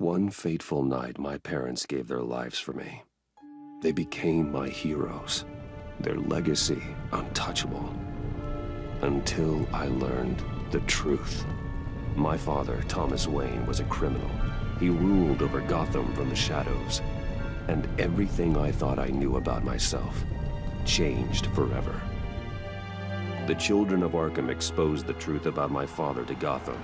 One fateful night, my parents gave their lives for me. They became my heroes, their legacy untouchable. Until I learned the truth. My father, Thomas Wayne, was a criminal. He ruled over Gotham from the shadows. And everything I thought I knew about myself changed forever. The children of Arkham exposed the truth about my father to Gotham.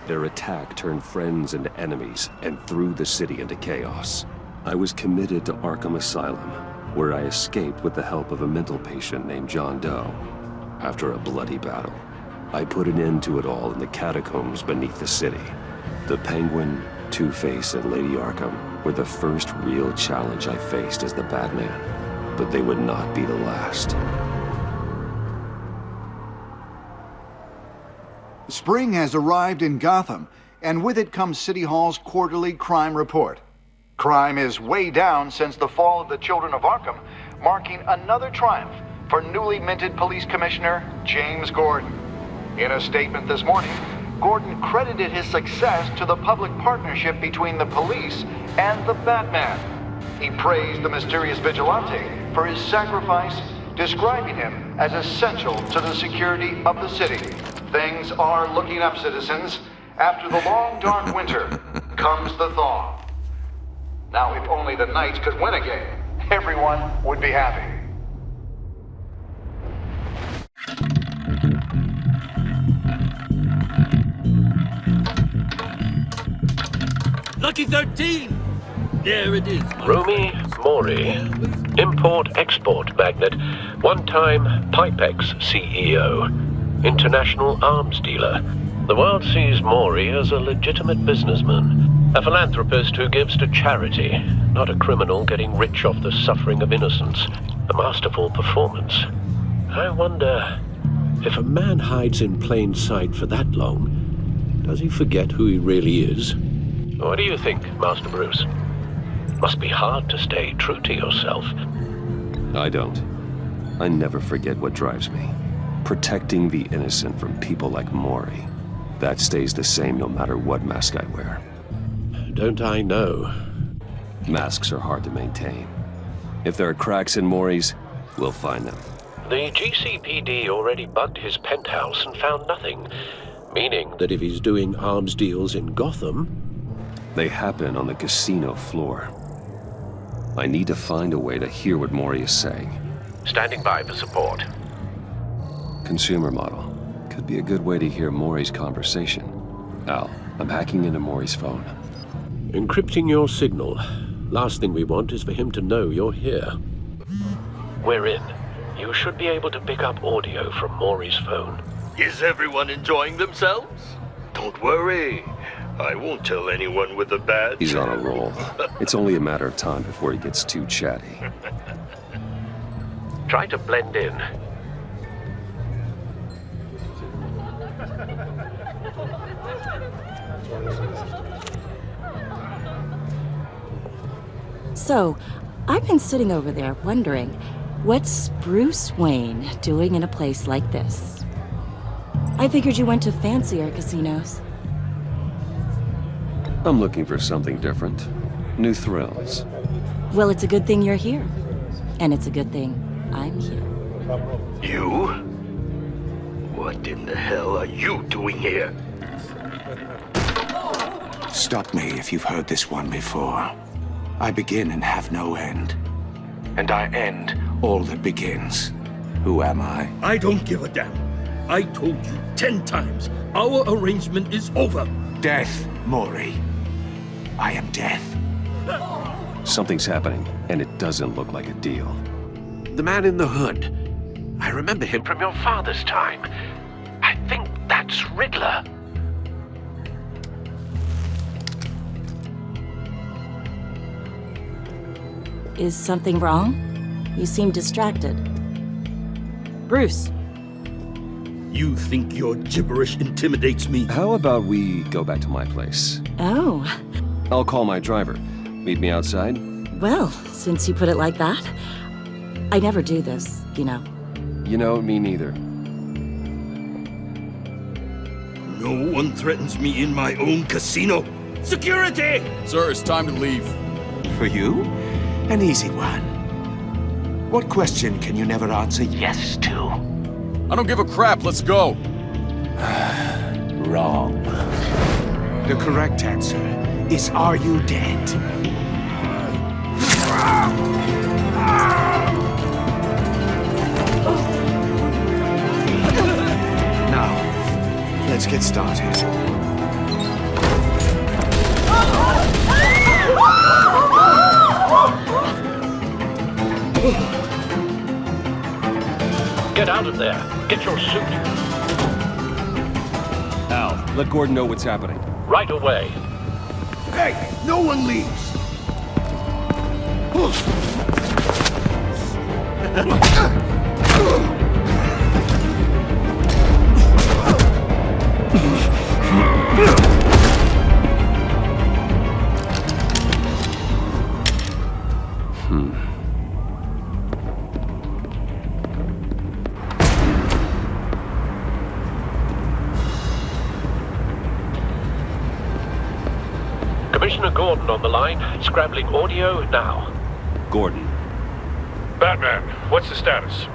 Their attack turned friends into enemies and threw the city into chaos. I was committed to Arkham Asylum, where I escaped with the help of a mental patient named John Doe. After a bloody battle, I put an end to it all in the catacombs beneath the city. The Penguin, Two-Face, and Lady Arkham were the first real challenge I faced as the Batman, but they would not be the last. Spring has arrived in Gotham, and with it comes City Hall's quarterly crime report. Crime is way down since the fall of the Children of Arkham, marking another triumph for newly minted Police Commissioner James Gordon. In a statement this morning, Gordon credited his success to the public partnership between the police and the Batman. He praised the mysterious vigilante for his sacrifice, describing him as essential to the security of the city. Things are looking up, citizens. After the long, dark winter comes the thaw. Now, if only the Knights could win a game, everyone would be happy. Lucky 13! There it is. Rumi Mori, import-export magnate, one-time Pipex CEO, international arms dealer. The world sees Mori as a legitimate businessman, a philanthropist who gives to charity, not a criminal getting rich off the suffering of innocence. A masterful performance. I wonder, if a man hides in plain sight for that long, does he forget who he really is? What do you think, Master Bruce? Must be hard to stay true to yourself. I don't. I never forget what drives me. Protecting the innocent from people like Mori. That stays the same no matter what mask I wear. Don't I know? Masks are hard to maintain. If there are cracks in Mori's, we'll find them. The GCPD already bugged his penthouse and found nothing. Meaning that if he's doing arms deals in Gotham... They happen on the casino floor. I need to find a way to hear what Mori is saying. Standing by for support. Consumer model. Could be a good way to hear Mori's conversation. Al, I'm hacking into Mori's phone. Encrypting your signal. Last thing we want is for him to know you're here. We're in. You should be able to pick up audio from Mori's phone. Is everyone enjoying themselves? Don't worry. I won't tell anyone with a badge. He's on a roll. It's only a matter of time before he gets too chatty. Try to blend in. So, I've been sitting over there wondering, what's Bruce Wayne doing in a place like this? I figured you went to fancier casinos. I'm looking for something different. New thrills. Well, it's a good thing you're here. And it's a good thing I'm here. You? What in the hell are you doing here? Stop me if you've heard this one before. I begin and have no end. And I end all that begins. Who am I? I don't give a damn. I told you 10 times. Our arrangement is over. Death, Mori. I am death. Something's happening, and it doesn't look like a deal. The man in the hood. I remember him from your father's time. I think that's Riddler. Is something wrong? You seem distracted. Bruce. You think your gibberish intimidates me? How about we go back to my place? Oh. I'll call my driver. Meet me outside? Well, since you put it like that, I never do this, you know. You know, me neither. No one threatens me in my own casino. Security! Sir, it's time to leave. For you? An easy one. What question can you never answer yes to? I don't give a crap. Let's go. Wrong. The correct answer is, are you dead? Now, let's get started. Get out of there. Get your suit. Al, let Gordon know what's happening. Right away. Hey, no one leaves! Commissioner Gordon on the line. Scrambling audio now. Gordon. Batman, what's the status?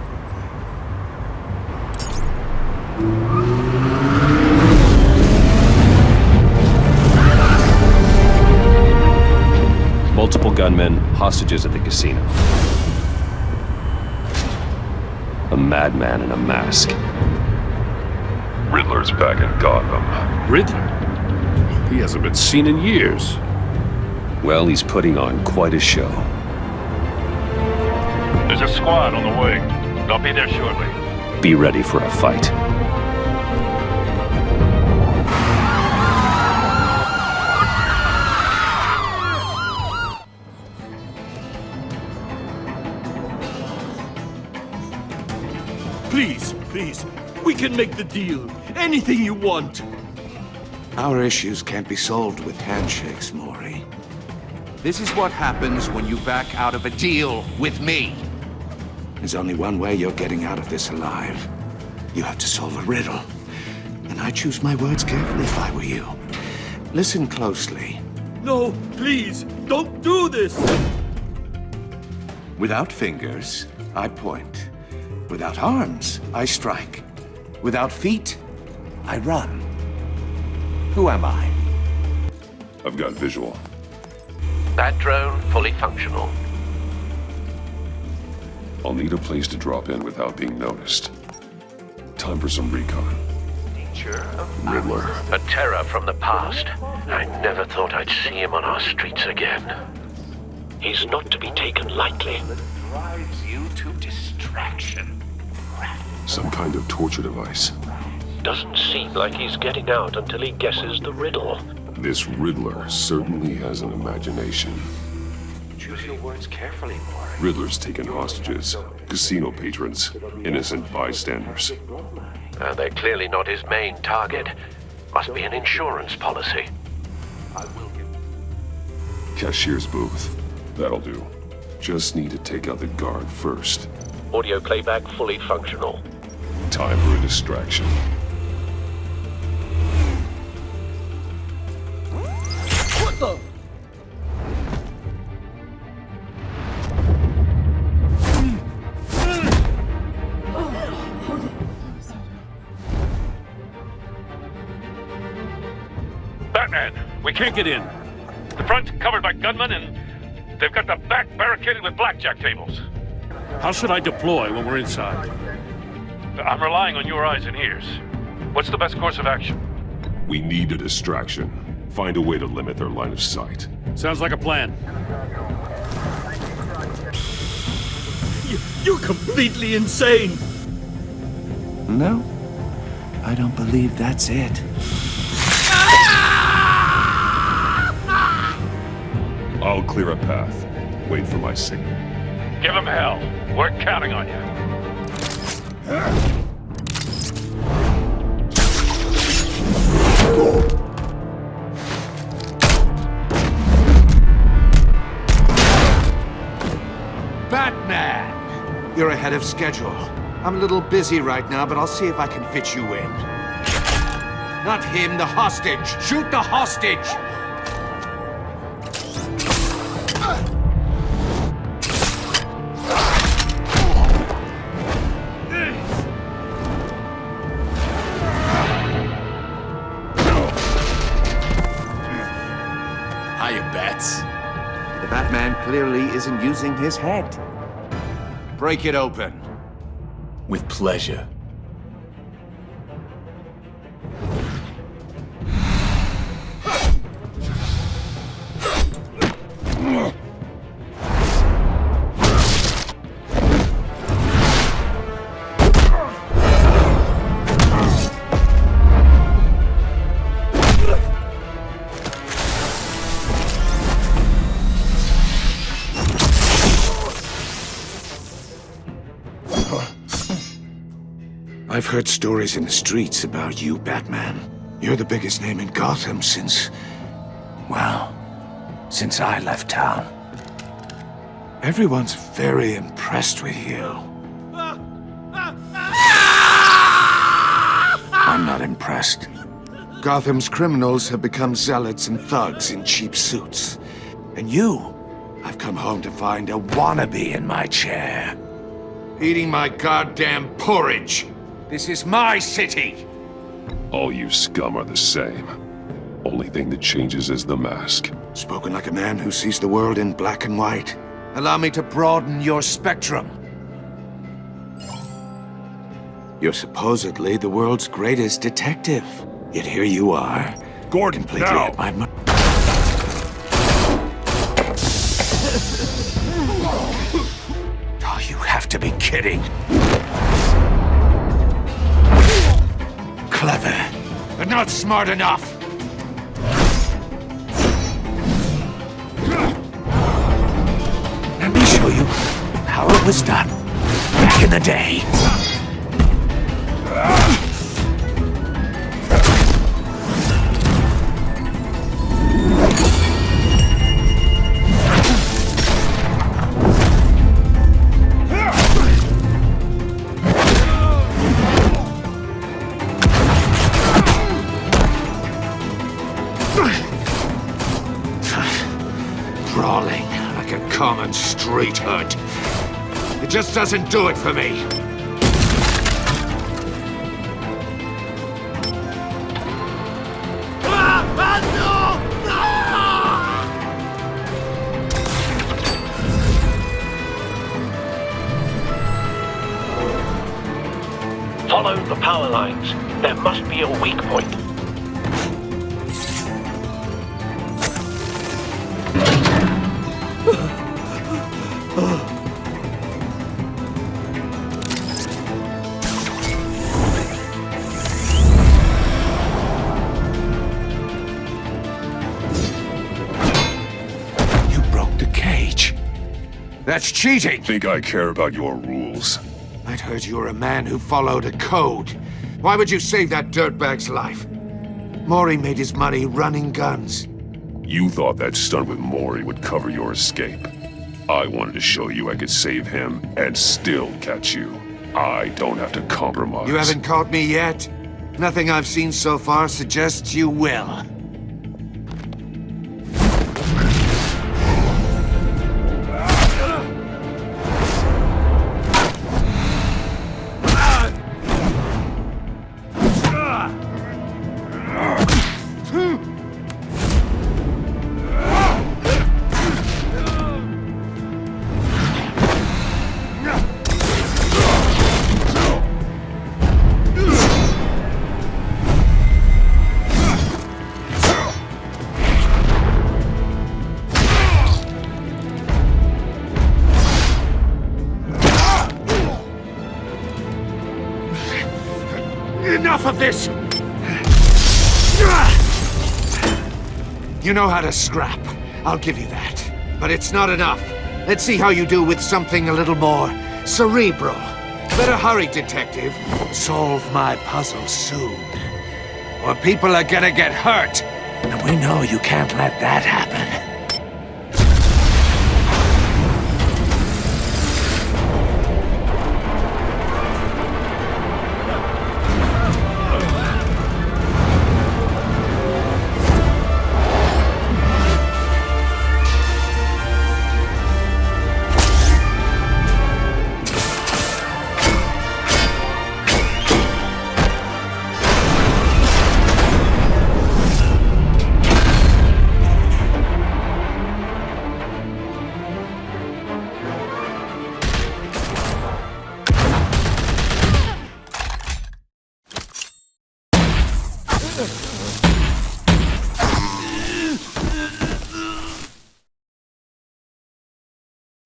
Multiple gunmen, hostages at the casino. A madman in a mask. Riddler's back in Gotham. Riddler? He hasn't been seen in years. Well, he's putting on quite a show. There's a squad on the way. They'll be there shortly. Be ready for a fight. Please, please, we can make the deal. Anything you want. Our issues can't be solved with handshakes, Maury. This is what happens when you back out of a deal with me. There's only one way you're getting out of this alive. You have to solve a riddle. And I choose my words carefully if I were you. Listen closely. No, please, don't do this. Without fingers, I point. Without arms, I strike. Without feet, I run. Who am I? I've got visual. That drone fully functional. I'll need a place to drop in without being noticed. Time for some recon. Riddler. A terror from the past. I never thought I'd see him on our streets again. He's not to be taken lightly. Drives you to distraction. Some kind of torture device. Doesn't seem like he's getting out until he guesses the riddle. This Riddler certainly has an imagination. Choose your words carefully, Maury. Riddler's taken hostages, casino patrons, innocent bystanders. They're clearly not his main target. Must be an insurance policy. Cashier's booth. That'll do. Just need to take out the guard first. Audio playback fully functional. Time for a distraction. What the? Batman, we can't get in. The front's covered by gunmen and they've got the back barricaded with blackjack tables. How should I deploy when we're inside? I'm relying on your eyes and ears. What's the best course of action? We need a distraction. Find a way to limit their line of sight. Sounds like a plan. You're completely insane! No, I don't believe that's it. I'll clear a path. Wait for my signal. Give them hell. We're counting on you. Batman! You're ahead of schedule. I'm a little busy right now, but I'll see if I can fit you in. Not him, the hostage! Shoot the hostage! Hiya, Bats. The Batman clearly isn't using his head. Break it open. With pleasure. I've heard stories in the streets about you, Batman. You're the biggest name in Gotham since I left town. Everyone's very impressed with you. I'm not impressed. Gotham's criminals have become zealots and thugs in cheap suits. And you, I've come home to find a wannabe in my chair. Eating my goddamn porridge. This is my city! All you scum are the same. Only thing that changes is the mask. Spoken like a man who sees the world in black and white. Allow me to broaden your spectrum. You're supposedly the world's greatest detective. Yet here you are. Gordon, completely now! at my Oh, you have to be kidding. Clever, but not smart enough. Let me show you how it was done back in the day. Brawling like a common street hood. It just doesn't do it for me. Follow the power lines. There must be a weak point. You broke the cage. That's cheating. Think I care about your rules? I'd heard you were a man who followed a code. Why would you save that dirtbag's life? Maury made his money running guns. You thought that stunt with Maury would cover your escape. I wanted to show you I could save him and still catch you. I don't have to compromise. You haven't caught me yet. Nothing I've seen so far suggests you will. Enough of this! You know how to scrap. I'll give you that. But it's not enough. Let's see how you do with something a little more cerebral. Better hurry, detective. Solve my puzzle soon. Or people are gonna get hurt. And we know you can't let that happen.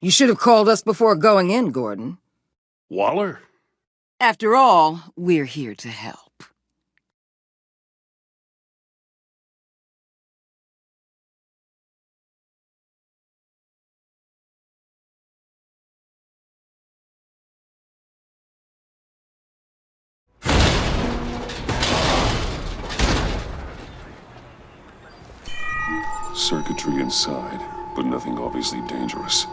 You should have called us before going in, Gordon. Waller? After all, we're here to help. Circuitry inside, but nothing obviously dangerous.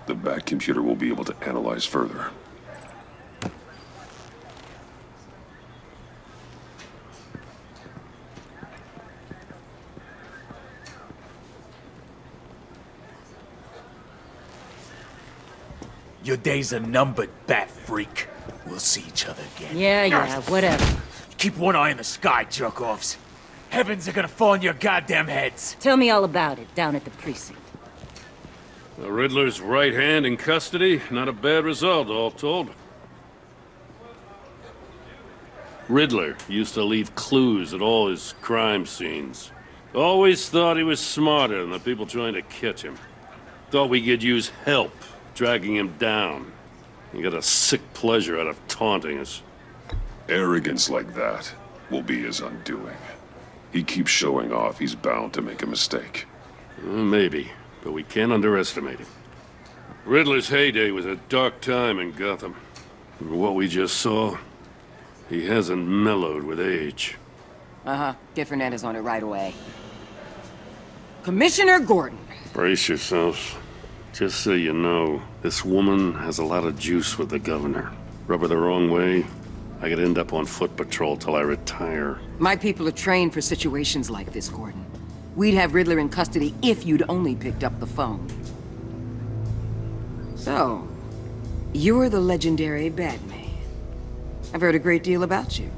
The back computer will be able to analyze further. Your days are numbered, bat freak. We'll see each other again. Yeah, whatever. Keep one eye in the sky, jerk-offs. Heavens are gonna fall on your goddamn heads. Tell me all about it down at the precinct. The Riddler's right hand in custody. Not a bad result, all told. Riddler used to leave clues at all his crime scenes. Always thought he was smarter than the people trying to catch him. Thought we could use help, dragging him down. He got a sick pleasure out of taunting us. Arrogance like that will be his undoing. He keeps showing off, he's bound to make a mistake. Maybe, but we can't underestimate him. Riddler's heyday was a dark time in Gotham. From what we just saw, he hasn't mellowed with age. Get Fernandez on it right away. Commissioner Gordon. Brace yourselves. Just so you know, this woman has a lot of juice with the governor. Rub her the wrong way, I could end up on foot patrol till I retire. My people are trained for situations like this, Gordon. We'd have Riddler in custody if you'd only picked up the phone. So, you're the legendary Batman. I've heard a great deal about you.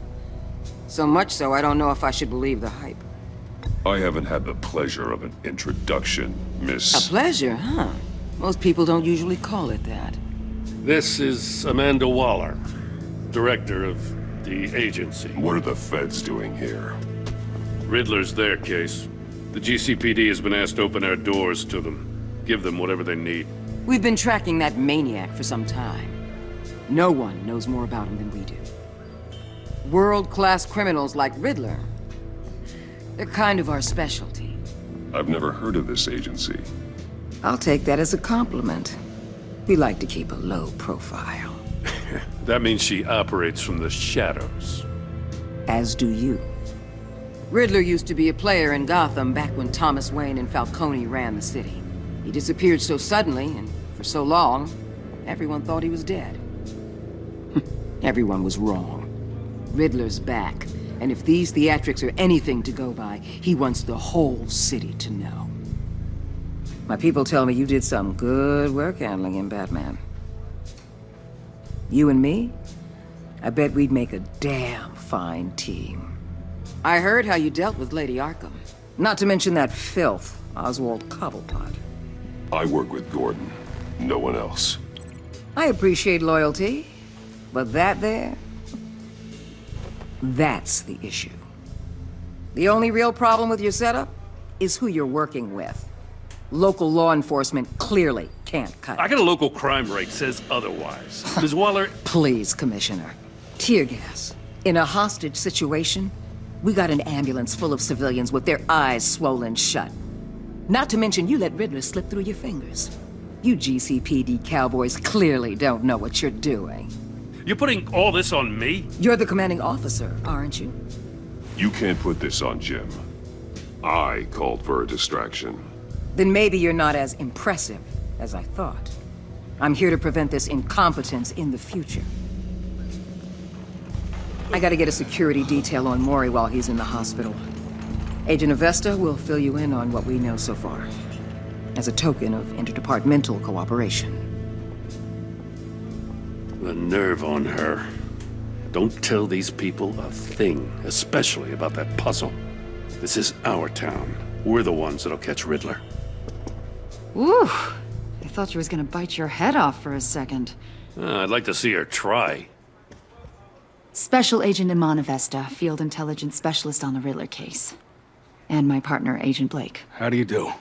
So much so, I don't know if I should believe the hype. I haven't had the pleasure of an introduction, Miss... A pleasure, huh? Most people don't usually call it that. This is Amanda Waller, director of the agency. What are the feds doing here? Riddler's their case. The GCPD has been asked to open our doors to them. Give them whatever they need. We've been tracking that maniac for some time. No one knows more about him than we do. World-class criminals like Riddler. They're kind of our specialty. I've never heard of this agency. I'll take that as a compliment. We like to keep a low profile. That means she operates from the shadows. As do you. Riddler used to be a player in Gotham back when Thomas Wayne and Falcone ran the city. He disappeared so suddenly and for so long, everyone thought he was dead. Everyone was wrong. Riddler's back, and if these theatrics are anything to go by, he wants the whole city to know. My people tell me you did some good work handling him, Batman. You and me? I bet we'd make a damn fine team. I heard how you dealt with Lady Arkham. Not to mention that filth, Oswald Cobblepot. I work with Gordon. No one else. I appreciate loyalty, but that there... that's the issue. The only real problem with your setup is who you're working with. Local law enforcement clearly can't cut it. I got a local crime rate says otherwise. Ms. Waller... Please, Commissioner. Tear gas. In a hostage situation, we got an ambulance full of civilians with their eyes swollen shut. Not to mention you let Riddler slip through your fingers. You GCPD cowboys clearly don't know what you're doing. You're putting all this on me? You're the commanding officer, aren't you? You can't put this on Jim. I called for a distraction. Then maybe you're not as impressive as I thought. I'm here to prevent this incompetence in the future. I gotta get a security detail on Maury while he's in the hospital. Agent Avesta will fill you in on what we know so far, as a token of interdepartmental cooperation. The nerve on her. Don't tell these people a thing, especially about that puzzle. This is our town. We're the ones that'll catch Riddler. Ooh, I thought you was gonna bite your head off for a second. I'd like to see her try. Special Agent Amanda Waller, Field Intelligence Specialist on the Riddler case. And my partner, Agent Blake. How do you do?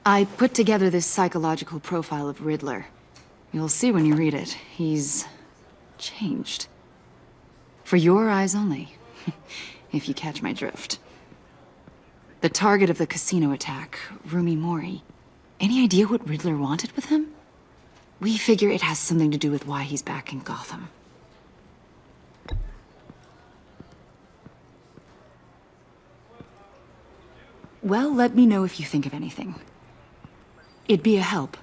I put together this psychological profile of Riddler. You'll see when you read it. He's changed. For your eyes only, if you catch my drift. The target of the casino attack, Rumi Mori. Any idea what Riddler wanted with him? We figure it has something to do with why he's back in Gotham. Well, let me know if you think of anything. It'd be a help.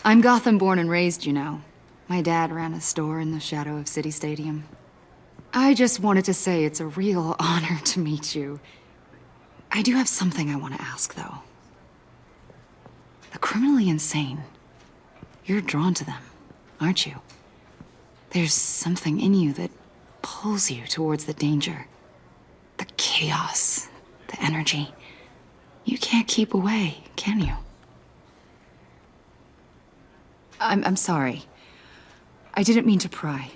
I'm Gotham born and raised, you know. My dad ran a store in the shadow of City Stadium. I just wanted to say it's a real honor to meet you. I do have something I want to ask, though. The criminally insane. You're drawn to them, aren't you? There's something in you that pulls you towards the danger. The chaos, the energy. You can't keep away, can you? I'm sorry. I didn't mean to pry.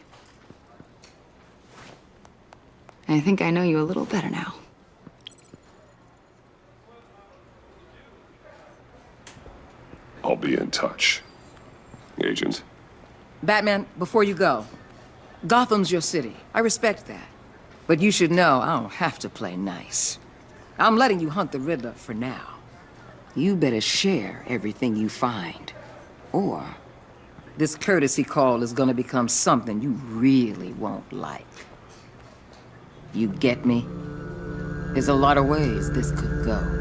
I think I know you a little better now. I'll be in touch, Agent. Batman, before you go, Gotham's your city. I respect that. But you should know I don't have to play nice. I'm letting you hunt the Riddler for now. You better share everything you find. Or this courtesy call is gonna become something you really won't like. You get me? There's a lot of ways this could go.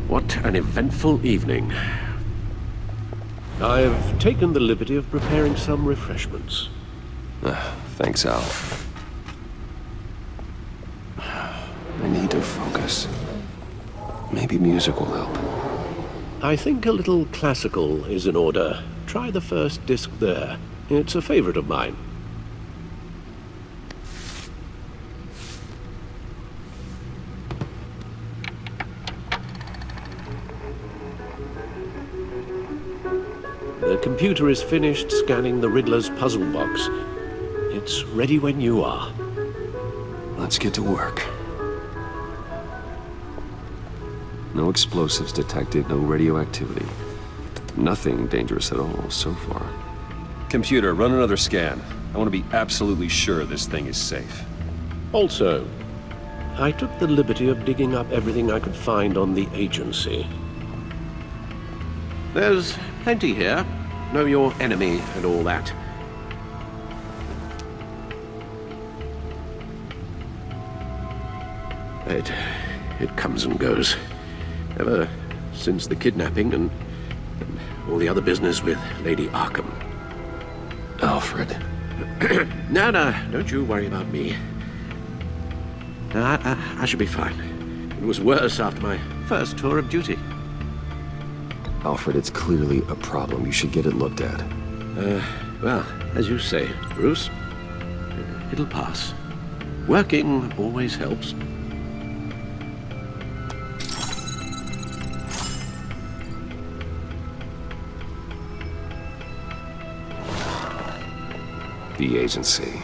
What an eventful evening. I've taken the liberty of preparing some refreshments. Thanks, Al. I need to focus. Maybe music will help. I think a little classical is in order. Try the first disc there. It's a favorite of mine. The computer is finished scanning the Riddler's puzzle box. It's ready when you are. Let's get to work. No explosives detected, no radioactivity. Nothing dangerous at all so far. Computer, run another scan. I want to be absolutely sure this thing is safe. Also, I took the liberty of digging up everything I could find on the agency. There's plenty here. Know your enemy and all that. It comes and goes. Ever since the kidnapping and all the other business with Lady Arkham. Alfred. No, don't you worry about me. I should be fine. It was worse after my first tour of duty. Alfred, it's clearly a problem. You should get it looked at. Well, as you say, Bruce, it'll pass. Working always helps. The agency.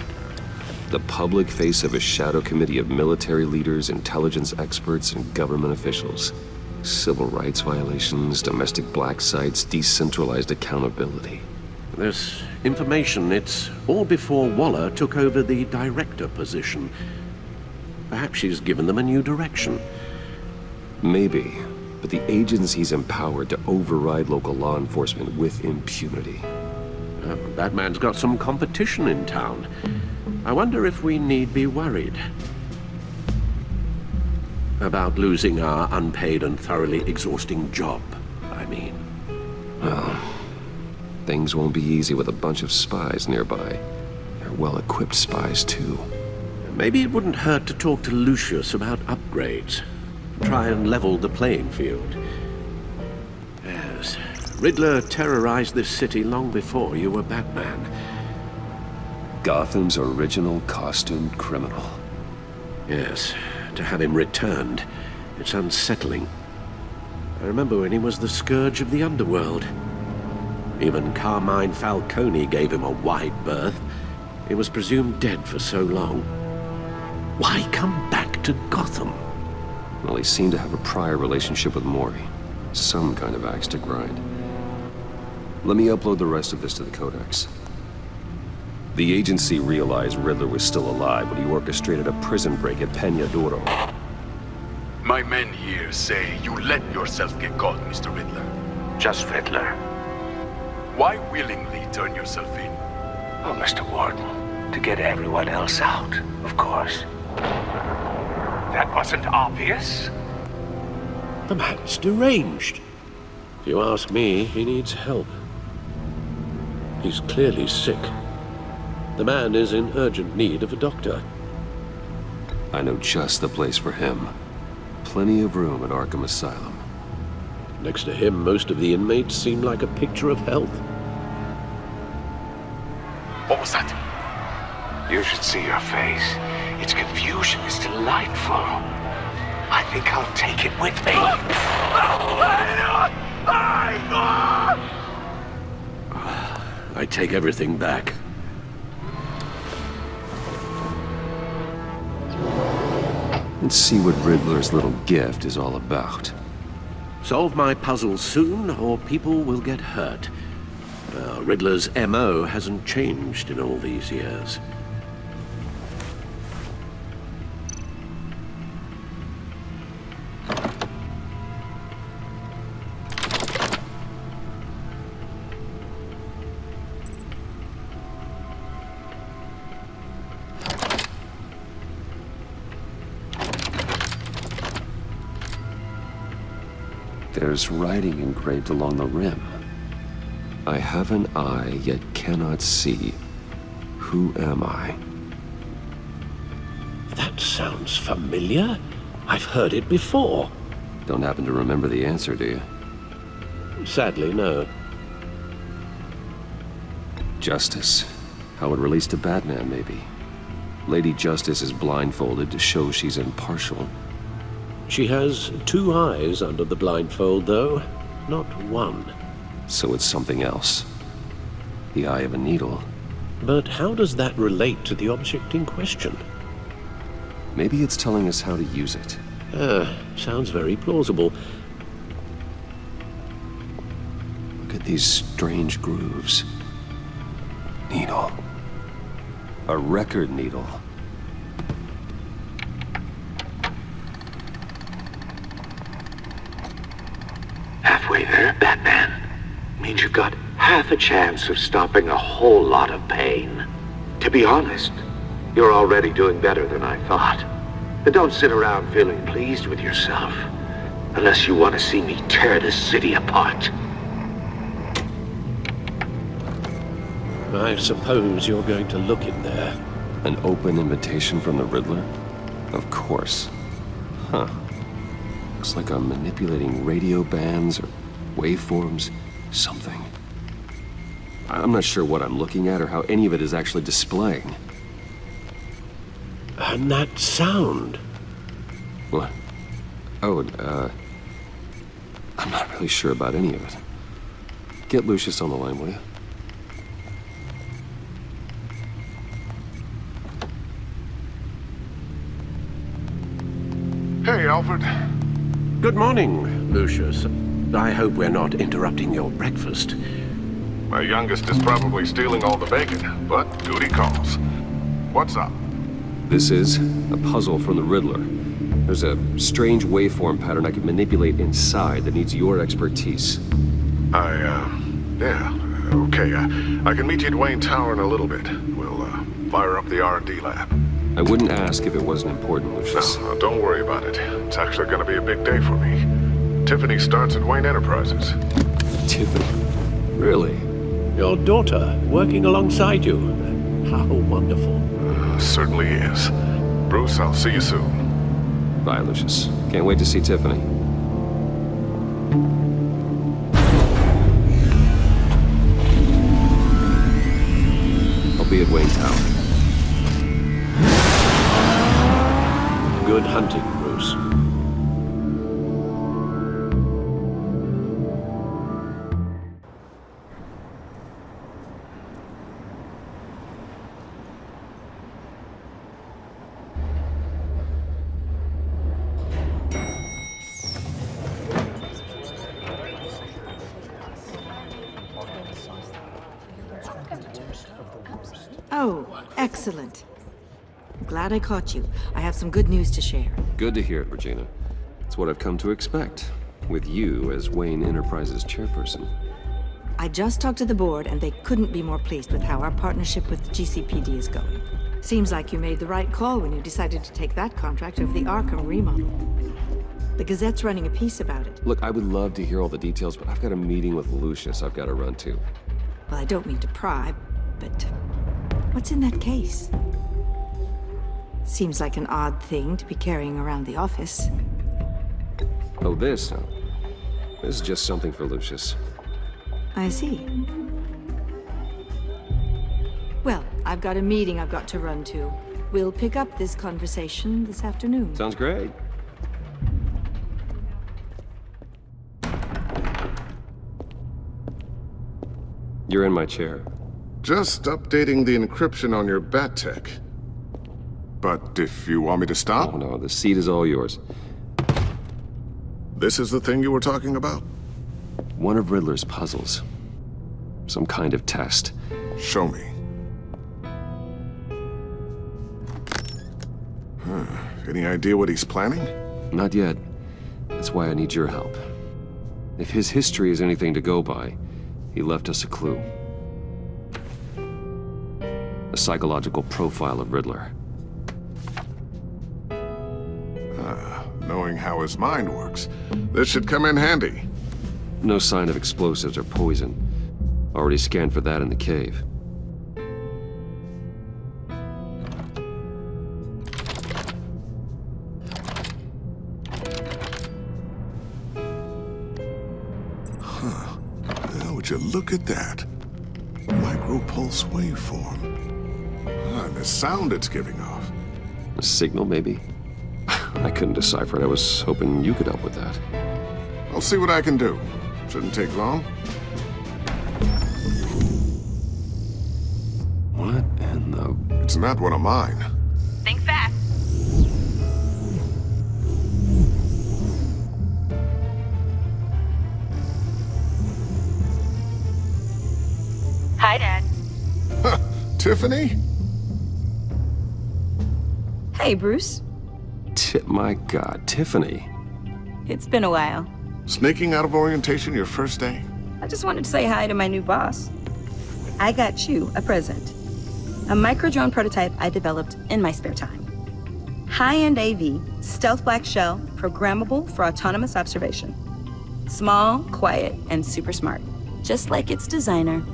The public face of a shadow committee of military leaders, intelligence experts, and government officials. Civil rights violations, domestic black sites, decentralized accountability. This information, it's all before Waller took over the director position. Perhaps she's given them a new direction. Maybe, but the agency's empowered to override local law enforcement with impunity. Batman's got some competition in town. I wonder if we need be worried about losing our unpaid and thoroughly exhausting job, I mean. Well, things won't be easy with a bunch of spies nearby. They're well-equipped spies, too. Maybe it wouldn't hurt to talk to Lucius about upgrades. Try and level the playing field. Yes, Riddler terrorized this city long before you were Batman. Gotham's original costumed criminal. Yes, to have him returned, it's unsettling. I remember when he was the scourge of the underworld. Even Carmine Falcone gave him a wide berth. He was presumed dead for so long. Why come back to Gotham? Well, he seemed to have a prior relationship with Mori. Some kind of axe to grind. Let me upload the rest of this to the Codex. The agency realized Riddler was still alive when he orchestrated a prison break at Peña Duro. My men here say you let yourself get caught, Mr. Riddler. Just Riddler. Why willingly turn yourself in? Oh, Mr. Warden, to get everyone else out, of course. That wasn't obvious? The man's deranged. If you ask me, he needs help. He's clearly sick. The man is in urgent need of a doctor. I know just the place for him. Plenty of room at Arkham Asylum. Next to him, most of the inmates seem like a picture of health. What was that? You should see your face. Its confusion is delightful. I think I'll take it with me. I take everything back. Let's see what Riddler's little gift is all about. Solve my puzzle soon, or people will get hurt. Riddler's MO hasn't changed in all these years. There's writing engraved along the rim. I have an eye, yet cannot see. Who am I? That sounds familiar. I've heard it before. Don't happen to remember the answer, do you? Sadly, no. Justice. How it relates to Batman, maybe. Lady Justice is blindfolded to show she's impartial. She has two eyes under the blindfold, though, not one. So it's something else. The eye of a needle. But how does that relate to the object in question? Maybe it's telling us how to use it. Sounds very plausible. Look at these strange grooves. Needle. A record needle. Halfway there, Batman. Means you've got half a chance of stopping a whole lot of pain. To be honest, you're already doing better than I thought. But don't sit around feeling pleased with yourself. Unless you want to see me tear this city apart. I suppose you're going to look in there. An open invitation from the Riddler? Of course. Huh. Looks like I'm manipulating radio bands or waveforms, something. I'm not sure what I'm looking at or how any of it is actually displaying. And that sound? What? Oh, I'm not really sure about any of it. Get Lucius on the line, will you? Hey, Alfred. Good morning, Lucius. I hope we're not interrupting your breakfast. My youngest is probably stealing all the bacon, but duty calls. What's up? This is a puzzle from the Riddler. There's a strange waveform pattern I can manipulate inside that needs your expertise. Yeah, okay. I can meet you at Wayne Tower in a little bit. We'll, fire up the R&D lab. I wouldn't ask if it wasn't important, Lucius. No, don't worry about it. It's actually gonna be a big day for me. Tiffany starts at Wayne Enterprises. Tiffany? Really? Your daughter working alongside you. How wonderful. Certainly is. Bruce, I'll see you soon. Bye, Lucius. Can't wait to see Tiffany. I'll be at Wayne Tower. Good hunting, Bruce. Oh, excellent. Glad I caught you. I have some good news to share. Good to hear it, Regina. It's what I've come to expect, with you as Wayne Enterprises chairperson. I just talked to the board, and they couldn't be more pleased with how our partnership with GCPD is going. Seems like you made the right call when you decided to take that contract over the Arkham remodel. The Gazette's running a piece about it. Look, I would love to hear all the details, but I've got a meeting with Lucius I've got to run to. Well, I don't mean to pry, but what's in that case? Seems like an odd thing to be carrying around the office. Oh, this? No. This is just something for Lucius. I see. Well, I've got a meeting I've got to run to. We'll pick up this conversation this afternoon. Sounds great. You're in my chair. Just updating the encryption on your bat tech. But if you want me to stop? Oh, no, the seat is all yours. This is the thing you were talking about? One of Riddler's puzzles. Some kind of test. Show me. Any idea what he's planning? Not yet. That's why I need your help. If his history is anything to go by, he left us a clue. A psychological profile of Riddler. Knowing how his mind works, this should come in handy. No sign of explosives or poison. Already scanned for that in the cave. Now, would you look at that? Micropulse waveform. And the sound it's giving off. A signal, maybe? I couldn't decipher it. I was hoping you could help with that. I'll see what I can do. Shouldn't take long. What in the... It's not one of mine. Think fast. Hi, Dad. Tiffany? Hey, Bruce. My God, Tiffany. It's been a while. Sneaking out of orientation your first day? I just wanted to say hi to my new boss. I got you a present. A micro-drone prototype I developed in my spare time. High-end AV, stealth black shell, programmable for autonomous observation. Small, quiet, and super smart. Just like its designer.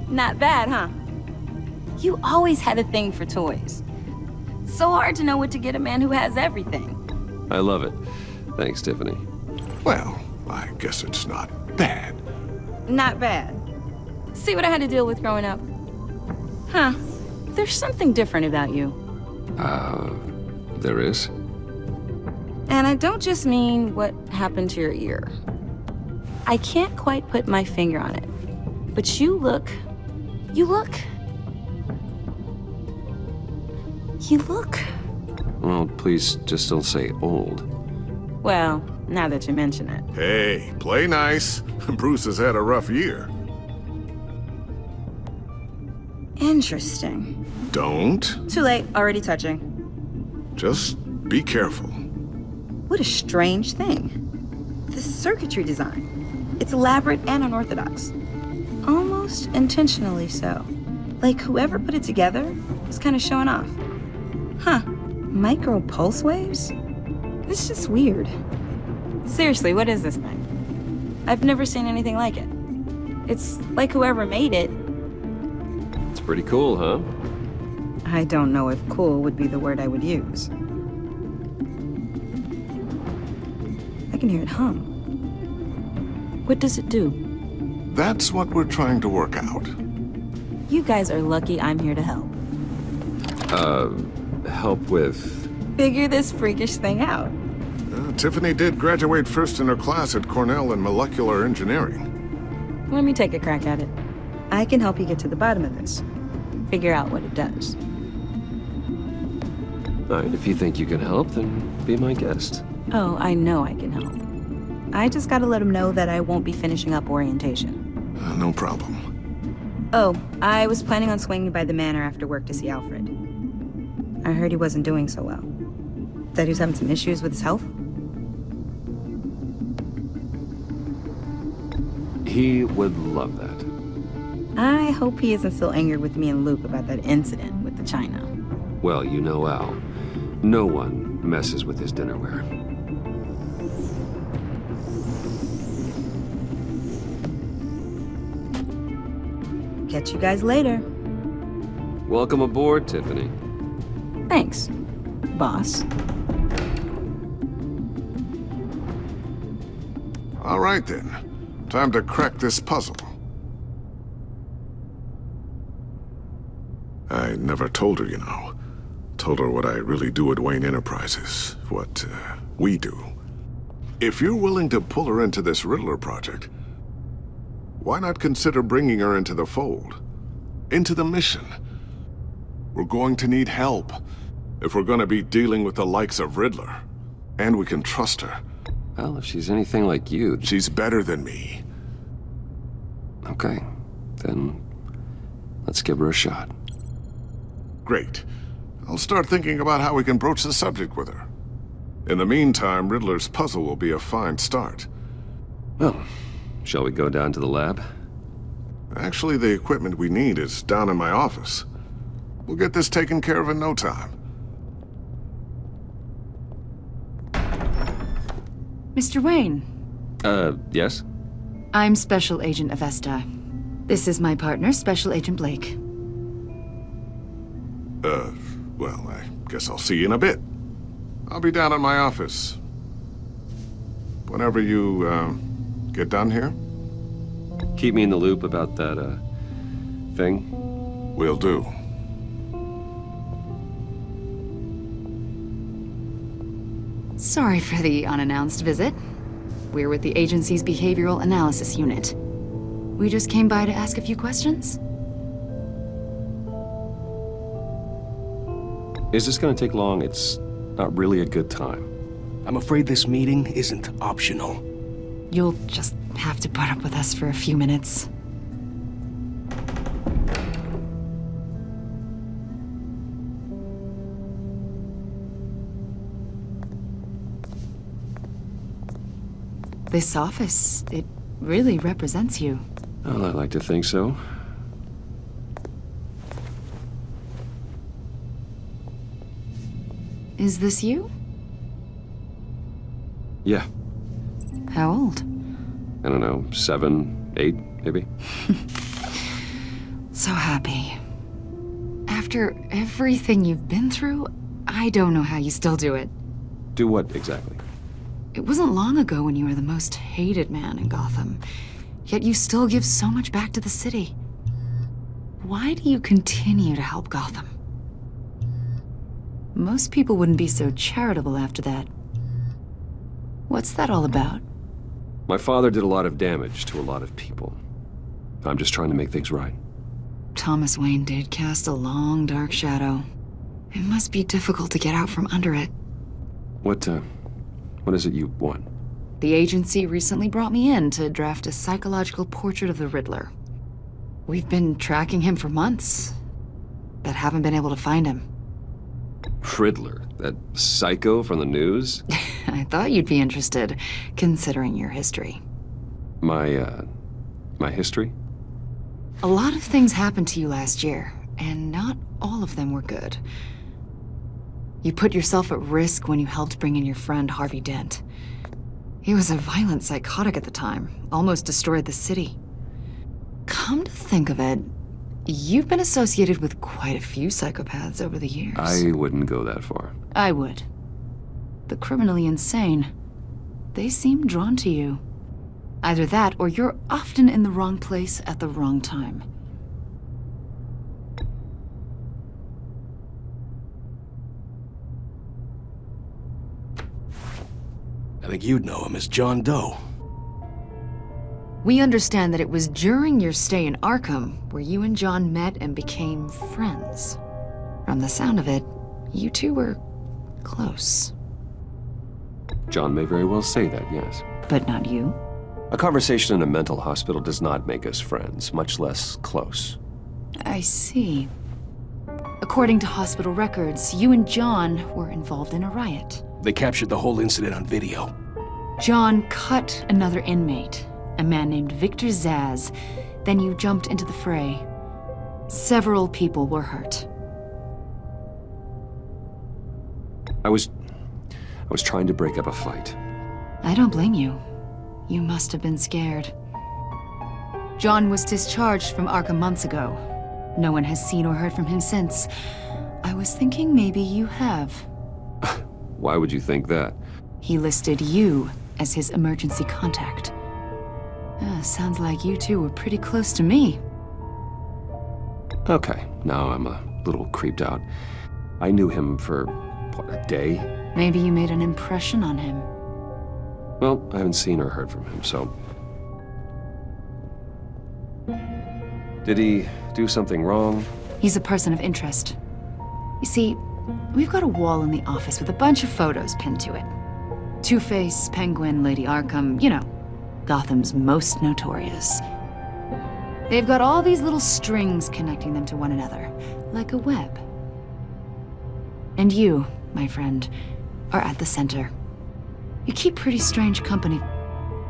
Not bad, huh? You always had a thing for toys. So hard to know what to get a man who has everything. I love it. Thanks, Tiffany. Well, I guess it's not bad. Not bad. See what I had to deal with growing up? Huh. There's something different about you. There is? And I don't just mean what happened to your ear. I can't quite put my finger on it. But you look... Well, please just don't say old. Well, now that you mention it. Hey, play nice. Bruce has had a rough year. Interesting. Don't. Too late, already touching. Just be careful. What a strange thing. The circuitry design. It's elaborate and unorthodox. Almost intentionally so. Like whoever put it together was kind of showing off. Huh. Micro pulse waves? It's just weird. Seriously, what is this thing? I've never seen anything like it. It's like whoever made it. It's pretty cool, huh? I don't know if cool would be the word I would use. I can hear it hum. What does it do? That's what we're trying to work out. You guys are lucky I'm here to help. Help with... Figure this freakish thing out. Tiffany did graduate first in her class at Cornell in molecular engineering. Let me take a crack at it. I can help you get to the bottom of this. Figure out what it does. Alright, if you think you can help, then be my guest. Oh, I know I can help. I just gotta let him know that I won't be finishing up orientation. No problem. Oh, I was planning on swinging by the manor after work to see Alfred. I heard he wasn't doing so well. That he was having some issues with his health? He would love that. I hope he isn't still angered with me and Luke about that incident with the china. Well, you know Al. No one messes with his dinnerware. Catch you guys later. Welcome aboard, Tiffany. Thanks, boss. All right, then. Time to crack this puzzle. I never told her, you know. Told her what I really do at Wayne Enterprises. What, we do. If you're willing to pull her into this Riddler project, why not consider bringing her into the fold? Into the mission? We're going to need help if we're going to be dealing with the likes of Riddler. And we can trust her. Well, if she's anything like you... She's better than me. Okay, then let's give her a shot. Great. I'll start thinking about how we can broach the subject with her. In the meantime, Riddler's puzzle will be a fine start. Well, shall we go down to the lab? Actually, the equipment we need is down in my office. We'll get this taken care of in no time. Mr. Wayne. Yes? I'm Special Agent Avesta. This is my partner, Special Agent Blake. Well, I guess I'll see you in a bit. I'll be down in my office. Whenever you, get done here? Keep me in the loop about that, thing? Will do. Sorry for the unannounced visit. We're with the agency's behavioral analysis unit. We just came by to ask a few questions. Is this gonna take long? It's not really a good time. I'm afraid this meeting isn't optional. You'll just have to put up with us for a few minutes. This office, it really represents you. Well, I'd like to think so. Is this you? Yeah. How old? I don't know, 7, 8, maybe? So happy. After everything you've been through, I don't know how you still do it. Do what exactly? It wasn't long ago when you were the most hated man in Gotham, yet you still give so much back to the city. Why do you continue to help Gotham? Most people wouldn't be so charitable after that. What's that all about? My father did a lot of damage to a lot of people. I'm just trying to make things right. Thomas Wayne did cast a long, dark shadow. It must be difficult to get out from under it. What is it you want? The agency recently brought me in to draft a psychological portrait of the Riddler. We've been tracking him for months, but haven't been able to find him. Riddler? That psycho from the news? I thought you'd be interested, considering your history. My history? A lot of things happened to you last year, and not all of them were good. You put yourself at risk when you helped bring in your friend Harvey Dent. He was a violent psychotic at the time, almost destroyed the city. Come to think of it, you've been associated with quite a few psychopaths over the years. I wouldn't go that far. I would. The criminally insane. They seem drawn to you. Either that, or you're often in the wrong place at the wrong time. I think you'd know him as John Doe. We understand that it was during your stay in Arkham where you and John met and became friends. From the sound of it, you two were close. John may very well say that, yes. But not you? A conversation in a mental hospital does not make us friends, much less close. I see. According to hospital records, you and John were involved in a riot. They captured the whole incident on video. John cut another inmate, a man named Victor Zaz. Then you jumped into the fray. Several people were hurt. I was trying to break up a fight. I don't blame you. You must have been scared. John was discharged from Arkham months ago. No one has seen or heard from him since. I was thinking maybe you have. Why would you think that? He listed you as his emergency contact. Sounds like you two were pretty close to me. Okay, now I'm a little creeped out. I knew him for, what, a day? Maybe you made an impression on him. Well, I haven't seen or heard from him, so... Did he do something wrong? He's a person of interest. You see, we've got a wall in the office with a bunch of photos pinned to it. Two-Face, Penguin, Lady Arkham, you know, Gotham's most notorious. They've got all these little strings connecting them to one another, like a web. And you, my friend, are at the center. You keep pretty strange company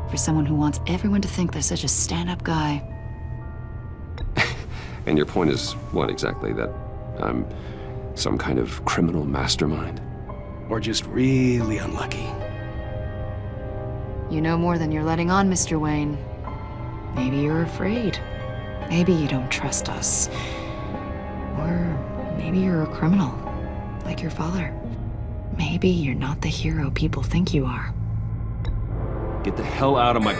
for someone who wants everyone to think they're such a stand-up guy. And your point is what exactly? That I'm some kind of criminal mastermind? Or just really unlucky? You know more than you're letting on, Mr. Wayne. Maybe you're afraid. Maybe you don't trust us. Or maybe you're a criminal, like your father. Maybe you're not the hero people think you are. Get the hell out of my...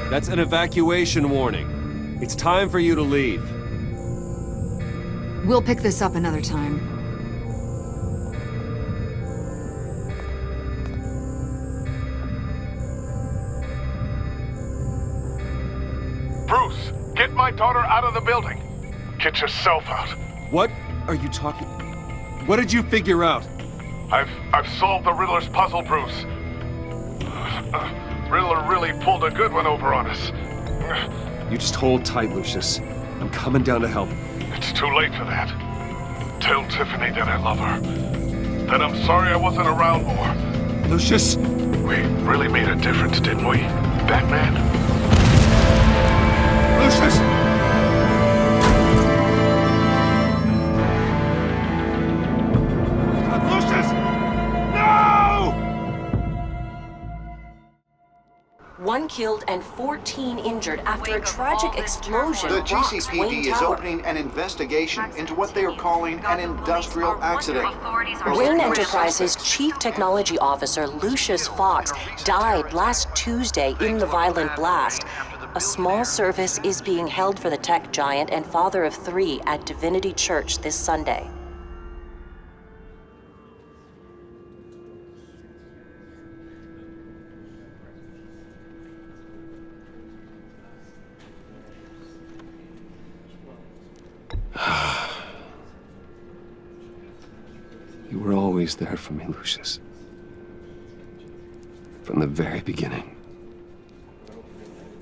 That's an evacuation warning. It's time for you to leave. We'll pick this up another time. Bruce, get my daughter out of the building. Get yourself out. What are you talking... What did you figure out? I've solved the Riddler's puzzle, Bruce. Riddler really pulled a good one over on us. You just hold tight, Lucius. I'm coming down to help. It's too late for that. Tell Tiffany that I love her. That I'm sorry I wasn't around more. Lucius! We really made a difference, didn't we, Batman? Lucius! Lucius! No! One killed and 14 injured after a tragic explosion. The rocks Wayne GCPD is Tower. opening an investigation into what they are calling an industrial accident. Wayne Enterprises' chief technology officer, Lucius Fox, died last Tuesday in the violent blast. A small service is being held for the tech giant and father of 3 at Divinity Church this Sunday. You were always there for me, Lucius. From the very beginning.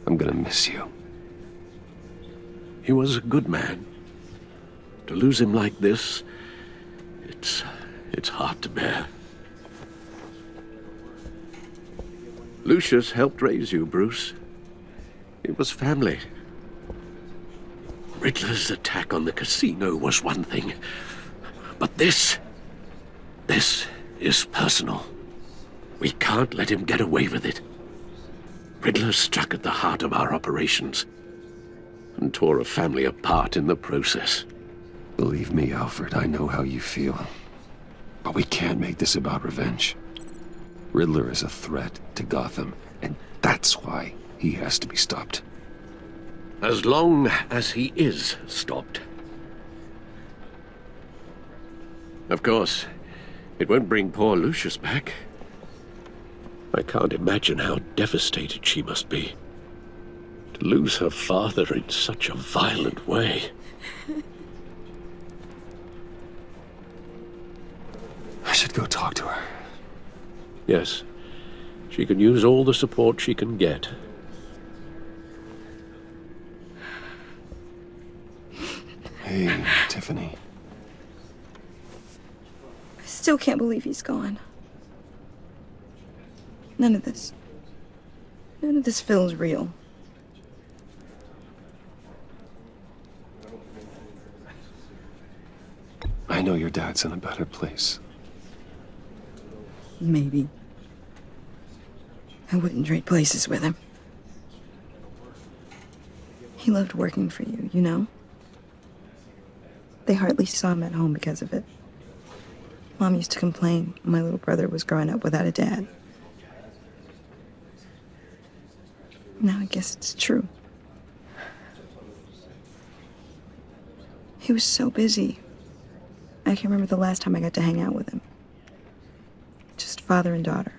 I'm gonna miss you. He was a good man. To lose him like this, it's hard to bear. Lucius helped raise you, Bruce. It was family. Riddler's attack on the casino was one thing, but this is personal. We can't let him get away with it. Riddler struck at the heart of our operations and tore a family apart in the process. Believe me, Alfred, I know how you feel. But we can't make this about revenge. Riddler is a threat to Gotham, and that's why he has to be stopped. As long as he is stopped. Of course, it won't bring poor Lucius back. I can't imagine how devastated she must be. To lose her father in such a violent way. I should go talk to her. Yes, she can use all the support she can get. Hey, Tiffany. I still can't believe he's gone. None of this feels real. I know your dad's in a better place. Maybe. I wouldn't trade places with him. He loved working for you, you know? They hardly saw him at home because of it. Mom used to complain my little brother was growing up without a dad. Now I guess it's true. He was so busy. I can't remember the last time I got to hang out with him. Just father and daughter.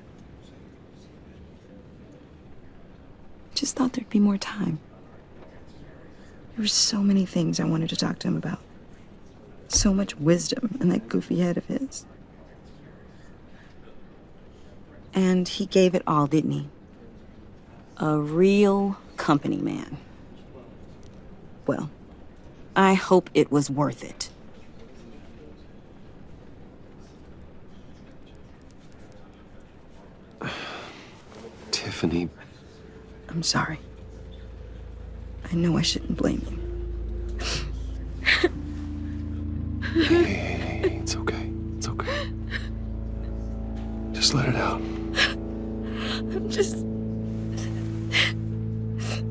Just thought there'd be more time. There were so many things I wanted to talk to him about. So much wisdom in that goofy head of his. And he gave it all, didn't he? A real company man. Well, I hope it was worth it. Tiffany. I'm sorry. I know I shouldn't blame you. Hey, it's okay. It's okay. Just let it out. I'm just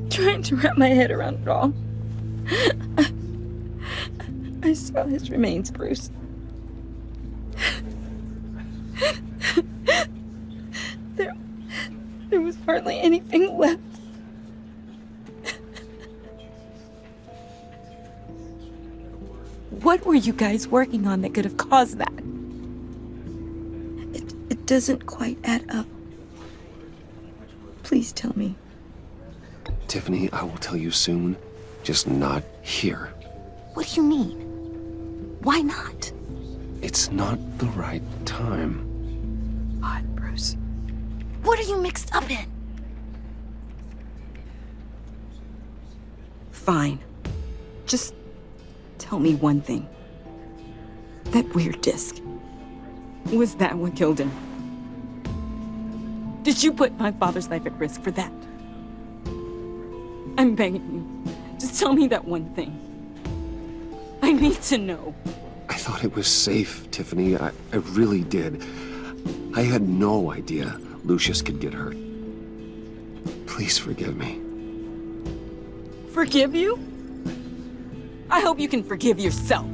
trying to wrap my head around it all. I saw his remains, Bruce. There was hardly anything left. What were you guys working on that could have caused that? It doesn't quite add up. Please tell me. Tiffany, I will tell you soon. Just not here. What do you mean? Why not? It's not the right time. God, Bruce. What are you mixed up in? Fine. Just tell me one thing. That weird disc. Was that what killed him? Did you put my father's life at risk for that? I'm begging you. Just tell me that one thing. I need to know. I thought it was safe, Tiffany. I really did. I had no idea Lucius could get hurt. Please forgive me. Forgive you? I hope you can forgive yourself.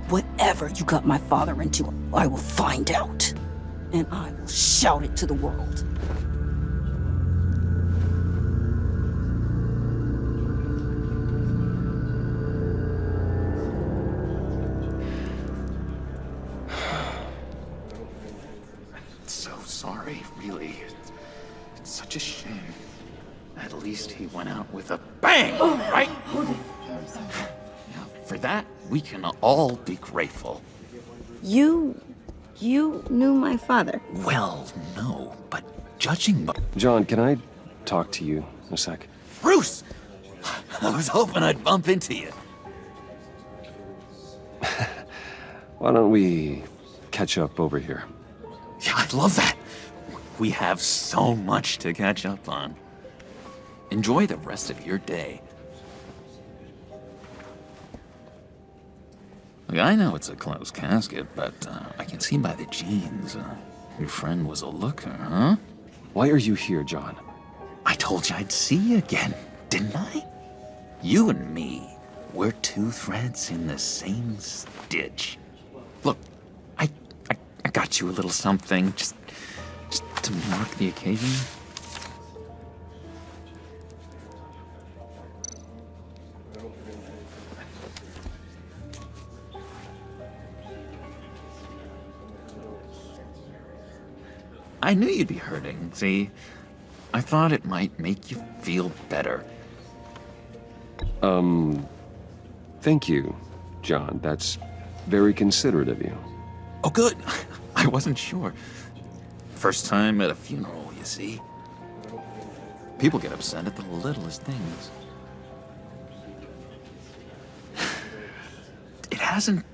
Whatever you got my father into, I will find out. And I will shout it to the world. So sorry, really. It's such a shame. At least he went out with a bang, right? For that, we can all be grateful. You knew my father? Well, no, but judging by... John, can I talk to you a sec? Bruce! I was hoping I'd bump into you. Why don't we catch up over here? Yeah, I'd love that. We have so much to catch up on. Enjoy the rest of your day. Look, I know it's a closed casket, but I can see by the jeans. Your friend was a looker, huh? Why are you here, John? I told you I'd see you again, didn't I? You and me, we're two threads in the same stitch. Look, I got you a little something, just to mark the occasion. I knew you'd be hurting, see? I thought it might make you feel better. Thank you, John. That's very considerate of you. Oh, good. I wasn't sure. First time at a funeral, you see? People get upset at the littlest things. It hasn't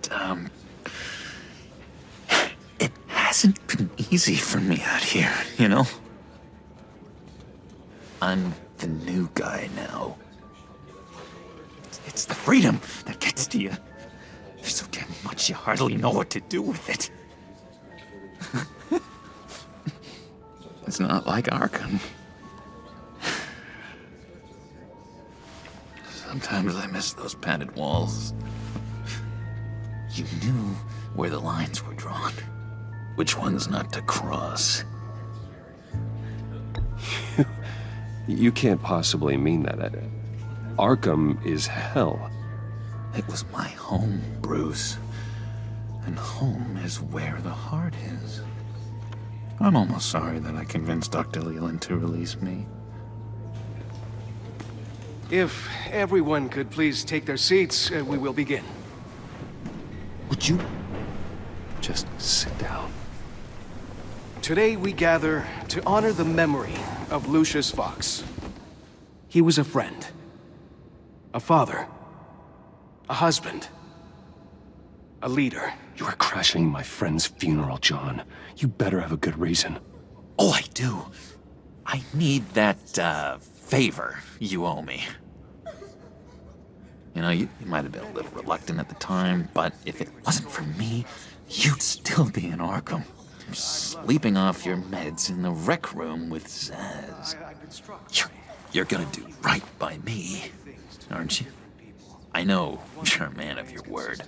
been easy for me out here, you know? I'm the new guy now. It's the freedom that gets to you. There's so damn much you hardly know what to do with it. It's not like Arkham. Sometimes I miss those padded walls. You knew where the lines were drawn. Which ones not to cross. You can't possibly mean that. Arkham is hell. It was my home, Bruce. And home is where the heart is. I'm almost sorry that I convinced Dr. Leland to release me. If everyone could please take their seats, we will begin. Would you just sit down? Today we gather to honor the memory of Lucius Fox. He was a friend, a father, a husband, a leader. You are crashing my friend's funeral, John. You better have a good reason. Oh, I do. I need that, favor you owe me. You know, you might have been a little reluctant at the time, but if it wasn't for me, you'd still be in Arkham. Sleeping off your meds in the rec room with Zaz. You're gonna do right by me, aren't you? I know you're a man of your word.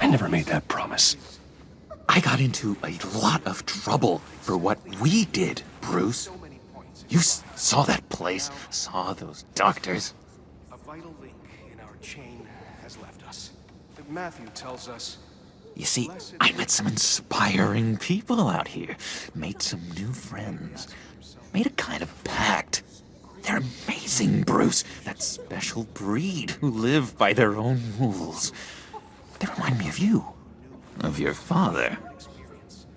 I never made that promise. I got into a lot of trouble for what we did, Bruce. You saw that place, saw those doctors. A vital link in our chain has left us. Matthew tells us. You see, I met some inspiring people out here, made some new friends, made a kind of pact. They're amazing, Bruce, that special breed who live by their own rules. They remind me of you, of your father.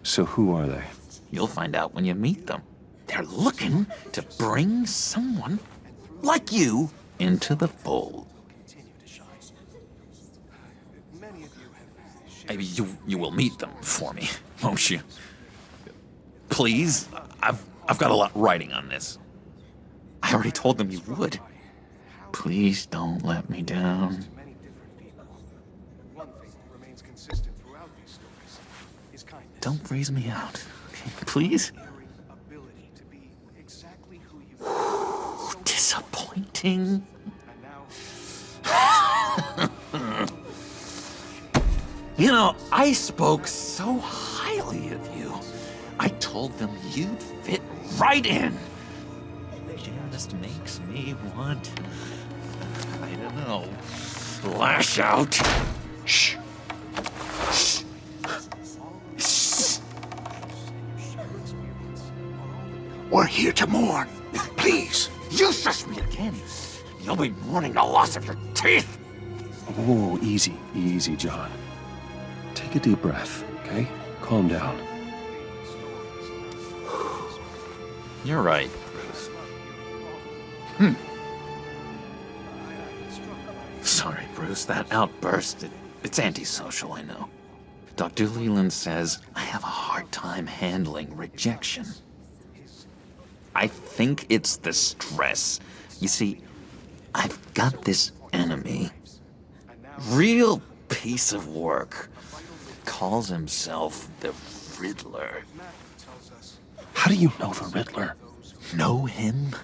So who are they? You'll find out when you meet them. They're looking to bring someone like you into the fold. Maybe you will meet them for me, won't you? Please? I've got a lot riding on this. I already told them you would. Please don't let me down. Don't freeze me out, okay? Please? Disappointing. You know, I spoke so highly of you. I told them you'd fit right in. It just makes me want, I don't know, lash out. Shh. Shh. Shh. We're here to mourn. Please. You shush me again. You'll be mourning the loss of your teeth. Oh, easy, easy, John. Take a deep breath, okay? Calm down. You're right, Bruce. Sorry, Bruce, that outburst, it's antisocial, I know. Dr. Leland says I have a hard time handling rejection. I think it's the stress. You see, I've got this enemy. Real piece of work. Calls himself the Riddler. How do you know the Riddler? Know him?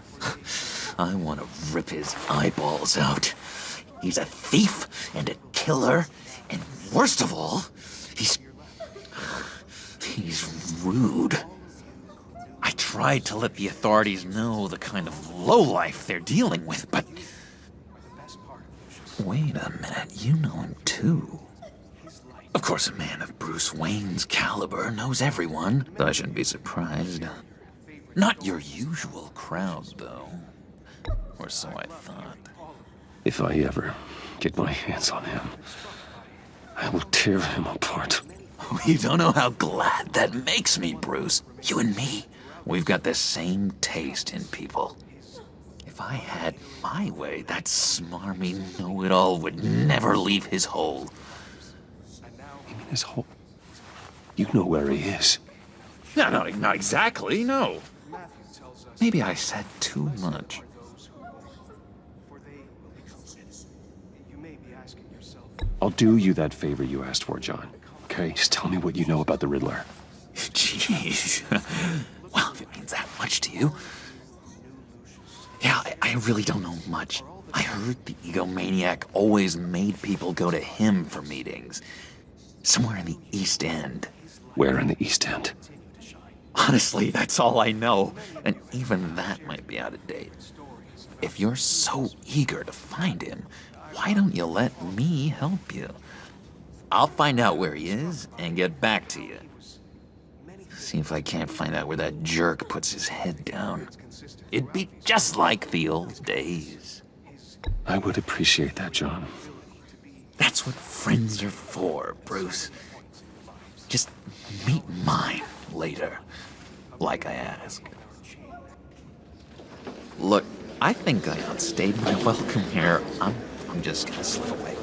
I want to rip his eyeballs out. He's a thief and a killer, and worst of all, he's rude. I tried to let the authorities know the kind of lowlife they're dealing with, but... Wait a minute, you know him too. Of course, a man of Bruce Wayne's caliber knows everyone, so I shouldn't be surprised. Not your usual crowd, though. Or so I thought. If I ever get my hands on him, I will tear him apart. You don't know how glad that makes me, Bruce. You and me, we've got the same taste in people. If I had my way, that smarmy know-it-all would never leave his hole. You mean his hole? You know where he is. No, not exactly, no. Maybe I said too much. I'll do you that favor you asked for, John. Okay? Just tell me what you know about the Riddler. Jeez. Well, if it means that much to you. Yeah, I really don't know much. I heard the egomaniac always made people go to him for meetings. Somewhere in the East End. Where in the East End? Honestly, that's all I know. And even that might be out of date. If you're so eager to find him, why don't you let me help you? I'll find out where he is and get back to you. See if I can't find out where that jerk puts his head down. It'd be just like the old days. I would appreciate that, John. That's what friends are for, Bruce. Just meet mine later, like I asked. Look, I think I outstayed my welcome here. I'm just gonna slip away.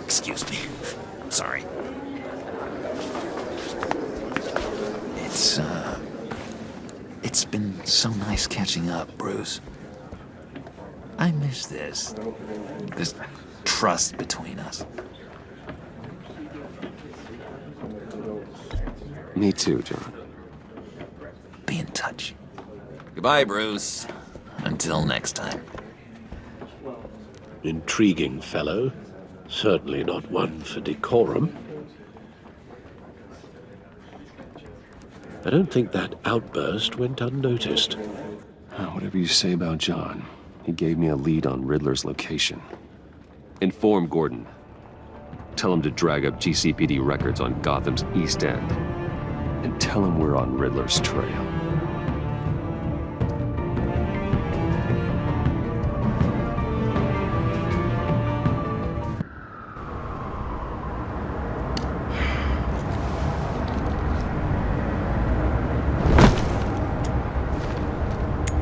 Excuse me. I'm sorry. It's been so nice catching up, Bruce. I miss this trust between us. Me too, John. Be in touch. Goodbye, Bruce. Until next time. Intriguing fellow. Certainly not one for decorum. I don't think that outburst went unnoticed. Whatever you say about John, he gave me a lead on Riddler's location. Inform Gordon. Tell him to drag up GCPD records on Gotham's East End. And tell him we're on Riddler's trail.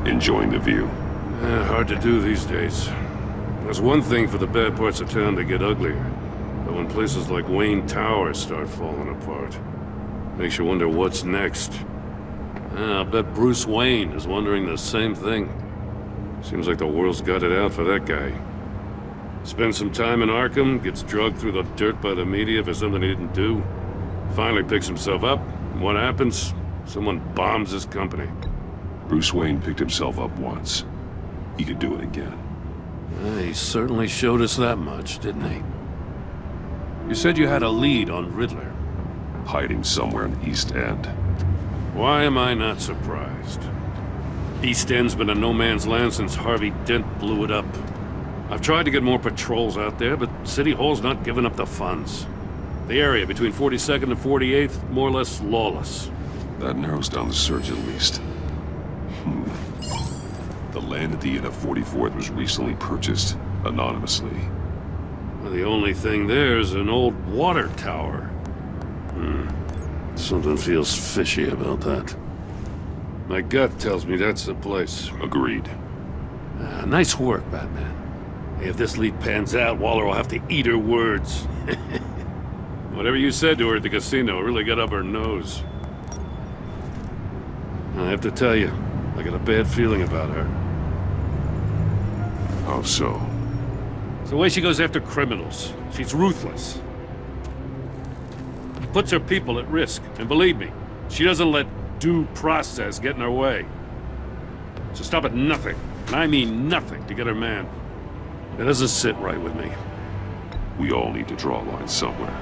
Enjoying the view? Hard to do these days. There's one thing for the bad parts of town to get uglier. But when places like Wayne Tower start falling apart, makes you wonder what's next. I'll bet Bruce Wayne is wondering the same thing. Seems like the world's got it out for that guy. Spends some time in Arkham, gets drugged through the dirt by the media for something he didn't do. Finally picks himself up, and what happens? Someone bombs his company. Bruce Wayne picked himself up once. He could do it again. He certainly showed us that much, didn't he? You said you had a lead on Riddler. Hiding somewhere in the East End. Why am I not surprised? East End's been a no-man's land since Harvey Dent blew it up. I've tried to get more patrols out there, but City Hall's not giving up the funds. The area between 42nd and 48th, more or less lawless. That narrows down the search at least. The land at the end of 44th was recently purchased, anonymously. Well, the only thing there is an old water tower. Something feels fishy about that. My gut tells me that's the place. Agreed. Nice work, Batman. If this lead pans out, Waller will have to eat her words. Whatever you said to her at the casino really got up her nose. I have to tell you, I got a bad feeling about her. How so? It's the way she goes after criminals. She's ruthless. Puts her people at risk. And believe me, she doesn't let due process get in her way. So stop at nothing, and I mean nothing, to get her man. It doesn't sit right with me. We all need to draw a line somewhere.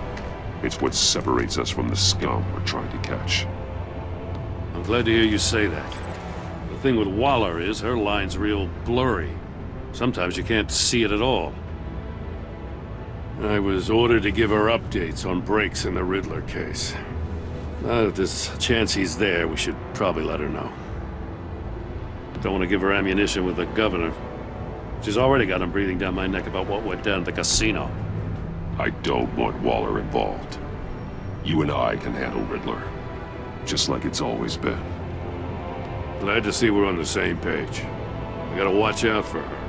It's what separates us from the scum we're trying to catch. I'm glad to hear you say that. The thing with Waller is her line's real blurry. Sometimes you can't see it at all. I was ordered to give her updates on breaks in the Riddler case. Now that there's a chance he's there, we should probably let her know. Don't want to give her ammunition with the governor. She's already got him breathing down my neck about what went down at the casino. I don't want Waller involved. You and I can handle Riddler, just like it's always been. Glad to see we're on the same page. I gotta watch out for her.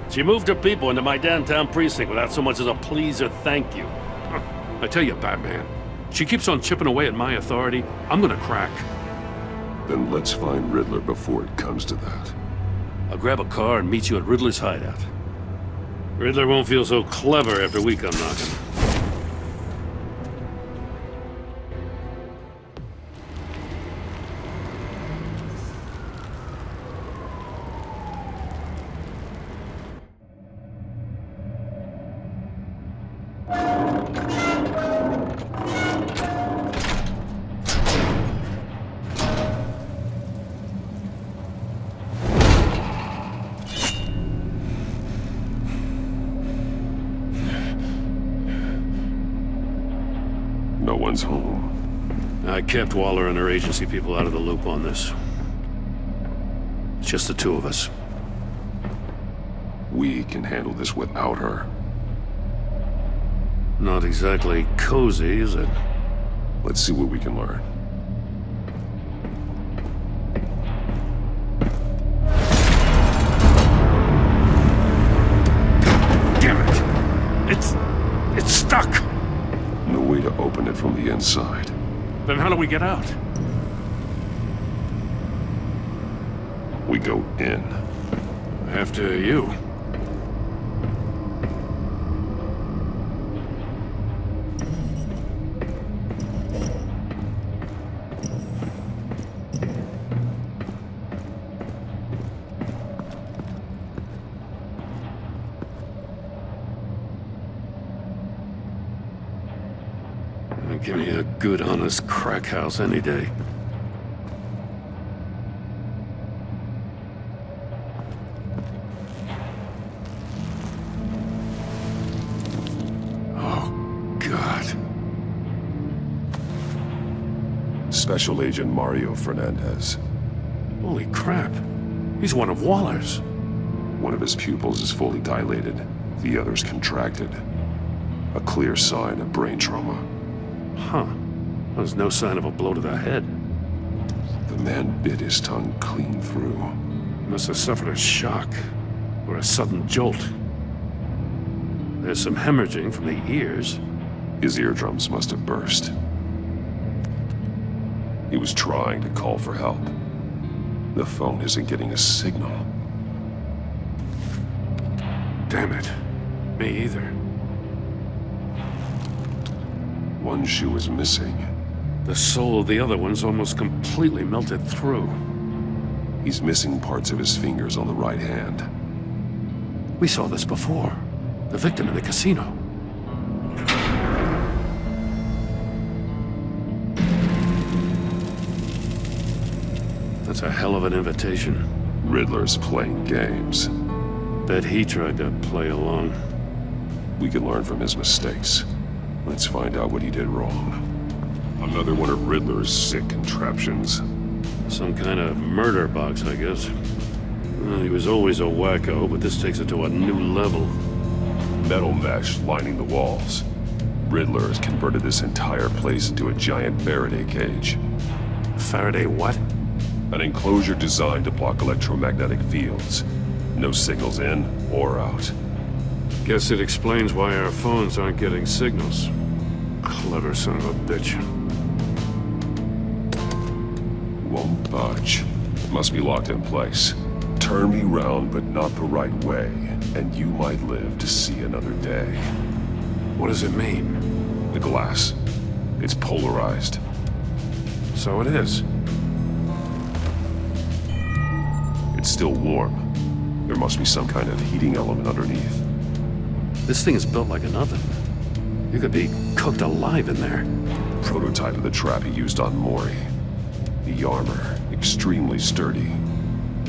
She moved her people into my downtown precinct without so much as a please or thank you. I tell you, Batman, she keeps on chipping away at my authority, I'm gonna crack. Then let's find Riddler before it comes to that. I'll grab a car and meet you at Riddler's hideout. Riddler won't feel so clever after we come knocking. No one's home. I kept Waller and her agency people out of the loop on this. It's just the two of us. We can handle this without her. Not exactly cozy, is it? Let's see what we can learn. Damn it! It's stuck! No way to open it from the inside. Then how do we get out? We go in. After you. Give me a good, honest crack house any day. Oh, God. Special Agent Mario Fernandez. Holy crap. He's one of Waller's. One of his pupils is fully dilated. The other's contracted. A clear sign of brain trauma. Huh. There's no sign of a blow to the head. The man bit his tongue clean through. He must have suffered a shock, or a sudden jolt. There's some hemorrhaging from the ears. His eardrums must have burst. He was trying to call for help. The phone isn't getting a signal. Damn it. Me either. One shoe is missing. The sole of the other one's almost completely melted through. He's missing parts of his fingers on the right hand. We saw this before. The victim in the casino. That's a hell of an invitation. Riddler's playing games. Bet he tried to play along. We can learn from his mistakes. Let's find out what he did wrong. Another one of Riddler's sick contraptions. Some kind of murder box, I guess. Well, he was always a wacko, but this takes it to a new level. Metal mesh lining the walls. Riddler has converted this entire place into a giant Faraday cage. Faraday what? An enclosure designed to block electromagnetic fields. No signals in or out. Guess it explains why our phones aren't getting signals. Clever son of a bitch. Won't budge. Must be locked in place. Turn me round, but not the right way, and you might live to see another day. What does it mean? The glass. It's polarized. So it is. It's still warm. There must be some kind of heating element underneath. This thing is built like an oven. You could be cooked alive in there. Prototype of the trap he used on Mori. The armor, extremely sturdy,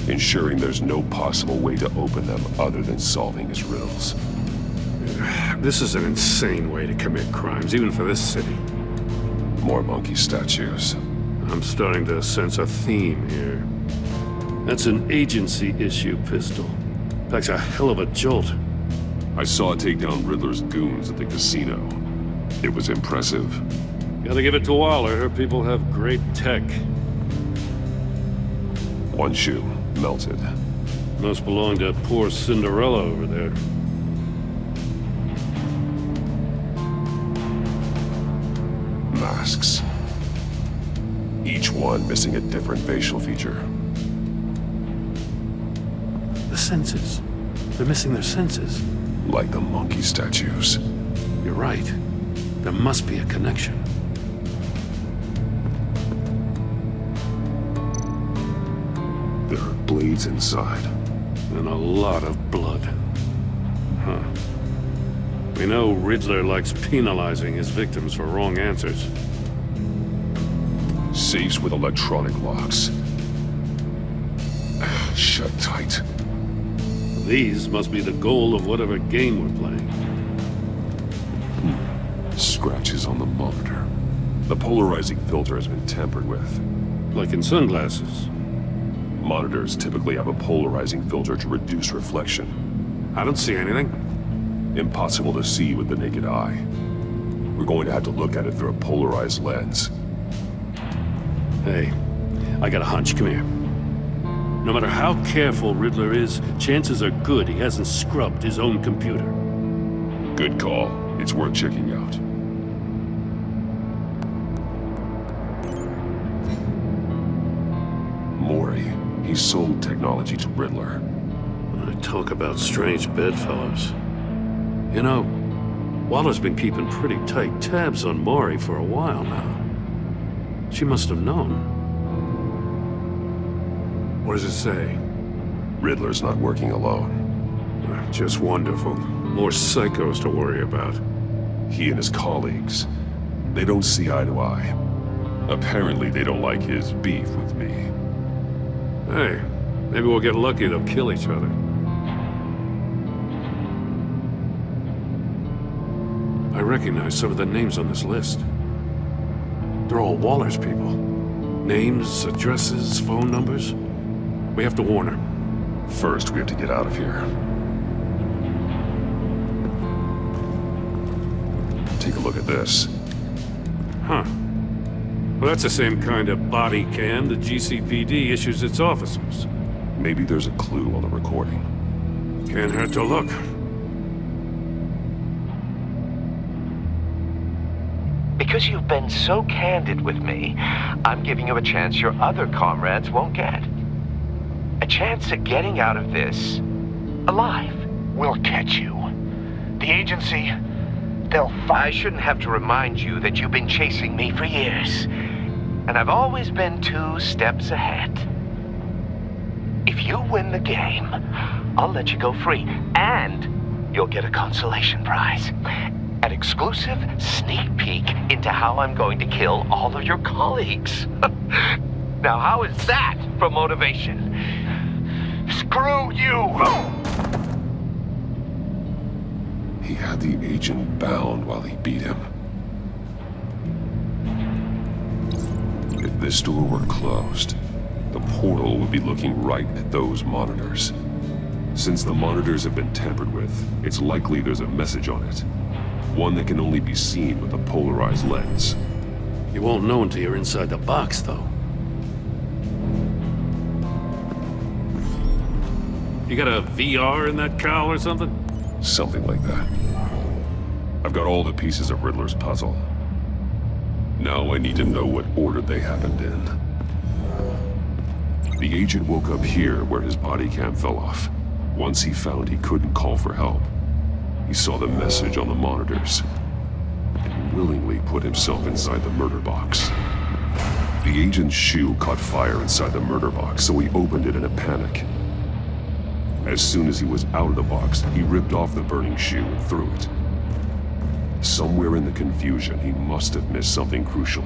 ensuring there's no possible way to open them other than solving his riddles. This is an insane way to commit crimes, even for this city. More monkey statues. I'm starting to sense a theme here. That's an agency issue pistol. Packs a hell of a jolt. I saw it take down Riddler's goons at the casino. It was impressive. Gotta give it to Waller. Her people have great tech. One shoe, melted. Must belong to poor Cinderella over there. Masks. Each one missing a different facial feature. The senses. They're missing their senses. Like the monkey statues. You're right. There must be a connection. There are blades inside. And a lot of blood. Huh. We know Riddler likes penalizing his victims for wrong answers. Safes with electronic locks. Shut tight. These must be the goal of whatever game we're playing. Scratches on the monitor. The polarizing filter has been tampered with. Like in sunglasses. Monitors typically have a polarizing filter to reduce reflection. I don't see anything. Impossible to see with the naked eye. We're going to have to look at it through a polarized lens. Hey, I got a hunch. Come here. No matter how careful Riddler is, chances are good he hasn't scrubbed his own computer. Good call. It's worth checking out. Mori. He sold technology to Riddler. I talk about strange bedfellows. You know, Waller's been keeping pretty tight tabs on Mori for a while now. She must have known. What does it say? Riddler's not working alone. Just wonderful. More psychos to worry about. He and his colleagues, they don't see eye to eye. Apparently they don't like his beef with me. Hey, maybe we'll get lucky they'll kill each other. I recognize some of the names on this list. They're all Waller's people. Names, addresses, phone numbers. We have to warn her. First, we have to get out of here. Take a look at this. Huh. Well, that's the same kind of body cam the GCPD issues its officers. Maybe there's a clue on the recording. Can't hurt to look. Because you've been so candid with me, I'm giving you a chance your other comrades won't get. A chance at getting out of this alive. We'll catch you. The agency, they'll I shouldn't have to remind you that you've been chasing me for years. And I've always been 2 steps ahead. If you win the game, I'll let you go free. And you'll get a consolation prize. An exclusive sneak peek into how I'm going to kill all of your colleagues. Now, how is that for motivation? Screw you! He had the agent bound while he beat him. If this door were closed, the portal would be looking right at those monitors. Since the monitors have been tampered with, it's likely there's a message on it. One that can only be seen with a polarized lens. You won't know until you're inside the box, though. You got a VR in that cowl or something? Something like that. I've got all the pieces of Riddler's puzzle. Now I need to know what order they happened in. The agent woke up here where his body cam fell off. Once he found he couldn't call for help, he saw the message on the monitors and willingly put himself inside the murder box. The agent's shoe caught fire inside the murder box, so he opened it in a panic. As soon as he was out of the box, he ripped off the burning shoe and threw it. Somewhere in the confusion, he must have missed something crucial.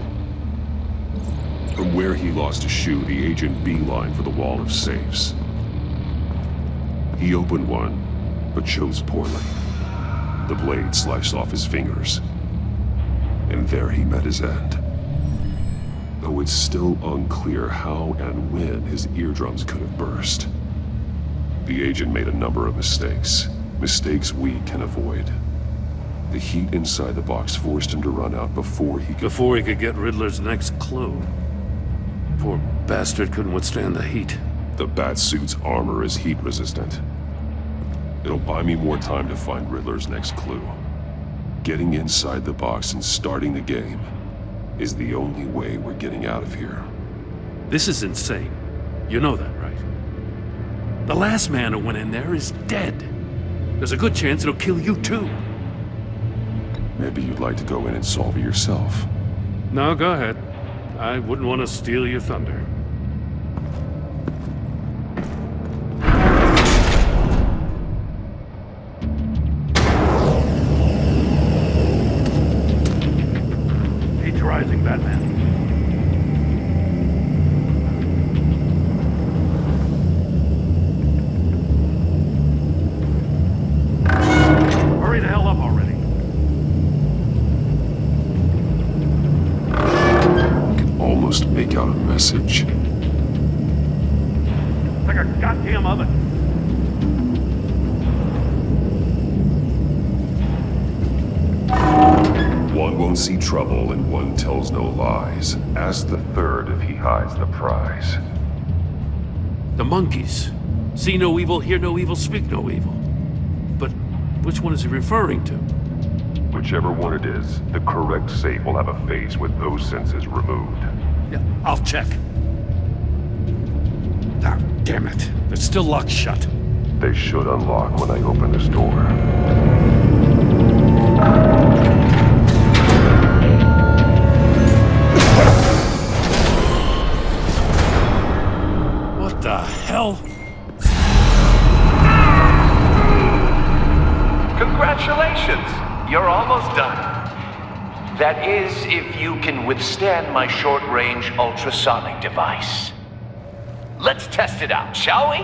From where he lost a shoe, the agent beelined for the wall of safes. He opened one, but chose poorly. The blade sliced off his fingers. And there he met his end. Though it's still unclear how and when his eardrums could have burst. The agent made a number of mistakes. Mistakes we can avoid. The heat inside the box forced him to run out before he could get Riddler's next clue. Poor bastard couldn't withstand the heat. The Batsuit's armor is heat resistant. It'll buy me more time to find Riddler's next clue. Getting inside the box and starting the game is the only way we're getting out of here. This is insane. You know that, right? The last man who went in there is dead. There's a good chance it'll kill you too. Maybe you'd like to go in and solve it yourself. No, go ahead. I wouldn't want to steal your thunder. Heat's rising, Batman. Hurry the hell up already. Almost make out a message. Like a goddamn oven. One won't see trouble and one tells no lies. Ask the third if he hides the prize. The monkeys. See no evil, hear no evil, speak no evil. But which one is he referring to? Whichever one it is, the correct safe will have a face with those senses removed. Yeah, I'll check. Ah, damn it. They're still locked shut. They should unlock when I open this door. What the hell? Congratulations! You're almost done. That is, if you can withstand my short-range ultrasonic device. Let's test it out, shall we?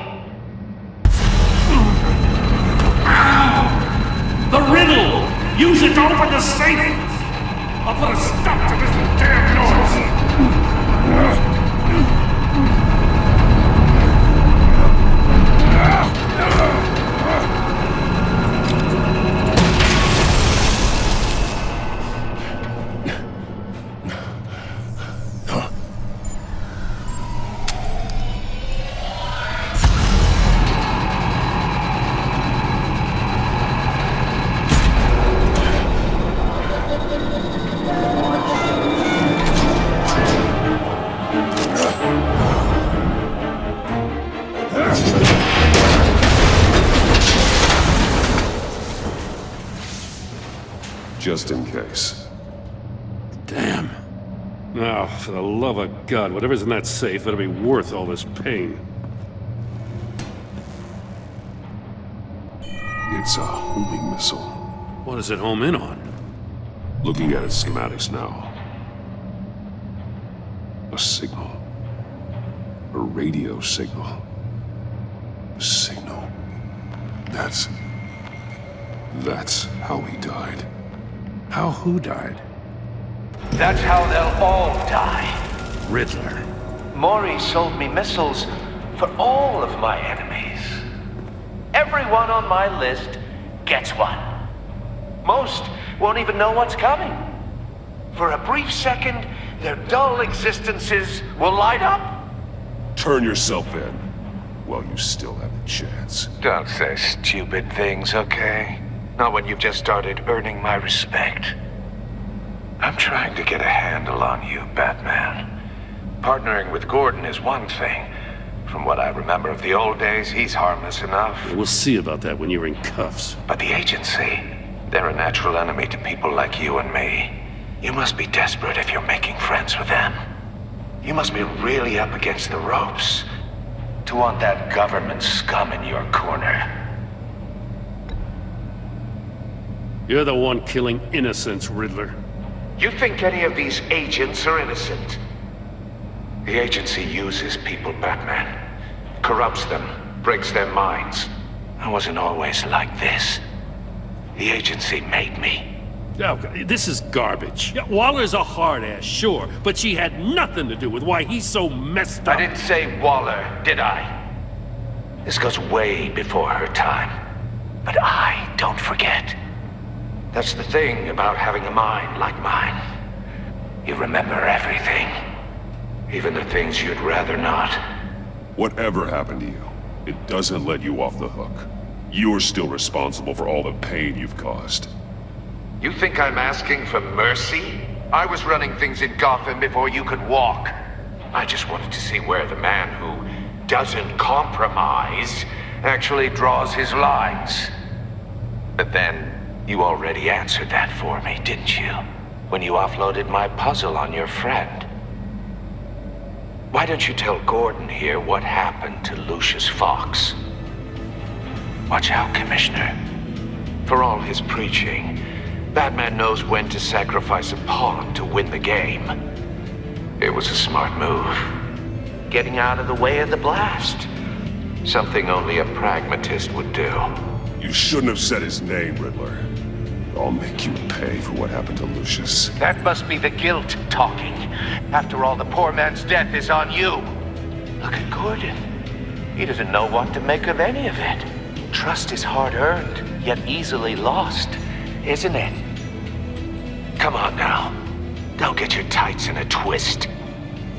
The riddle! Use it to open the safe! I'll put a stop to this damn noise! Just in case. Damn. Now, for the love of God, whatever's in that safe better be worth all this pain. It's a homing missile. What does it home in on? Looking at its schematics now. A signal. A radio signal. A signal. That's how he died. How who died? That's how they'll all die. Riddler. Maury sold me missiles for all of my enemies. Everyone on my list gets one. Most won't even know what's coming. For a brief second, their dull existences will light up. Turn yourself in while you still have the chance. Don't say stupid things, okay? Not when you've just started earning my respect. I'm trying to get a handle on you, Batman. Partnering with Gordon is one thing, From what I remember of the old days, he's harmless enough. We'll see about that when you're in cuffs. But the agency, they're a natural enemy to people like you and me. You must be desperate if you're making friends with them. You must be really up against the ropes to want that government scum in your corner. You're the one killing innocents, Riddler. You think any of these agents are innocent? The agency uses people, Batman. Corrupts them, breaks their minds. I wasn't always like this. The agency made me. Oh, this is garbage. Yeah, Waller's a hard-ass, sure, but she had nothing to do with why he's so messed up. I didn't say Waller, did I? This goes way before her time. But I don't forget. That's the thing about having a mind like mine. You remember everything. Even the things you'd rather not. Whatever happened to you, it doesn't let you off the hook. You're still responsible for all the pain you've caused. You think I'm asking for mercy? I was running things in Gotham before you could walk. I just wanted to see where the man who doesn't compromise actually draws his lines. But then, you already answered that for me, didn't you? When you offloaded my puzzle on your friend. Why don't you tell Gordon here what happened to Lucius Fox? Watch out, Commissioner. For all his preaching, Batman knows when to sacrifice a pawn to win the game. It was a smart move. Getting out of the way of the blast. Something only a pragmatist would do. You shouldn't have said his name, Riddler. I'll make you pay for what happened to Lucius. That must be the guilt talking. After all, the poor man's death is on you. Look at Gordon. He doesn't know what to make of any of it. Trust is hard-earned, yet easily lost, isn't it? Come on now. Don't get your tights in a twist.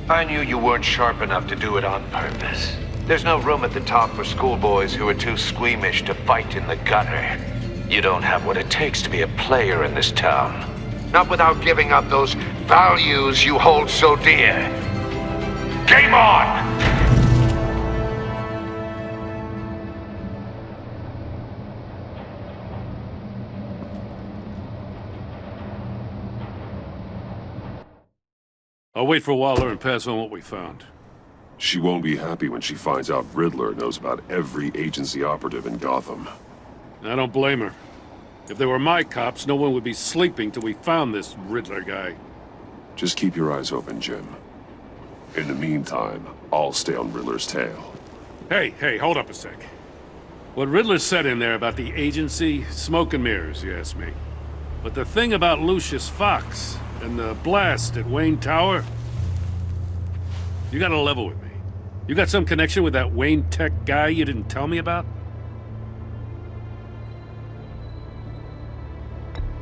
I knew you weren't sharp enough to do it on purpose. There's no room at the top for schoolboys who are too squeamish to fight in the gutter. You don't have what it takes to be a player in this town. Not without giving up those values you hold so dear. Game on! I'll wait for Waller and pass on what we found. She won't be happy when she finds out Riddler knows about every agency operative in Gotham. I don't blame her. If they were my cops, no one would be sleeping till we found this Riddler guy. Just keep your eyes open, Jim. In the meantime, I'll stay on Riddler's tail. Hey, hold up a sec. What Riddler said in there about the agency, smoke and mirrors, you ask me. But the thing about Lucius Fox and the blast at Wayne Tower, you gotta level with me. You got some connection with that Wayne Tech guy you didn't tell me about?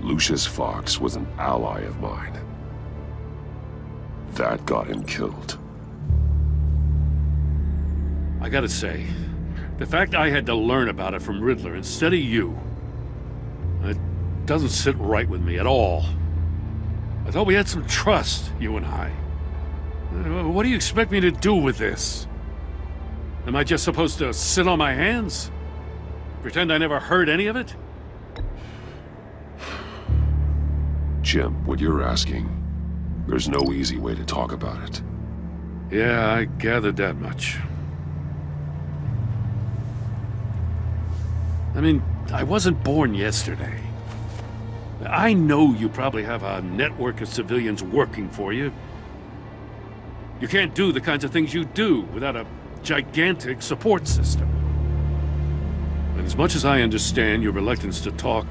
Lucius Fox was an ally of mine. That got him killed. I gotta say, the fact I had to learn about it from Riddler instead of you, it doesn't sit right with me at all. I thought we had some trust, you and I. What do you expect me to do with this? Am I just supposed to sit on my hands? Pretend I never heard any of it? Jim, what you're asking, there's no easy way to talk about it. Yeah, I gathered that much. I mean, I wasn't born yesterday. I know you probably have a network of civilians working for you. You can't do the kinds of things you do without a gigantic support system. And as much as I understand your reluctance to talk,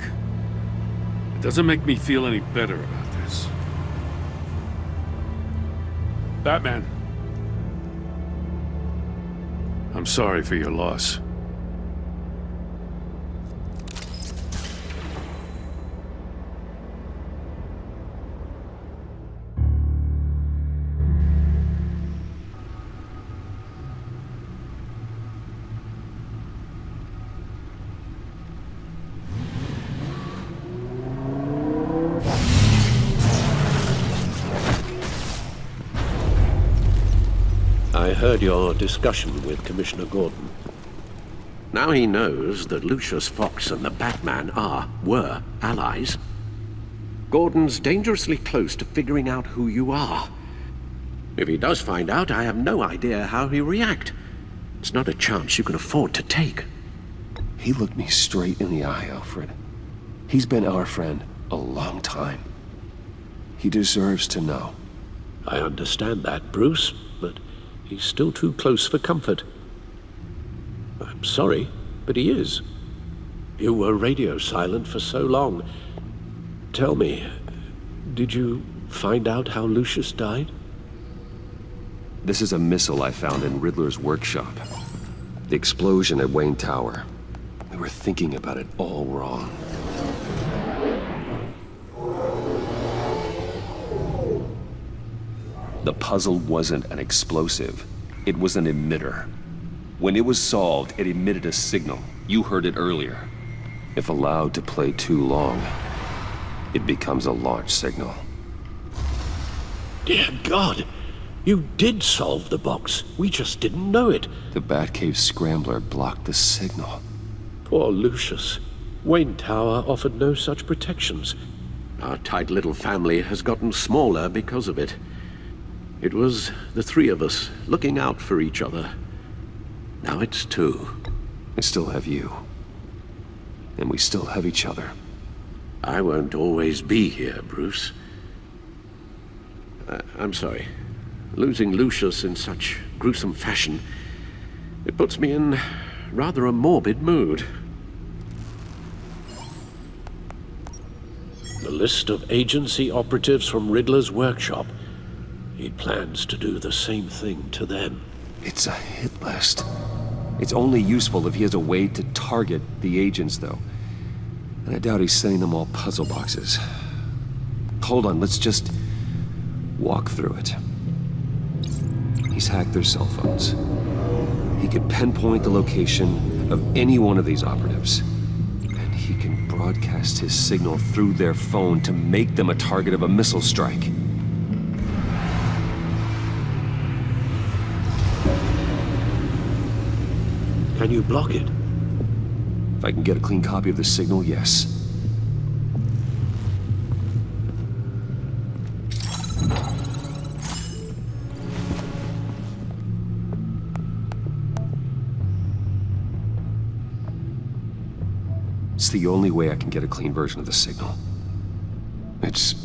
it doesn't make me feel any better about this. Batman, I'm sorry for your loss. I heard your discussion with Commissioner Gordon. Now he knows that Lucius Fox and the Batman were allies. Gordon's dangerously close to figuring out who you are. If he does find out, I have no idea how he'll react. It's not a chance you can afford to take. He looked me straight in the eye, Alfred. He's been our friend a long time. He deserves to know. I understand that, Bruce, but he's still too close for comfort. I'm sorry, but he is. You were radio silent for so long. Tell me, did you find out how Lucius died? This is a missile I found in Riddler's workshop. The explosion at Wayne Tower. We were thinking about it all wrong. The puzzle wasn't an explosive. It was an emitter. When it was solved, it emitted a signal. You heard it earlier. If allowed to play too long, it becomes a launch signal. Dear God! You did solve the box. We just didn't know it. The Batcave scrambler blocked the signal. Poor Lucius. Wayne Tower offered no such protections. Our tight little family has gotten smaller because of it. It was the three of us looking out for each other. Now it's two. I still have you. And we still have each other. I won't always be here, Bruce. I'm sorry. Losing Lucius in such gruesome fashion, it puts me in rather a morbid mood. The list of agency operatives from Riddler's workshop. He plans to do the same thing to them. It's a hit list. It's only useful if he has a way to target the agents, though. And I doubt he's sending them all puzzle boxes. Hold on, let's just walk through it. He's hacked their cell phones. He can pinpoint the location of any one of these operatives. And he can broadcast his signal through their phone to make them a target of a missile strike. Can you block it? If I can get a clean copy of the signal, yes. It's the only way I can get a clean version of the signal. It's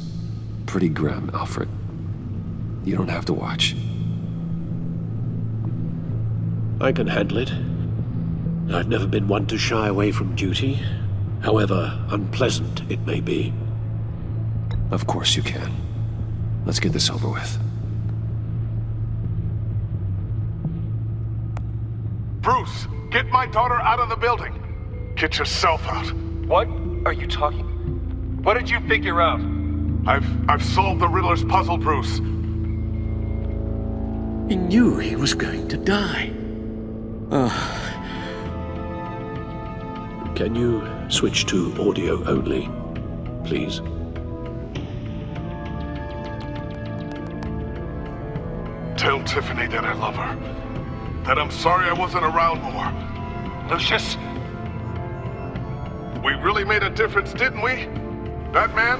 pretty grim, Alfred. You don't have to watch. I can handle it. I've never been one to shy away from duty, however unpleasant it may be. Of course you can. Let's get this over with. Bruce, get my daughter out of the building. Get yourself out. What are you talking? What did you figure out? I've solved the Riddler's puzzle, Bruce. He knew he was going to die. Can you switch to audio only, please? Tell Tiffany that I love her. That I'm sorry I wasn't around more. Lucius? We really made a difference, didn't we? Batman?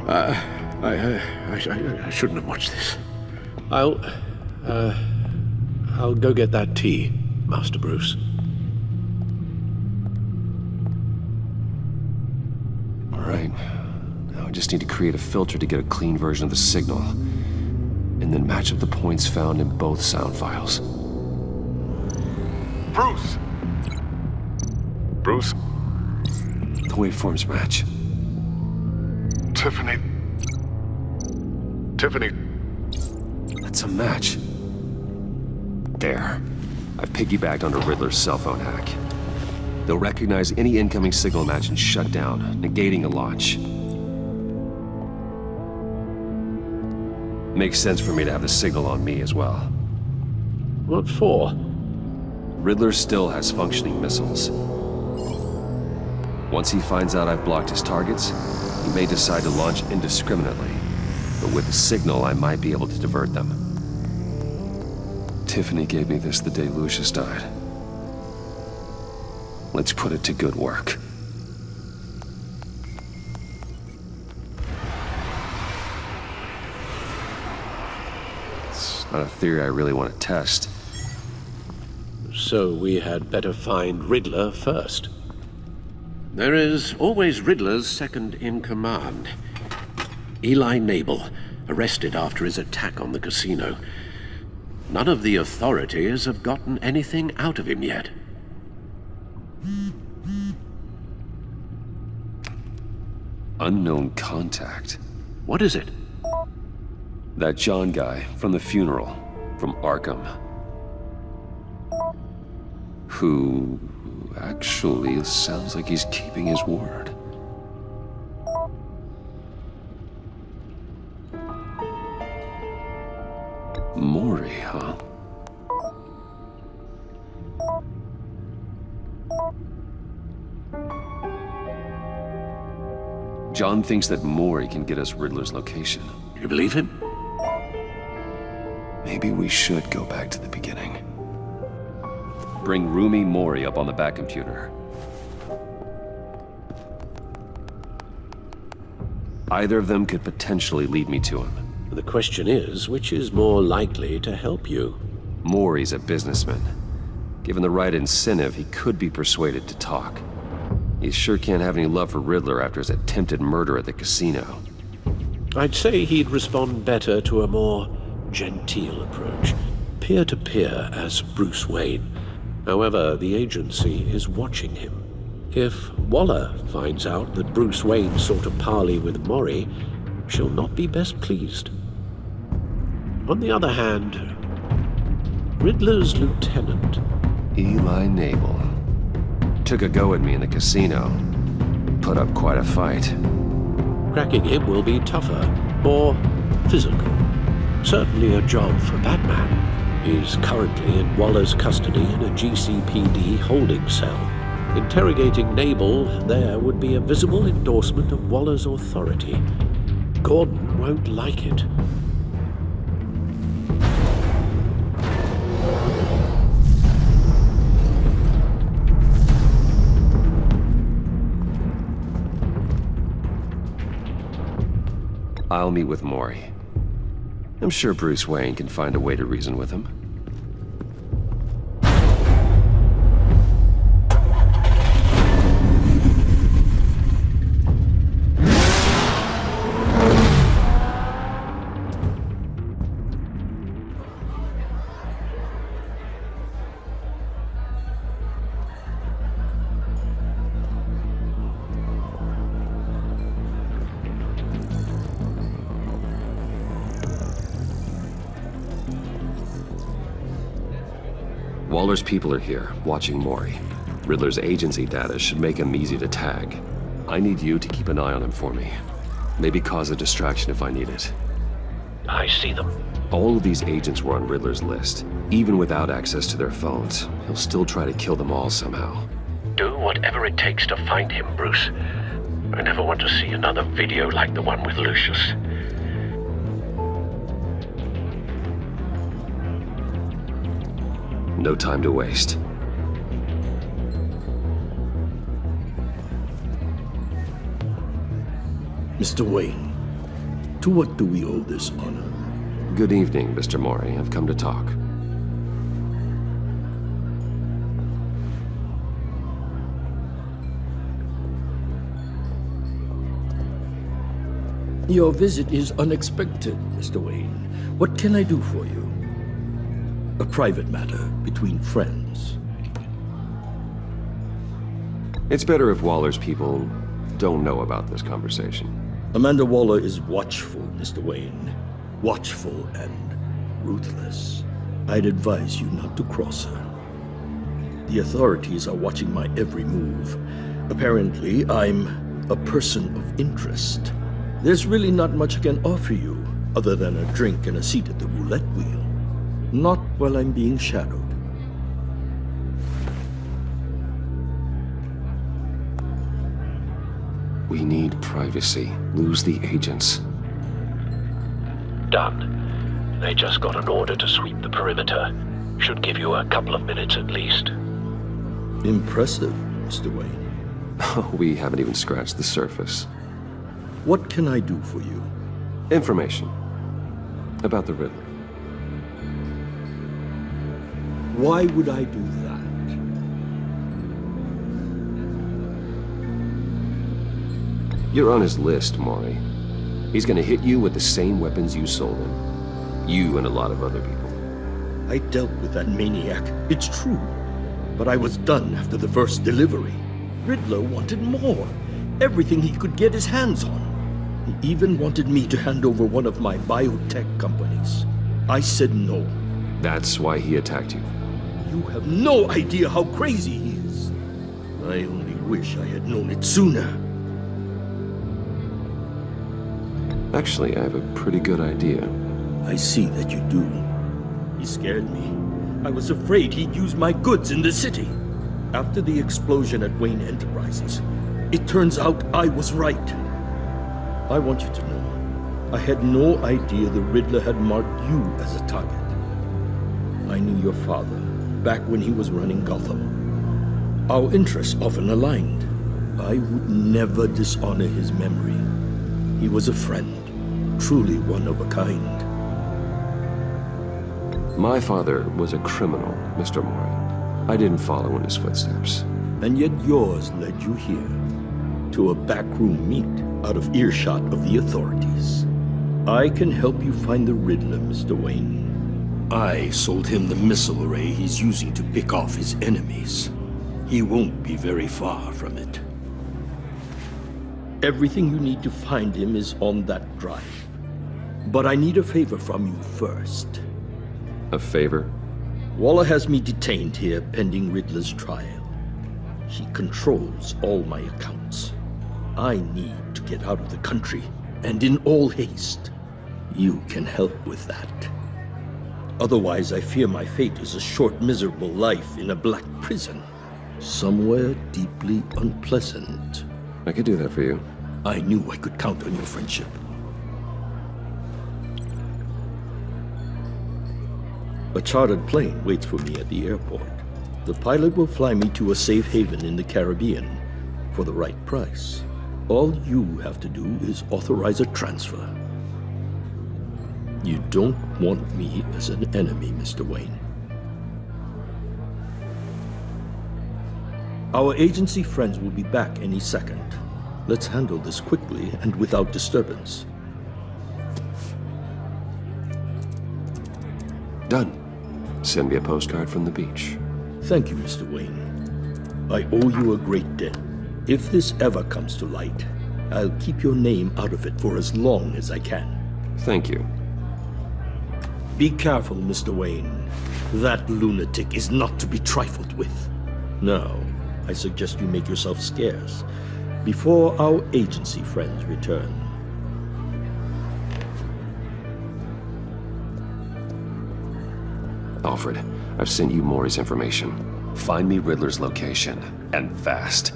I shouldn't have watched this. I'll go get that tea, Master Bruce. All right. Now I just need to create a filter to get a clean version of the signal, and then match up the points found in both sound files. Bruce! Bruce? The waveforms match. Tiffany. That's a match. There. I've piggybacked onto Riddler's cell phone hack. They'll recognize any incoming signal match and shut down, negating a launch. Makes sense for me to have the signal on me as well. What for? Riddler still has functioning missiles. Once he finds out I've blocked his targets, he may decide to launch indiscriminately. but with a signal, I might be able to divert them. Tiffany gave me this the day Lucius died. Let's put it to good work. It's not a theory I really want to test. So we had better find Riddler first. There is always Riddler's second in command. Eli Nabel, arrested after his attack on the casino. None of the authorities have gotten anything out of him yet. Unknown contact. What is it? That John guy from the funeral, from Arkham. Who actually sounds like he's keeping his word. Maury, huh? John thinks that Maury can get us Riddler's location. You believe him? Maybe we should go back to the beginning. Bring Rumi Maury up on the back computer. Either of them could potentially lead me to him. The question is, which is more likely to help you? Maury's a businessman. Given the right incentive, he could be persuaded to talk. He sure can't have any love for Riddler after his attempted murder at the casino. I'd say he'd respond better to a more genteel approach. Peer-to-peer as Bruce Wayne. However, the agency is watching him. If Waller finds out that Bruce Wayne sought a parley with Maury, she'll not be best pleased. On the other hand, Riddler's lieutenant, Eli Nabel, took a go at me in the casino. Put up quite a fight. Cracking him will be tougher, more physical. Certainly a job for Batman. He's currently in Waller's custody in a GCPD holding cell. Interrogating Nabel there would be a visible endorsement of Waller's authority. Gordon won't like it. I'll meet with Maury. I'm sure Bruce Wayne can find a way to reason with him. Waller's people are here, watching Maury. Riddler's agency data should make him easy to tag. I need you to keep an eye on him for me. Maybe cause a distraction if I need it. I see them. All of these agents were on Riddler's list. Even without access to their phones, he'll still try to kill them all somehow. Do whatever it takes to find him, Bruce. I never want to see another video like the one with Lucius. No time to waste. Mr. Wayne, to what do we owe this honor? Good evening, Mr. Maury. I've come to talk. Your visit is unexpected, Mr. Wayne. What can I do for you? A private matter between friends. It's better if Waller's people don't know about this conversation. Amanda Waller is watchful, Mr. Wayne. Watchful and ruthless. I'd advise you not to cross her. The authorities are watching my every move. Apparently, I'm a person of interest. There's really not much I can offer you other than a drink and a seat at the roulette wheel. Not while I'm being shadowed. We need privacy. Lose the agents. Done. They just got an order to sweep the perimeter. Should give you a couple of minutes at least. Impressive, Mr. Wayne. We haven't even scratched the surface. What can I do for you? Information. About the Riddler. Why would I do that? You're on his list, Maury. He's gonna hit you with the same weapons you sold him. You and a lot of other people. I dealt with that maniac, it's true. But I was done after the first delivery. Riddler wanted more. Everything he could get his hands on. He even wanted me to hand over one of my biotech companies. I said no. That's why he attacked you. You have no idea how crazy he is. I only wish I had known it sooner. Actually, I have a pretty good idea. I see that you do. He scared me. I was afraid he'd use my goods in the city. After the explosion at Wayne Enterprises, it turns out I was right. I want you to know, I had no idea the Riddler had marked you as a target. I knew your father back when he was running Gotham. Our interests often aligned. I would never dishonor his memory. He was a friend, truly one of a kind. My father was a criminal, Mr. Maury. I didn't follow in his footsteps. And yet yours led you here, to a backroom meet out of earshot of the authorities. I can help you find the Riddler, Mr. Wayne. I sold him the missile array he's using to pick off his enemies. He won't be very far from it. Everything you need to find him is on that drive. But I need a favor from you first. A favor? Waller has me detained here pending Riddler's trial. She controls all my accounts. I need to get out of the country, and in all haste. You can help with that. Otherwise, I fear my fate is a short, miserable life in a black prison. Somewhere deeply unpleasant. I could do that for you. I knew I could count on your friendship. A chartered plane waits for me at the airport. The pilot will fly me to a safe haven in the Caribbean for the right price. All you have to do is authorize a transfer. You don't want me as an enemy, Mr. Wayne. Our agency friends will be back any second. Let's handle this quickly and without disturbance. Done. Send me a postcard from the beach. Thank you, Mr. Wayne. I owe you a great debt. If this ever comes to light, I'll keep your name out of it for as long as I can. Thank you. Be careful, Mr. Wayne. That lunatic is not to be trifled with. Now, I suggest you make yourself scarce before our agency friends return. Alfred, I've sent you Maury's information. Find me Riddler's location, and fast.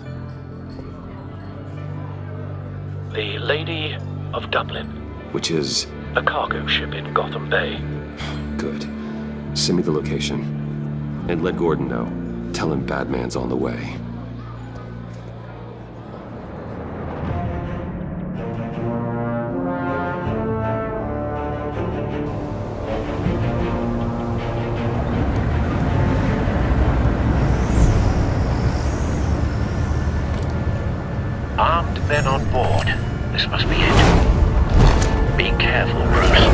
The Lady of Dublin. Which is? A cargo ship in Gotham Bay. Good. Send me the location. And let Gordon know. Tell him Batman's on the way. Armed men on board. This must be it. Be careful, Bruce.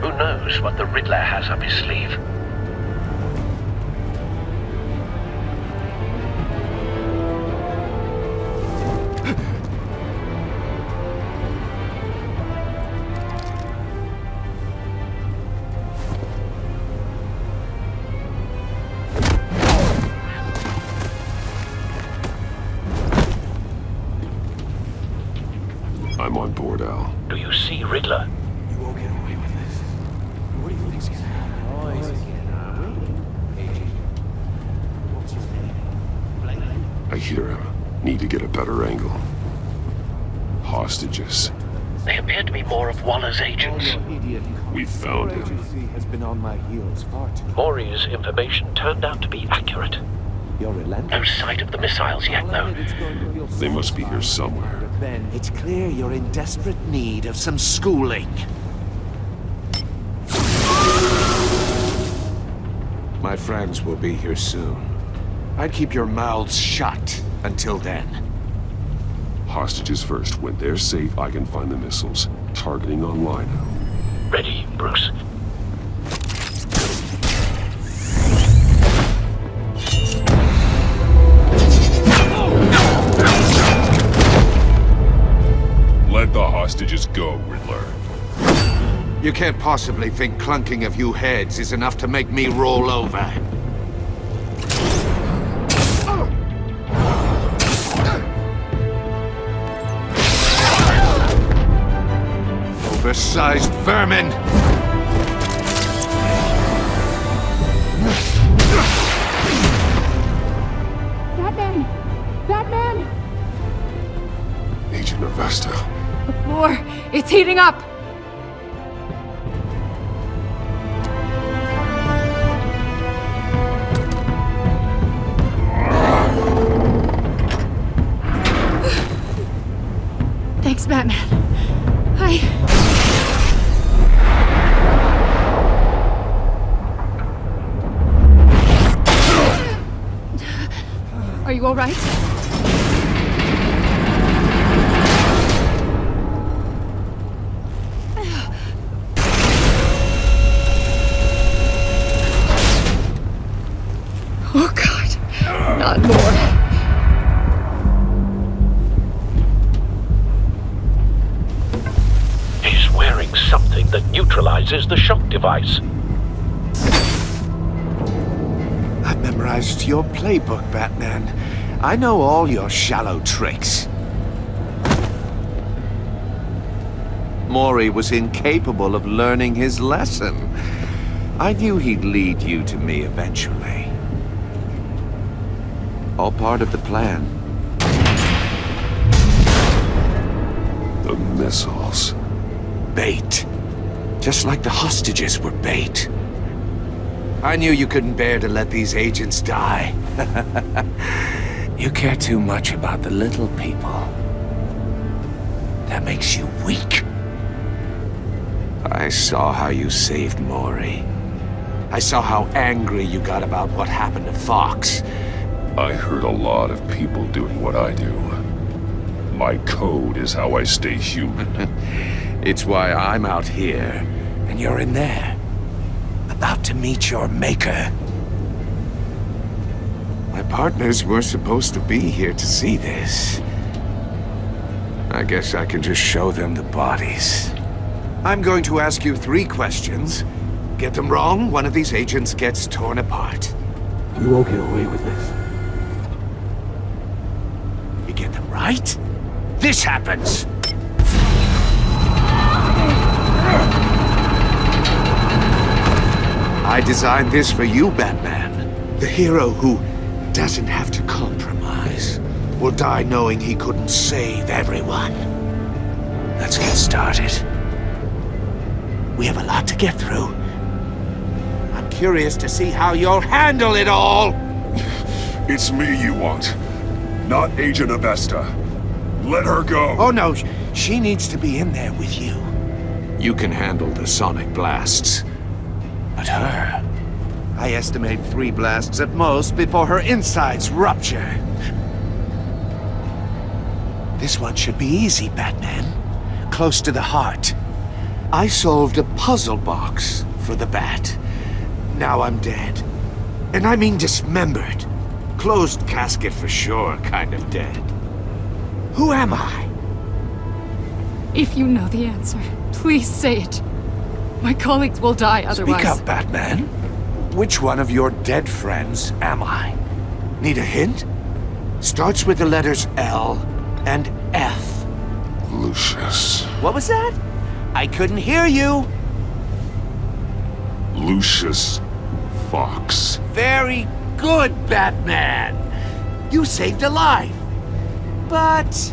Who knows what the Riddler has up his sleeve? I'm on board, Al. Do you see Riddler? You won't get away with this. What do you think's gonna happen? I hear him. Need to get a better angle. Hostages. They appear to be more of Waller's agents. We found him. Has been on my heels far too. Maury's information turned out to be accurate. You're relentless. No sight of the missiles yet, though. They must be here somewhere. It's clear you're in desperate need of some schooling. My friends will be here soon. I'd keep your mouths shut until then. Hostages first. When they're safe, I can find the missiles. Targeting online now. Ready, Bruce. Let the hostages go, Riddler. You can't possibly think clunking a few heads is enough to make me roll over. Oversized vermin! Batman! Batman! Agent Avesta. The floor, it's heating up! Thanks, Batman. Are you all right? Oh, God. Not more. He's wearing something that neutralizes the shock device. I've memorized your playbook, Batman. I know all your shallow tricks. Maury was incapable of learning his lesson. I knew he'd lead you to me eventually. All part of the plan. The missiles. Bait. Just like the hostages were bait. I knew you couldn't bear to let these agents die. You care too much about the little people. That makes you weak. I saw how you saved Maury. I saw how angry you got about what happened to Fox. I hurt a lot of people doing what I do. My code is how I stay human. It's why I'm out here, and you're in there. About to meet your maker. My partners were supposed to be here to see this. I guess I can just show them the bodies. I'm going to ask you 3 questions. Get them wrong, one of these agents gets torn apart. You won't get away with this. You get them right, this happens! I designed this for you, Batman. The hero who doesn't have to compromise will die knowing he couldn't save everyone. Let's get started. We have a lot to get through. I'm curious to see how you'll handle it all. It's me you want, not Agent Avesta. Let her go. Oh no, she needs to be in there with you. You can handle the sonic blasts. But her, I estimate 3 blasts at most before her insides rupture. This one should be easy, Batman. Close to the heart. I solved a puzzle box for the Bat. Now I'm dead. And I mean dismembered. Closed casket for sure, kind of dead. Who am I? If you know the answer, please say it. My colleagues will die otherwise. Speak up, Batman. Which one of your dead friends am I? Need a hint? Starts with the letters L and F. Lucius. What was that? I couldn't hear you. Lucius Fox. Very good, Batman. You saved a life. But...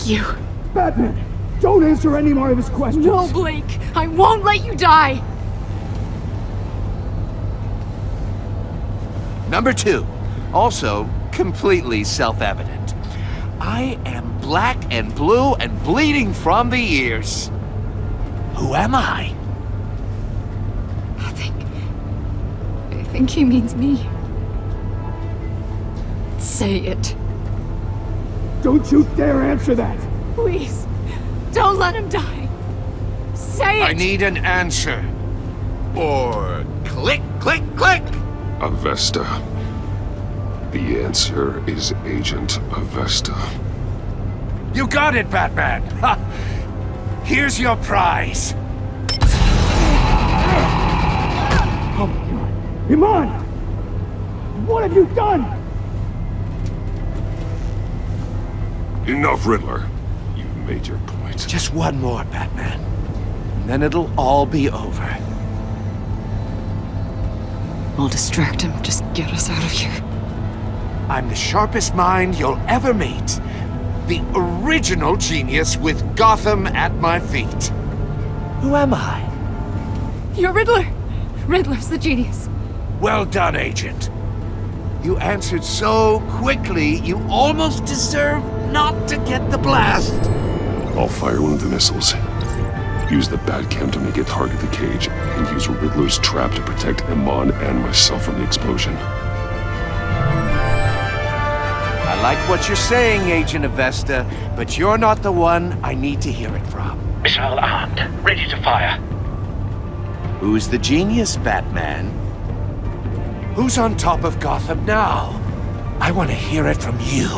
Thank you. Batman, don't answer any more of his questions. No, Blake. I won't let you die. Number 2, also completely self-evident. I am black and blue and bleeding from the ears. Who am I? I think he means me. Say it. Don't you dare answer that! Please, don't let him die. Say it! I need an answer. Or click, click, click! Avesta. The answer is Agent Avesta. You got it, Batman! Ha! Here's your prize. Oh my God. Iman! What have you done? Enough, Riddler. You made your point. Just one more, Batman. And then it'll all be over. I'll distract him. Just get us out of here. I'm the sharpest mind you'll ever meet. The original genius with Gotham at my feet. Who am I? You're Riddler. Riddler's the genius. Well done, Agent. You answered so quickly, you almost deserve not to get the blast. I'll fire one of the missiles. Use the Batcam to make it target the cage, and use Riddler's trap to protect Iman and myself from the explosion. I like what you're saying, Agent Avesta, but you're not the one I need to hear it from. Missile armed, ready to fire. Who's the genius, Batman? Who's on top of Gotham now? I want to hear it from you.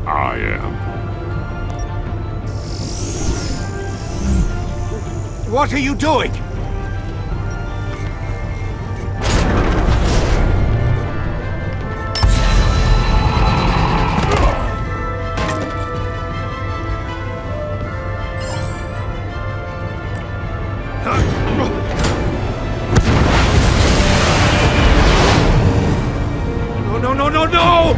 I am. What are you doing? No!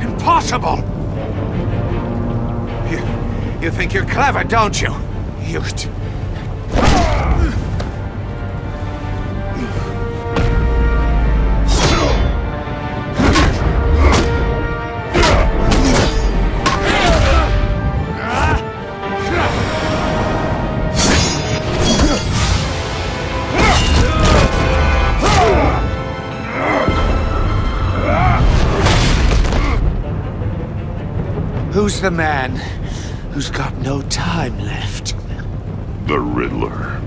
Impossible! You think you're clever, don't you? You... Who's the man who's got no time left? The Riddler.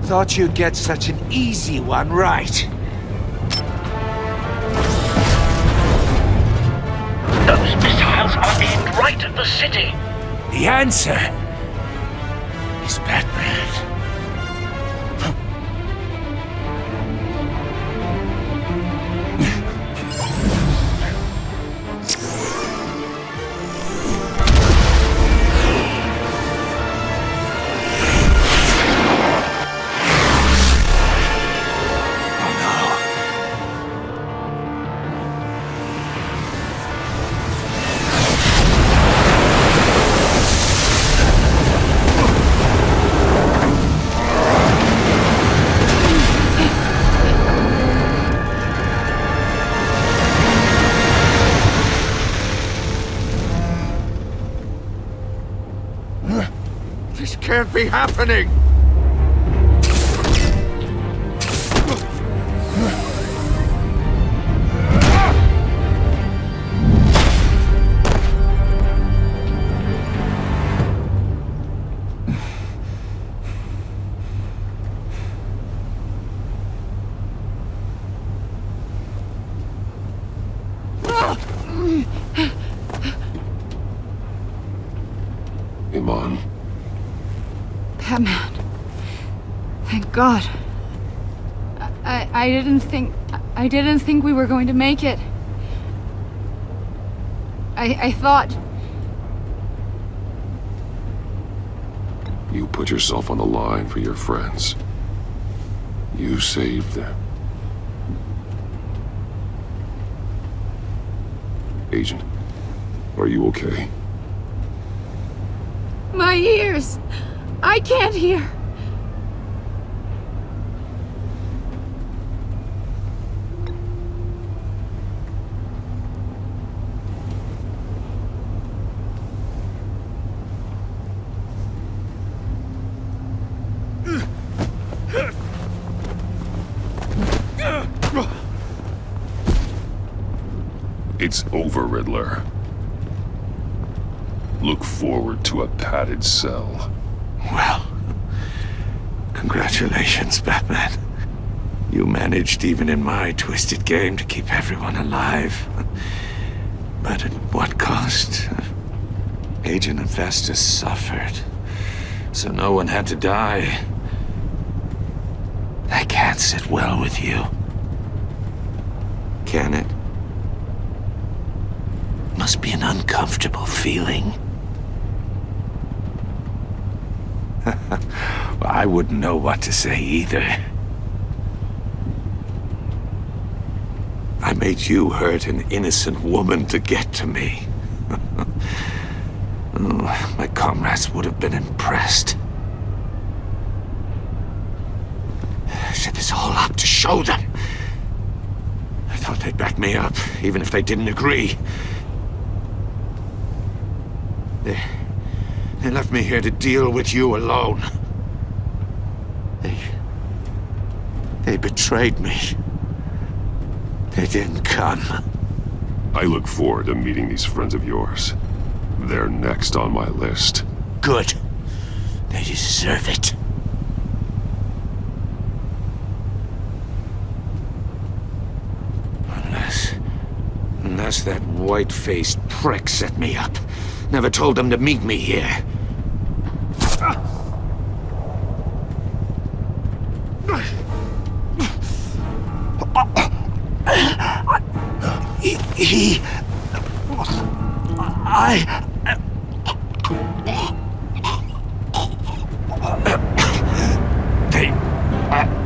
Thought you'd get such an easy one right. Those missiles are aimed right at the city. The answer is Batman. This can't be happening! Iman. Batman. Thank God. I didn't think... I didn't think we were going to make it. I thought... You put yourself on the line for your friends. You saved them. Agent, are you okay? My ears! I can't hear! It's over, Riddler. Look forward to a padded cell. Well, congratulations, Batman. You managed, even in my twisted game, to keep everyone alive. But at what cost? Agent Hephaestus suffered, so no one had to die. That can't sit well with you. Can it? Must be an uncomfortable feeling. Well, I wouldn't know what to say either. I made you hurt an innocent woman to get to me. Oh, my comrades would have been impressed. I set this all up to show them. I thought they'd back me up, even if they didn't agree. They left me here to deal with you alone. They betrayed me. They didn't come. I look forward to meeting these friends of yours. They're next on my list. Good. They deserve it. Unless that white-faced prick set me up. Never told them to meet me here.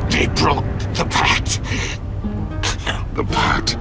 They broke the pact. The pact?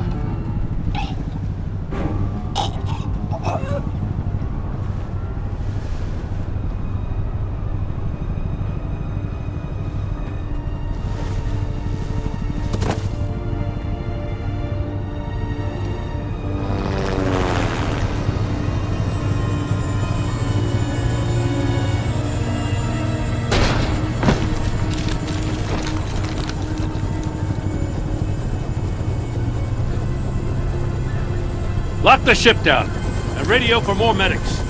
Lock the ship down and radio for more medics.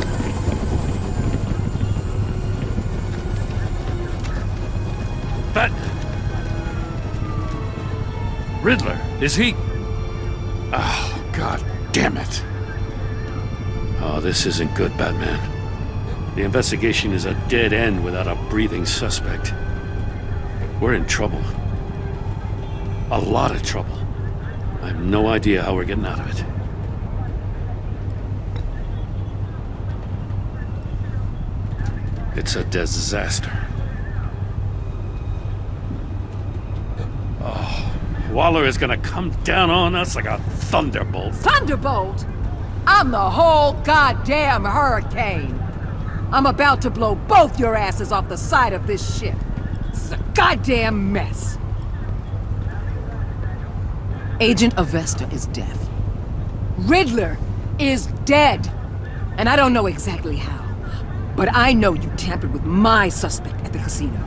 But Riddler, is he? Oh, God damn it. Oh, this isn't good, Batman. The investigation is a dead end without a breathing suspect. We're in trouble. A lot of trouble. I have no idea how we're getting out of it. It's a disaster. Oh, Waller is gonna come down on us like a thunderbolt. Thunderbolt? I'm the whole goddamn hurricane. I'm about to blow both your asses off the side of this ship. This is a goddamn mess. Agent Avesta is dead. Riddler is dead. And I don't know exactly how. But I know you tampered with my suspect at the casino.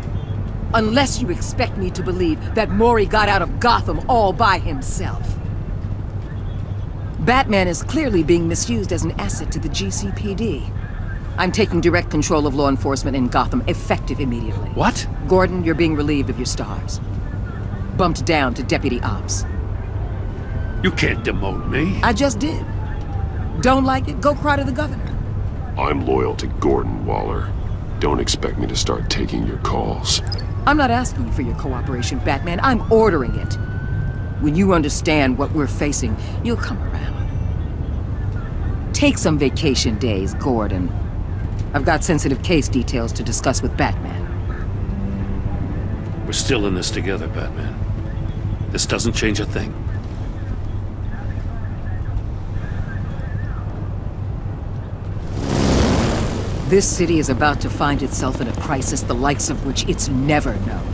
Unless you expect me to believe that Maury got out of Gotham all by himself. Batman is clearly being misused as an asset to the GCPD. I'm taking direct control of law enforcement in Gotham, effective immediately. What? Gordon, you're being relieved of your stars. Bumped down to Deputy Ops. You can't demote me. I just did. Don't like it? Go cry to the governor. I'm loyal to Gordon, Waller. Don't expect me to start taking your calls. I'm not asking you for your cooperation, Batman. I'm ordering it. When you understand what we're facing, you'll come around. Take some vacation days, Gordon. I've got sensitive case details to discuss with Batman. We're still in this together, Batman. This doesn't change a thing. This city is about to find itself in a crisis the likes of which it's never known.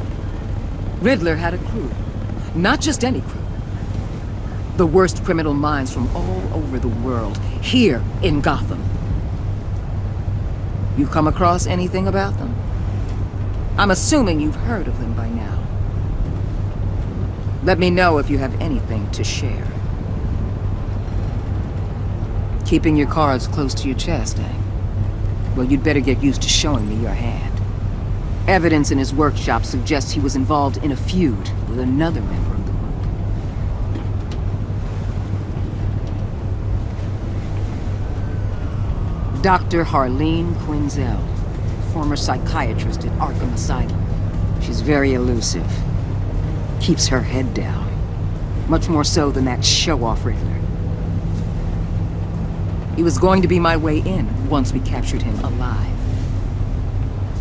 Riddler had a crew. Not just any crew. The worst criminal minds from all over the world, here in Gotham. You come across anything about them? I'm assuming you've heard of them by now. Let me know if you have anything to share. Keeping your cards close to your chest, eh? Well, you'd better get used to showing me your hand. Evidence in his workshop suggests he was involved in a feud with another member of the group. Dr. Harleen Quinzel, former psychiatrist at Arkham Asylum. She's very elusive. Keeps her head down. Much more so than that show-off Riddler. He was going to be my way in once we captured him alive.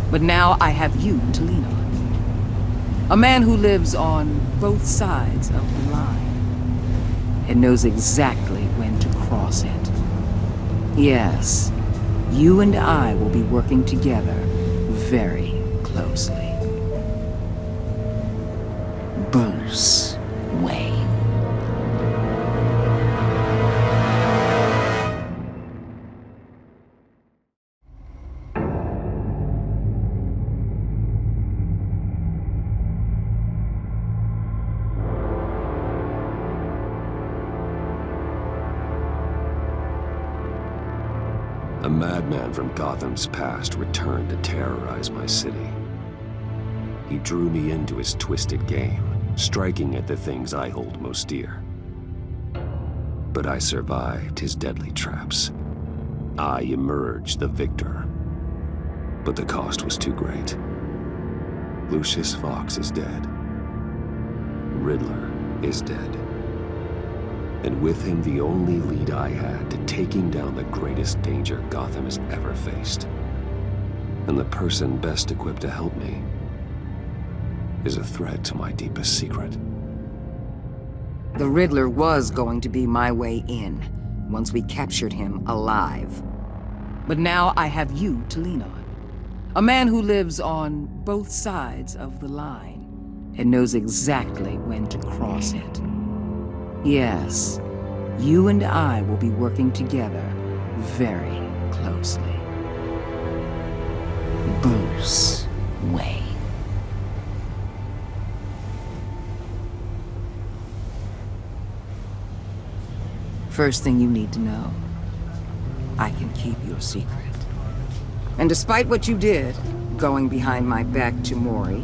But now I have you to lean on. A man who lives on both sides of the line and knows exactly when to cross it. Yes, you and I will be working together very closely. Bruce Wayne. A madman from Gotham's past returned to terrorize my city. He drew me into his twisted game, striking at the things I hold most dear. But I survived his deadly traps. I emerged the victor. But the cost was too great. Lucius Fox is dead. Riddler is dead. And with him the only lead I had to taking down the greatest danger Gotham has ever faced. And the person best equipped to help me is a threat to my deepest secret. The Riddler was going to be my way in, once we captured him alive. But now I have you to lean on. A man who lives on both sides of the line and knows exactly when to cross it. Yes, you and I will be working together very closely. Bruce Wayne. First thing you need to know, I can keep your secret. And despite what you did, going behind my back to Maury,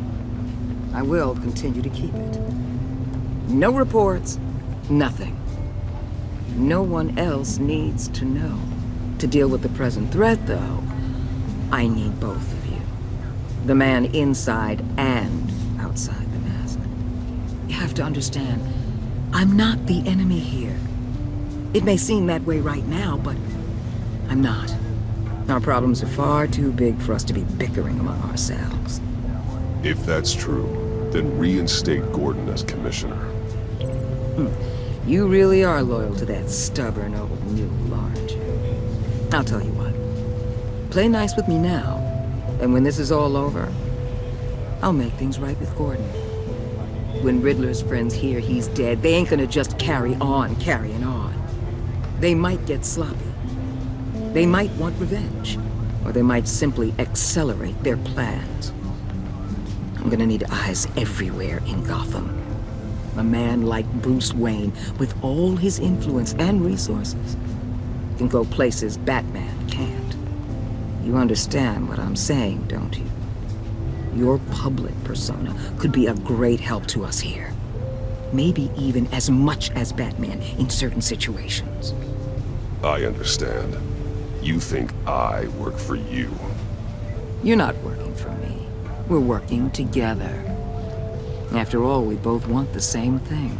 I will continue to keep it. No reports, nothing. No one else needs to know. To deal with the present threat, though, I need both of you. The man inside and outside the mask. You have to understand, I'm not the enemy here. It may seem that way right now, but I'm not. Our problems are far too big for us to be bickering among ourselves. If that's true, then reinstate Gordon as commissioner. You really are loyal to that stubborn old mule, aren't you? I'll tell you what. Play nice with me now, and when this is all over, I'll make things right with Gordon. When Riddler's friends hear he's dead, they ain't gonna just carry on carrying on. They might get sloppy. They might want revenge, or they might simply accelerate their plans. I'm gonna need eyes everywhere in Gotham. A man like Bruce Wayne, with all his influence and resources, can go places Batman can't. You understand what I'm saying, don't you? Your public persona could be a great help to us here. Maybe even as much as Batman in certain situations. I understand. You think I work for you. You're not working for me. We're working together. After all, we both want the same thing.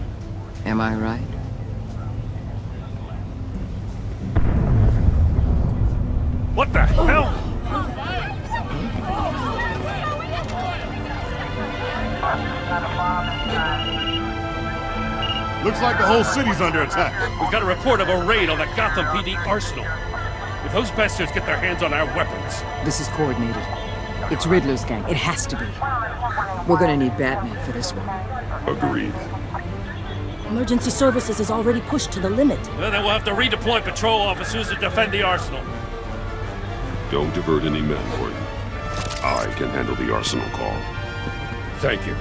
Am I right? What the hell? Looks like the whole city's under attack. We've got a report of a raid on the Gotham PD arsenal. If those bastards get their hands on our weapons... This is coordinated. It's Riddler's gang. It has to be. We're gonna need Batman for this one. Agreed. Emergency services is already pushed to the limit. Then we'll have to redeploy patrol officers to defend the arsenal. Don't divert any men, Gordon. I can handle the arsenal call. Thank you.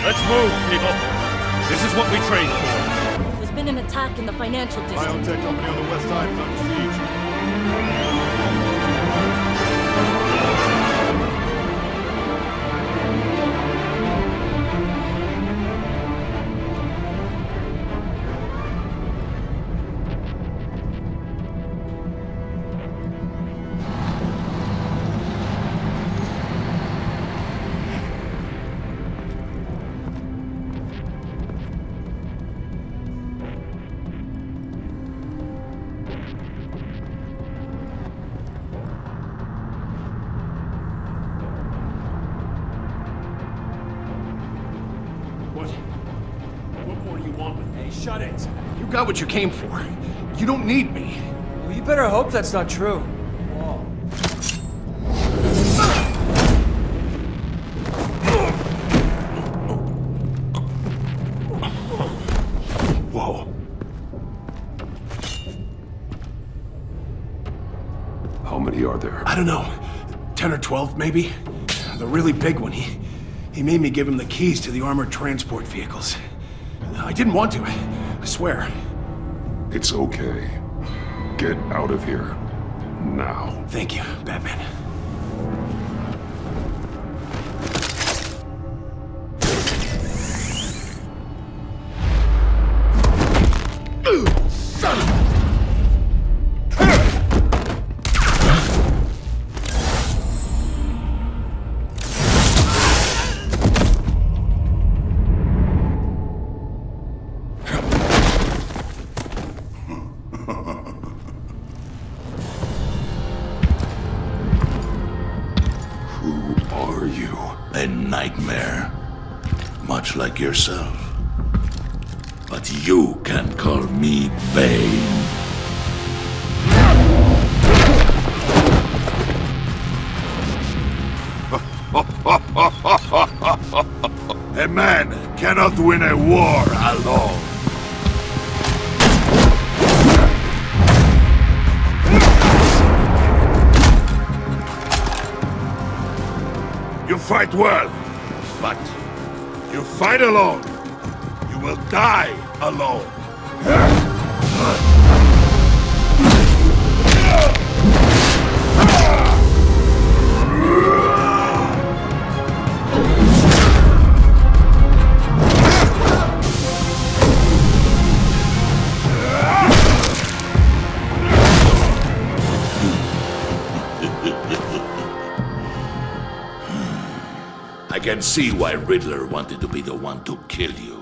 Let's move, people. This is what we trained for. There's been an attack in the financial district. Biotech company on the west side is under siege. Shut it. You got what you came for. You don't need me. Well, you better hope that's not true. Whoa. How many are there? I don't know. 10 or 12, maybe? The really big one, he made me give him the keys to the armored transport vehicles. I didn't want to, I swear. It's okay. Get out of here. Now. Thank you, Batman. Son of a... Nightmare, much like yourself. But you can call me Bane. A man cannot win a war alone. You fight well. But you fight alone, you will die alone. I can see why Riddler wanted to be the one to kill you.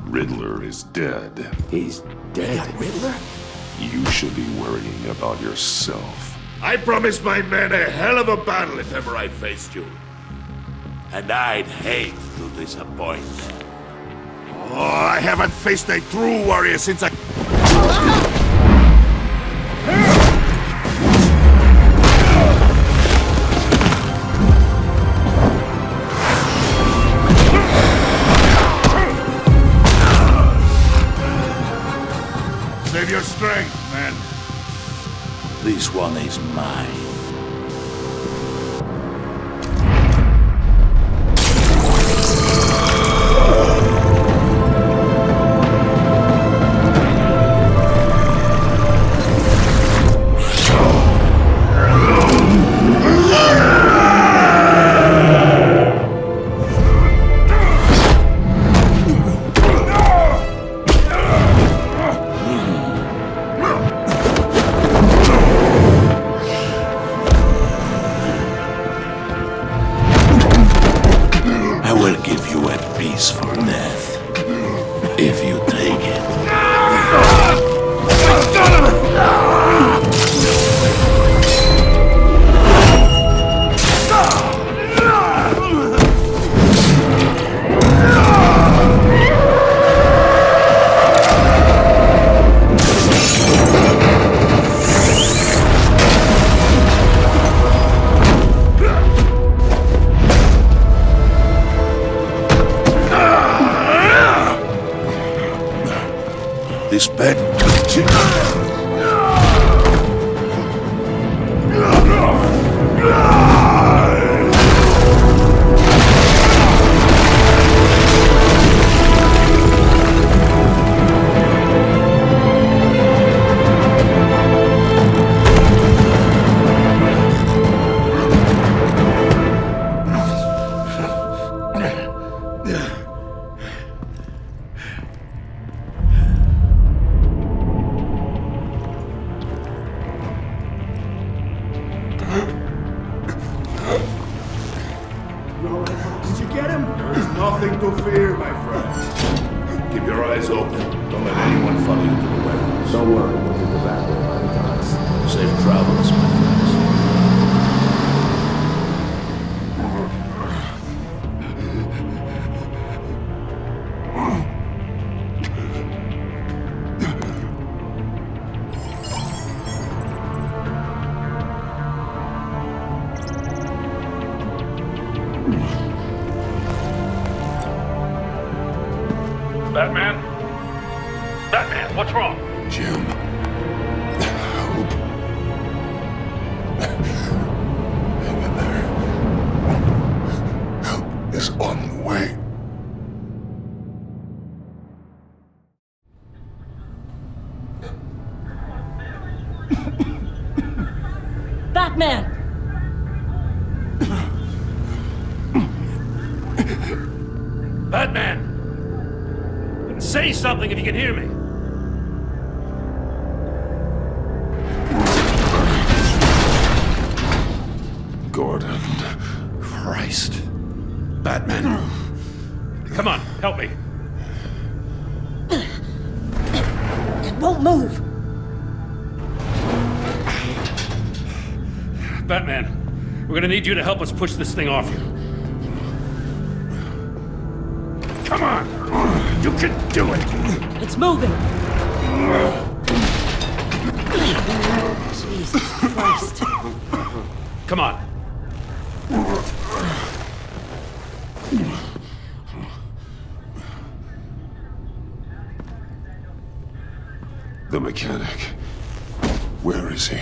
Riddler is dead. He's dead? Riddler? You should be worrying about yourself. I promised my men a hell of a battle if ever I faced you. And I'd hate to disappoint. Oh, I haven't faced a true warrior since I... Save your strength, man. This one is mine. will give you a peaceful death. If you take it. This bed. Did you get him? There's nothing to fear, my friend. Keep your eyes open. Don't let anyone follow you to the warehouse. Don't worry, we'll get the back there by the time. Safe travels, my friends. Batman? Batman, what's wrong? Jim. Help. Hang in there. Help is on the way. Batman! Batman! Say something if you can hear me. Gordon. Christ. Batman. Come on, help me. It won't move. Batman, we're gonna need you to help us push this thing off you. Come on! You can do it! It's moving. Jesus Christ. Come on. The mechanic. Where is he?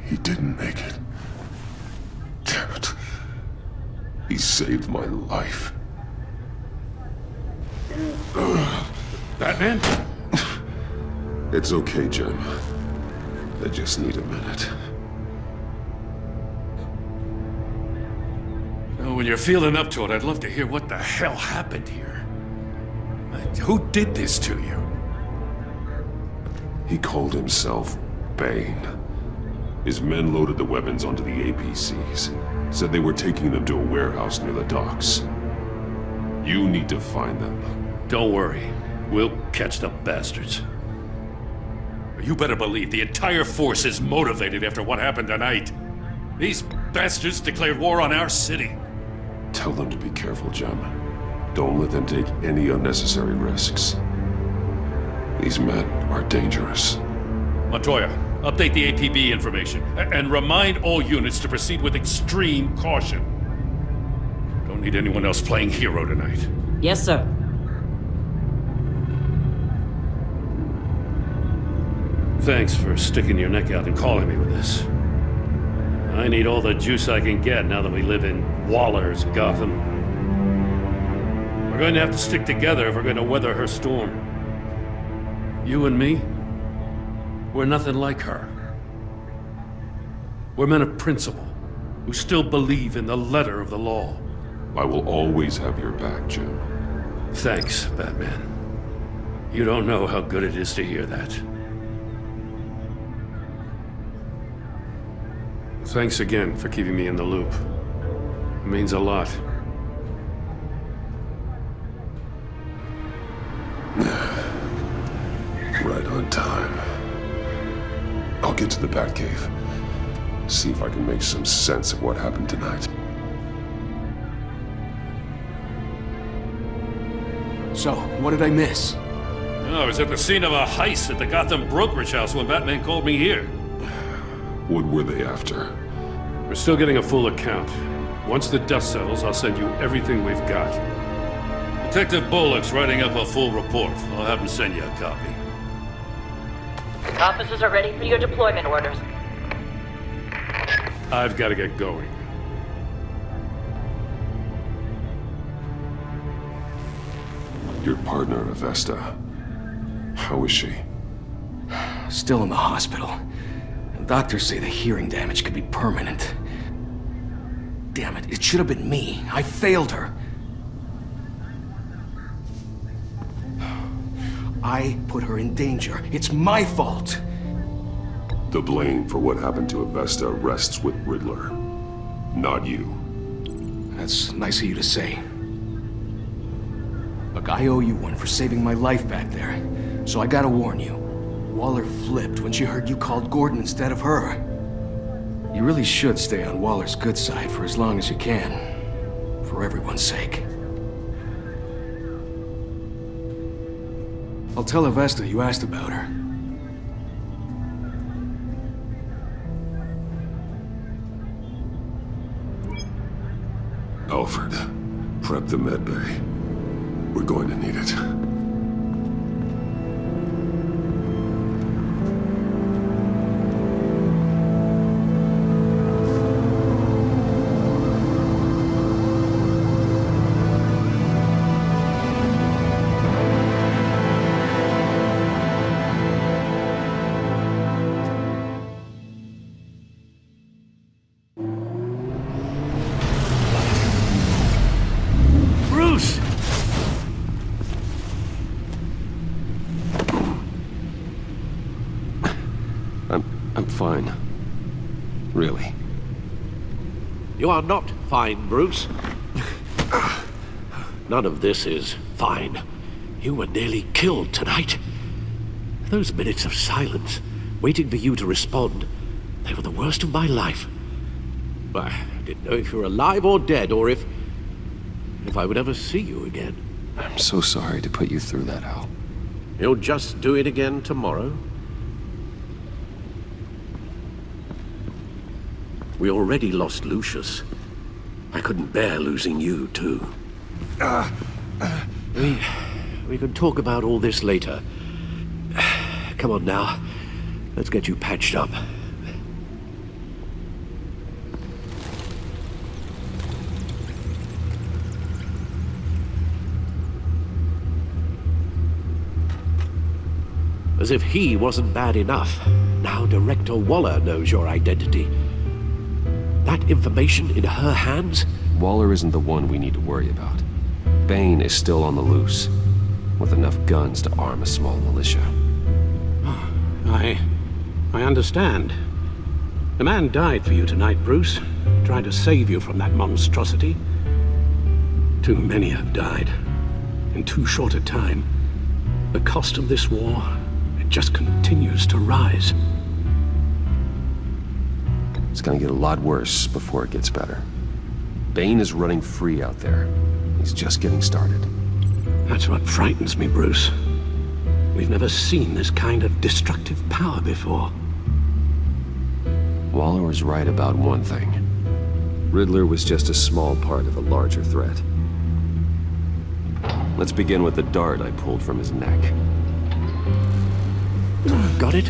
He didn't make it. Damn it. He saved my life. Batman? It's okay, Jim. I just need a minute. Oh, when you're feeling up to it, I'd love to hear what the hell happened here. Who did this to you? He called himself Bane. His men loaded the weapons onto the APCs. Said they were taking them to a warehouse near the docks. You need to find them. Don't worry. We'll catch the bastards. You better believe the entire force is motivated after what happened tonight. These bastards declared war on our city. Tell them to be careful, Jim. Don't let them take any unnecessary risks. These men are dangerous. Montoya, update the APB information and remind all units to proceed with extreme caution. Don't need anyone else playing hero tonight. Yes, sir. Thanks for sticking your neck out and calling me with this. I need all the juice I can get now that we live in Waller's Gotham. We're going to have to stick together if we're going to weather her storm. You and me, we're nothing like her. We're men of principle, who still believe in the letter of the law. I will always have your back, Jim. Thanks, Batman. You don't know how good it is to hear that. Thanks again for keeping me in the loop. It means a lot. Right on time. I'll get to the Batcave. See if I can make some sense of what happened tonight. So, what did I miss? I was at the scene of a heist at the Gotham brokerage house when Batman called me here. What were they after? We're still getting a full account. Once the dust settles, I'll send you everything we've got. Detective Bullock's writing up a full report. I'll have him send you a copy. Officers are ready for your deployment orders. I've got to get going. Your partner, Avesta. How is she? Still in the hospital. Doctors say the hearing damage could be permanent. Damn it, it should have been me. I failed her. I put her in danger. It's my fault. The blame for what happened to Avesta rests with Riddler, not you. That's nice of you to say. Look, I owe you one for saving my life back there. So I gotta warn you. Waller flipped when she heard you called Gordon instead of her. You really should stay on Waller's good side for as long as you can. For everyone's sake. I'll tell Avesta you asked about her. Alfred, prep the med bay. We're going to need it. I'm fine. Really. You are not fine, Bruce. None of this is fine. You were nearly killed tonight. Those minutes of silence, waiting for you to respond, they were the worst of my life. I didn't know if you were alive or dead, or if I would ever see you again. I'm so sorry to put you through that, Al. You'll just do it again tomorrow? We already lost Lucius. I couldn't bear losing you, too. We can talk about all this later. Come on now. Let's get you patched up. As if he wasn't bad enough, now Director Waller knows your identity. That information in her hands? Waller isn't the one we need to worry about. Bane is still on the loose, with enough guns to arm a small militia. I understand. The man died for you tonight, Bruce, trying to save you from that monstrosity. Too many have died, in too short a time. The cost of this war, it just continues to rise. It's gonna get a lot worse before it gets better. Bane is running free out there. He's just getting started. That's what frightens me, Bruce. We've never seen this kind of destructive power before. Waller was right about one thing. Riddler was just a small part of a larger threat. Let's begin with the dart I pulled from his neck. Got it?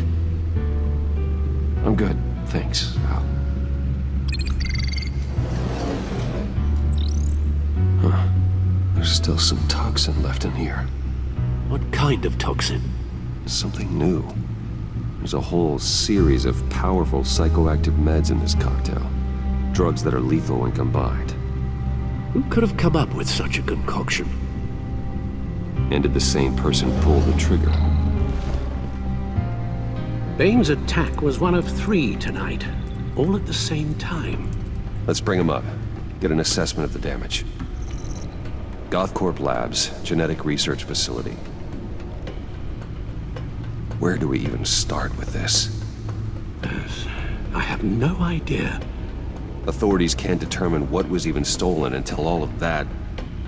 I'm good, thanks, Al. Huh. There's still some toxin left in here. What kind of toxin? Something new. There's a whole series of powerful psychoactive meds in this cocktail. Drugs that are lethal when combined. Who could have come up with such a concoction? And did the same person pull the trigger? Bane's attack was one of 3 tonight. all at the same time. Let's bring him up. Get an assessment of the damage. Gothcorp Labs, Genetic Research Facility. Where do we even start with this? I have no idea. Authorities can't determine what was even stolen until all of that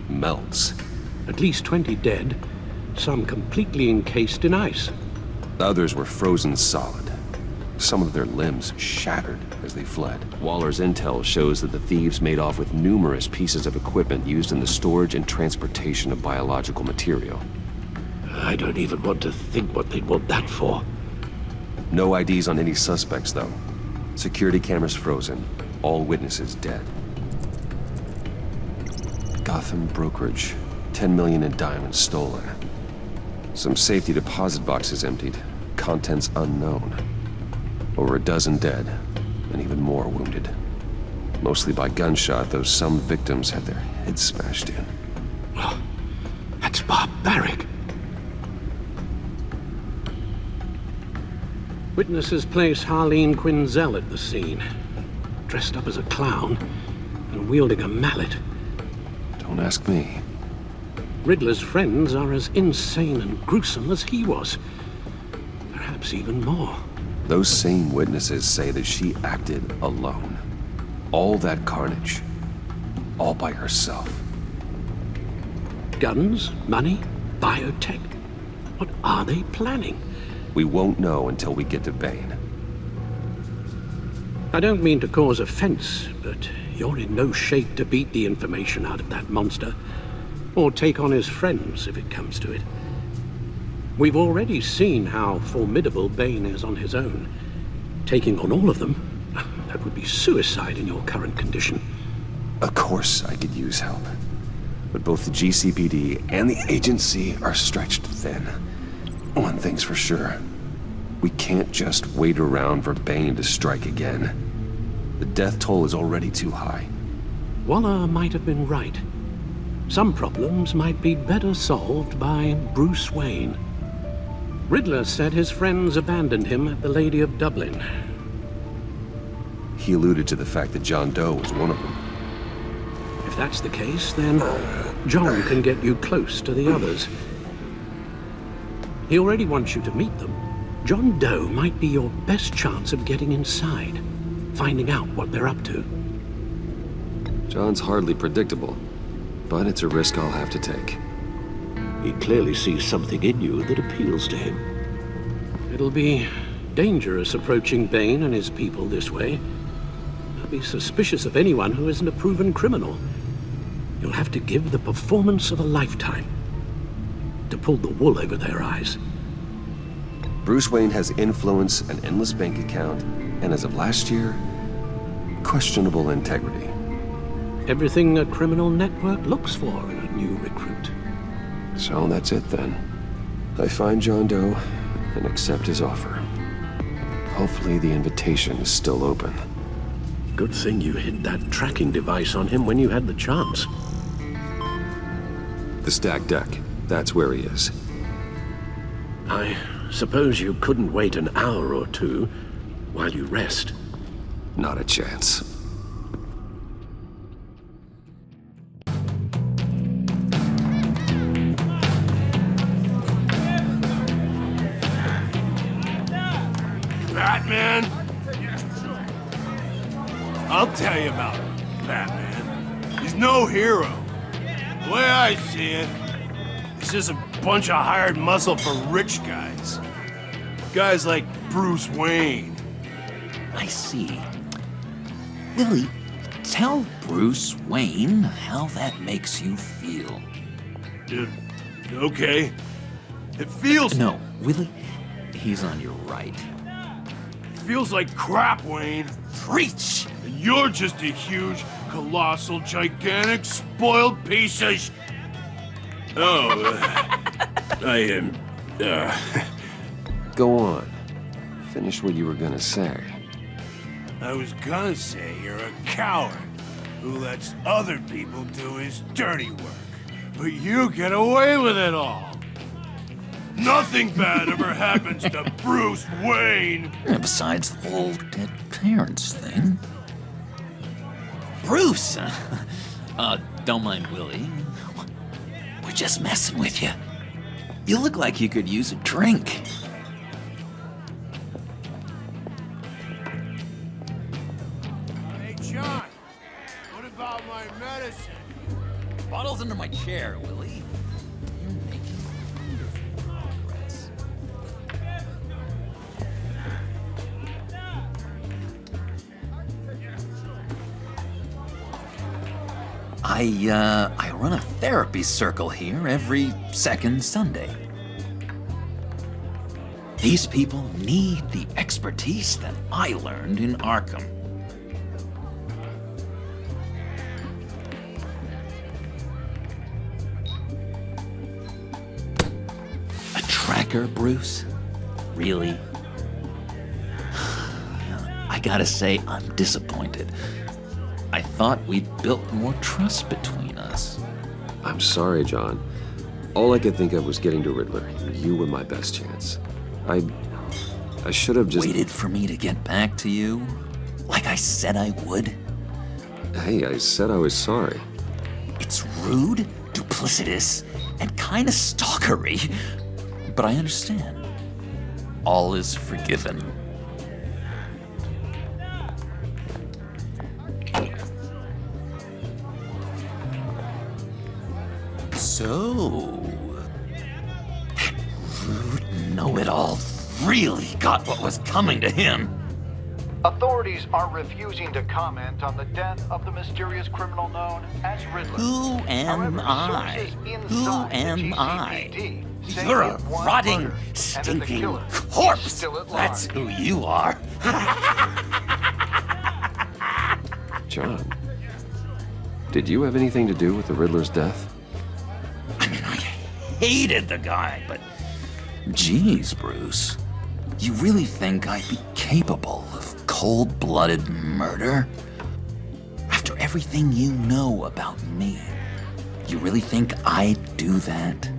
melts. At least 20 dead, some completely encased in ice. Others were frozen solid. Some of their limbs shattered as they fled. Waller's intel shows that the thieves made off with numerous pieces of equipment used in the storage and transportation of biological material. I don't even want to think what they'd want that for. No IDs on any suspects, though. Security cameras frozen. All witnesses dead. Gotham brokerage. 10 million in diamonds stolen. Some safety deposit boxes emptied. Contents unknown. Over a dozen dead, and even more wounded. Mostly by gunshot, though some victims had their heads smashed in. Oh, that's barbaric. Witnesses place Harleen Quinzel at the scene, dressed up as a clown and wielding a mallet. Don't ask me. Riddler's friends are as insane and gruesome as he was. Perhaps even more. Those same witnesses say that she acted alone. All that carnage. All by herself. Guns, money, biotech. What are they planning? We won't know until we get to Bane. I don't mean to cause offense, but you're in no shape to beat the information out of that monster. Or take on his friends, if it comes to it. We've already seen how formidable Bane is on his own. Taking on all of them, that would be suicide in your current condition. Of course I could use help. But both the GCPD and the agency are stretched thin. One thing's for sure. We can't just wait around for Bane to strike again. The death toll is already too high. Waller might have been right. Some problems might be better solved by Bruce Wayne. Riddler said his friends abandoned him at the Lady of Dublin. He alluded to the fact that John Doe was one of them. If that's the case, then John can get you close to the others. He already wants you to meet them. John Doe might be your best chance of getting inside, finding out what they're up to. John's hardly predictable, but it's a risk I'll have to take. He clearly sees something in you that appeals to him. It'll be dangerous approaching Bane and his people this way. I'll be suspicious of anyone who isn't a proven criminal. You'll have to give the performance of a lifetime to pull the wool over their eyes. Bruce Wayne has influence, an endless bank account, and as of last year, questionable integrity. Everything a criminal network looks for in a new recruit. So that's it then. I find John Doe and accept his offer. Hopefully the invitation is still open. Good thing you hid that tracking device on him when you had the chance. The stacked deck. That's where he is. I suppose you couldn't wait an hour or two while you rest. Not a chance. Batman? I'll tell you about Batman. He's no hero. The way I see it, he's just a bunch of hired muscle for rich guys. Guys like Bruce Wayne. I see. Willie, tell Bruce Wayne how that makes you feel. Okay. It feels... No, Willie, he's on your right. Feels like crap, Wayne. Preach! And you're just a huge, colossal, gigantic, spoiled piece of I am... Go on. Finish what you were gonna say. I was gonna say you're a coward who lets other people do his dirty work. But you get away with it all. Nothing bad ever happens to Bruce Wayne. Besides the whole dead parents thing. Bruce! Don't mind Willie. We're just messing with you. You look like you could use a drink. Hey, John. What about my medicine? Bottle's under my chair, Willie. You're making wonderful progress. I run a therapy circle here every second Sunday. These people need the expertise that I learned in Arkham. A tracker, Bruce? Really? I gotta say, I'm disappointed. I thought we'd built more trust between us. I'm sorry, John. All I could think of was getting to Riddler. You were my best chance. I should have just... Waited for me to get back to you? Like I said I would? Hey, I said I was sorry. It's rude, duplicitous, and kinda stalkery. But I understand. All is forgiven. So, rude know-it-all really got what was coming to him. Authorities are refusing to comment on the death of the mysterious criminal known as Riddler. Who am I? Who am I? You're a rotting, stinking corpse. That's who you are. John, did you have anything to do with the Riddler's death? Hated the guy, but geez, Bruce, you really think I'd be capable of cold-blooded murder? After everything you know about me, you really think I'd do that?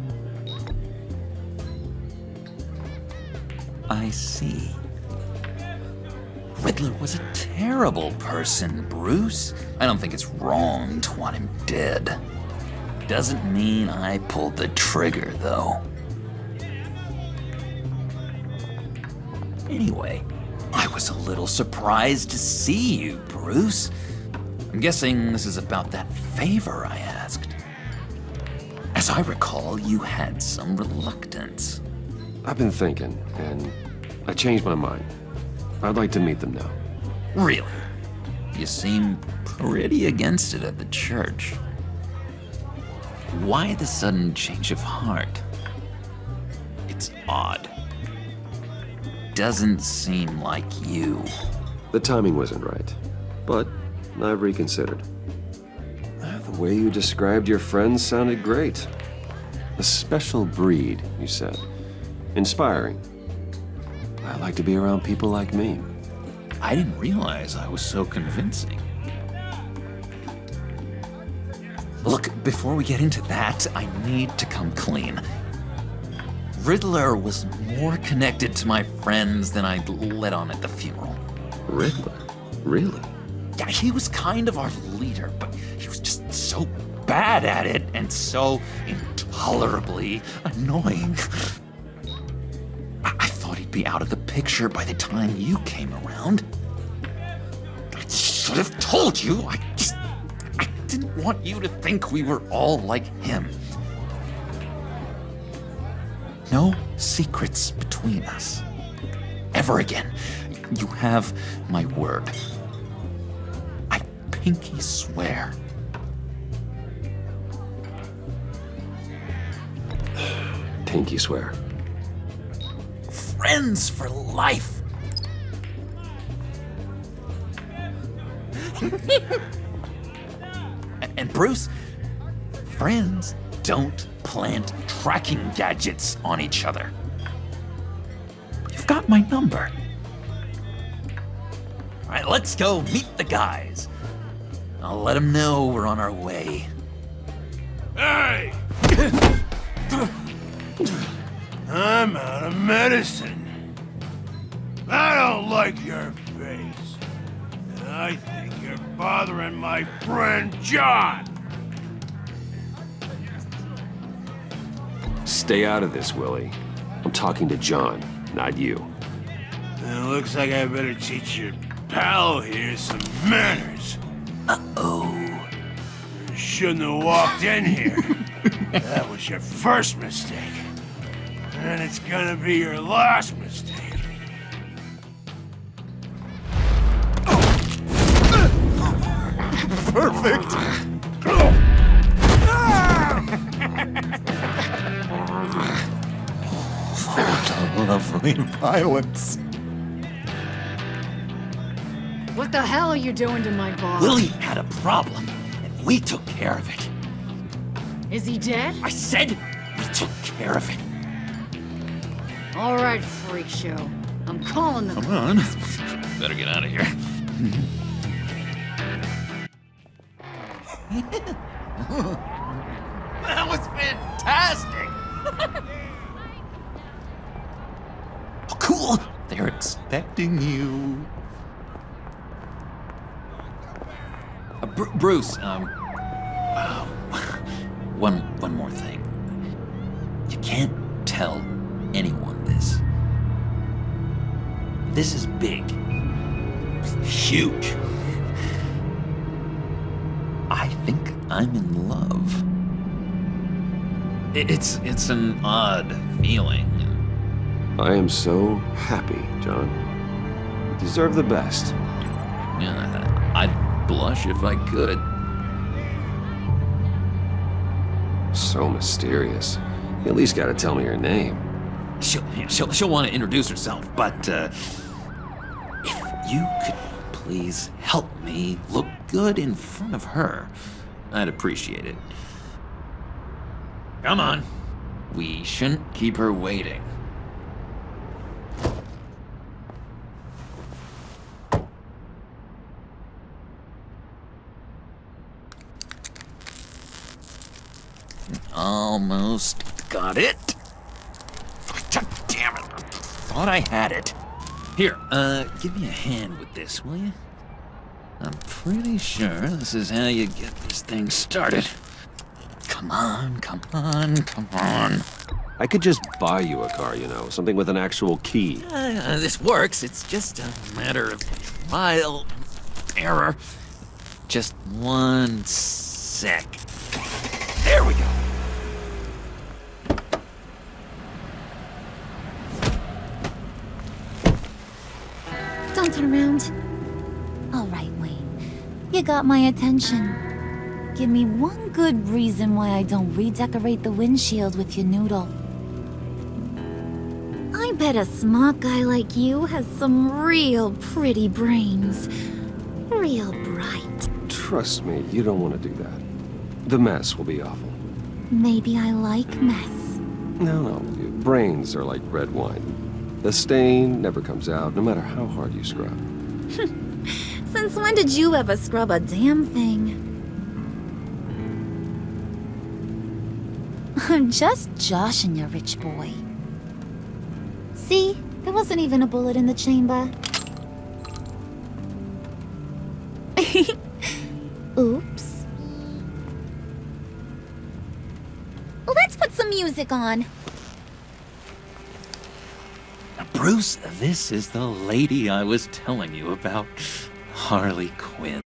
I see. Riddler was a terrible person, Bruce. I don't think it's wrong to want him dead. Doesn't mean I pulled the trigger, though. Anyway, I was a little surprised to see you, Bruce. I'm guessing this is about that favor I asked. As I recall, you had some reluctance. I've been thinking, and I changed my mind. I'd like to meet them now. Really? You seem pretty against it at the church. Why the sudden change of heart? It's odd. Doesn't seem like you. The timing wasn't right, but I've reconsidered. The way you described your friends sounded great. A special breed, you said. Inspiring. I like to be around people like me. I didn't realize I was so convincing. Look, before we get into that, I need to come clean. Riddler was more connected to my friends than I'd let on at the funeral. Riddler? Really? Yeah, he was kind of our leader, but he was just so bad at it and so intolerably annoying. I thought he'd be out of the picture by the time you came around. I should have told you. I didn't want you to think we were all like him. No secrets between us. Ever again. You have my word. I pinky swear. Pinky swear. Friends for life. And Bruce, friends don't plant tracking gadgets on each other. You've got my number. All right, let's go meet the guys. I'll let them know we're on our way. Hey! I'm out of medicine. I don't like your face. And I think you're bothering my friend John. Stay out of this, Willie. I'm talking to John, not you. It looks like I better teach your pal here some manners. Uh-oh. You shouldn't have walked in here. That was your first mistake. And it's gonna be your last mistake. Perfect. Lovely violence. What the hell are you doing to my boss? Willie had a problem, and we took care of it. Is he dead? I said we took care of it. All right, freak show. I'm calling the... Come on. Better get out of here. That was fantastic! Oh, cool! They're expecting you. Bruce, one more thing. You can't tell anyone this. This is big. Huge. I think I'm in love. It's an odd feeling. I am so happy, John. You deserve the best. Yeah, I'd blush if I could. So mysterious. You at least gotta tell me your name. She'll want to introduce herself, but if you could please help me look good in front of her, I'd appreciate it. Come on. We shouldn't keep her waiting. Almost got it. God damn it. Thought I had it. Here, give me a hand with this, will you? I'm pretty sure this is how you get this thing started. Come on, come on, come on. I could just buy you a car, you know, something with an actual key. This works. It's just a matter of trial and error. Just 1 sec. There we go. Don't turn around. All right, Wayne. You got my attention. Give me one good reason why I don't redecorate the windshield with your noodle. I bet a smart guy like you has some real pretty brains. Real bright. Trust me, you don't want to do that. The mess will be awful. Maybe I like mess. No, brains are like red wine. The stain never comes out, no matter how hard you scrub. Since when did you ever scrub a damn thing? I'm just joshing you, rich boy. See? There wasn't even a bullet in the chamber. Oops. Let's put some music on. Bruce, this is the lady I was telling you about. Harley Quinn.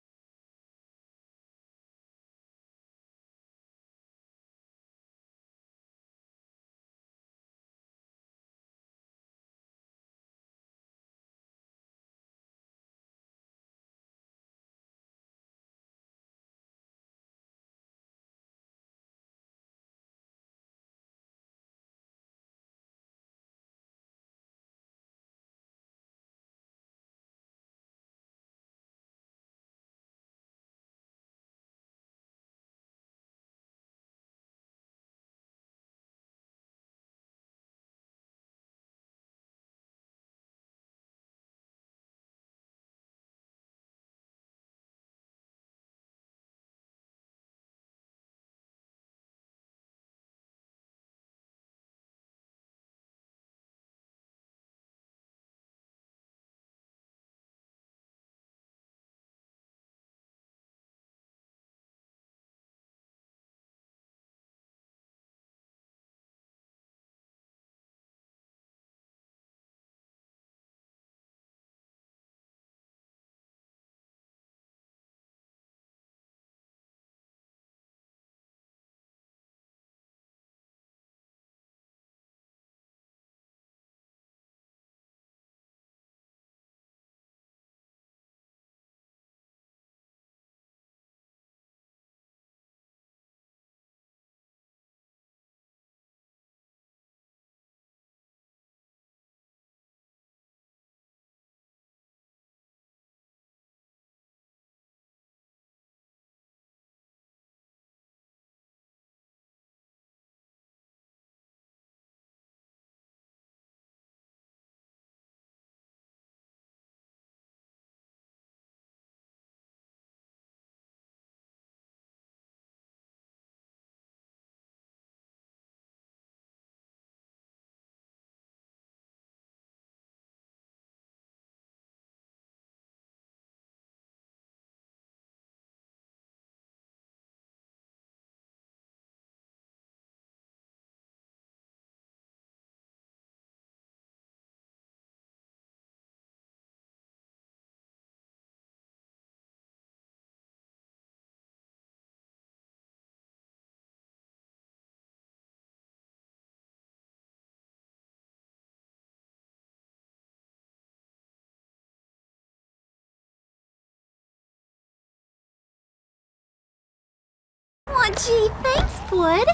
Aw, gee, thanks, Bud.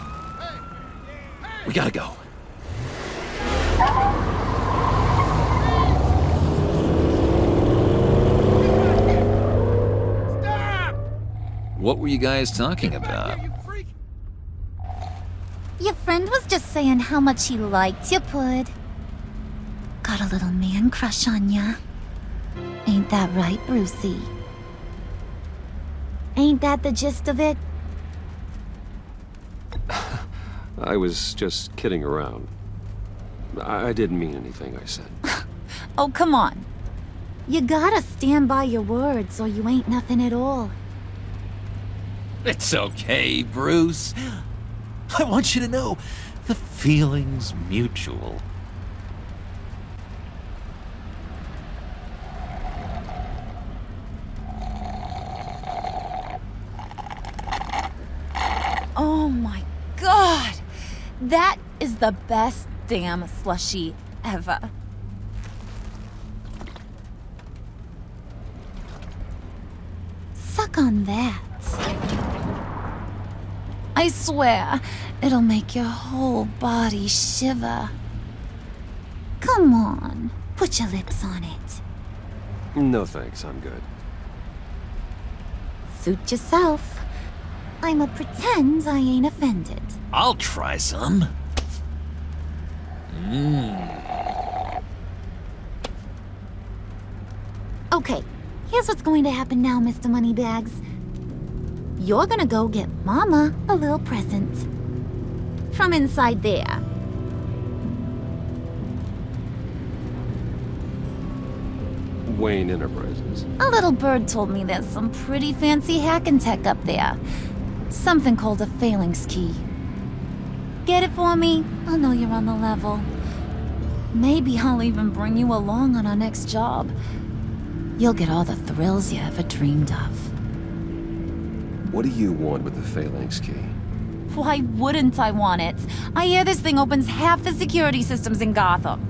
We gotta go. What were you guys talking about? Your friend was just saying how much he liked you, Bud. Got a little man crush on ya. Ain't that right, Brucey? Ain't that the gist of it? I was just kidding around. I didn't mean anything I said. Oh, come on. You gotta stand by your words or you ain't nothing at all. It's okay, Bruce. I want you to know the feeling's mutual. Oh my god! That is the best damn slushie ever. Suck on that. I swear, it'll make your whole body shiver. Come on, put your lips on it. No thanks, I'm good. Suit yourself. I'ma pretend I ain't offended. I'll try some. Okay, here's what's going to happen now, Mr. Moneybags. You're gonna go get Mama a little present. From inside there. Wayne Enterprises. A little bird told me there's some pretty fancy hacking tech up there. Something called a phalanx key. Get it for me? I'll know you're on the level. Maybe I'll even bring you along on our next job. You'll get all the thrills you ever dreamed of. What do you want with the phalanx key? Why wouldn't I want it? I hear this thing opens half the security systems in Gotham.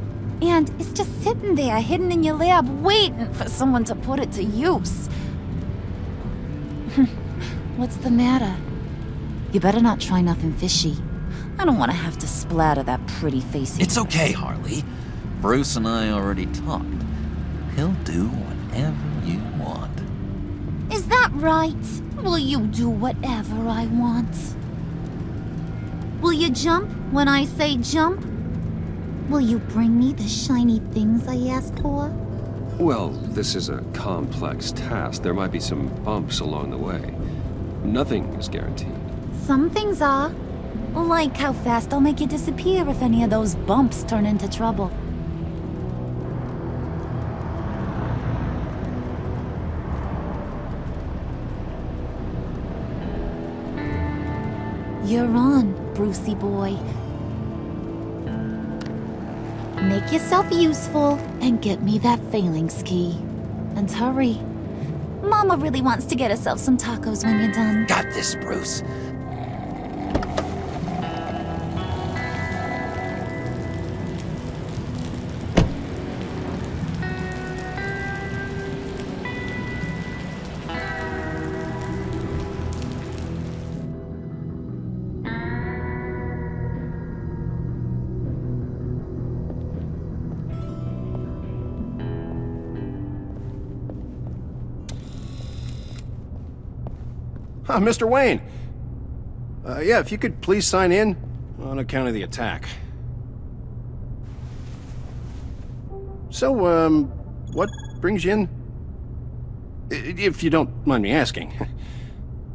And it's just sitting there, hidden in your lab, waiting for someone to put it to use. What's the matter? You better not try nothing fishy. I don't want to have to splatter that pretty face. It's okay, Harley. Bruce and I already talked. He'll do whatever you want. Is that right? Will you do whatever I want? Will you jump when I say jump? Will you bring me the shiny things I asked for? Well, this is a complex task. There might be some bumps along the way. Nothing is guaranteed. Some things are. Like how fast I'll make you disappear if any of those bumps turn into trouble. You're on, Brucey boy. Make yourself useful and get me that phalanx key. And hurry. Mama really wants to get herself some tacos when you're done. Got this, Bruce. Mr. Wayne. Yeah, if you could please sign in on account of the attack. So, what brings you in? If you don't mind me asking.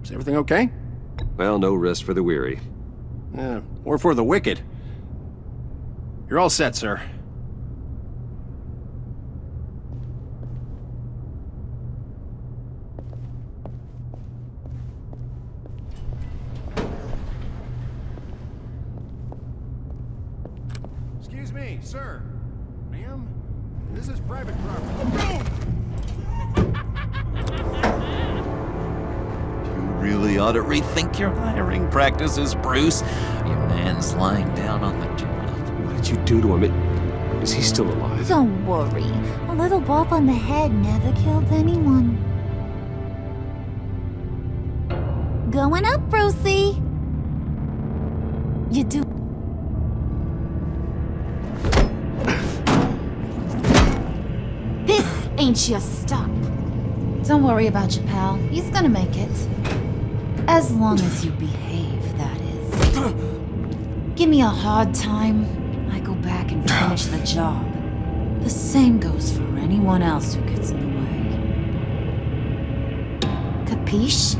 Is everything okay? Well, no rest for the weary. Or for the wicked. You're all set, sir. Excuse me, sir. Ma'am, this is private property. You really ought to rethink your hiring practices, Bruce. Your man's lying down on the job. What did you do to him? Is he still alive? Don't worry. A little bump on the head never killed anyone. Going up, Brucey. You do. This ain't your stop. Don't worry about your pal. He's gonna make it. As long as you behave, that is. Give me a hard time, I go back and finish the job. The same goes for anyone else who gets in the way. Capiche?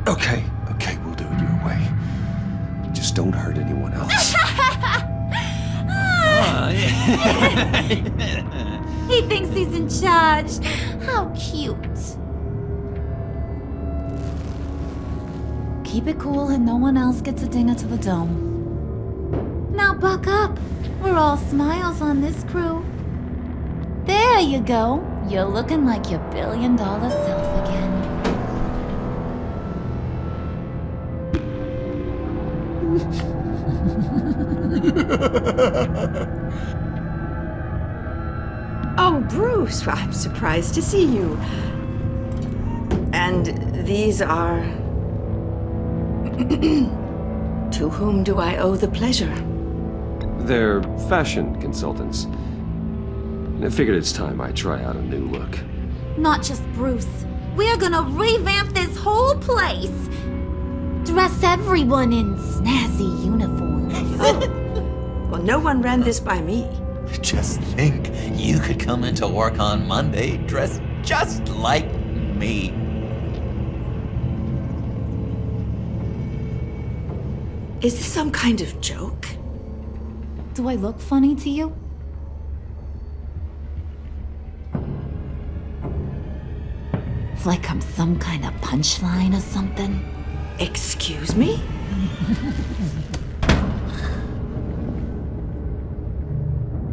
Okay, we'll do it your way. Just don't hurt anyone else. He thinks he's in charge. How cute. Keep it cool and no one else gets a dinger to the dome. Now buck up. We're all smiles on this crew. There you go. You're looking like your billion-dollar self again. Oh, Bruce, I'm surprised to see you. And these are... To whom do I owe the pleasure? They're fashion consultants. I figured it's time I try out a new look. Not just Bruce. We're gonna revamp this whole place. Dress everyone in snazzy uniforms. Well, no one ran this by me. Just think, you could come into work on Monday dressed just like me. Is this some kind of joke? Do I look funny to you? Like I'm some kind of punchline or something? Excuse me?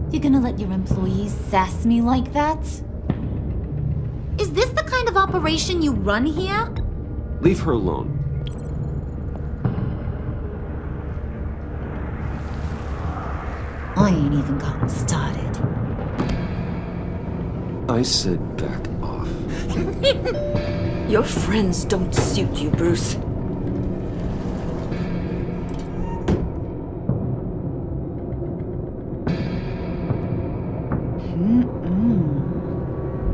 You gonna let your employees sass me like that? Is this the kind of operation you run here? Leave her alone. I ain't even gotten started. I said back off. Your friends don't suit you, Bruce.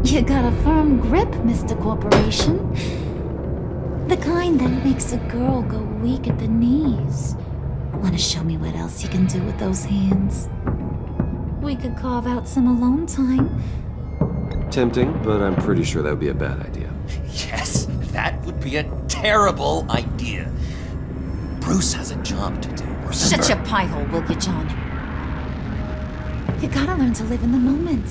You got a firm grip, Mr. Corporation. The kind that makes a girl go weak at the knees. Wanna show me what else you can do with those hands? We could carve out some alone time. Tempting, but I'm pretty sure that would be a bad idea. Yes, that would be a terrible idea. Bruce has a job to do, remember? Shut your pie hole, will you, John? You gotta learn to live in the moment.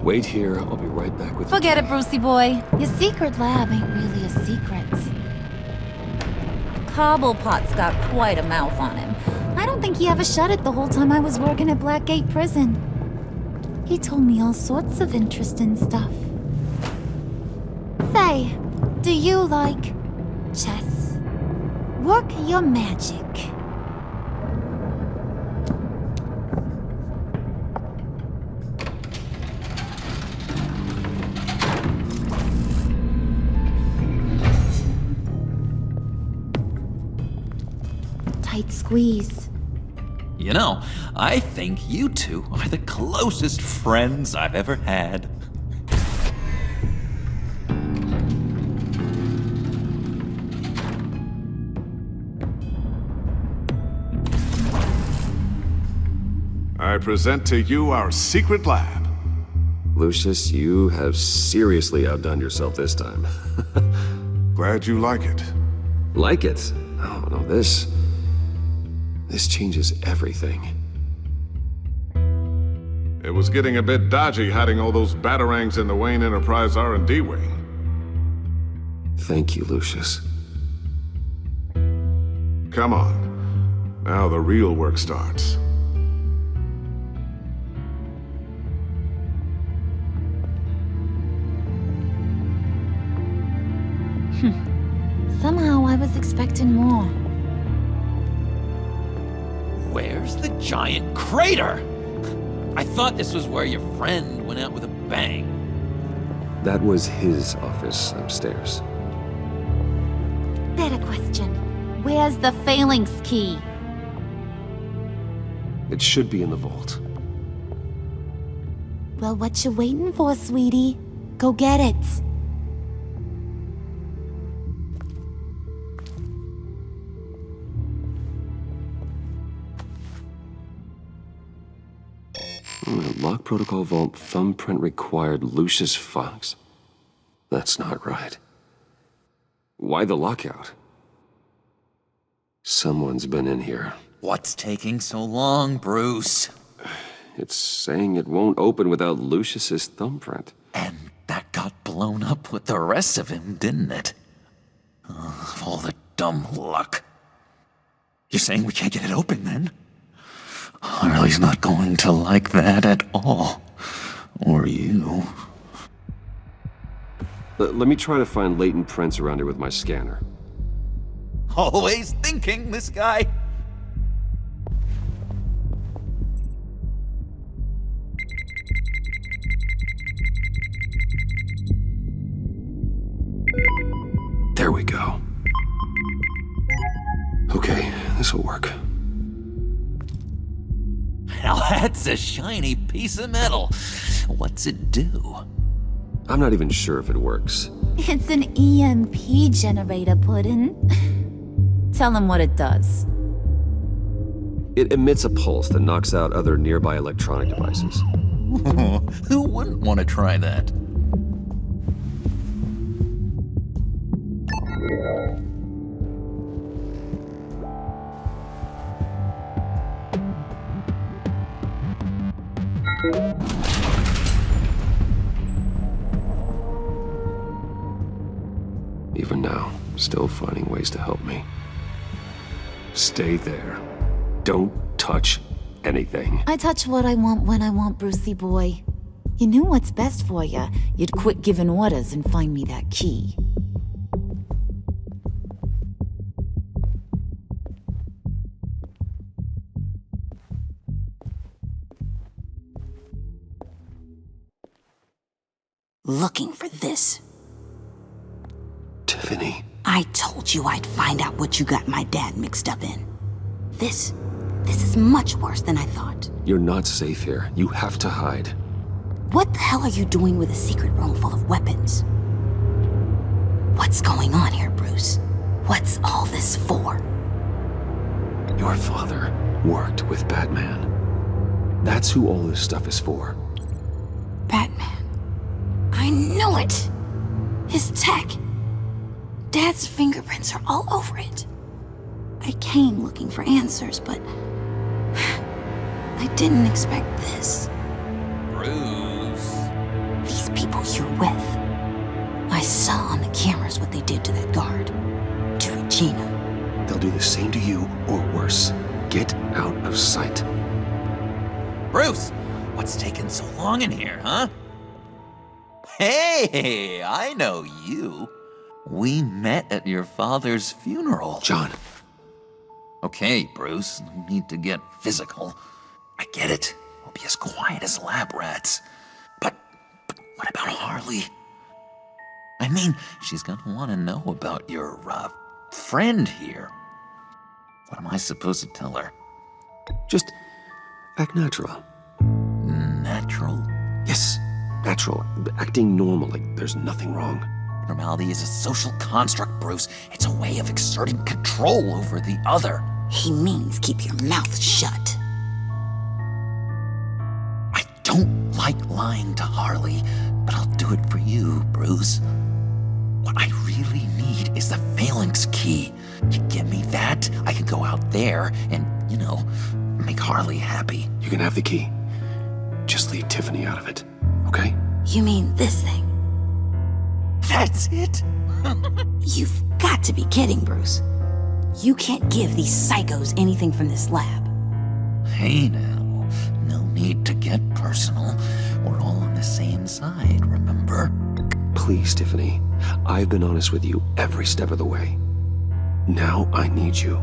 Wait here, I'll be right back with Forget it, Brucey boy. Your secret lab ain't really a secret. Cobblepot's got quite a mouth on him. I don't think he ever shut it the whole time I was working at Blackgate Prison. He told me all sorts of interesting stuff. Say, do you like chess? Work your magic. Tight squeeze. You know, I think you two are the closest friends I've ever had. I present to you our secret lab. Lucius, you have seriously outdone yourself this time. Glad you like it. Like it? Oh, no, this changes everything. It was getting a bit dodgy hiding all those batarangs in the Wayne Enterprise R&D wing. Thank you, Lucius. Come on. Now the real work starts. Somehow I was expecting more. Where's the giant crater? I thought this was where your friend went out with a bang. That was his office upstairs. Better question. Where's the phalanx key? It should be in the vault. Well, what you waiting for, sweetie? Go get it. Lock protocol vault thumbprint required Lucius Fox. That's not right. Why the lockout? Someone's been in here. What's taking so long, Bruce? It's saying it won't open without Lucius's thumbprint. And that got blown up with the rest of him, didn't it? All the dumb luck. You're saying we can't get it open, then? Harley's not going to like that at all. Or you. Let me try to find latent prints around here with my scanner. Always thinking, this guy. There we go. Okay, this'll work. Now that's a shiny piece of metal. What's it do? I'm not even sure if it works. It's an EMP generator, Puddin'. Tell him what it does. It emits a pulse that knocks out other nearby electronic devices. Who wouldn't want to try that? Even now, still finding ways to help me. Stay there. Don't touch anything. I touch what I want when I want, Brucey boy. You knew what's best for you. You'd quit giving orders and find me that key. Looking for this. Tiffany. I told you I'd find out what you got my dad mixed up in. This is much worse than I thought. You're not safe here. You have to hide. What the hell are you doing with a secret room full of weapons? What's going on here, Bruce? What's all this for? Your father worked with Batman. That's who all this stuff is for. Batman. I knew it! His tech. Dad's fingerprints are all over it. I came looking for answers, but I didn't expect this. Bruce. These people you're with. I saw on the cameras what they did to that guard. To Regina. They'll do the same to you, or worse. Get out of sight. Bruce, what's taking so long in here, huh? Hey, I know you. We met at your father's funeral. John. Okay, Bruce, no need to get physical. I get it. We'll be as quiet as lab rats. But what about Harley? I mean, she's gonna want to know about your, friend here. What am I supposed to tell her? Just act natural. Natural? Yes, natural. Acting normally. There's nothing wrong. Normality is a social construct, Bruce. It's a way of exerting control over the other. He means keep your mouth shut. I don't like lying to Harley, but I'll do it for you, Bruce. What I really need is the phalanx key. You give me that, I can go out there and, make Harley happy. You can have the key. Just leave Tiffany out of it, okay? You mean this thing? That's it? You've got to be kidding, Bruce. You can't give these psychos anything from this lab. Hey now, no need to get personal. We're all on the same side, remember? Please, Tiffany. I've been honest with you every step of the way. Now I need you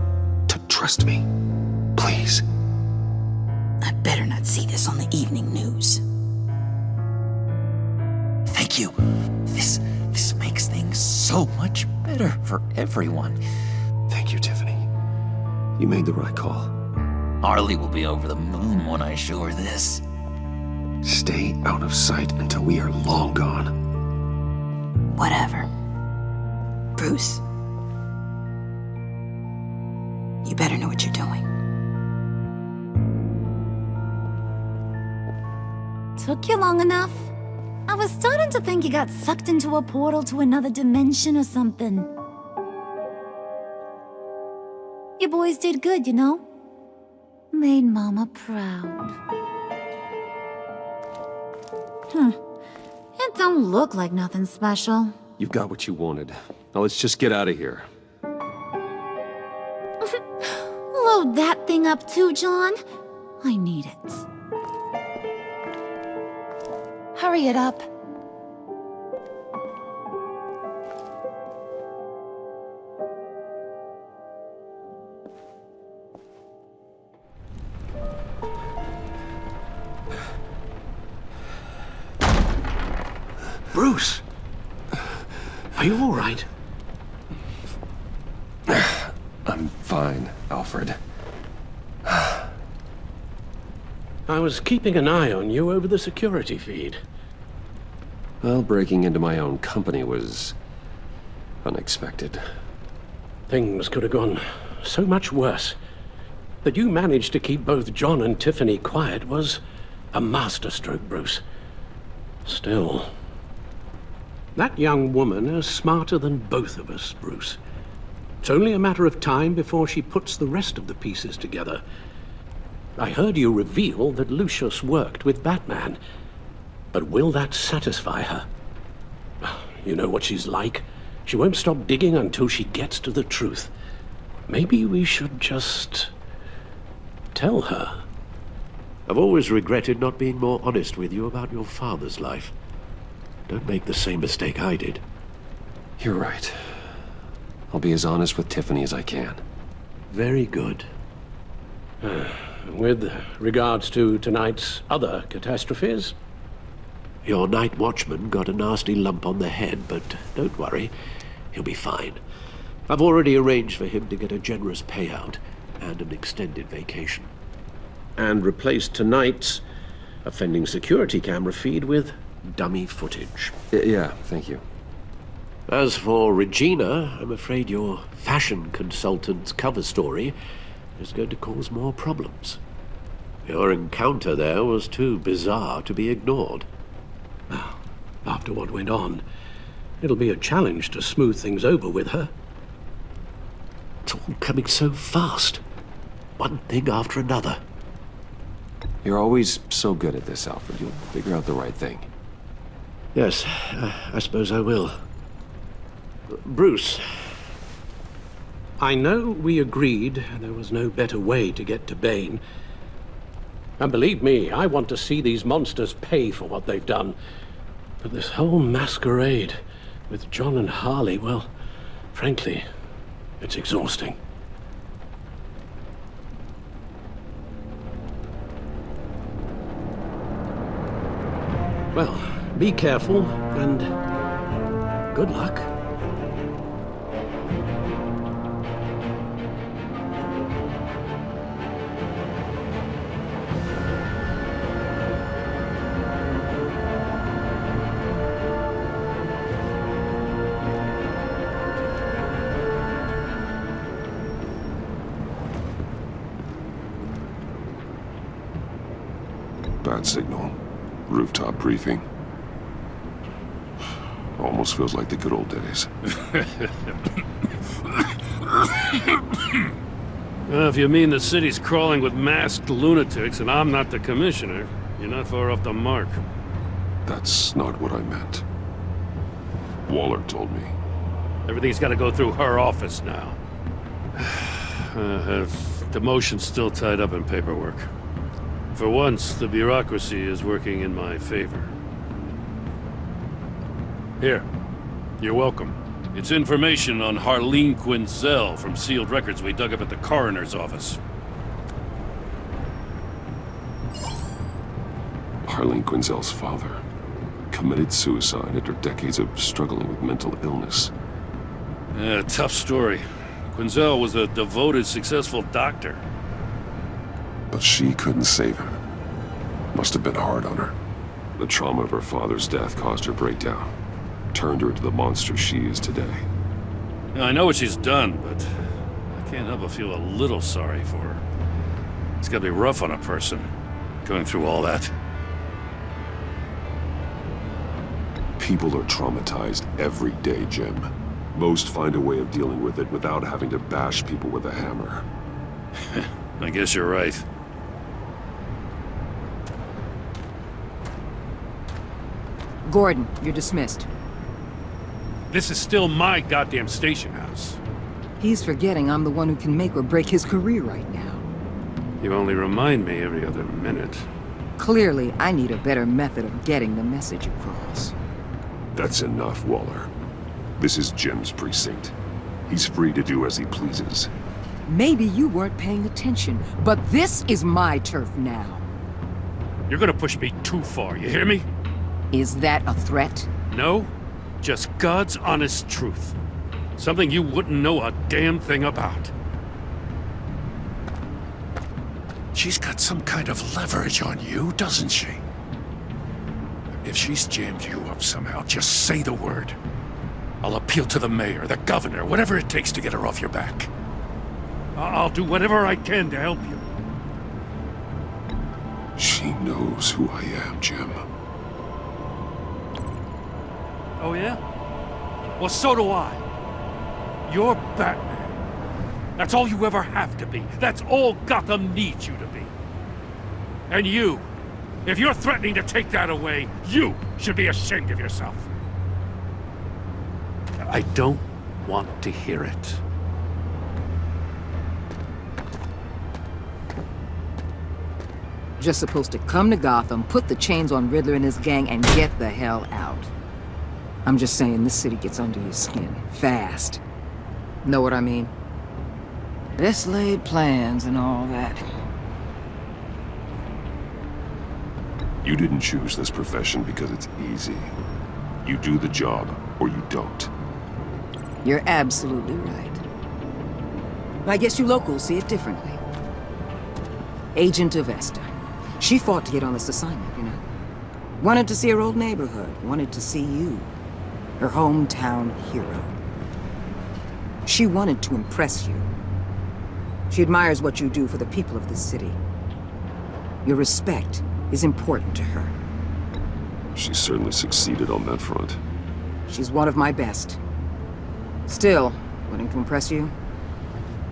to trust me. Please. I better not see this on the evening news. Thank you. This makes things so much better for everyone. Thank you, Tiffany. You made the right call. Harley will be over the moon when I show her this. Stay out of sight until we are long gone. Whatever. Bruce. You better know what you're doing. Took you long enough? I was starting to think you got sucked into a portal to another dimension or something. You boys did good, you know? Made Mama proud. It don't look like nothing special. You've got what you wanted. Now let's just get out of here. Load that thing up too, John. I need it. Hurry it up. Bruce! Are you all right? I'm fine, Alfred. I was keeping an eye on you over the security feed. Well, breaking into my own company was unexpected. Things could have gone so much worse. That you managed to keep both John and Tiffany quiet was a masterstroke, Bruce. Still, that young woman is smarter than both of us, Bruce. It's only a matter of time before she puts the rest of the pieces together. I heard you reveal that Lucius worked with Batman. But will that satisfy her? You know what she's like. She won't stop digging until she gets to the truth. Maybe we should just tell her. I've always regretted not being more honest with you about your father's life. Don't make the same mistake I did. You're right. I'll be as honest with Tiffany as I can. Very good. With regards to tonight's other catastrophes? Your night watchman got a nasty lump on the head, but don't worry. He'll be fine. I've already arranged for him to get a generous payout and an extended vacation. And replaced tonight's offending security camera feed with dummy footage. Yeah, thank you. As for Regina, I'm afraid your fashion consultant's cover story is going to cause more problems. Your encounter there was too bizarre to be ignored. Well, after what went on, it'll be a challenge to smooth things over with her. It's all coming so fast. One thing after another. You're always so good at this, Alfred. You'll figure out the right thing. Yes, I suppose I will. Bruce. I know we agreed there was no better way to get to Bane. And believe me, I want to see these monsters pay for what they've done. But this whole masquerade with John and Harley, well, frankly, it's exhausting. Well, be careful and good luck. Bad signal. Rooftop briefing. Almost feels like the good old days. If you mean the city's crawling with masked lunatics and I'm not the commissioner, you're not far off the mark. That's not what I meant. Waller told me. Everything's got to go through her office now. Her demotion's still tied up in paperwork. For once, the bureaucracy is working in my favor. Here. You're welcome. It's information on Harleen Quinzel from sealed records we dug up at the coroner's office. Harleen Quinzel's father committed suicide after decades of struggling with mental illness. Yeah, tough story. Quinzel was a devoted, successful doctor. But she couldn't save him. Must have been hard on her. The trauma of her father's death caused her breakdown. Turned her into the monster she is today. Now, I know what she's done, but I can't help but feel a little sorry for her. It's gotta be rough on a person, going through all that. People are traumatized every day, Jim. Most find a way of dealing with it without having to bash people with a hammer. I guess you're right. Gordon, you're dismissed. This is still my goddamn station house. He's forgetting I'm the one who can make or break his career right now. You only remind me every other minute. Clearly, I need a better method of getting the message across. That's enough, Waller. This is Jim's precinct. He's free to do as he pleases. Maybe you weren't paying attention, but this is my turf now. You're gonna push me too far, you hear me? Is that a threat? No, just God's honest truth. Something you wouldn't know a damn thing about. She's got some kind of leverage on you, doesn't she? If she's jammed you up somehow, just say the word. I'll appeal to the mayor, the governor, whatever it takes to get her off your back. I'll do whatever I can to help you. She knows who I am, Jim. Oh yeah? Well, so do I. You're Batman. That's all you ever have to be. That's all Gotham needs you to be. And you, if you're threatening to take that away, you should be ashamed of yourself. I don't want to hear it. Just supposed to come to Gotham, put the chains on Riddler and his gang, and get the hell out. I'm just saying, this city gets under your skin. Fast. Know what I mean? Best laid plans and all that. You didn't choose this profession because it's easy. You do the job, or you don't. You're absolutely right. I guess you locals see it differently. Agent Avesta. She fought to get on this assignment, you know? Wanted to see her old neighborhood. Wanted to see you. Her hometown hero. She wanted to impress you. She admires what you do for the people of this city. Your respect is important to her. She certainly succeeded on that front. She's one of my best. Still, wanting to impress you?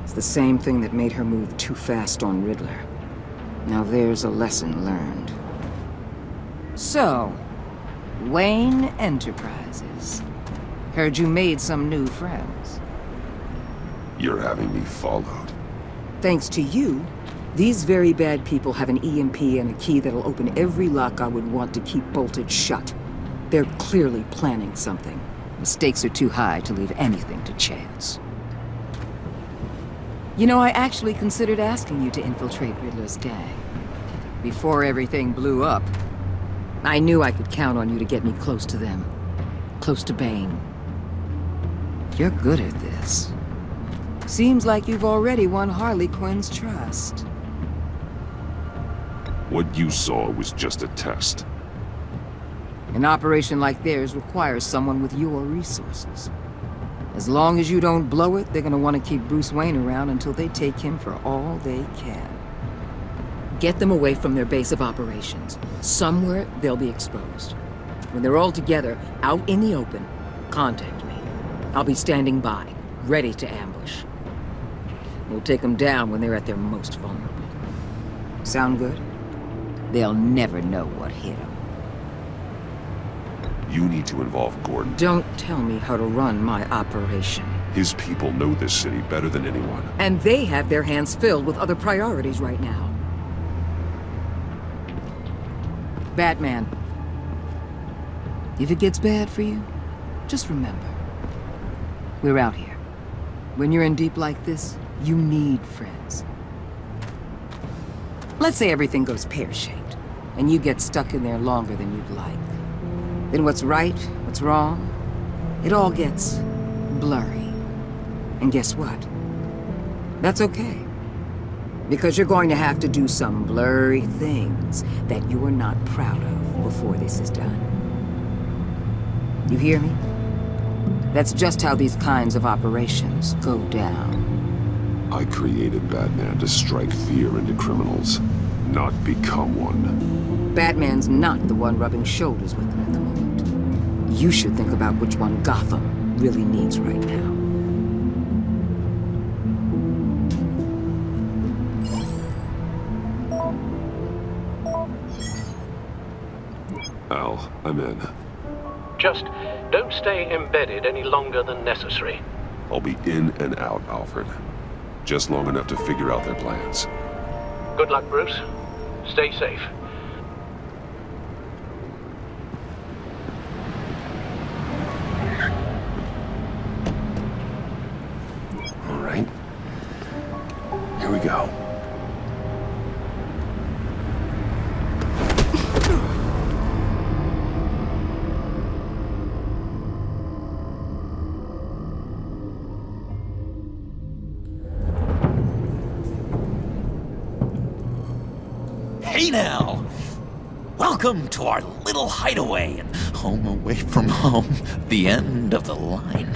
It's the same thing that made her move too fast on Riddler. Now there's a lesson learned. So, Wayne Enterprises. Heard you made some new friends. You're having me followed. Thanks to you, these very bad people have an EMP and a key that'll open every lock I would want to keep bolted shut. They're clearly planning something. The stakes are too high to leave anything to chance. You know, I actually considered asking you to infiltrate Riddler's gang. Before everything blew up, I knew I could count on you to get me close to them. Close to Bane. You're good at this. Seems like you've already won Harley Quinn's trust. What you saw was just a test. An operation like theirs requires someone with your resources. As long as you don't blow it, they're gonna want to keep Bruce Wayne around until they take him for all they can. Get them away from their base of operations. Somewhere they'll be exposed. When they're all together, out in the open, contact me. I'll be standing by, ready to ambush. We'll take them down when they're at their most vulnerable. Sound good? They'll never know what hit them. You need to involve Gordon. Don't tell me how to run my operation. His people know this city better than anyone. And they have their hands filled with other priorities right now. Batman. If it gets bad for you, Just remember, we're out here. When you're in deep like this, you need friends. Let's say everything goes pear-shaped, and you get stuck in there longer than you'd like. Then what's right, what's wrong, it all gets blurry. And guess what? That's okay. Because you're going to have to do some blurry things that you are not proud of before this is done. You hear me? That's just how these kinds of operations go down. I created Batman to strike fear into criminals, not become one. Batman's not the one rubbing shoulders with them at the moment. You should think about which one Gotham really needs right now. Al, I'm in. Just don't stay embedded any longer than necessary. I'll be in and out, Alfred. Just long enough to figure out their plans. Good luck, Bruce. Stay safe. All right. Here we go. Hey now! Welcome to our little hideaway and home away from home, the end of the line.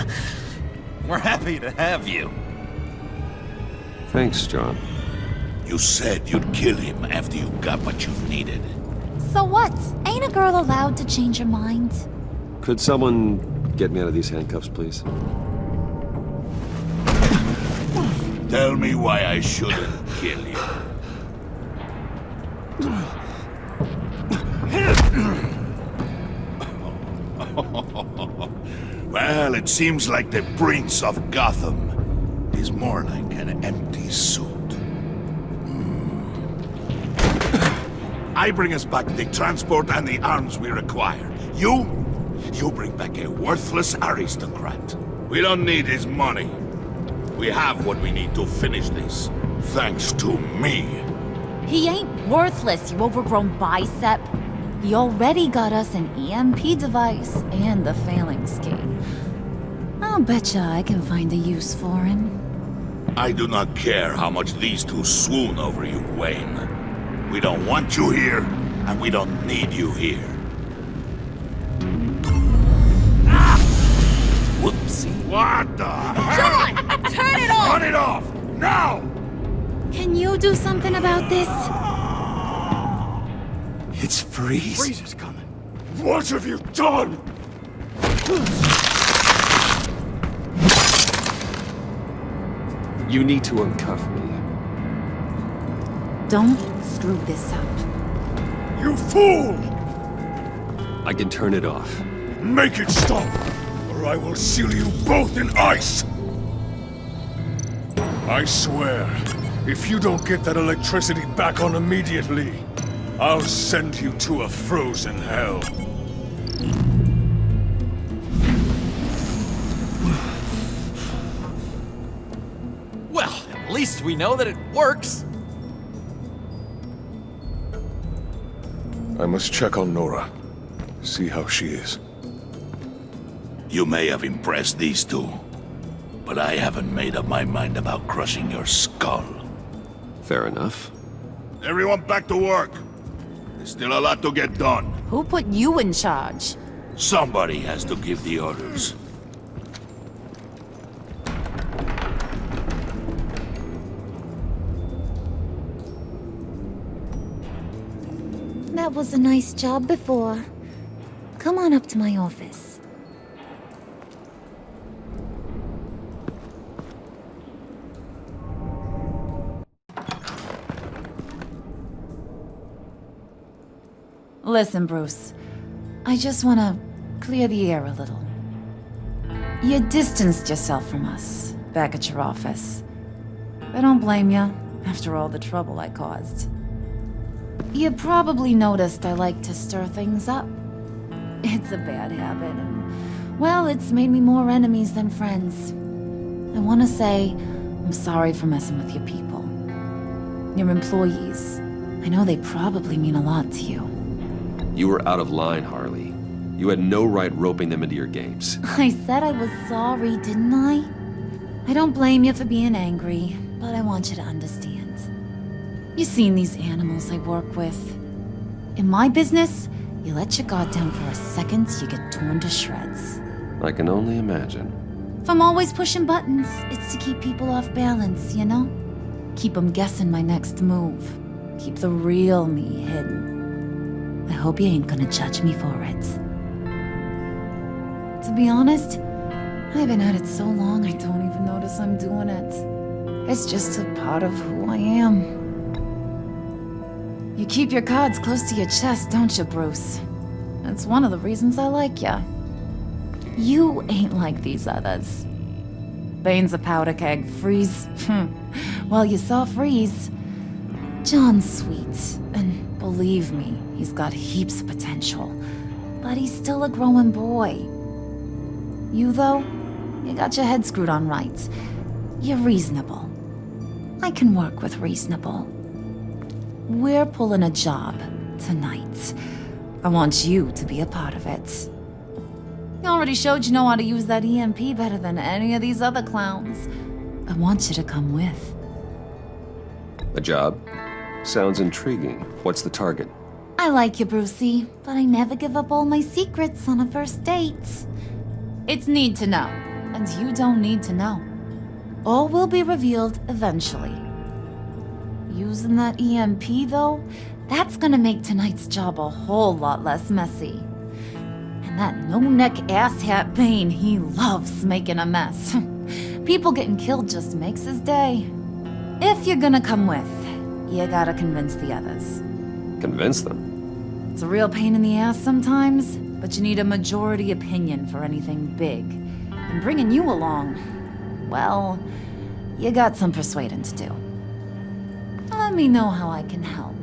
We're happy to have you. Thanks, John. You said you'd kill him after you got what you needed. So what? Ain't a girl allowed to change her mind? Could someone get me out of these handcuffs, please? Tell me why I shouldn't kill you. Well, it seems like the Prince of Gotham is more like an empty suit. I bring us back the transport and the arms we require. You bring back a worthless aristocrat. We don't need his money. We have what we need to finish this, thanks to me. He ain't worthless, you overgrown bicep. He already got us an EMP device and the phalanx key. I'll betcha I can find a use for him. I do not care how much these two swoon over you, Wayne. We don't want you here, and we don't need you here. Whoopsie. What the hell? John! Turn it off! Turn it off! Now! Can you do something about this? It's Freeze. Freeze is coming. What have you done? You need to uncuff me. Don't screw this up. You fool! I can turn it off. Make it stop, or I will seal you both in ice! I swear, if you don't get that electricity back on immediately, I'll send you to a frozen hell. Well, at least we know that it works. I must check on Nora. See how she is. You may have impressed these two, but I haven't made up my mind about crushing your skull. Fair enough. Everyone back to work. There's still a lot to get done. Who put you in charge? Somebody has to give the orders. That was a nice job before. Come on up to my office. Listen, Bruce. I just want to clear the air a little. You distanced yourself from us back at your office. I don't blame you, after all the trouble I caused. You probably noticed I like to stir things up. It's a bad habit, and Well, it's made me more enemies than friends. I want to say I'm sorry for messing with your people. Your employees. I know they probably mean a lot to you. You were out of line, Harley. You had no right roping them into your games. I said I was sorry, didn't I? I don't blame you for being angry, but I want you to understand. You've seen these animals I work with. In my business, you let your guard down for a second, you get torn to shreds. I can only imagine. If I'm always pushing buttons, it's to keep people off balance, you know? Keep them guessing my next move. Keep the real me hidden. I hope you ain't gonna judge me for it. To be honest, I've been at it so long I don't even notice I'm doing it. It's just a part of who I am. You keep your cards close to your chest, don't you, Bruce? That's one of the reasons I like ya. You ain't like these others. Bane's a powder keg, Freeze. Well, you saw Freeze. John's sweet, and believe me, he's got heaps of potential. But he's still a growing boy. You, though, you got your head screwed on right. You're reasonable. I can work with reasonable. We're pulling a job tonight. I want you to be a part of it. You already showed you know how to use that EMP better than any of these other clowns. I want you to come with. A job? Sounds intriguing. What's the target? I like you, Brucey, but I never give up all my secrets on a first date. It's need to know, and you don't need to know. All will be revealed eventually. Using that EMP, though, that's gonna make tonight's job a whole lot less messy. And that no-neck asshat Bane, he loves making a mess. People getting killed just makes his day. If you're gonna come with, you gotta convince the others. Convince them? It's a real pain in the ass sometimes, but you need a majority opinion for anything big. And bringing you along, well, you got some persuading to do. Let me know how I can help.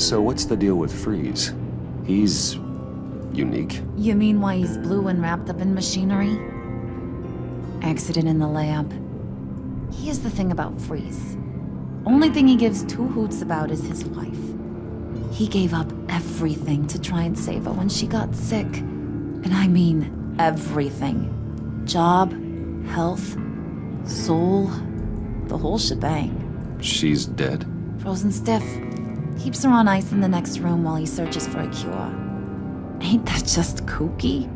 So what's the deal with Freeze? He's unique. You mean why he's blue and wrapped up in machinery? Accident in the lab. Here's the thing about Freeze. Only thing he gives two hoots about is his wife. He gave up everything to try and save her when she got sick. And I mean everything. Job, health, soul, the whole shebang. She's dead? Frozen stiff. Keeps her on ice in the next room while he searches for a cure. Ain't that just kooky?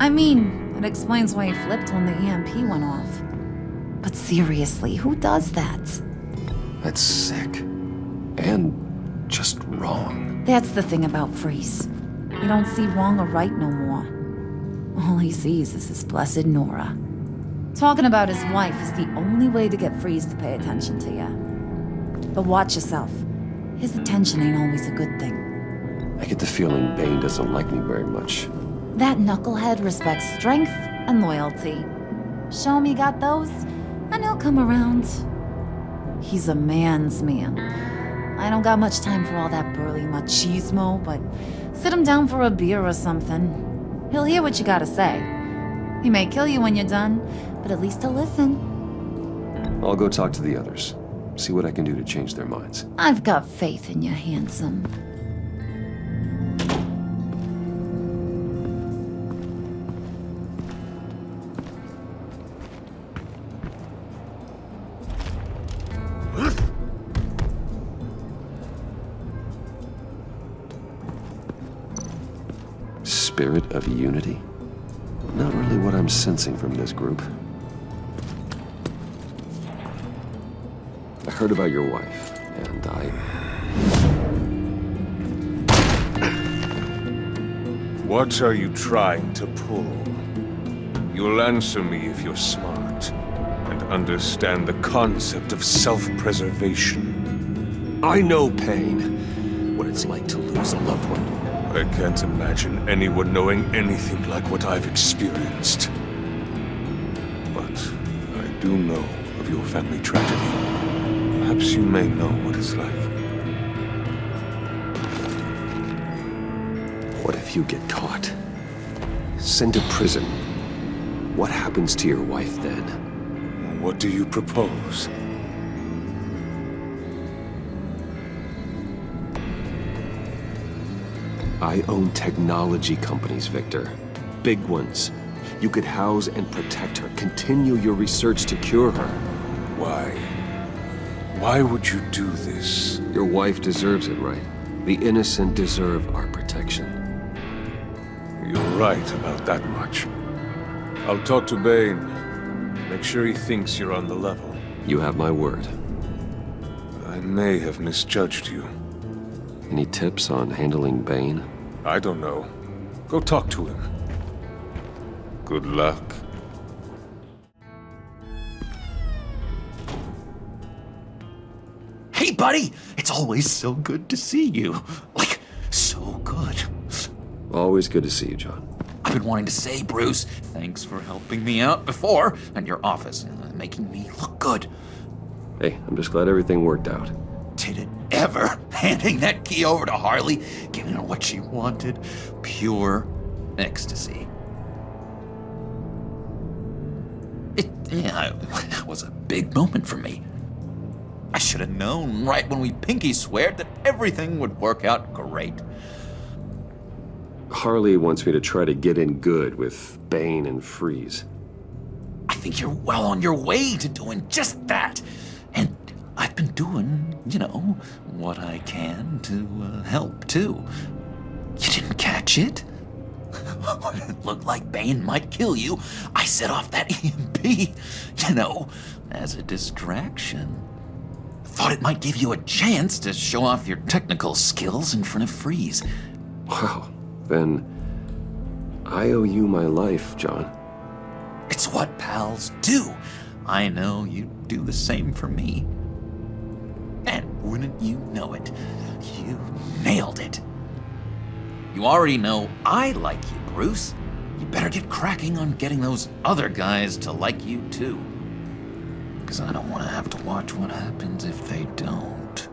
I mean, it explains why he flipped when the EMP went off. But seriously, who does that? That's sick. And just wrong. That's the thing about Freeze. He don't see wrong or right no more. All he sees is his blessed Nora. Talking about his wife is the only way to get Freeze to pay attention to you. But watch yourself. His attention ain't always a good thing. I get the feeling Bane doesn't like me very much. That knucklehead respects strength and loyalty. Show him you got those, and he'll come around. He's a man's man. I don't got much time for all that burly machismo, but sit him down for a beer or something. He'll hear what you gotta say. He may kill you when you're done, but at least he'll listen. I'll go talk to the others. See what I can do to change their minds. I've got faith in you, handsome. Spirit of unity? Not really what I'm sensing from this group. I heard about your wife, and What are you trying to pull? You'll answer me if you're smart and understand the concept of self-preservation. I know pain. What it's like to lose a loved one. I can't imagine anyone knowing anything like what I've experienced. But I do know of your family tragedy. Perhaps you may know what it's like. What if you get caught? sent to prison, what happens to your wife then? What do you propose? I own technology companies, Victor. Big ones. You could house and protect her, continue your research to cure her. Why? Why would you do this? Your wife deserves it, right? The innocent deserve our protection. You're right about that much. I'll talk to Bane. Make sure he thinks you're on the level. You have my word. I may have misjudged you. Any tips on handling Bane? I don't know. Go talk to him. Good luck. Hey, buddy! It's always so good to see you. Like, so good. Always good to see you, John. I've been wanting to say, Bruce, thanks for helping me out before at your office and making me look good. Hey, I'm just glad everything worked out. Did it ever? Handing that key over to Harley, giving her what she wanted. Pure ecstasy. It was a big moment for me. I should have known right when we pinky sweared that everything would work out great. Harley wants me to try to get in good with Bane and Freeze. I think you're well on your way to doing just that. And I've been doing, what I can to help, too. You didn't catch it? When it looked like Bane might kill you, I set off that EMP, as a distraction. Thought it might give you a chance to show off your technical skills in front of Freeze. Wow, then I owe you my life, John. It's what pals do. I know you'd do the same for me. And wouldn't you know it, you nailed it. You already know I like you, Bruce. You better get cracking on getting those other guys to like you, too. Because I don't want to have to watch what happens if they don't.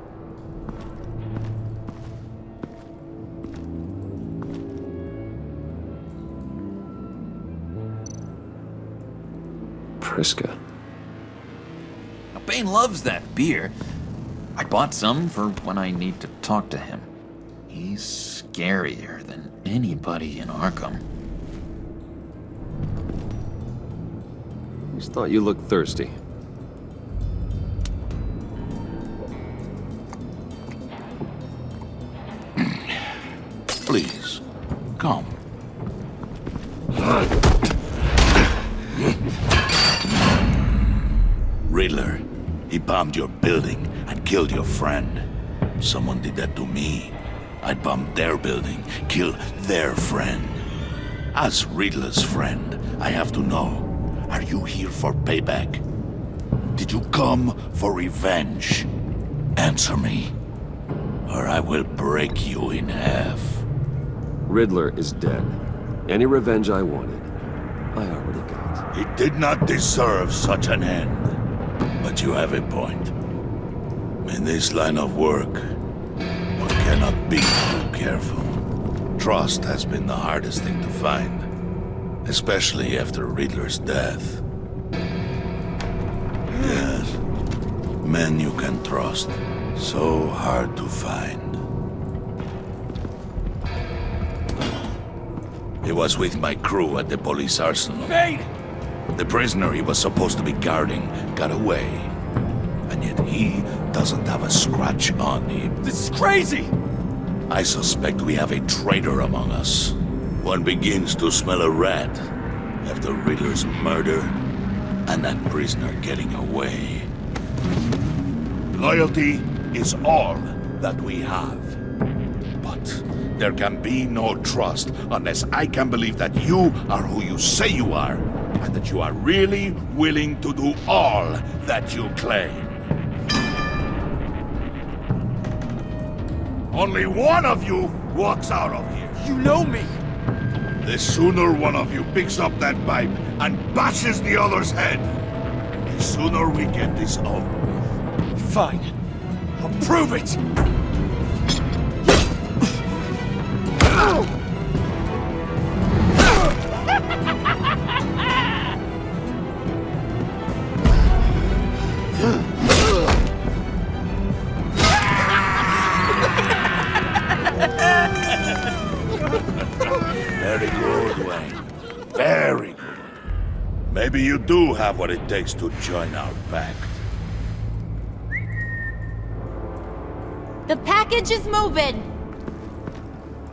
Priska. Now, Bane loves that beer. I bought some for when I need to talk to him. He's scarier than anybody in Arkham. Just thought you looked thirsty. Please, come. Riddler, he bombed your building and killed your friend. Someone did that to me. I'd bomb their building, kill their friend. As Riddler's friend, I have to know, are you here for payback? Did you come for revenge? Answer me, or I will break you in half. Riddler is dead. Any revenge I wanted, I already got. He did not deserve such an end. But you have a point. In this line of work, one cannot be too careful. Trust has been the hardest thing to find, especially after Riddler's death. Yes, men you can trust, so hard to find. He was with my crew at the police arsenal. Bane! The prisoner he was supposed to be guarding got away. And yet he doesn't have a scratch on him. This is crazy! I suspect we have a traitor among us. One begins to smell a rat after Riddler's murder and that prisoner getting away. Loyalty is all that we have. But there can be no trust unless I can believe that you are who you say you are, and that you are really willing to do all that you claim. Only one of you walks out of here. You know me! The sooner one of you picks up that pipe and bashes the other's head, the sooner we get this over with. Fine. I'll prove it! Very good, Wayne. Very good. Maybe you do have what it takes to join our pact. The package is moving!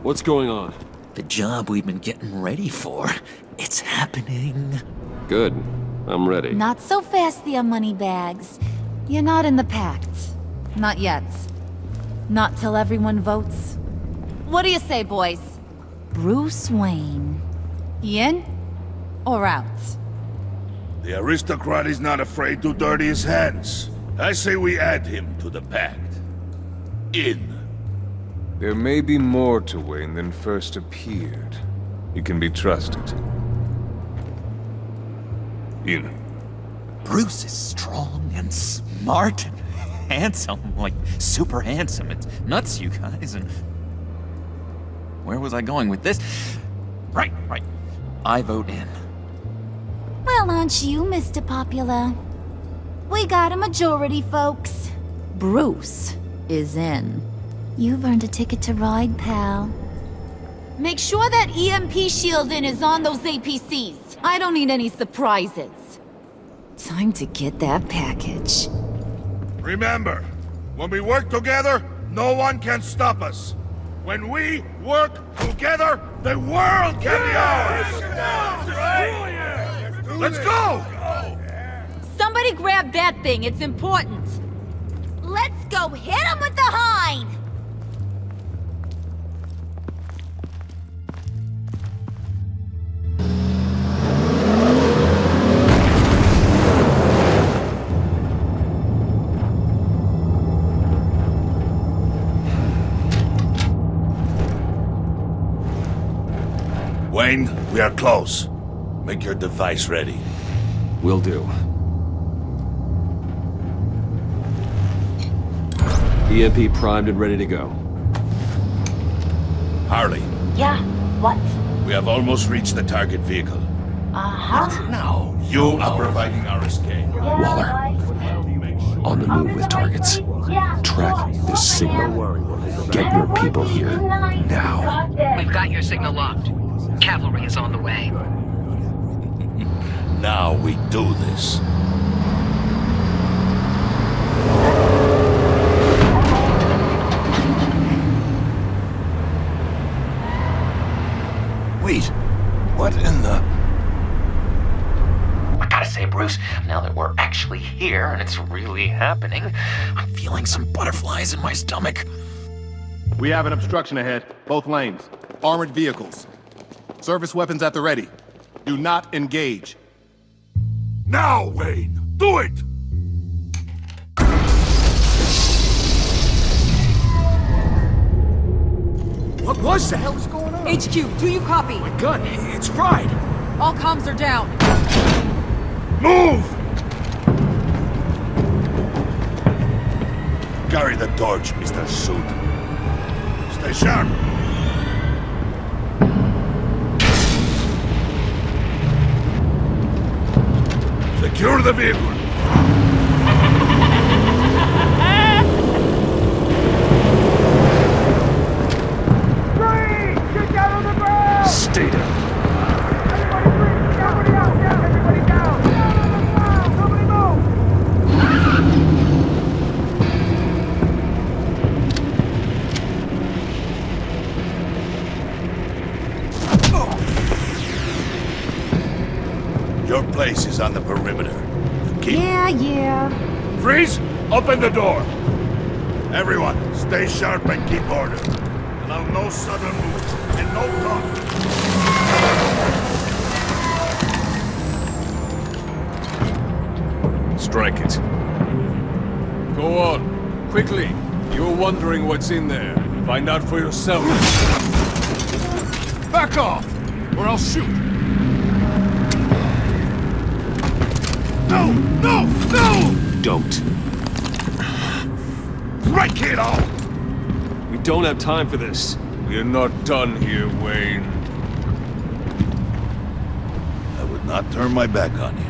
What's going on? The job we've been getting ready for. It's happening. Good. I'm ready. Not so fast, the Moneybags. You're not in the pact. Not yet. Not till everyone votes. What do you say, boys? Bruce Wayne. In or out? The aristocrat is not afraid to dirty his hands. I say we add him to the pact. In. There may be more to Wayne than first appeared. He can be trusted. In. Bruce is strong and smart and handsome, like super handsome. It's nuts, you guys, and... Where was I going with this? Right. I vote in. Well, aren't you, Mr. Popular? We got a majority, folks. Bruce is in. You've earned a ticket to ride, pal. Make sure that EMP shielding is on those APCs. I don't need any surprises. Time to get that package. Remember, when we work together, no one can stop us. When we work together, the world can be ours! Let's go! Somebody grab that thing, it's important. Let's go hit him with the hind! Wayne, we are close. Make your device ready. Will do. EMP primed and ready to go. Harley. Yeah, what? We have almost reached the target vehicle. Uh-huh. No. You are providing our escape. Waller. On the move with targets. Track this signal. Get your people here. Now. We've got your signal locked. Cavalry is on the way. Now we do this. Wait, what in the... I gotta say, Bruce, now that we're actually here and it's really happening, I'm feeling some butterflies in my stomach. We have an obstruction ahead, both lanes. Armored vehicles. Service weapons at the ready. Do not engage. Now, Wayne! Do it! What was that? What was going on? HQ, do you copy? My gun, it's fried. All comms are down. Move! Carry the torch, Mr. Suit. Stay sharp. Secure the vehicle. Get down on the ground! Stay down. Everybody down! Everybody down! Down on the ground! Nobody move! Your place is on the perimeter. Keep... Yeah. Freeze! Open the door! Everyone, stay sharp and keep order. Allow no sudden moves and no talk. Strike it. Go on. Quickly. You're wondering what's in there. Find out for yourself. Back off, or I'll shoot. No! No! No! Don't. Break it all! We don't have time for this. We're not done here, Wayne. I would not turn my back on you.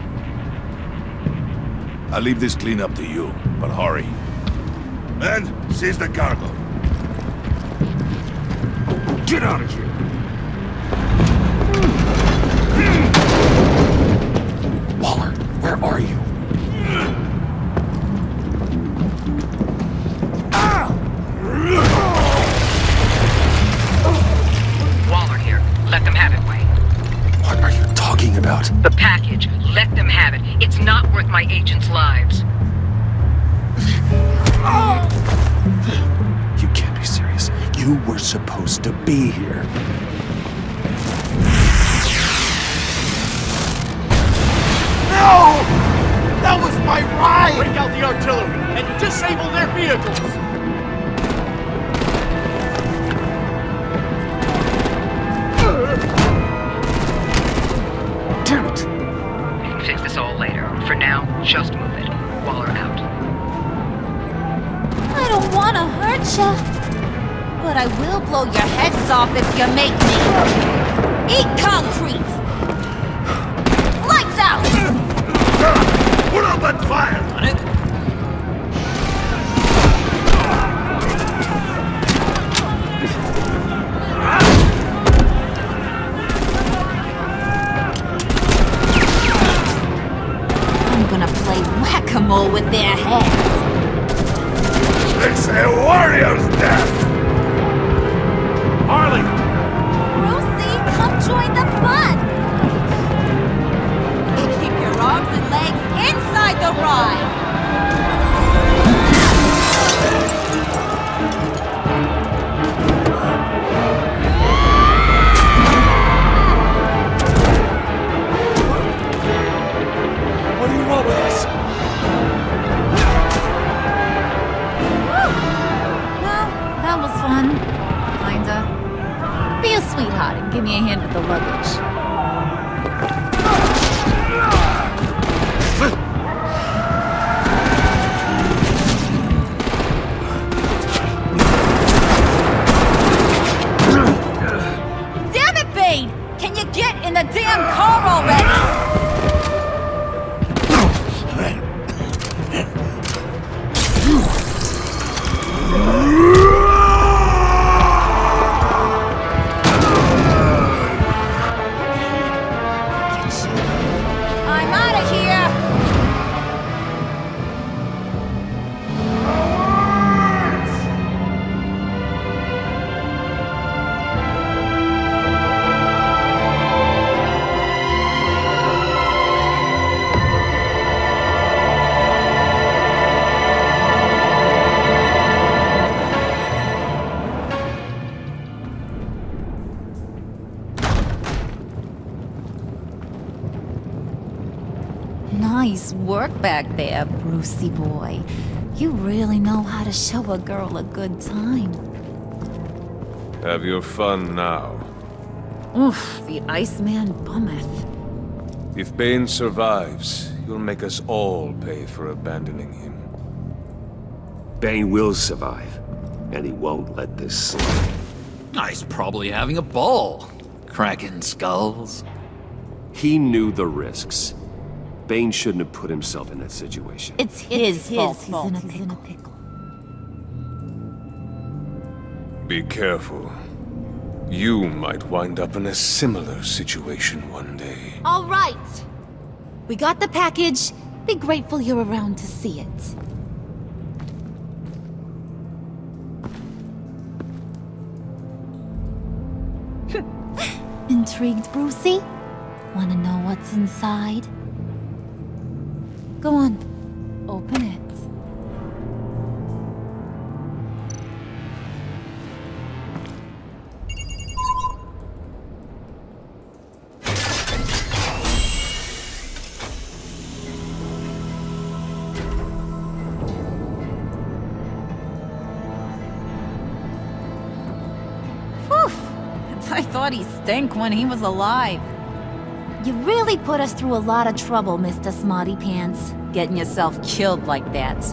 I'll leave this clean up to you, but hurry. Men, seize the cargo. Get out of here! Let them have it, Wayne. What are you talking about? The package. Let them have it. It's not worth my agents' lives. You can't be serious. You were supposed to be here. No! That was my ride! Break out the artillery and disable their vehicles! Damn it! We can fix this all later. For now, just move it. Waller out. I don't want to hurt ya, but I will blow your heads off if you make me. Eat concrete! Lights out! Put up that fire! On it. I'm gonna play whack-a-mole with their heads. It's a warrior's death! Harley! Brucey, come join the fun! Keep your arms and legs inside the ride! What do you want with us? That was fun. Kinda. Be a sweetheart and give me a hand with the luggage. Damn it, Bane! Can you get in the damn car already? I'm out of here! Nice work back there, Brucey boy. You really know how to show a girl a good time. Have your fun now. Oof, the Iceman bummeth. If Bane survives, you'll make us all pay for abandoning him. Bane will survive, and he won't let this slide. He's probably having a ball. Cracking skulls. He knew the risks. Bane shouldn't have put himself in that situation. It's his fault he's in a pickle. Be careful. You might wind up in a similar situation one day. All right. We got the package. Be grateful you're around to see it. Intrigued, Brucey? Wanna know what's inside? Go on. Open it. I thought he stank when he was alive. You really put us through a lot of trouble, Mr. Smarty Pants. Getting yourself killed like that.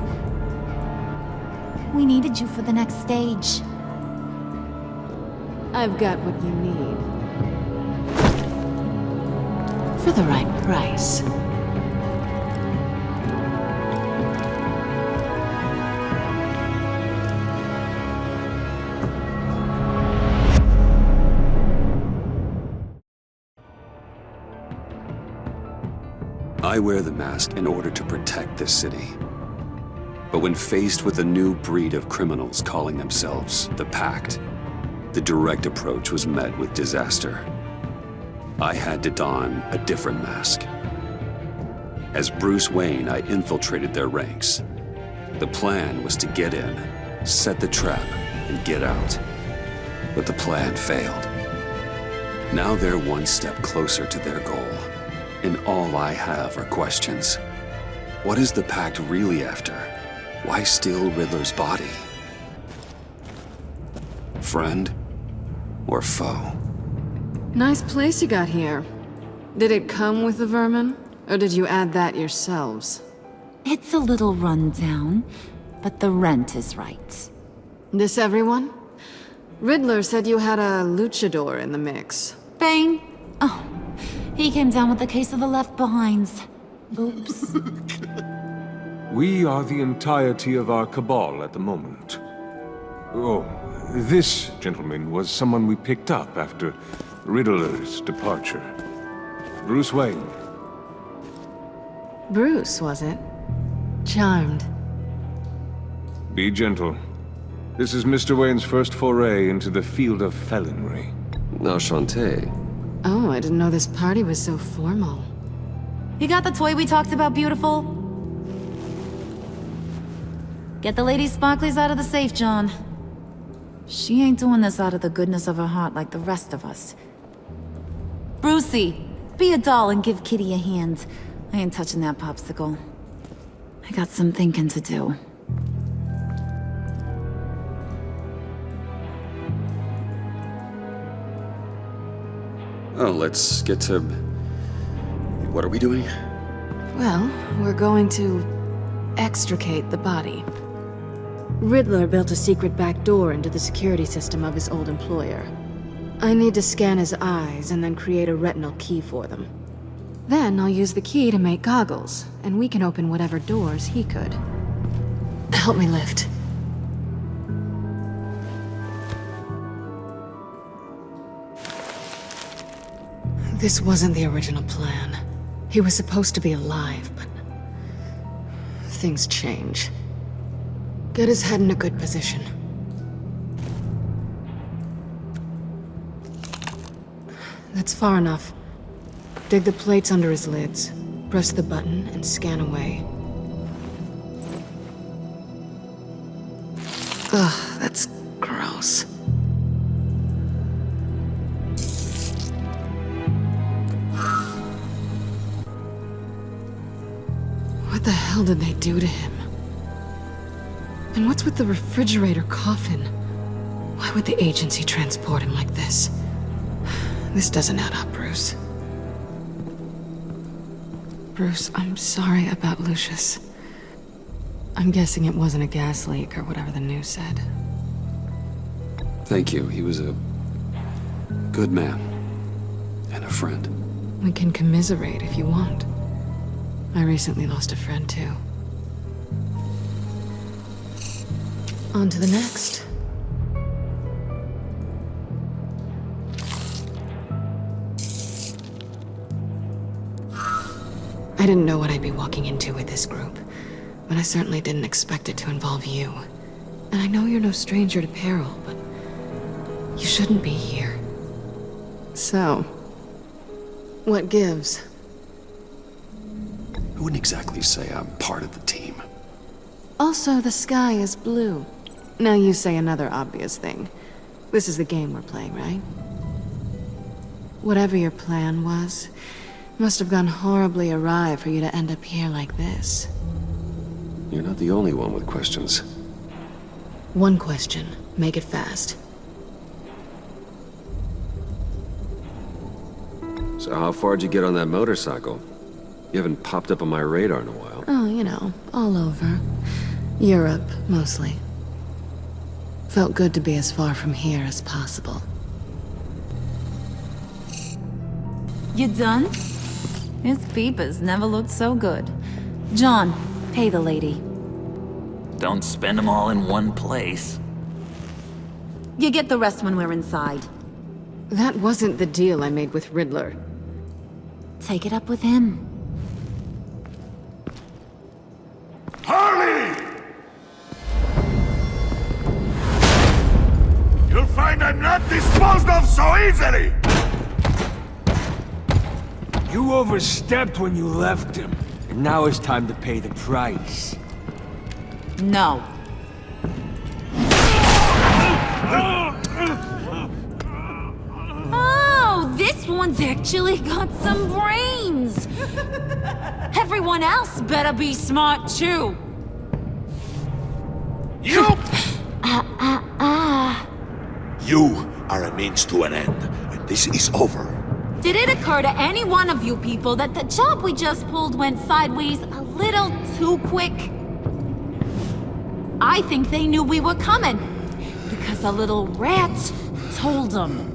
We needed you for the next stage. I've got what you need. For the right price. I wear the mask in order to protect this city. But when faced with a new breed of criminals calling themselves the Pact, the direct approach was met with disaster. I had to don a different mask. As Bruce Wayne, I infiltrated their ranks. The plan was to get in, set the trap, and get out. But the plan failed. Now they're one step closer to their goal, and all I have are questions. What is the Pact really after? Why steal Riddler's body? Friend or foe? Nice place you got here. Did it come with the vermin? Or did you add that yourselves? It's a little run down, but the rent is right. This everyone? Riddler said you had a luchador in the mix. Bane? Oh, he came down with a case of the left behinds. Oops. We are the entirety of our cabal at the moment. Oh, this gentleman was someone we picked up after Riddler's departure. Bruce Wayne. Bruce, was it? Charmed. Be gentle. This is Mr. Wayne's first foray into the field of felonry. Enchanté. Oh, I didn't know this party was so formal. You got the toy we talked about, beautiful? Get the lady sparklies out of the safe, John. She ain't doing this out of the goodness of her heart like the rest of us. Brucey, be a doll and give Kitty a hand. I ain't touching that popsicle. I got some thinking to do. Oh, let's get to... What are we doing? Well, we're going to extricate the body. Riddler built a secret back door into the security system of his old employer. I need to scan his eyes and then create a retinal key for them. Then I'll use the key to make goggles, and we can open whatever doors he could. Help me lift. This wasn't the original plan. He was supposed to be alive, but things change. Get his head in a good position. That's far enough. Dig the plates under his lids. Press the button and scan away. Ugh, that's gross. What the hell did they do to him? And what's with the refrigerator coffin? Why would the agency transport him like this? This doesn't add up, Bruce. Bruce, I'm sorry about Lucius. I'm guessing it wasn't a gas leak or whatever the news said. Thank you. He was a good man and a friend. We can commiserate if you want. I recently lost a friend, too. On to the next. I didn't know what I'd be walking into with this group, but I certainly didn't expect it to involve you. And I know you're no stranger to peril, but you shouldn't be here. So, what gives? I wouldn't exactly say I'm part of the team. Also, the sky is blue. Now you say another obvious thing. This is the game we're playing, right? Whatever your plan was, must have gone horribly awry for you to end up here like this. You're not the only one with questions. One question. Make it fast. So how far'd you get on that motorcycle? You haven't popped up on my radar in a while. Oh, you know, all over. Europe, mostly. Felt good to be as far from here as possible. You done? His peepers never looked so good. John, pay the lady. Don't spend them all in one place. You get the rest when we're inside. That wasn't the deal I made with Riddler. Take it up with him. Harley! You'll find I'm not easily! You overstepped when you left him, and now it's time to pay the price. No. Oh, this one's actually got some brains. Everyone else better be smart too. You! You are a means to an end, and this is over. Did it occur to any one of you people that the job we just pulled went sideways a little too quick? I think they knew we were coming, because a little rat told them.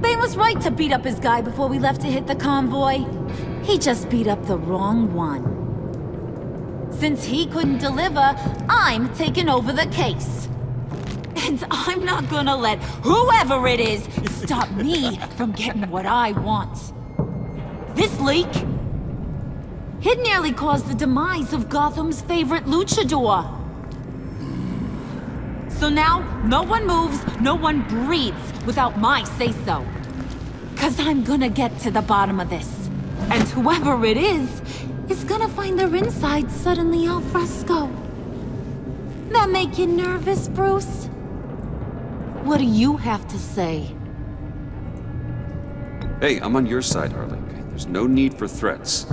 Bane was right to beat up his guy before we left to hit the convoy. He just beat up the wrong one. Since he couldn't deliver, I'm taking over the case. And I'm not gonna let whoever it is stop me from getting what I want. This leak, it nearly caused the demise of Gotham's favorite luchador. So now, no one moves, no one breathes without my say-so. 'Cause I'm gonna get to the bottom of this. And whoever it is gonna find their insides suddenly al fresco. That make you nervous, Bruce? What do you have to say? Hey, I'm on your side, Harley. There's no need for threats.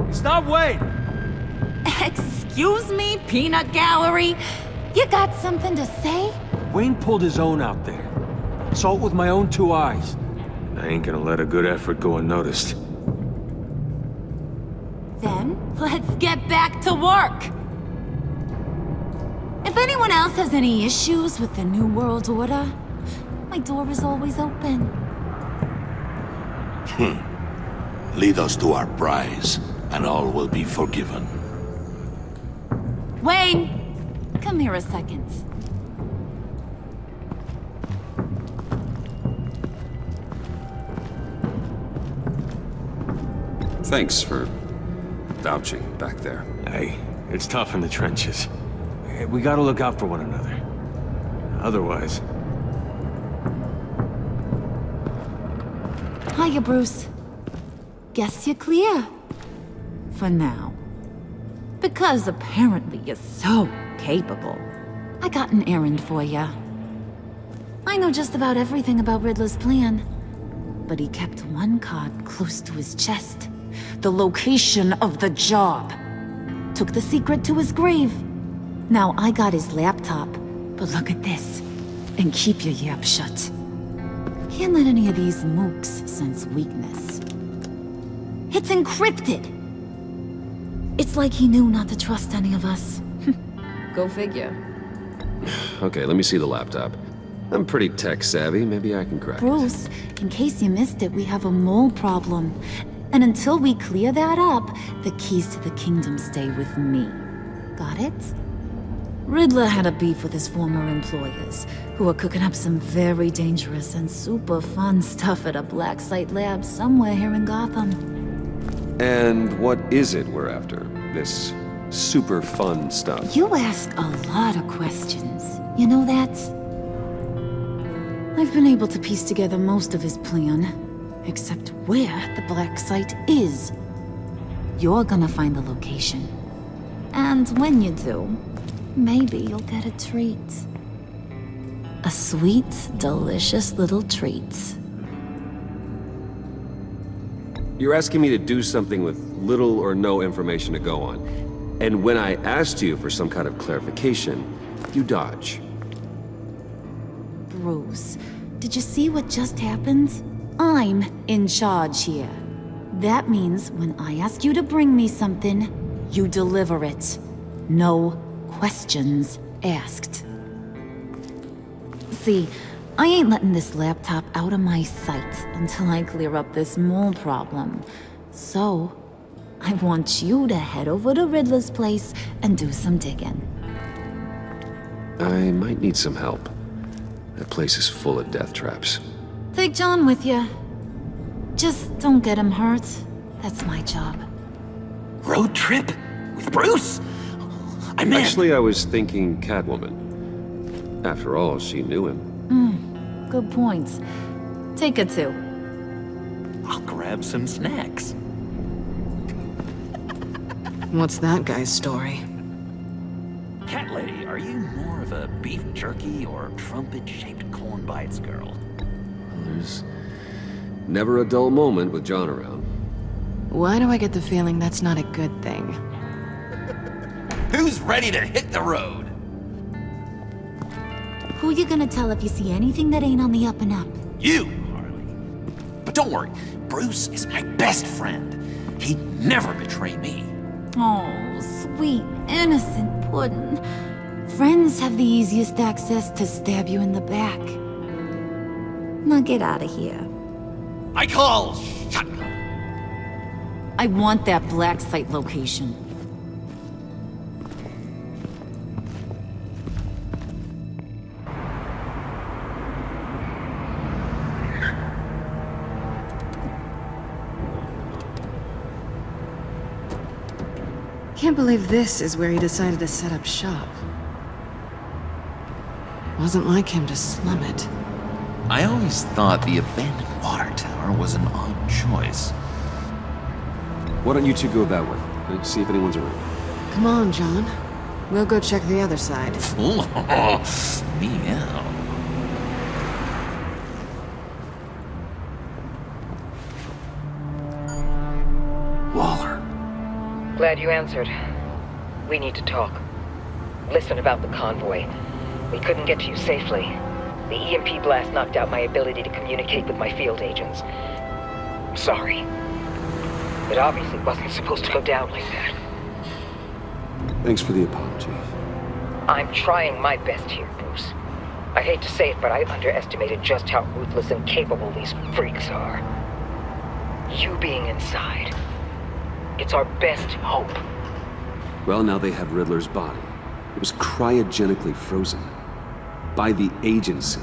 Stop, Wayne! Excuse me, Peanut Gallery? You got something to say? Wayne pulled his own out there. Saw it with my own 2 eyes. I ain't gonna let a good effort go unnoticed. Then, let's get back to work. If anyone else has any issues with the New World Order, my door is always open. Lead us to our prize, and all will be forgiven. Wayne, come here a second. Thanks for vouching back there. Hey, it's tough in the trenches. We gotta look out for one another. Otherwise... Hiya, Bruce. Guess you're clear. For now. Because apparently you're so capable. I got an errand for ya. I know just about everything about Riddler's plan. But he kept one card close to his chest. The location of the job. Took the secret to his grave. Now I got his laptop. But look at this. And keep your yap shut. Can't let any of these mooks sense weakness. It's encrypted. It's like he knew not to trust any of us. Go figure. Okay, let me see the laptop. I'm pretty tech savvy. Maybe I can crack it. Bruce, in case you missed it, we have a mole problem. And until we clear that up, the keys to the kingdom stay with me. Got it? Riddler had a beef with his former employers, who are cooking up some very dangerous and super fun stuff at a black site lab somewhere here in Gotham. And what is it we're after? This super fun stuff? You ask a lot of questions. You know that? I've been able to piece together most of his plan, except where the black site is. You're gonna find the location. And when you do, maybe you'll get a treat. A sweet, delicious little treat. You're asking me to do something with little or no information to go on. And when I asked you for some kind of clarification, you dodge. Bruce, did you see what just happened? I'm in charge here. That means when I ask you to bring me something, you deliver it. No questions asked. See, I ain't letting this laptop out of my sight until I clear up this mole problem. So, I want you to head over to Riddler's place and do some digging. I might need some help. That place is full of death traps. Take John with you. Just don't get him hurt. That's my job. Road trip? With Bruce? I'm in. Actually, I was thinking Catwoman. After all, she knew him. Good points. Take it too. I'll grab some snacks. What's that guy's story? Cat lady, are you more of a beef jerky or trumpet-shaped corn bites girl? There's never a dull moment with John around. Why do I get the feeling that's not a good thing? Who's ready to hit the road? Who you gonna tell if you see anything that ain't on the up and up? You, Harley. But don't worry, Bruce is my best friend. He'd never betray me. Oh, sweet, innocent puddin'. Friends have the easiest access to stab you in the back. Now get out of here. I call shotgun. I want that black site location. Can't believe this is where he decided to set up shop. Wasn't like him to slum it. I always thought the abandoned water tower was an odd choice. Why don't you two go that way? And see if anyone's around. Come on, John. We'll go check the other side. Meow. Waller. Glad you answered. We need to talk. Listen about the convoy. We couldn't get to you safely. The EMP blast knocked out my ability to communicate with my field agents. Sorry. It obviously wasn't supposed to go down like that. Thanks for the apology. I'm trying my best here, Bruce. I hate to say it, but I underestimated just how ruthless and capable these freaks are. You being inside, it's our best hope. Well, now they have Riddler's body. It was cryogenically frozen. By the agency.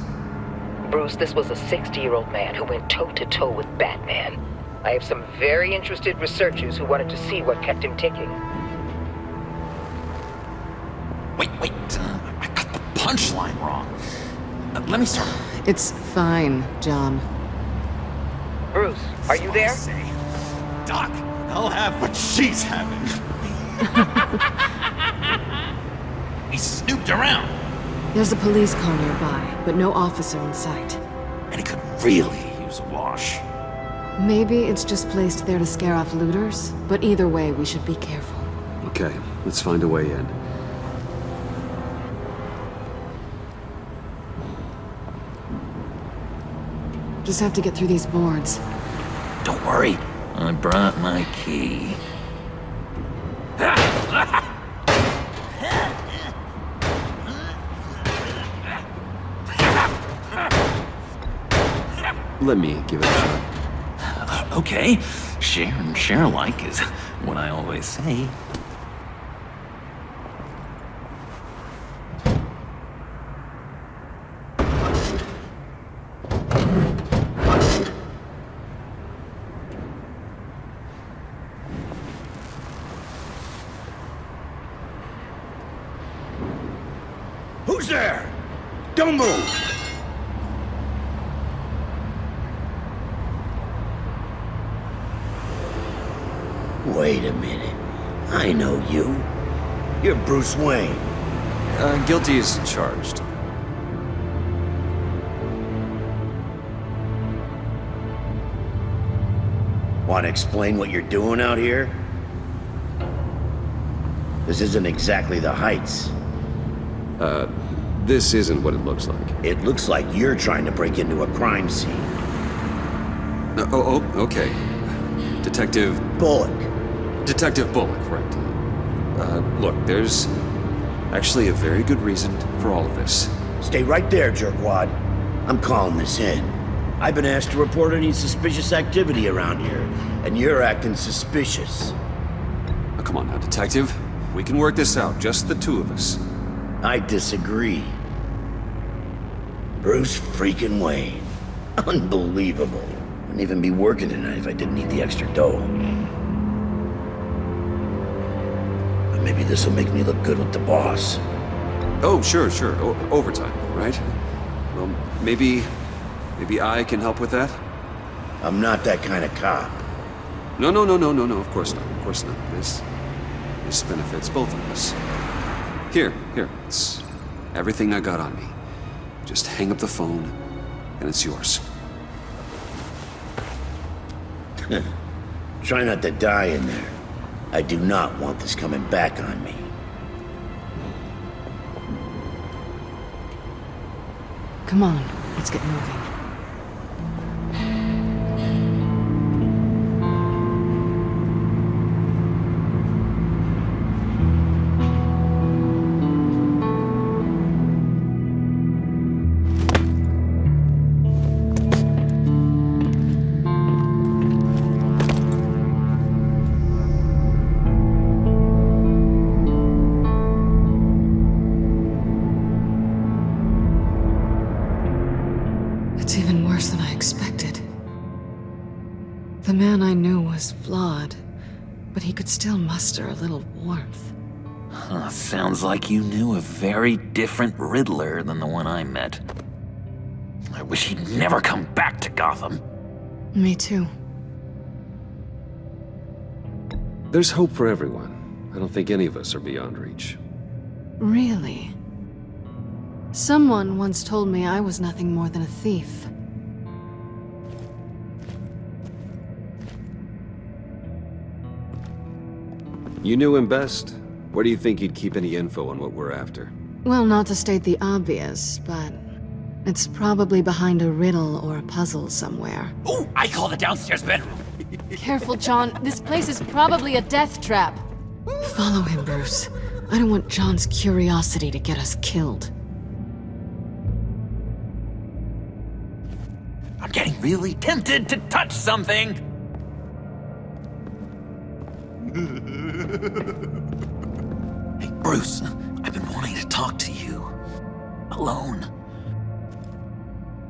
Bruce, this was a 60-year-old man who went toe-to-toe with Batman. I have some very interested researchers who wanted to see what kept him ticking. Wait. I got the punchline wrong. Let me start. It's fine, John. Bruce, are you there? Doc, I'll have what she's having. He snooped around. There's a police car nearby, but no officer in sight. And he could really use a wash. Maybe it's just placed there to scare off looters, but either way, we should be careful. Okay, let's find a way in. Just have to get through these boards. Don't worry, I brought my key. Let me give it a shot. Okay, share and share alike is what I always say. Who's there? Don't move! Wait a minute. I know you. You're Bruce Wayne. Guilty as charged. Want to explain what you're doing out here? This isn't exactly the Heights. This isn't what it looks like. It looks like you're trying to break into a crime scene. Okay. Detective Bullock. Detective Bullock, right. Look, there's actually a very good reason for all of this. Stay right there, jerkwad. I'm calling this in. I've been asked to report any suspicious activity around here, and you're acting suspicious. Oh, come on now, Detective. We can work this out, just the two of us. I disagree. Bruce freaking Wayne. Unbelievable. Wouldn't even be working tonight if I didn't need the extra dough. But maybe this'll make me look good with the boss. Oh, sure. Overtime, right? Well, maybe I can help with that? I'm not that kind of cop. No, of course not. This benefits both of us. Here, it's everything I got on me. Just hang up the phone, and it's yours. Try not to die in there. I do not want this coming back on me. Come on, let's get moving. It's even worse than I expected. The man I knew was flawed, but he could still muster a little warmth. Sounds like you knew a very different Riddler than the one I met. I wish he'd never come back to Gotham. Me too. There's hope for everyone. I don't think any of us are beyond reach. Really? Someone once told me I was nothing more than a thief. You knew him best. Where do you think he'd keep any info on what we're after? Well, not to state the obvious, but it's probably behind a riddle or a puzzle somewhere. Oh, I call the downstairs bedroom. Careful, John. This place is probably a death trap. Follow him, Bruce. I don't want John's curiosity to get us killed. I'm getting really tempted to touch something. Hey, Bruce, I've been wanting to talk to you. Alone.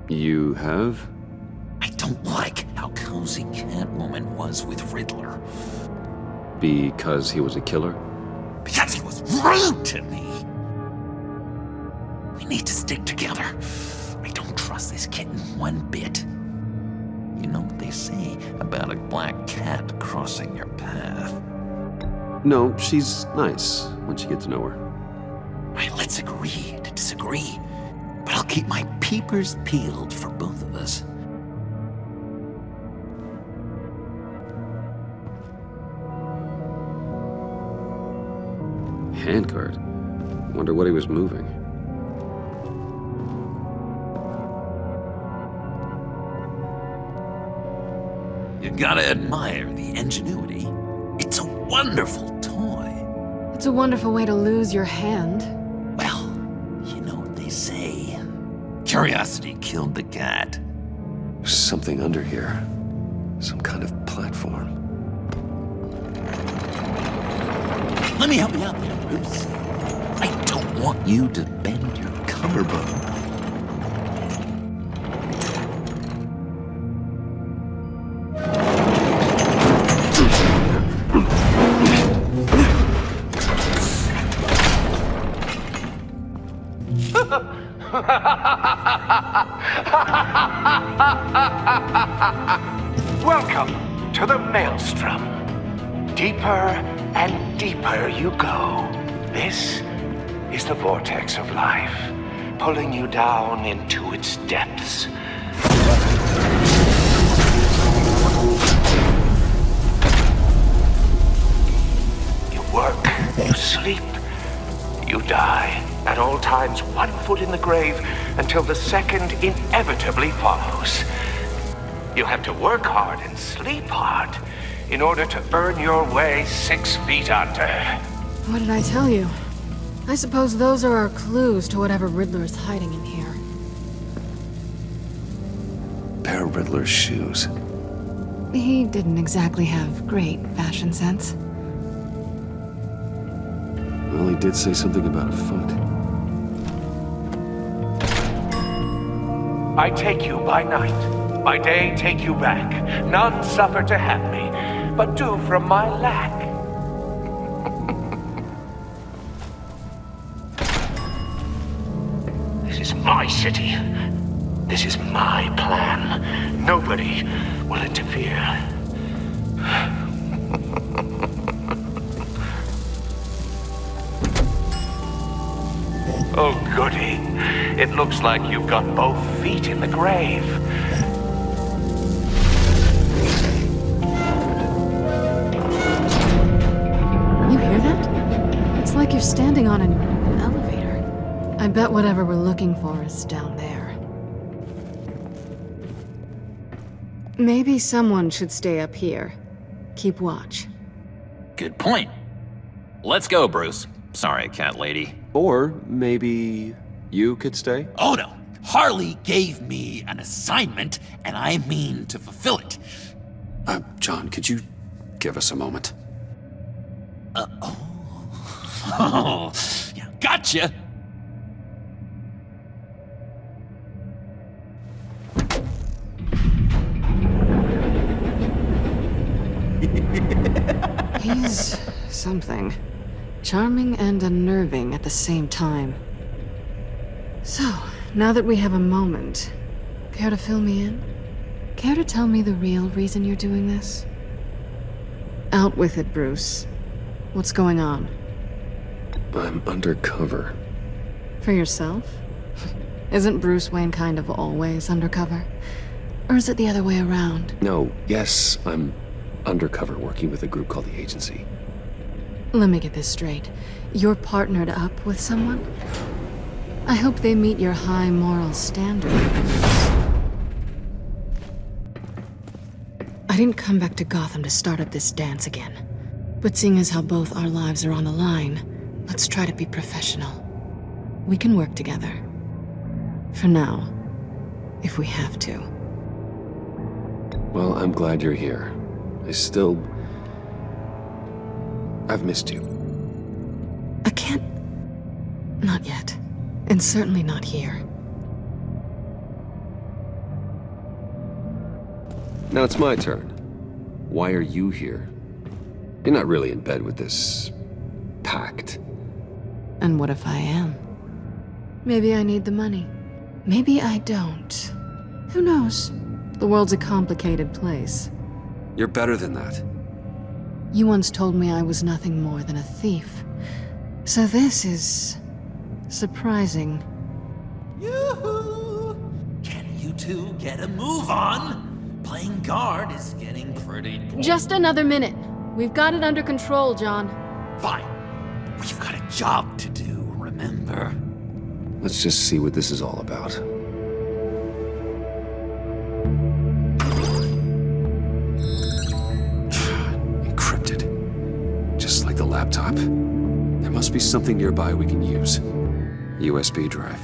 You have? I don't like how cozy Catwoman was with Riddler. Because he was a killer? Because he was rude to me. We need to stick together. I don't trust this kitten one bit. You know what they say about a black cat crossing your path? No, she's nice once you get to know her. Right, let's agree to disagree. But I'll keep my peepers peeled for both of us. Handcart? Wonder what he was moving. You gotta admire the ingenuity. It's a wonderful toy. It's a wonderful way to lose your hand. Well, you know what they say. Curiosity killed the cat. There's something under here. Some kind of platform. Let me help you out there, Bruce. I don't want you to bend your collarbone. Welcome to the Maelstrom. Deeper and deeper you go. This is the vortex of life, pulling you down into its depths. You work, you sleep, you die. At all times, 1 foot in the grave until the second inevitably follows. You have to work hard and sleep hard in order to earn your way 6 feet under. What did I tell you? I suppose those are our clues to whatever Riddler is hiding in here. Pair of Riddler's shoes. He didn't exactly have great fashion sense. Well, he did say something about a foot. I take you by night. By day, take you back. None suffer to have me, but do from my lack. my city. This is my plan. Nobody will interfere. Oh, goody. It looks like you've got both feet in the grave. You hear that? It's like you're standing on an elevator. I bet whatever we're looking for is down there. Maybe someone should stay up here. Keep watch. Good point. Let's go, Bruce. Sorry, cat lady. Or maybe you could stay? Oh no! Harley gave me an assignment, and I mean to fulfill it. John, could you give us a moment? Oh, yeah, gotcha! He's something. Charming and unnerving at the same time. So, now that we have a moment, care to fill me in? Care to tell me the real reason you're doing this? Out with it, Bruce. What's going on? I'm undercover. For yourself? Isn't Bruce Wayne kind of always undercover? Or is it the other way around? No, yes, I'm undercover working with a group called the Agency. Let me get this straight. You're partnered up with someone? I hope they meet your high moral standard. I didn't come back to Gotham to start up this dance again. But seeing as how both our lives are on the line, let's try to be professional. We can work together. For now, if we have to. Well, I'm glad you're here. I've missed you. I can't... Not yet. And certainly not here. Now it's my turn. Why are you here? You're not really in bed with this... pact. And what if I am? Maybe I need the money. Maybe I don't. Who knows? The world's a complicated place. You're better than that. You once told me I was nothing more than a thief. So this is... surprising. Yoo-hoo! Can you two get a move on? Playing guard is getting pretty boring. Just another minute. We've got it under control, John. Fine. We've got a job to do, remember? Let's just see what this is all about. Just like the laptop. There must be something nearby we can use. USB drive.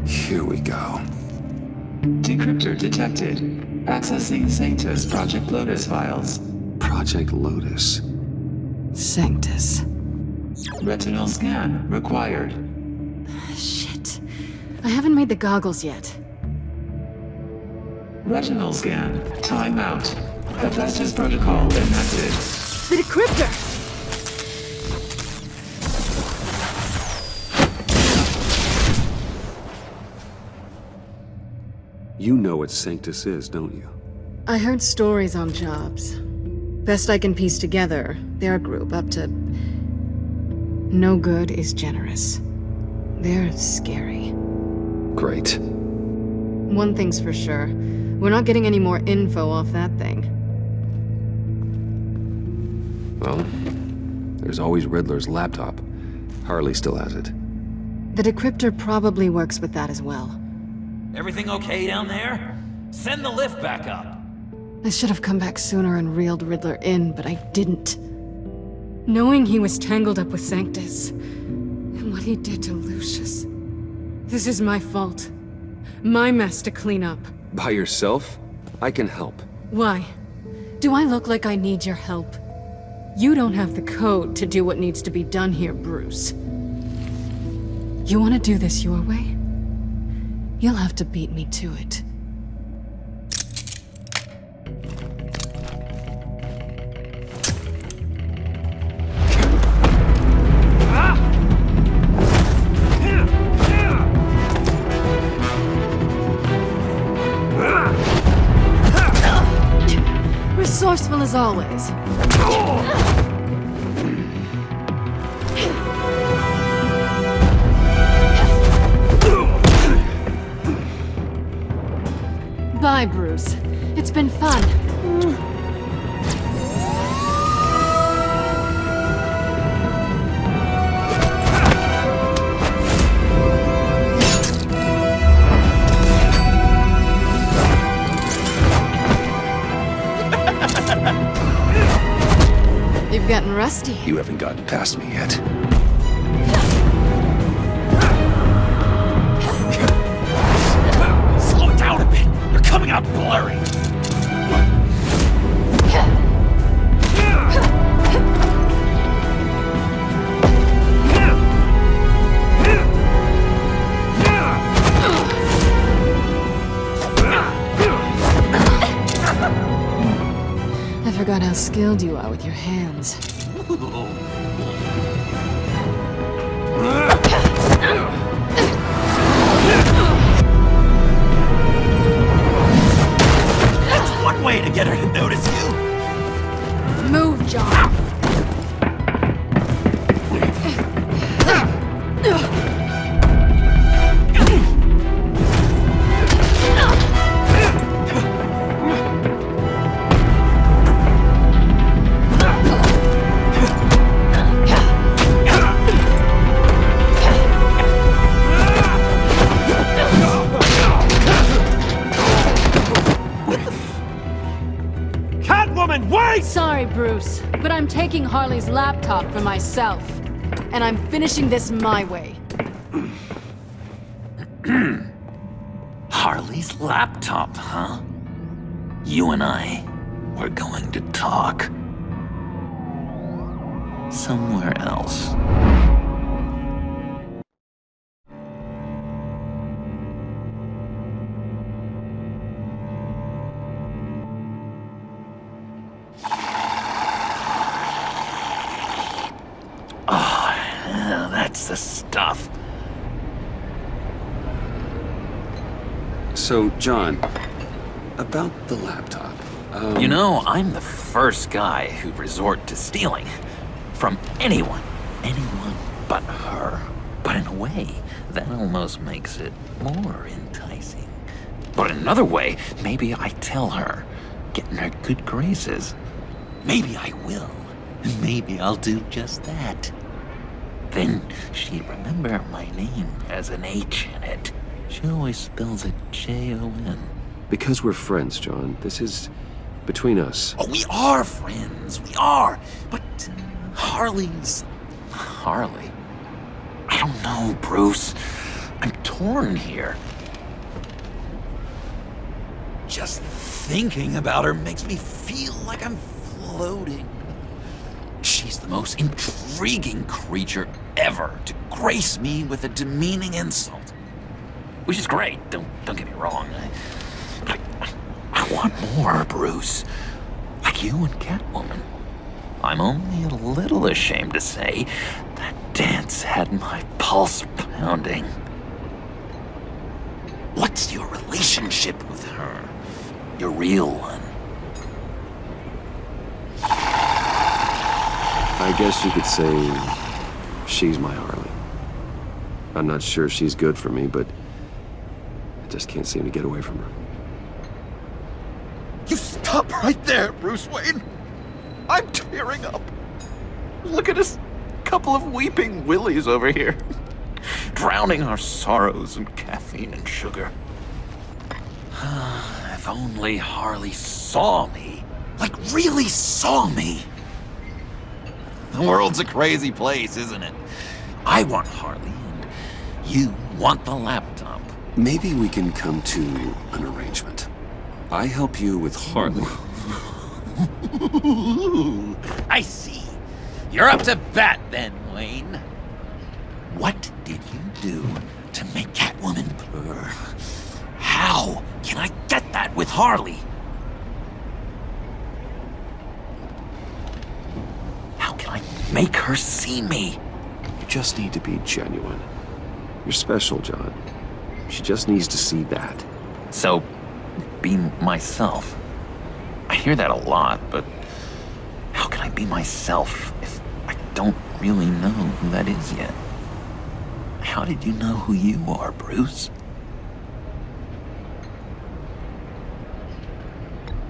Here we go. Decryptor detected. Accessing Sanctus Project Lotus files. Project Lotus? Sanctus. Retinal scan required. Shit. I haven't made the goggles yet. Retinal scan. Timeout. Hephaestus protocol enacted. The decryptor! You know what Sanctus is, don't you? I heard stories on jobs. Best I can piece together, they're a group up to... no good is generous. They're scary. Great. One thing's for sure. We're not getting any more info off that thing. Well, there's always Riddler's laptop. Harley still has it. The decryptor probably works with that as well. Everything okay down there? Send the lift back up. I should have come back sooner and reeled Riddler in, but I didn't. Knowing he was tangled up with Sanctus, and what he did to Lucius. This is my fault. My mess to clean up. By yourself? I can help. Why? Do I look like I need your help? You don't have the code to do what needs to be done here, Bruce. You want to do this your way? You'll have to beat me to it. As always. Bye, Bruce. It's been fun. You've gotten rusty. You haven't gotten past me yet. Slow it down a bit. You're coming out blurry. I forgot how skilled you are with your hands. That's one way to get her to notice you. Move, John. Sorry, Bruce, but I'm taking Harley's laptop for myself. And I'm finishing this my way. Harley's laptop, huh? You and I, we're going to talk. Somewhere else. That's the stuff. So, John, about the laptop. You know, I'm the first guy who'd resort to stealing. From anyone but her. But in a way, that almost makes it more enticing. But in another way, maybe I tell her, get in her good graces. Maybe I will. And maybe I'll do just that. Then she'd remember my name has an H in it. She always spells it Jon. Because we're friends, John. This is between us. Oh, we are friends. We are. But Harley's... Harley? I don't know, Bruce. I'm torn here. Just thinking about her makes me feel like I'm floating. She's the most intriguing creature ever to grace me with a demeaning insult. Which is great, don't get me wrong. I want more, Bruce. Like you and Catwoman. I'm only a little ashamed to say that dance had my pulse pounding. What's your relationship with her? Your real one? I guess you could say she's my Harley. I'm not sure she's good for me, but I just can't seem to get away from her. You stop right there, Bruce Wayne. I'm tearing up. Look at us, couple of weeping willies over here. Drowning our sorrows in caffeine and sugar. If only Harley saw me. Like, really saw me. The world's a crazy place, isn't it? I want Harley, and you want the laptop. Maybe we can come to an arrangement. I help you with Harley. I see. You're up to bat then, Wayne. What did you do to make Catwoman purr? How can I get that with Harley? How can I make her see me? You just need to be genuine. You're special, John. She just needs to see that. So, be myself. I hear that a lot, but be myself if I don't really know who that is yet? How did you know who you are, Bruce?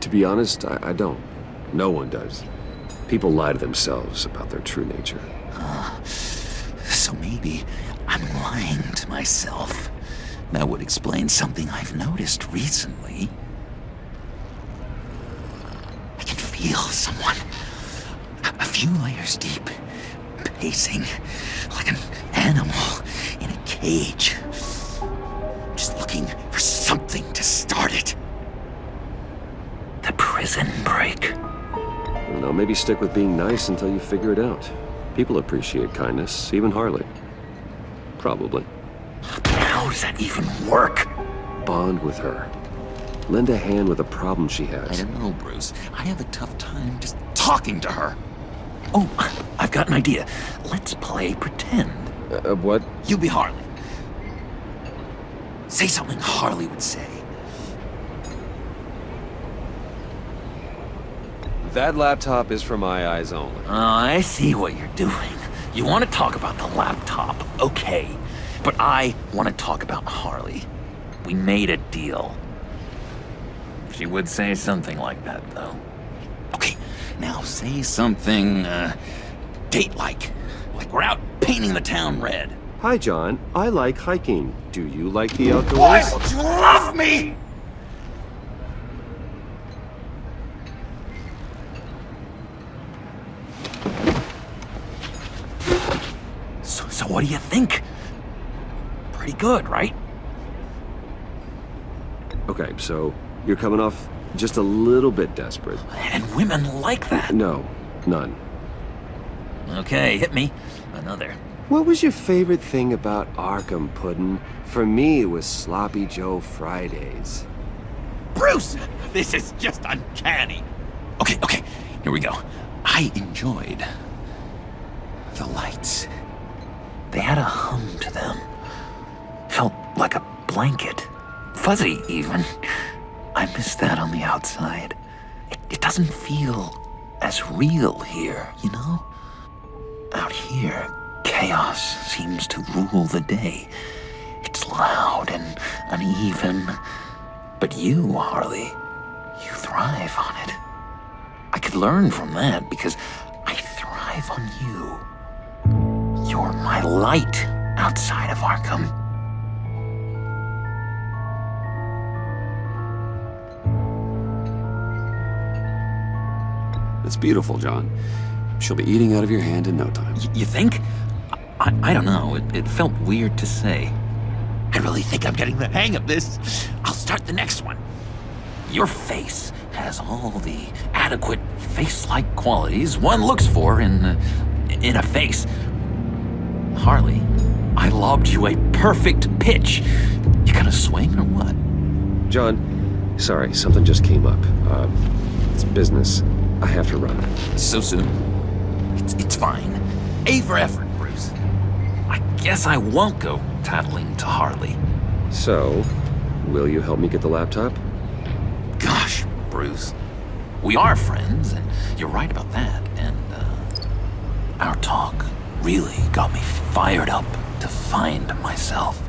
To be honest, I don't. No one does. People lie to themselves about their true nature. So maybe I'm lying to myself. That would explain something I've noticed recently. I can feel someone a few layers deep, pacing like an animal in a cage, just looking for something to start it. The prison break. I don't know, maybe stick with being nice until you figure it out. People appreciate kindness, even Harley. Probably. How does that even work? Bond with her. Lend a hand with a problem she has. I don't know, Bruce. I have a tough time just talking to her. Oh, I've got an idea. Let's play pretend. What? You be Harley. Say something Harley would say. That laptop is for my eyes only. I see what you're doing. You want to talk about the laptop, okay. But I want to talk about Harley. We made a deal. She would say something like that, though. Okay, now say something, date-like. Like we're out painting the town red. Hi, John. I like hiking. Do you like the outdoors? Why don't you love me? So what do you think? Pretty good, right? Okay, so you're coming off just a little bit desperate. And women like that. No, none. Okay, hit me. Another. What was your favorite thing about Arkham, Puddin'? For me, it was Sloppy Joe Fridays. Bruce! This is just uncanny. Okay, here we go. I enjoyed the lights. They had a hum to them. Felt like a blanket. Fuzzy, even. I miss that on the outside. It doesn't feel as real here, you know? Out here, chaos seems to rule the day. It's loud and uneven. But you, Harley, you thrive on it. I could learn from that because I thrive on you. You're my light outside of Arkham. It's beautiful, John. She'll be eating out of your hand in no time. You think? I don't know. It felt weird to say. I really think I'm getting the hang of this. I'll start the next one. Your face has all the adequate face-like qualities one looks for in a face. Harley, I lobbed you a perfect pitch. You gonna swing or what? John, sorry, something just came up. It's business. I have to run. So soon? It's fine. A for effort, Bruce. I guess I won't go tattling to Harley. So, will you help me get the laptop? Gosh, Bruce. We are friends, and you're right about that. And, our talk really got me fired up to find myself.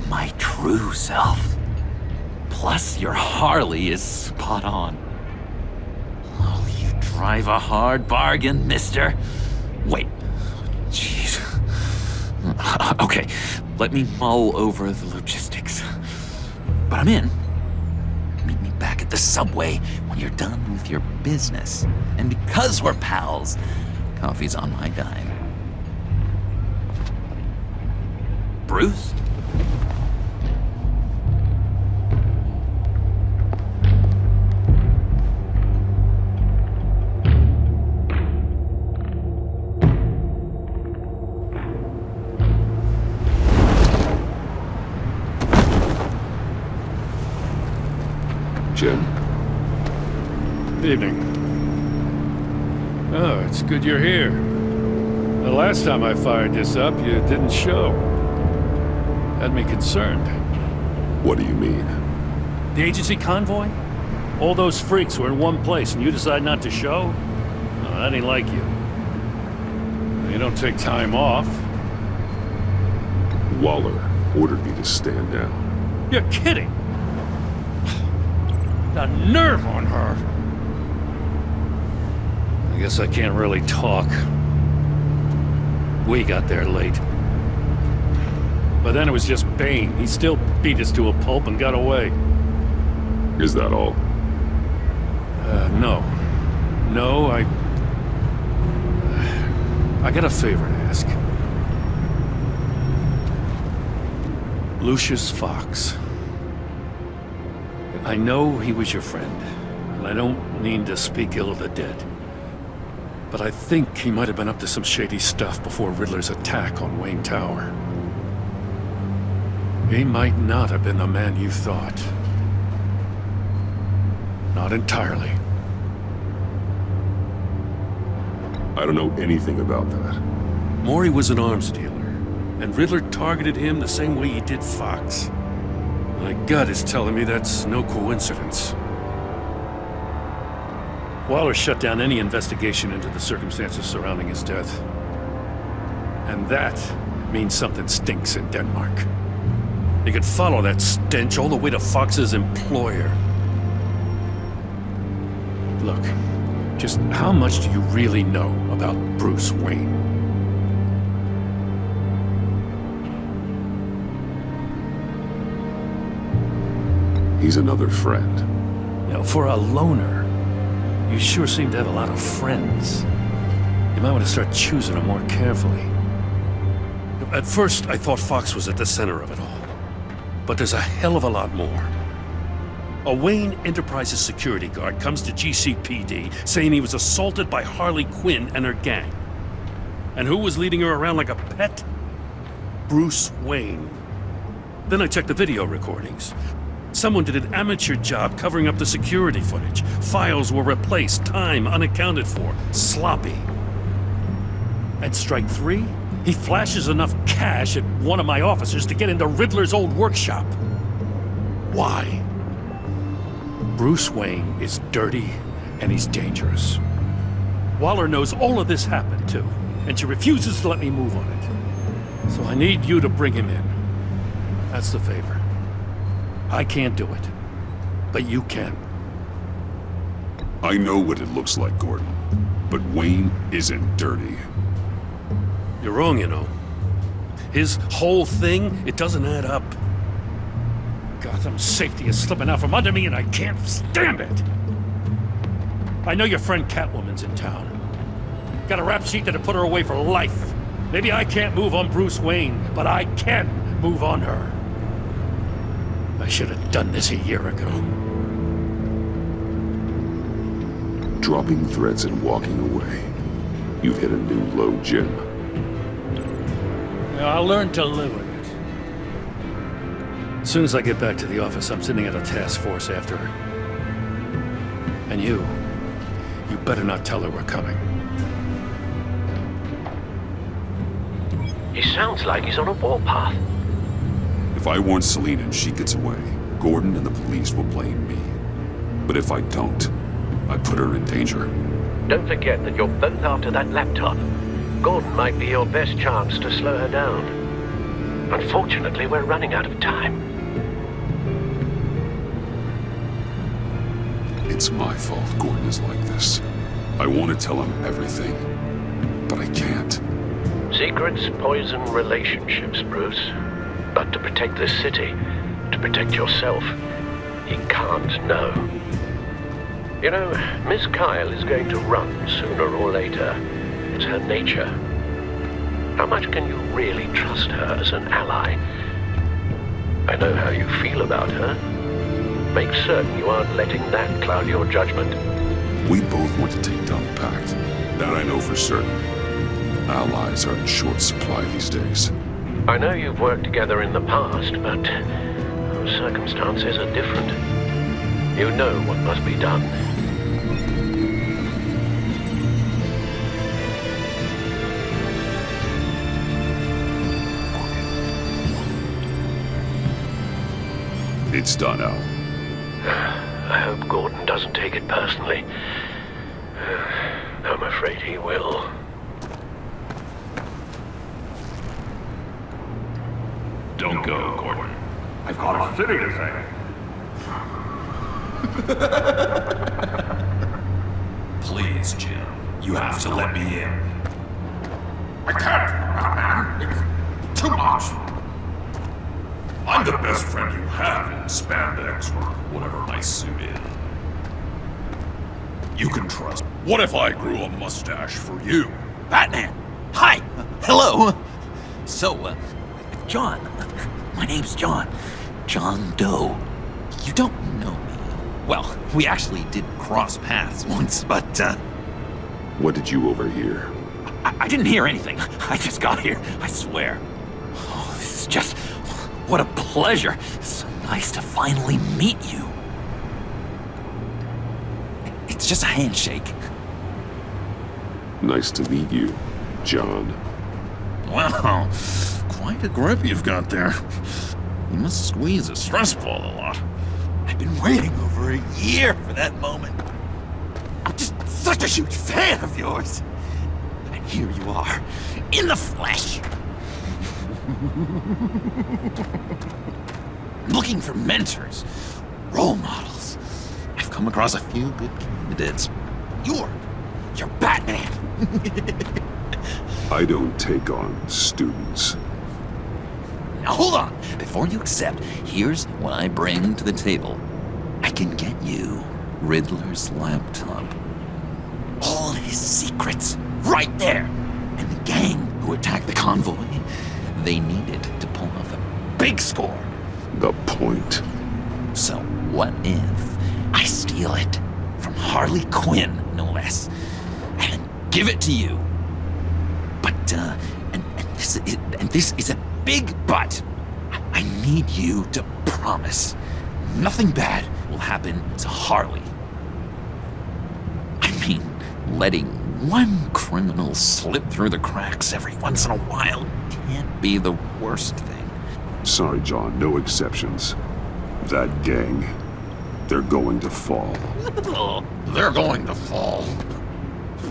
My true self. Plus, your Harley is spot on. Oh, you drive a hard bargain, mister. Wait. Jeez. Okay, let me mull over the logistics. But I'm in. Meet me back at the subway when you're done with your business. And because we're pals, coffee's on my dime. Bruce? Jim? Evening. Oh, it's good you're here. The last time I fired this up, you didn't show. Had me concerned. What do you mean? The agency convoy? All those freaks were in one place and you decide not to show? Oh, That ain't like you. You don't take time off. Waller ordered me to stand down. You're kidding! The nerve on her! I guess I can't really talk. We got there late. But then it was just Bane. He still beat us to a pulp and got away. Is that all? No. No, I got a favor to ask. Lucius Fox. I know he was your friend, and I don't mean to speak ill of the dead. But I think he might have been up to some shady stuff before Riddler's attack on Wayne Tower. He might not have been the man you thought. Not entirely. I don't know anything about that. Maury was an arms dealer, and Riddler targeted him the same way he did Fox. My gut is telling me that's no coincidence. Waller shut down any investigation into the circumstances surrounding his death. And that means something stinks in Denmark. You could follow that stench all the way to Fox's employer. Look, just how much do you really know about Bruce Wayne? He's another friend. You know, for a loner, you sure seem to have a lot of friends. You might want to start choosing them more carefully. At first, I thought Fox was at the center of it all. But there's a hell of a lot more. A Wayne Enterprises security guard comes to GCPD saying he was assaulted by Harley Quinn and her gang. And who was leading her around like a pet? Bruce Wayne. Then I checked the video recordings. Someone did an amateur job covering up the security footage. Files were replaced, time unaccounted for, sloppy. At strike 3, he flashes enough cash at one of my officers to get into Riddler's old workshop. Why? Bruce Wayne is dirty and he's dangerous. Waller knows all of this happened too, and she refuses to let me move on it. So I need you to bring him in. That's the favor. I can't do it, but you can. I know what it looks like, Gordon, but Wayne isn't dirty. You're wrong, you know. His whole thing, it doesn't add up. Gotham's safety is slipping out from under me and I can't stand it! I know your friend Catwoman's in town. Got a rap sheet that'll put her away for life. Maybe I can't move on Bruce Wayne, but I can move on her. I should have done this a year ago. Dropping threats and walking away. You've hit a new low, Jim. I'll learn to live with it. As soon as I get back to the office, I'm sending out a task force after her. And you better not tell her we're coming. He sounds like he's on a warpath. If I warn Selina and she gets away, Gordon and the police will blame me. But if I don't, I put her in danger. Don't forget that you're both after that laptop. Gordon might be your best chance to slow her down. Unfortunately, we're running out of time. It's my fault Gordon is like this. I want to tell him everything, but I can't. Secrets poison relationships, Bruce. But to protect this city, to protect yourself, he can't know. You know, Miss Kyle is going to run sooner or later. It's her nature. How much can you really trust her as an ally? I know how you feel about her. Make certain you aren't letting that cloud your judgment. We both want to take down the Pact. That I know for certain. Allies are in short supply these days. I know you've worked together in the past, but circumstances are different. You know what must be done. It's done, Al. I hope Gordon doesn't take it personally. I'm afraid he will. Don't go, Gordon. I've got a city to save. Please, Jim. You have to let me in. I can't, Batman. It's too much. I'm the best friend you have in spandex or whatever my suit is. You can trust. What if I grew a mustache for you? Batman! Hi! Hello! So, John. My name's John. John Doe. You don't know me. Well, we actually did cross paths once, but, What did you overhear? I didn't hear anything. I just got here, I swear. Oh, this is just... What a pleasure. So nice to finally meet you. It's just a handshake. Nice to meet you, John. Wow, quite a grip you've got there. You must squeeze a stress ball a lot. I've been waiting over a year for that moment. I'm just such a huge fan of yours. And here you are, in the flesh. Looking for mentors, role models. I've come across a few good candidates. You're Batman. I don't take on students. Now hold on. Before you accept, here's what I bring to the table. I can get you Riddler's laptop. All his secrets, right there. And the gang who attacked the convoy, they needed to pull off a big score. The point. So what if I steal it from Harley Quinn, no less, and give it to you? But, and this is a big but. I need you to promise nothing bad will happen to Harley. I mean, letting one criminal slip through the cracks every once in a while can't be the worst thing. Sorry, John, no exceptions. That gang, they're going to fall. They're going to fall.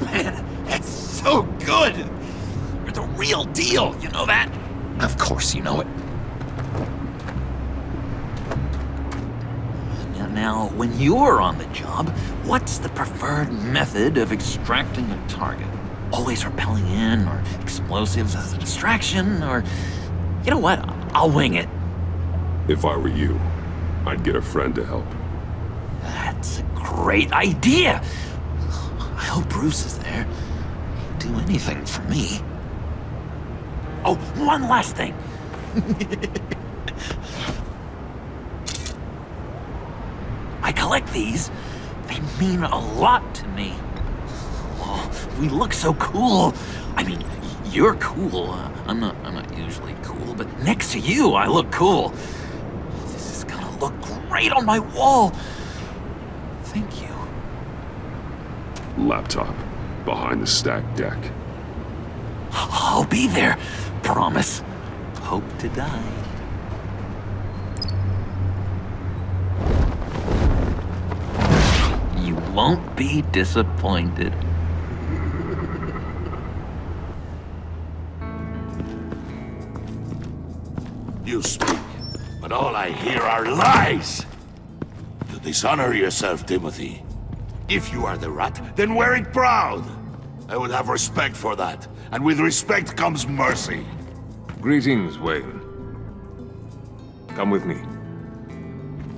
Man, that's so good! You're the real deal, you know that? Of course you know it. Now, when you're on the job, what's the preferred method of extracting a target? Always rappelling in, or explosives as a distraction, or... You know what? I'll wing it. If I were you, I'd get a friend to help. That's a great idea! I hope Bruce is there. He'd do anything for me. Oh, one last thing. I collect these. They mean a lot to me. Oh, we look so cool. I mean, you're cool. I'm not usually cool, but next to you, I look cool. This is gonna look great on my wall. Thank you. Laptop, behind the stacked deck. I'll be there. Promise. Hope to die. You won't be disappointed. You speak, but all I hear are lies. You dishonor yourself, Timothy. If you are the rat, then wear it proud. I would have respect for that, and with respect comes mercy. Greetings, Wayne. Come with me.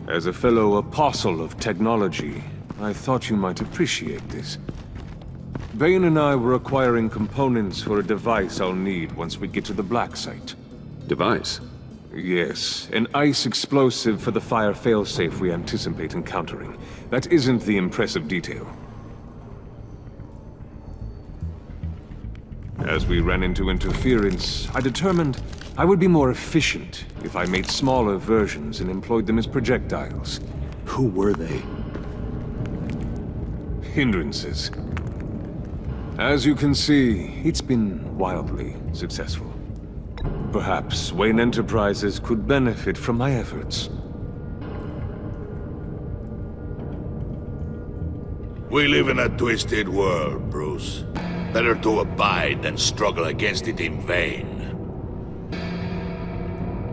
As a fellow apostle of technology, I thought you might appreciate this. Bane and I were acquiring components for a device I'll need once we get to the Black Site. Device? Yes, an ice explosive for the fire failsafe we anticipate encountering. That isn't the impressive detail. As we ran into interference, I determined I would be more efficient if I made smaller versions and employed them as projectiles. Who were they? Hindrances. As you can see, it's been wildly successful. Perhaps Wayne Enterprises could benefit from my efforts. We live in a twisted world, Bruce. Better to abide than struggle against it in vain.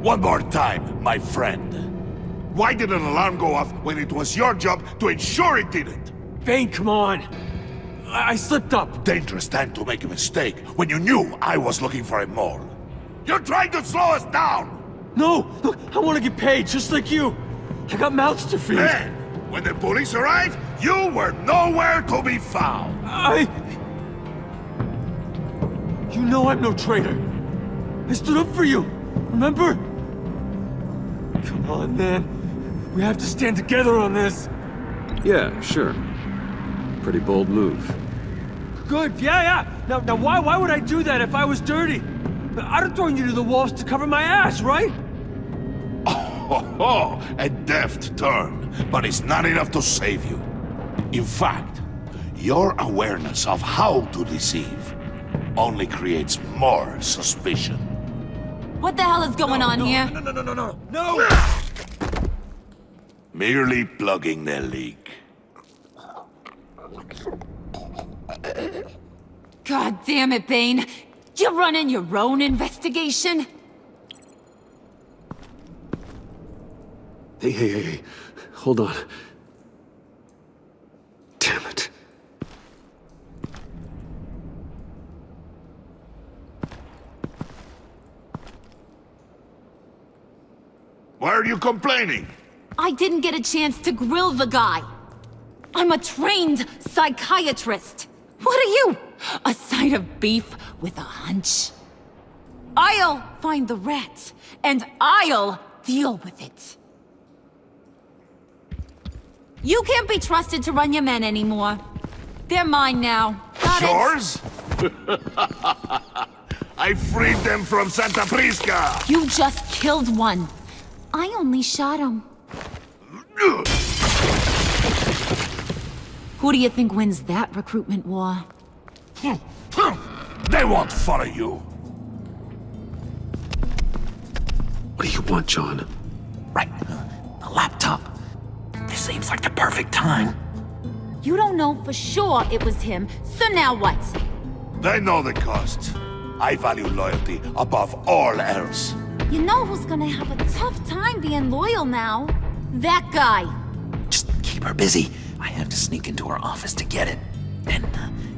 One more time, my friend. Why did an alarm go off when it was your job to ensure it didn't? Bane, come on! I slipped up. Dangerous time to make a mistake when you knew I was looking for a mole. You're trying to slow us down! No! Look, I want to get paid, just like you! I got mouths to feed. Then, when the police arrived, you were nowhere to be found. You know I'm no traitor. I stood up for you, remember? Come on, man. We have to stand together on this. Yeah, sure. Pretty bold move. Good, yeah. Now why would I do that if I was dirty? I'd have thrown you to the wolves to cover my ass, right? Oh, a deft turn, but it's not enough to save you. In fact, your awareness of how to deceive only creates more suspicion. What the hell is going on here? No! Merely plugging the leak. God damn it, Bane. You're running your own investigation? Hey. Hold on. Damn it. Why are you complaining? I didn't get a chance to grill the guy. I'm a trained psychiatrist. What are you? A side of beef with a hunch? I'll find the rat, and I'll deal with it. You can't be trusted to run your men anymore. They're mine now. Got Yours? I freed them from Santa Prisca! You just killed one. I only shot him. Who do you think wins that recruitment war? They won't follow you. What do you want, John? Right. The laptop. This seems like the perfect time. You don't know for sure it was him, so now what? They know the cost. I value loyalty above all else. You know who's gonna have a tough time being loyal now? That guy. Just keep her busy. I have to sneak into her office to get it. And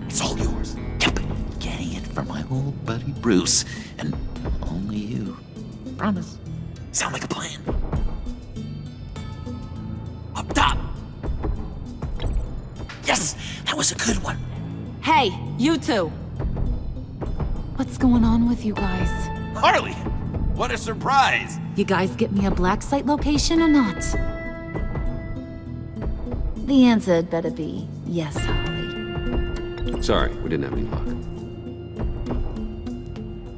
it's all yours. Yep. Getting it from my old buddy Bruce. And only you. Promise. Sound like a plan. Up top. Yes, that was a good one. Hey, you two. What's going on with you guys? Harley, what a surprise. You guys get me a black site location or not? The answer had better be yes, Harley. Sorry, we didn't have any luck.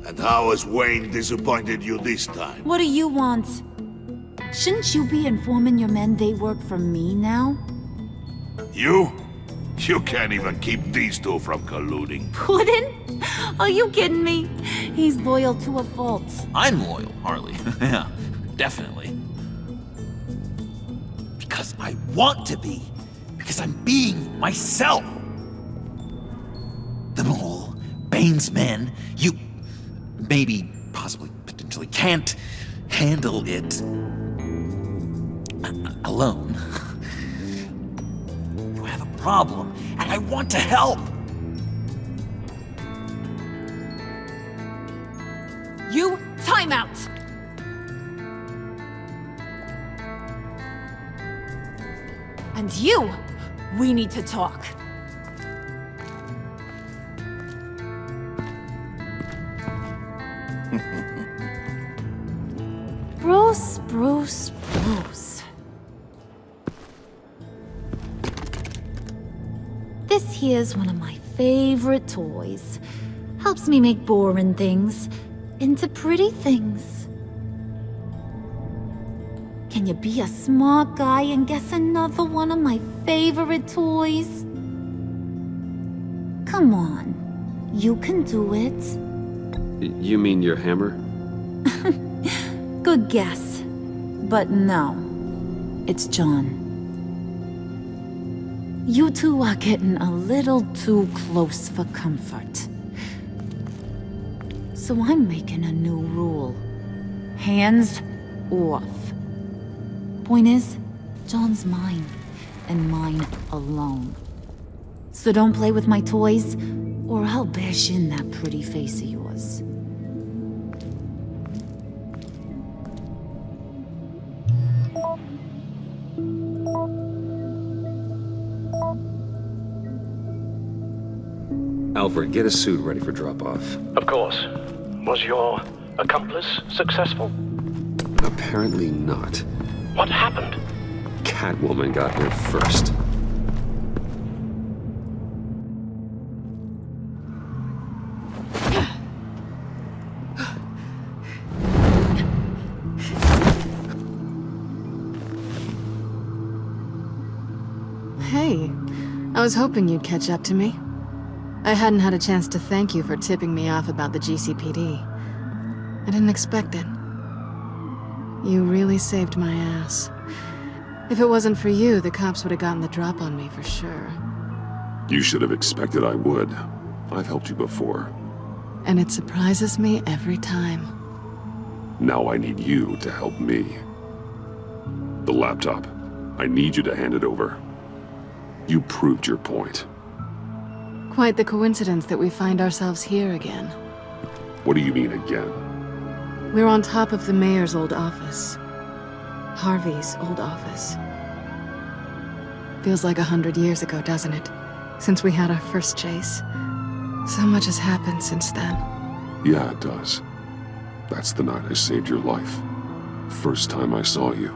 And how has Wayne disappointed you this time? What do you want? Shouldn't you be informing your men they work for me now? You? You can't even keep these two from colluding. Puddin'? Are you kidding me? He's loyal to a fault. I'm loyal, Harley. Yeah, definitely. Because I want to be. Because I'm being myself. The Mole, Bane's men, you maybe, possibly, potentially can't handle it alone. You have a problem, and I want to help. You, time out! And you, we need to talk. Bruce. This here's one of my favorite toys. Helps me make boring things into pretty things. Can you be a smart guy and guess another one of my favorite toys? Come on, you can do it. You mean your hammer? Good guess. But no, it's John. You two are getting a little too close for comfort. So I'm making a new rule. Hands off. Point is, John's mine, and mine alone. So don't play with my toys, or I'll bash in that pretty face of yours. Alfred, get a suit ready for drop-off. Of course. Was your accomplice successful? Apparently not. What happened? Catwoman got here first. Hey, I was hoping you'd catch up to me. I hadn't had a chance to thank you for tipping me off about the GCPD. I didn't expect it. You really saved my ass. If it wasn't for you, the cops would have gotten the drop on me for sure. You should have expected I would. I've helped you before. And it surprises me every time. Now I need you to help me. The laptop. I need you to hand it over. You proved your point. Quite the coincidence that we find ourselves here again. What do you mean again? We're on top of the mayor's old office. Harvey's old office. Feels like 100 years ago, doesn't it? Since we had our first chase. So much has happened since then. Yeah, it does. That's the night I saved your life. First time I saw you.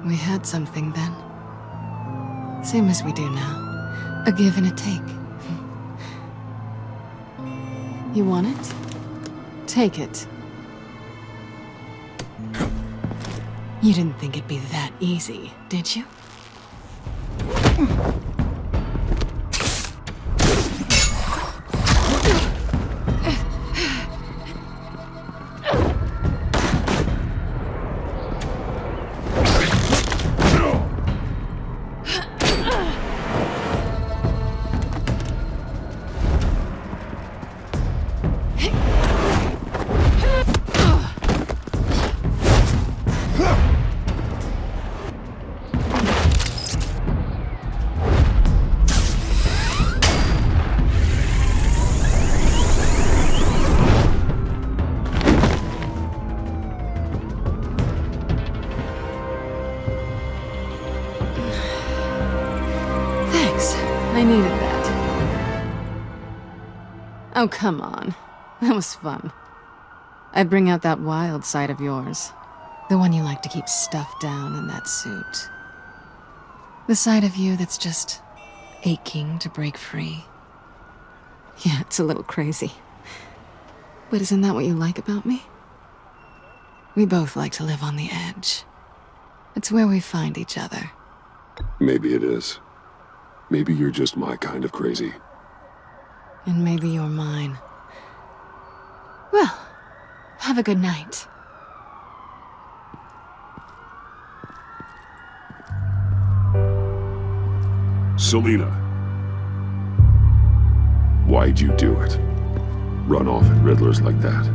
We had something then. Same as we do now. A give and a take. You want it? Take it. You didn't think it'd be that easy, did you? I needed that. Oh, come on. That was fun. I bring out that wild side of yours. The one you like to keep stuffed down in that suit. The side of you that's just aching to break free. Yeah, it's a little crazy. But isn't that what you like about me? We both like to live on the edge. It's where we find each other. Maybe it is. Maybe you're just my kind of crazy. And maybe you're mine. Well, have a good night. Selina. Why'd you do it? Run off at Riddlers like that?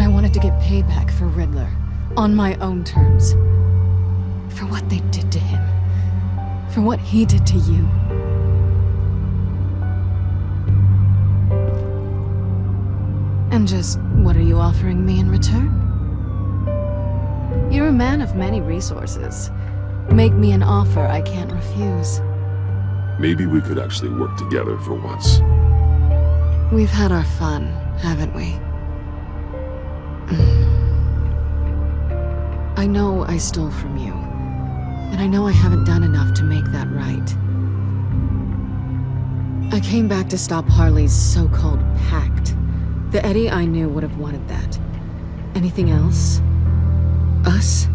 I wanted to get payback for Riddler. On my own terms. For what they did to him. For what he did to you. And just what are you offering me in return? You're a man of many resources. Make me an offer I can't refuse. Maybe we could actually work together for once. We've had our fun, haven't we? I know I stole from you. And I know I haven't done enough to make that right. I came back to stop Harley's so-called pact. The Eddie I knew would have wanted that. Anything else? Us?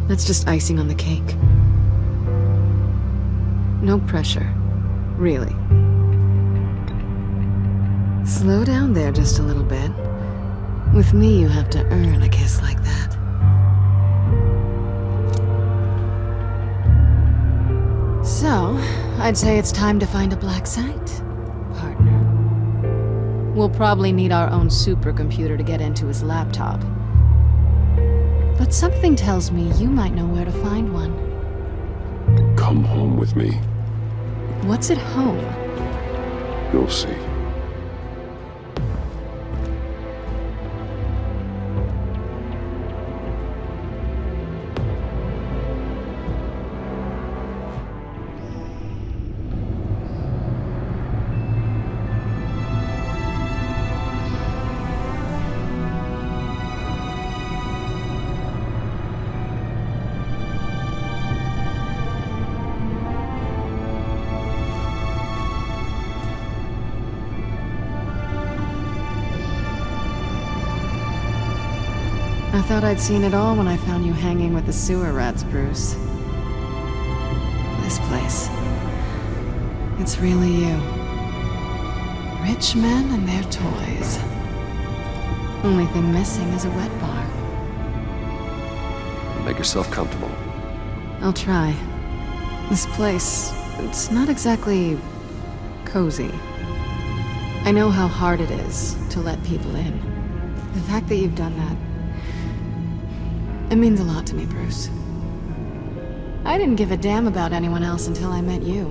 That's just icing on the cake. No pressure. Really. Slow down there just a little bit. With me, you have to earn a kiss like that. So, I'd say it's time to find a black site, partner. We'll probably need our own supercomputer to get into his laptop. But something tells me you might know where to find one. Come home with me. What's at home? You'll see. I thought I'd seen it all when I found you hanging with the sewer rats, Bruce. This place. It's really you. Rich men and their toys. Only thing missing is a wet bar. Make yourself comfortable. I'll try. This place, it's not exactly cozy. I know how hard it is to let people in. The fact that you've done that, it means a lot to me, Bruce. I didn't give a damn about anyone else until I met you.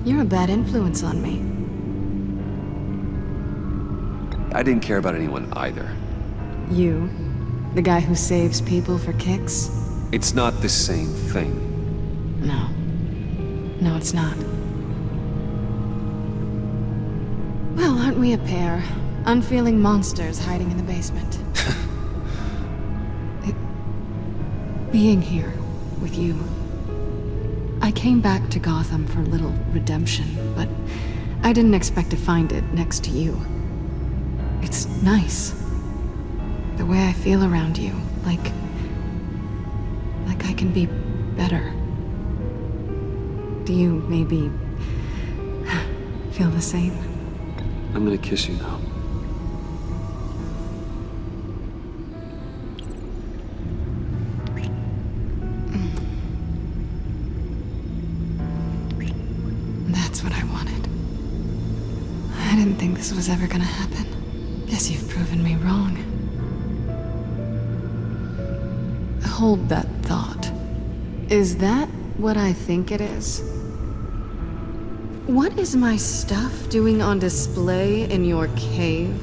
You're a bad influence on me. I didn't care about anyone either. You? The guy who saves people for kicks? It's not the same thing. No. No, it's not. Well, aren't we a pair? Unfeeling monsters hiding in the basement. Being here with you. I came back to Gotham for a little redemption, but I didn't expect to find it next to you. It's nice. The way I feel around you, like I can be better. Do you maybe feel the same? I'm gonna kiss you now. That's what I wanted. I didn't think this was ever gonna happen. Guess you've proven me wrong. Hold that thought. Is that what I think it is? What is my stuff doing on display in your cave?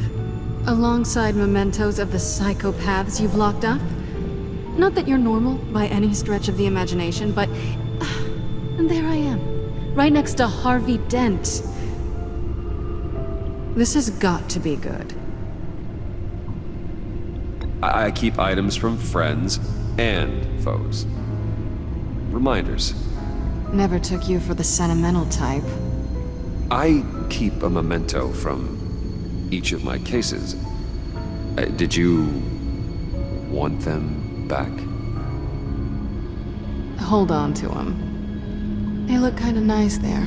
Alongside mementos of the psychopaths you've locked up? Not that you're normal by any stretch of the imagination, but... and there I am, right next to Harvey Dent. This has got to be good. I keep items from friends and foes. Reminders. Never took you for the sentimental type. I keep a memento from each of my cases. Did you want them back? Hold on to them. They look kind of nice there.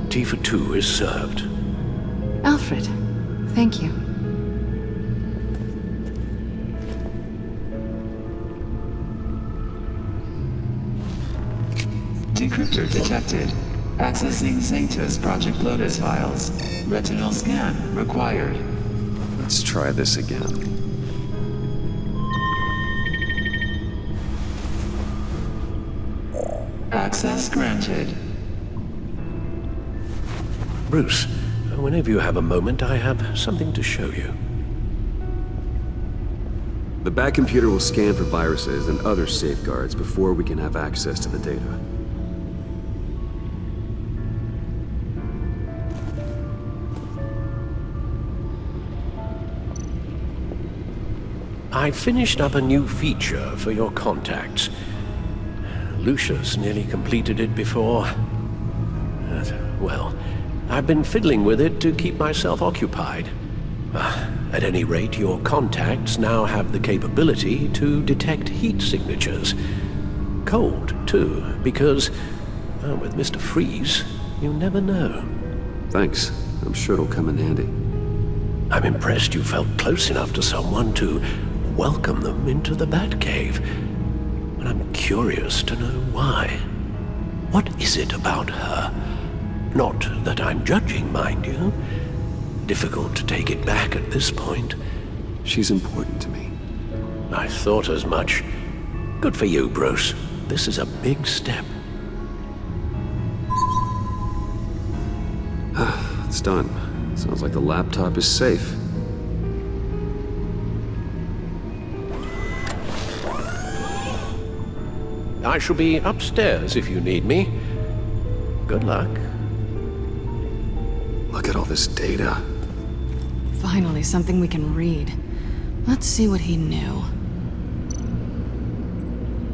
Tea for two is served. Alfred, thank you. Decryptor detected. Accessing Zeta's Project Lotus files. Retinal scan required. Let's try this again. Access granted. Bruce, whenever you have a moment, I have something to show you. The back computer will scan for viruses and other safeguards before we can have access to the data. I finished up a new feature for your contacts. Lucius nearly completed it before. Well, I've been fiddling with it to keep myself occupied. At any rate, your contacts now have the capability to detect heat signatures. cold, too, because, well, with Mr. Freeze, you never know. Thanks. I'm sure it'll come in handy. I'm impressed you felt close enough to someone to welcome them into the Batcave. But I'm curious to know why. What is it about her? Not that I'm judging, mind you. Difficult to take it back at this point. She's important to me. I thought as much. Good for you, Bruce. This is a big step. It's done. Sounds like the laptop is safe. I shall be upstairs if you need me. Good luck. Look at all this data. Finally, something we can read. Let's see what he knew.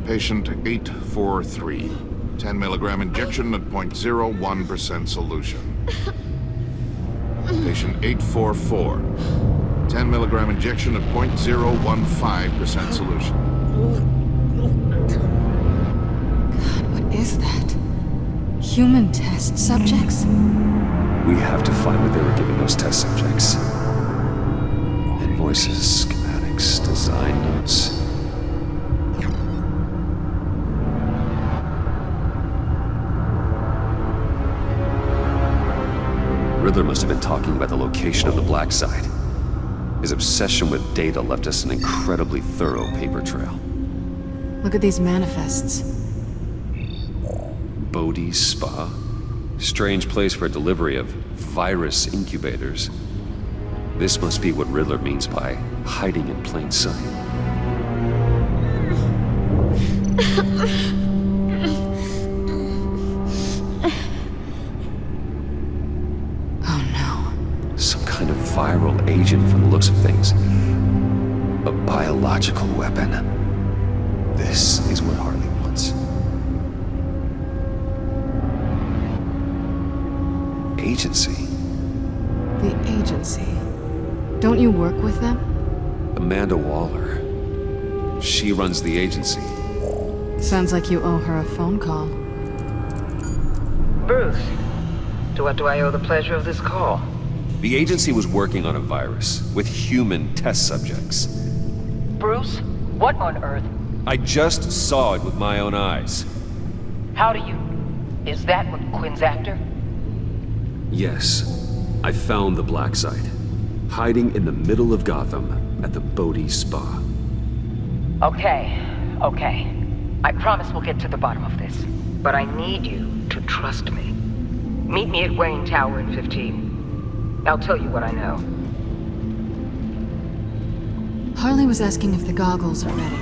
Patient 843. 10 milligram injection at 0.01% solution. Patient 844. 10 milligram injection at 0.015% solution. God, what is that? Human test subjects? We have to find what they were giving those test subjects. Invoices, schematics, design notes. Riddler must have been talking about the location of the Black Site. His obsession with data left us an incredibly thorough paper trail. Look at these manifests. Bodhi's Spa? Strange place for delivery of virus incubators. This must be what Riddler means by hiding in plain sight. Some kind of viral agent from the looks of things. A biological weapon. This is what Harley wants. Agency. The agency. Don't you work with them? Amanda Waller. She runs the agency. Sounds like you owe her a phone call. Bruce, to what do I owe the pleasure of this call? The agency was working on a virus with human test subjects. Bruce, what on earth? I just saw it with my own eyes. How do you... Is that what Quinn's after? Yes. I found the Black Site. Hiding in the middle of Gotham at the Bodhi Spa. Okay. I promise we'll get to the bottom of this. But I need you to trust me. Meet me at Wayne Tower in 15. I'll tell you what I know. Harley was asking if the goggles are ready.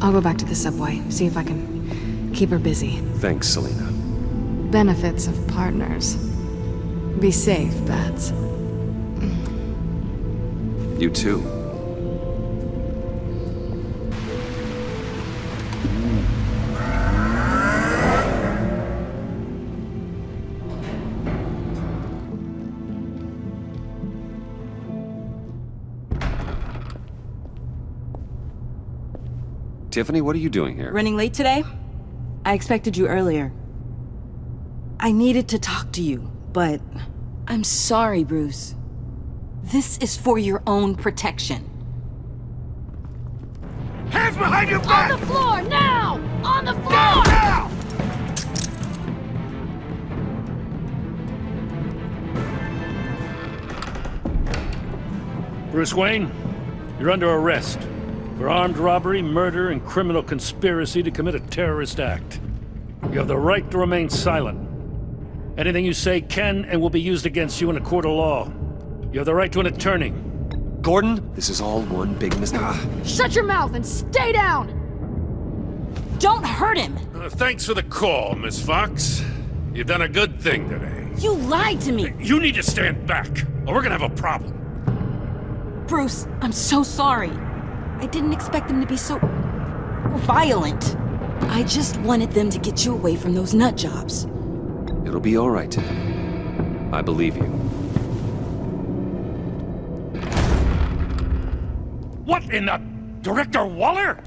I'll go back to the subway, see if I can keep her busy. Thanks, Selena. Benefits of partners. Be safe, Bats. You too. Tiffany, what are you doing here? Running late today? I expected you earlier. I needed to talk to you, but... I'm sorry, Bruce. This is for your own protection. Hands behind your back! On the floor, now! On the floor! Now! Bruce Wayne, you're under arrest for armed robbery, murder, and criminal conspiracy to commit a terrorist act. You have the right to remain silent. Anything you say can and will be used against you in a court of law. You have the right to an attorney. Gordon, this is all one big mistake. Shut your mouth and stay down! Don't hurt him! Thanks for the call, Miss Fox. You've done a good thing today. You lied to me! You need to stand back, or we're gonna have a problem. Bruce, I'm so sorry. I didn't expect them to be so... violent. I just wanted them to get you away from those nut jobs. It'll be all right, Tiffany. I believe you. What in the... Director Waller?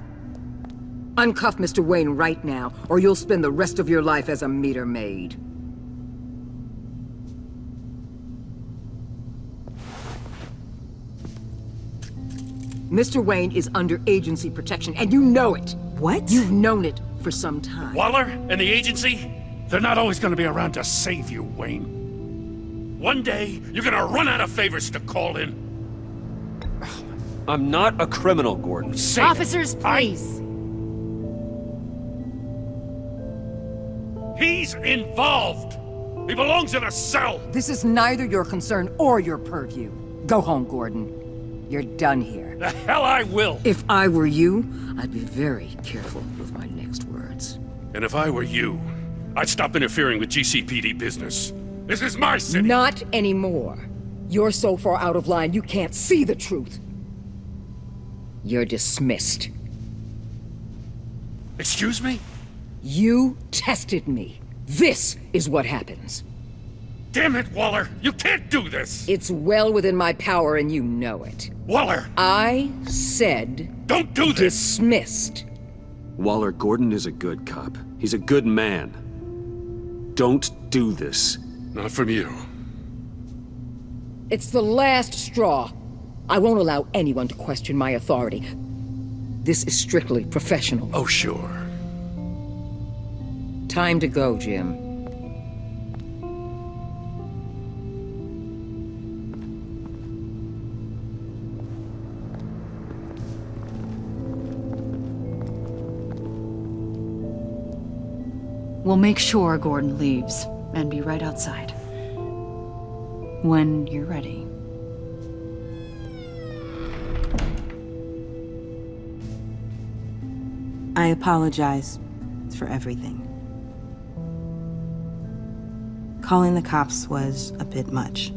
Uncuff Mr. Wayne right now, or you'll spend the rest of your life as a meter maid. Mr. Wayne is under agency protection, and you know it. What? You've known it for some time. Waller and the agency? They're not always gonna be around to save you, Wayne. One day, you're gonna run out of favors to call in. I'm not a criminal, Gordon. Officers, please. He's involved! He belongs in a cell! This is neither your concern or your purview. Go home, Gordon. You're done here. The hell I will! If I were you, I'd be very careful with my next words. And if I were you, I'd stop interfering with GCPD business. This is my city! Not anymore. You're so far out of line you can't see the truth. You're dismissed. Excuse me? You tested me. This is what happens. Damn it, Waller! You can't do this! It's well within my power and you know it. Waller! I said... Don't do this! Dismissed. Waller, Gordon is a good cop. He's a good man. Don't do this. Not from you. It's the last straw. I won't allow anyone to question my authority. This is strictly professional. Oh, sure. Time to go, Jim. We'll make sure Gordon leaves, and be right outside. When you're ready. I apologize for everything. Calling the cops was a bit much.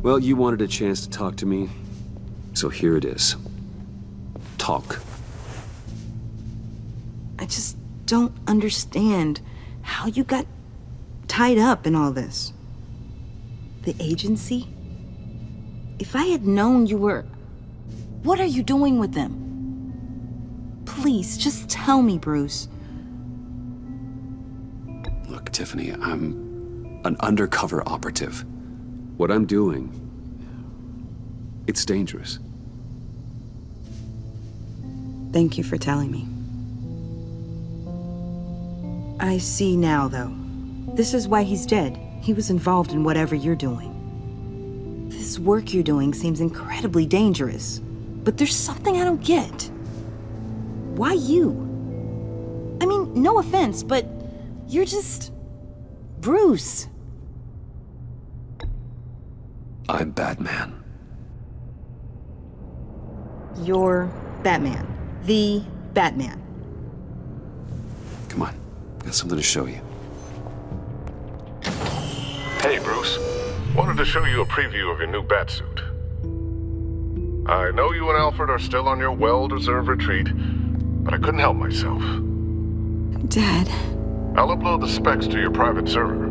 Well, you wanted a chance to talk to me, so here it is. Talk. I just don't understand how you got tied up in all this. The agency? If I had known you were... What are you doing with them? Please, just tell me, Bruce. Look, Tiffany, I'm an undercover operative. What I'm doing, it's dangerous. Thank you for telling me. I see now, though. This is why he's dead. He was involved in whatever you're doing. This work you're doing seems incredibly dangerous. But there's something I don't get. Why you? I mean, no offense, but you're just... Bruce. I'm Batman. You're Batman. The Batman. Come on, got something to show you. Hey, Bruce. Wanted to show you a preview of your new Batsuit. I know you and Alfred are still on your well-deserved retreat, but I couldn't help myself. Dad. I'll upload the specs to your private server.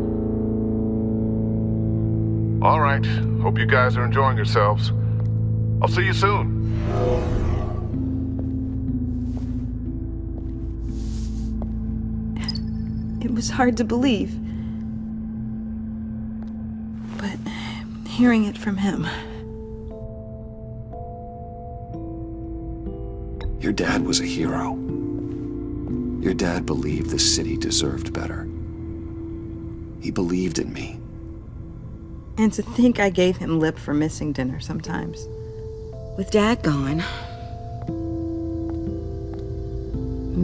All right. Hope you guys are enjoying yourselves. I'll see you soon. It was hard to believe. But hearing it from him... Your dad was a hero. Your dad believed the city deserved better. He believed in me. And to think I gave him lip for missing dinner sometimes. With Dad gone,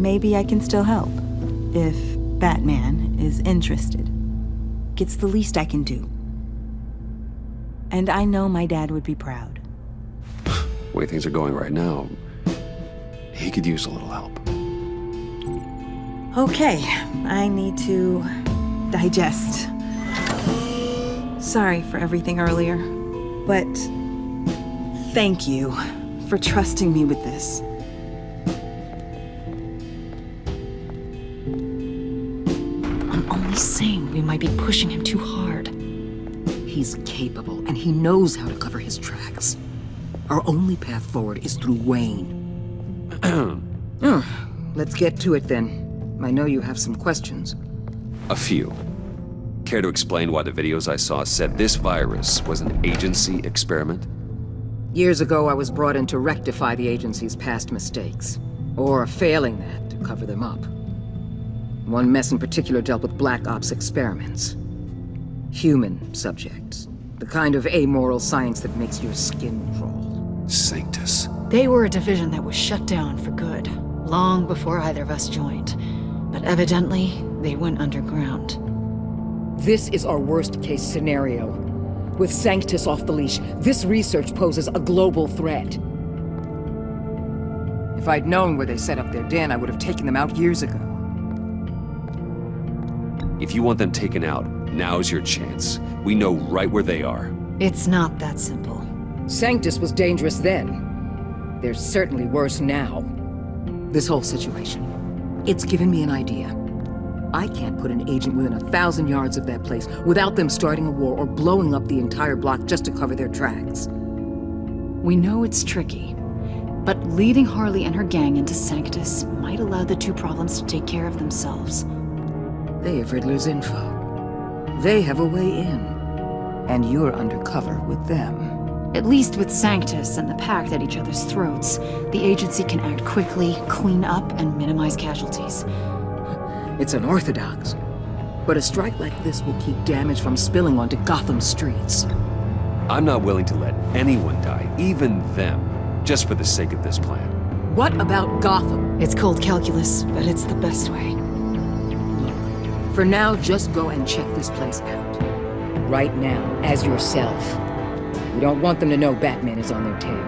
maybe I can still help. If Batman is interested. It's the least I can do. And I know my dad would be proud. The way things are going right now, he could use a little help. Okay, I need to digest. Sorry for everything earlier, but thank you for trusting me with this. I'm only saying we might be pushing him too hard. He's capable, and he knows how to cover his tracks. Our only path forward is through Wayne. Let's get to it then. I know you have some questions. A few. Care to explain why the videos I saw said this virus was an agency experiment? Years ago, I was brought in to rectify the agency's past mistakes. Or failing that, to cover them up. One mess in particular dealt with Black Ops experiments. Human subjects. The kind of amoral science that makes your skin crawl. Sanctus. They were a division that was shut down for good, long before either of us joined. But evidently, they went underground. This is our worst-case scenario. With Sanctus off the leash, this research poses a global threat. If I'd known where they set up their den, I would have taken them out years ago. If you want them taken out, now's your chance. We know right where they are. It's not that simple. Sanctus was dangerous then. They're certainly worse now. This whole situation, it's given me an idea. I can't put an agent within 1,000 yards of that place without them starting a war or blowing up the entire block just to cover their tracks. We know it's tricky, but leading Harley and her gang into Sanctus might allow the two problems to take care of themselves. They have Riddler's info. They have a way in. And you're undercover with them. At least with Sanctus and the Pact at each other's throats, the agency can act quickly, clean up, and minimize casualties. It's unorthodox. But a strike like this will keep damage from spilling onto Gotham streets. I'm not willing to let anyone die, even them, just for the sake of this plan. What about Gotham? It's cold calculus, but it's the best way. For now, just go and check this place out. Right now, as yourself. We don't want them to know Batman is on their tail.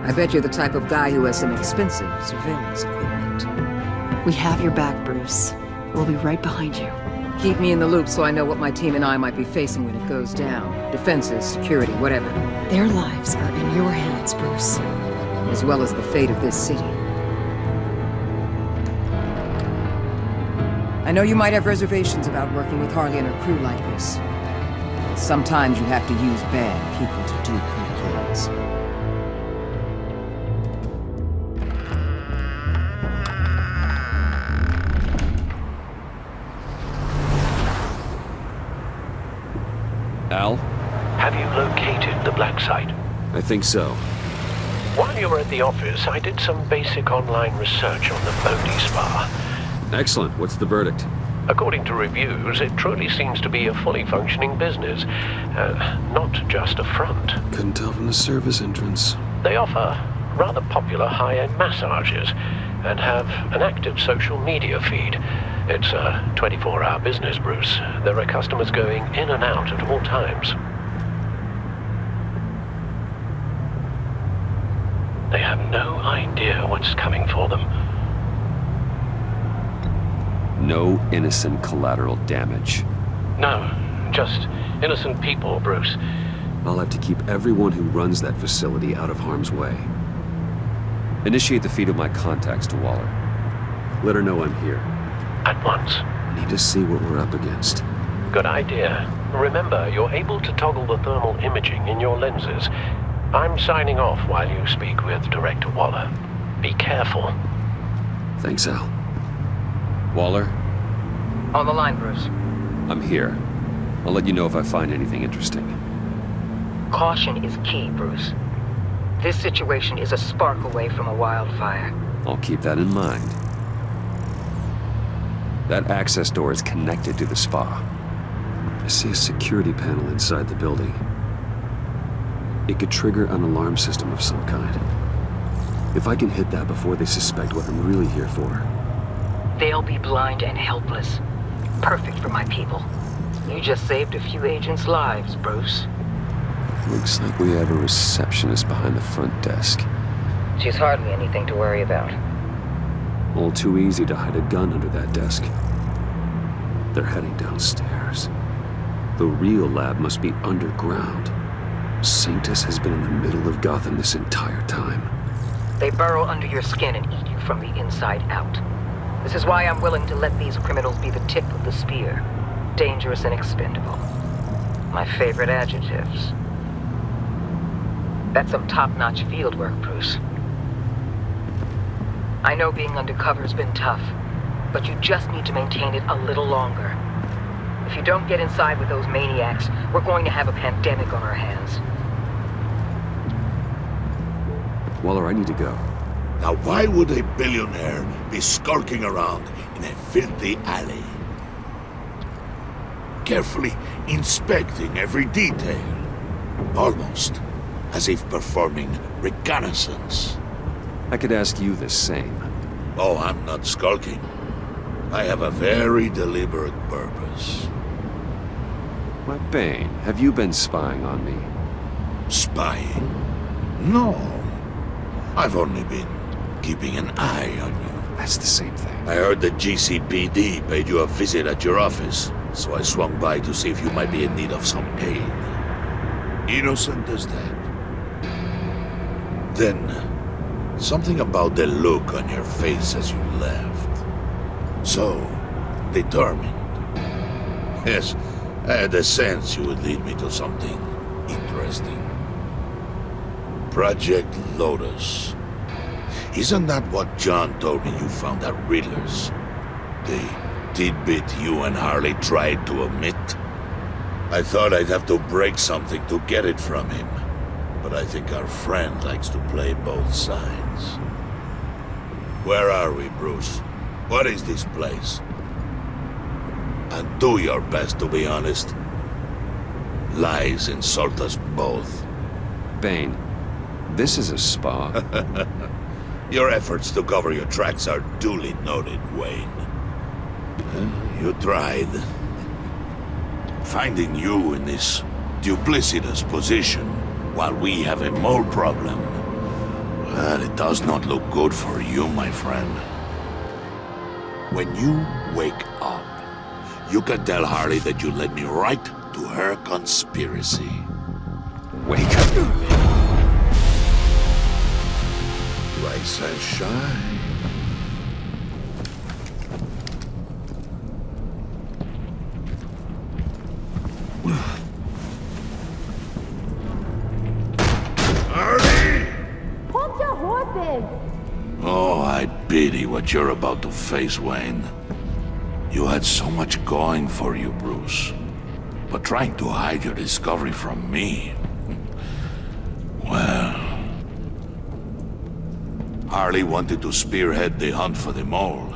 I bet you're the type of guy who has some expensive surveillance equipment. We have your back, Bruce. We'll be right behind you. Keep me in the loop so I know what my team and I might be facing when it goes down. Defenses, security, whatever. Their lives are in your hands, Bruce. As well as the fate of this city. I know you might have reservations about working with Harley and her crew like this. Sometimes you have to use bad people to do good things. Al? Have you located the black site? I think so. While you were at the office, I did some basic online research on the Bodhi Spa. Excellent. What's the verdict? According to reviews, it truly seems to be a fully functioning business, not just a front. Couldn't tell from the service entrance. They offer rather popular high-end massages and have an active social media feed. It's a 24-hour business, Bruce. There are customers going in and out at all times. They have no idea what's coming for them. No innocent collateral damage. No, just innocent people, Bruce. I'll have to keep everyone who runs that facility out of harm's way. Initiate the feed of my contacts to Waller. Let her know I'm here. At once. I need to see what we're up against. Good idea. Remember, you're able to toggle the thermal imaging in your lenses. I'm signing off while you speak with Director Waller. Be careful. Thanks, Al. Waller? On the line, Bruce. I'm here. I'll let you know if I find anything interesting. Caution is key, Bruce. This situation is a spark away from a wildfire. I'll keep that in mind. That access door is connected to the spa. I see a security panel inside the building. It could trigger an alarm system of some kind. If I can hit that before they suspect what I'm really here for. They'll be blind and helpless. Perfect for my people. You just saved a few agents' lives, Bruce. Looks like we have a receptionist behind the front desk. She's hardly anything to worry about. All too easy to hide a gun under that desk. They're heading downstairs. The real lab must be underground. Sanctus has been in the middle of Gotham this entire time. They burrow under your skin and eat you from the inside out. This is why I'm willing to let these criminals be the tip of the spear. Dangerous and expendable. My favorite adjectives. That's some top-notch field work, Bruce. I know being undercover's been tough, but you just need to maintain it a little longer. If you don't get inside with those maniacs, we're going to have a pandemic on our hands. Waller, I need to go. Now why would a billionaire be skulking around in a filthy alley? Carefully inspecting every detail. Almost as if performing reconnaissance. I could ask you the same. Oh, I'm not skulking. I have a very deliberate purpose. Why, Bane, have you been spying on me? Spying? No. I've only been keeping an eye on you. That's the same thing. I heard the GCPD paid you a visit at your office, so I swung by to see if you might be in need of some aid. Innocent as that. Then, something about the look on your face as you left. So, determined. Yes, I had a sense you would lead me to something interesting. Project Lotus. Isn't that what John told me you found at Riddler's? The tidbit you and Harley tried to omit? I thought I'd have to break something to get it from him. But I think our friend likes to play both sides. Where are we, Bruce? What is this place? And do your best to be honest. Lies insult us both. Bane, this is a spa. Your efforts to cover your tracks are duly noted, Wayne. You tried. Finding you in this duplicitous position while we have a mole problem. Well, it does not look good for you, my friend. When you wake up, you can tell Harley that you led me right to her conspiracy. Wake up. Rise and shine. Harley! Hold your horses! Oh, I pity what you're about to face, Wayne. You had so much going for you, Bruce. But trying to hide your discovery from me... Well... Harley wanted to spearhead the hunt for the mole.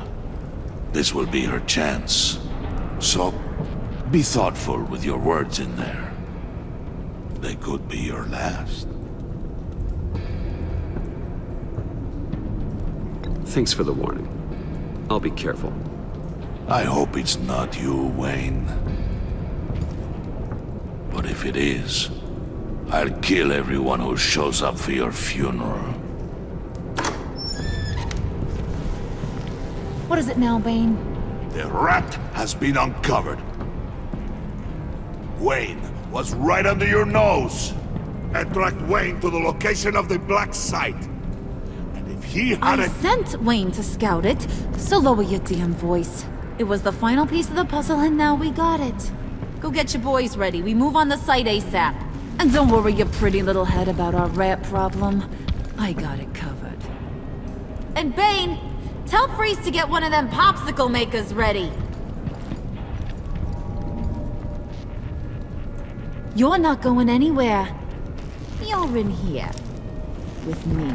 This will be her chance. So, be thoughtful with your words in there. They could be your last. Thanks for the warning. I'll be careful. I hope it's not you, Wayne. But if it is, I'll kill everyone who shows up for your funeral. What is it now, Bane? The rat has been uncovered. Wayne was right under your nose. I tracked Wayne to the location of the black site. And if he had I sent Wayne to scout it, so lower your damn voice. It was the final piece of the puzzle and now we got it. Go get your boys ready. We move on the site ASAP. And don't worry your pretty little head about our rat problem. I got it covered. And Bane, tell Freeze to get one of them popsicle makers ready. You're not going anywhere. You're in here. With me.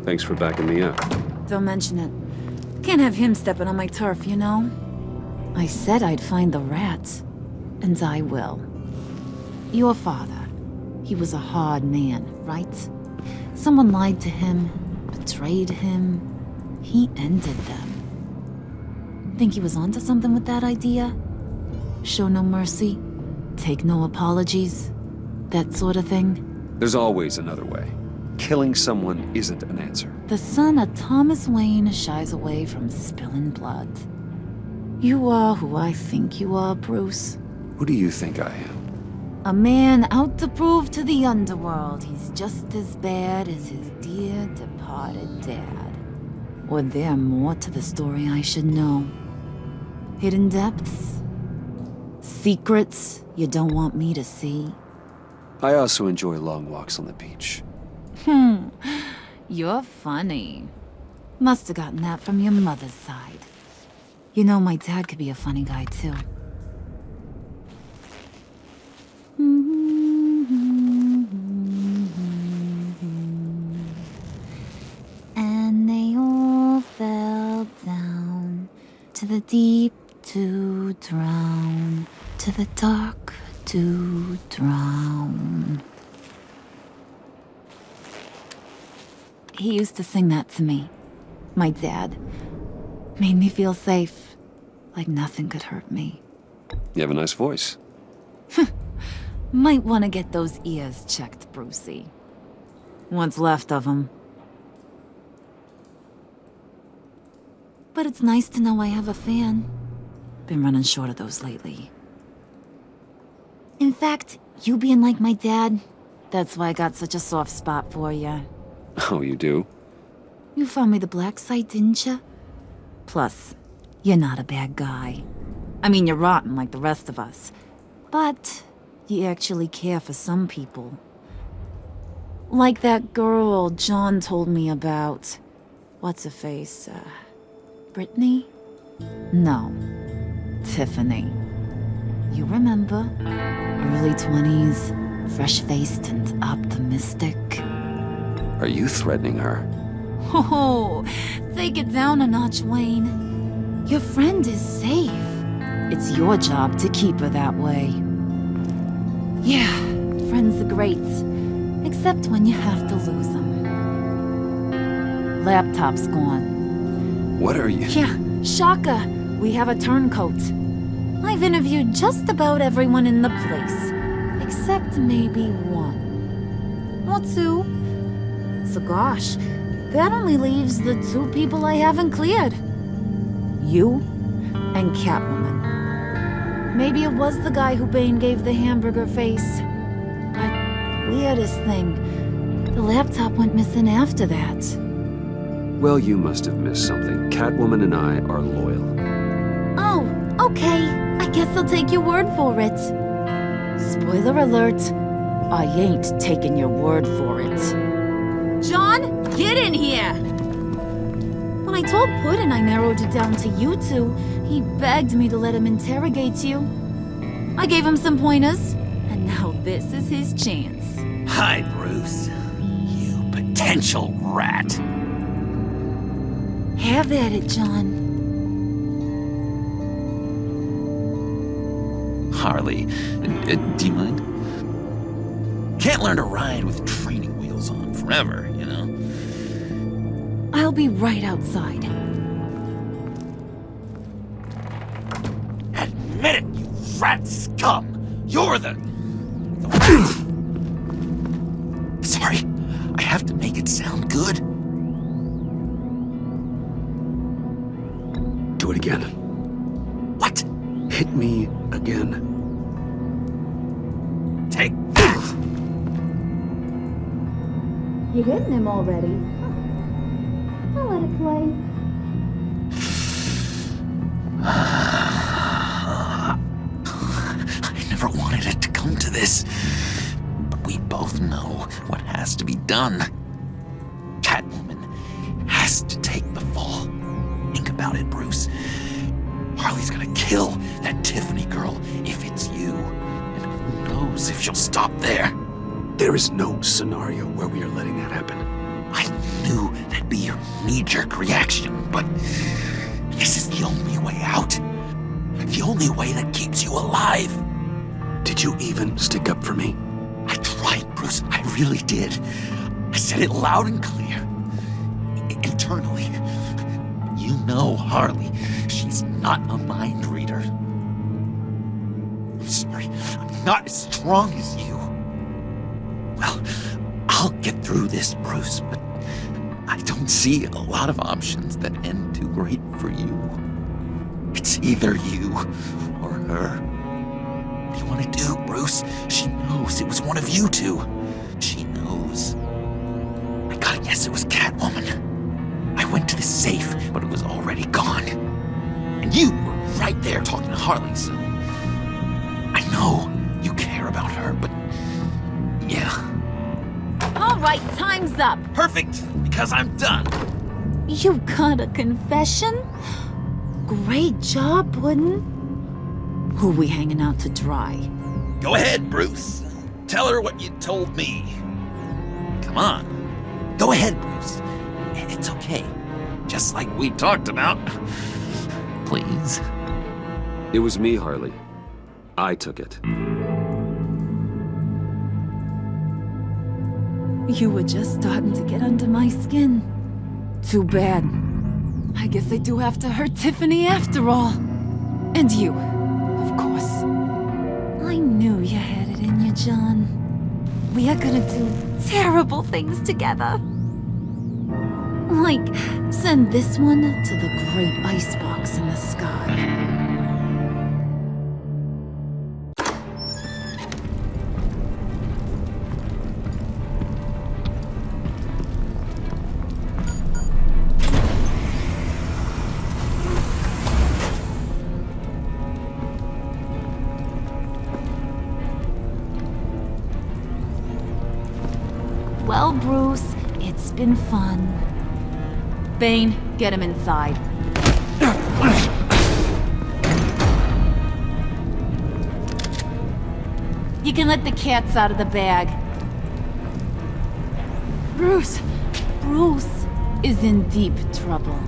Thanks for backing me up. Don't mention it. Can't have him stepping on my turf, you know? I said I'd find the rats. And I will. Your father. He was a hard man, right? Someone lied to him, betrayed him. He ended them. Think he was onto something with that idea? Show no mercy? Take no apologies? That sort of thing? There's always another way. Killing someone isn't an answer. The son of Thomas Wayne shies away from spilling blood. You are who I think you are, Bruce. Who do you think I am? A man out to prove to the underworld he's just as bad as his dear departed dad. Or there more to the story I should know? Hidden depths? Secrets you don't want me to see? I also enjoy long walks on the beach. You're funny. Must have gotten that from your mother's side. You know, my dad could be a funny guy, too. And they all fell down to the deep to drown, to the dark to drown. He used to sing that to me. My dad. Made me feel safe. Like nothing could hurt me. You have a nice voice. Might want to get those ears checked, Brucey. What's left of them. But it's nice to know I have a fan. Been running short of those lately. In fact, you being like my dad, that's why I got such a soft spot for you. Oh, you do? You found me the black site, didn't you? Plus, you're not a bad guy. I mean, you're rotten like the rest of us. But you actually care for some people. Like that girl John told me about. What's her face? Brittany? No. Tiffany. You remember? Early 20s, fresh-faced and optimistic. Are you threatening her? Oh, take it down a notch, Wayne. Your friend is safe. It's your job to keep her that way. Yeah, friends are great. Except when you have to lose them. Laptop's gone. What are you? Yeah, shocker. We have a turncoat. I've interviewed just about everyone in the place. Except maybe one. Or two. So gosh, that only leaves the two people I haven't cleared. You and Catwoman. Maybe it was the guy who Bane gave the hamburger face. But weirdest thing, the laptop went missing after that. Well, you must have missed something. Catwoman and I are loyal. Oh, okay. I guess I'll take your word for it. Spoiler alert, I ain't taking your word for it. John, get in here! When I told Puddin' I narrowed it down to you two, he begged me to let him interrogate you. I gave him some pointers, and now this is his chance. Hi, Bruce. You potential rat. Have at it, John. Harley, do you mind? Can't learn to ride with training wheels on forever, you know? I'll be right outside. Admit it, you rat scum! You're the... Sorry, I have to make it sound good. Do it again. What? Hit me again. Take that! You hitting him already? I'll let it play. I never wanted it to come to this. But we both know what has to be done. Catwoman has to take the fall. Think about it, Bruce. Harley's gonna kill that Tiffany girl if it's you. And who knows if she'll stop there. There is no scenario where we are letting that happen. I knew that'd be your knee-jerk reaction, but this is the only way out. The only way that keeps you alive. Did you even stick up for me? I tried, Bruce. I really did. I said it loud and clear. Internally. You know Harley. She's not a mind reader. I'm sorry. I'm not as strong as you. Well, I'll get through this, Bruce, but I don't see a lot of options that end too great for you. It's either you or her. What do you want to do, Bruce? She knows it was one of you two. She knows. I gotta guess it was Catwoman. I went to the safe, but it was already gone. And you were right there talking to Harley, so... I know you care about her, but... yeah. All right, time's up. Perfect, because I'm done. You got a confession? Great job, Puddin'. Who we hanging out to dry? Go ahead, Bruce. Tell her what you told me. Come on. Go ahead, Bruce. It's okay. Just like we talked about. Please. It was me, Harley. I took it. You were just starting to get under my skin. Too bad. I guess I do have to hurt Tiffany after all. And you, of course. I knew you had it in you, John. We are gonna do terrible things together. Like, send this one to the great icebox in the sky. Well, Bruce, it's been fun. Bane, get him inside. You can let the cats out of the bag. Bruce! Bruce is in deep trouble.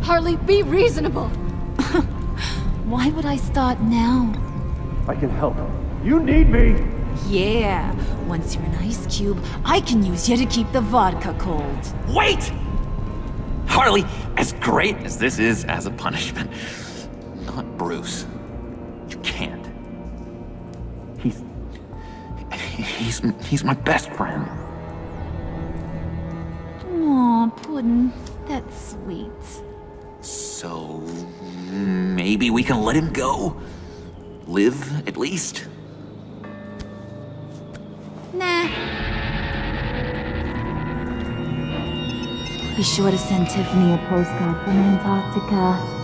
Harley, be reasonable! Why would I start now? I can help. You need me! Yeah, once you're an ice cube, I can use you to keep the vodka cold. Wait! Harley, as great as this is as a punishment, not Bruce. You can't. He's my best friend. Aw, Puddin', that's sweet. So maybe we can let him go? Live, at least? Nah. Be sure to send Tiffany a postcard from Antarctica.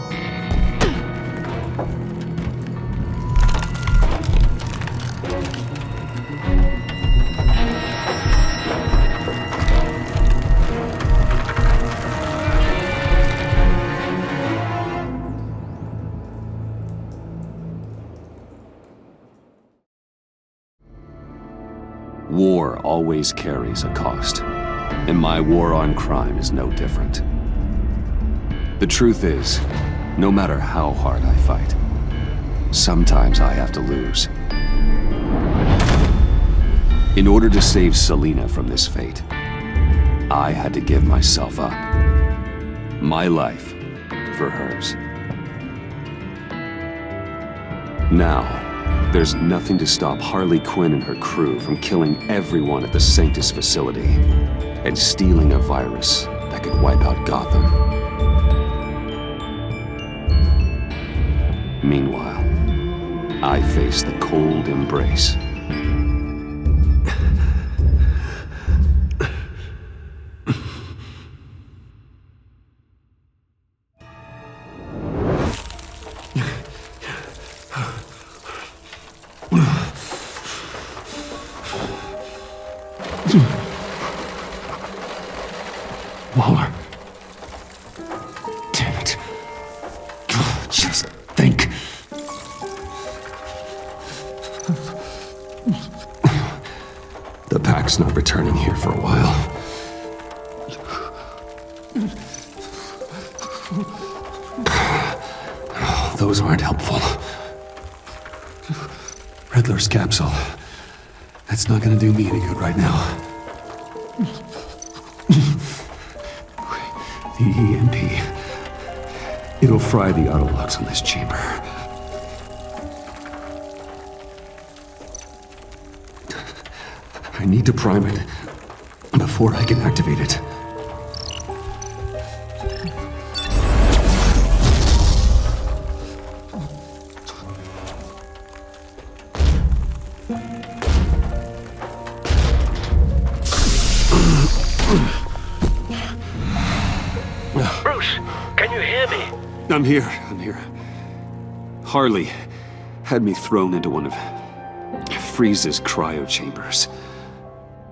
War always carries a cost, and my war on crime is no different. The truth is, no matter how hard I fight, sometimes I have to lose. In order to save Selina from this fate, I had to give myself up. My life for hers. Now, there's nothing to stop Harley Quinn and her crew from killing everyone at the Sanctus facility and stealing a virus that could wipe out Gotham. Meanwhile, I face the cold embrace. Waller. Damn it. Just think. The pack's not returning here for a while. Those aren't helpful. Riddler's capsule. That's not gonna do me any good right now. The EMP. It'll fry the autolocks on this chamber. I need to prime it before I can activate it. I'm here. Harley had me thrown into one of Freeze's cryo chambers.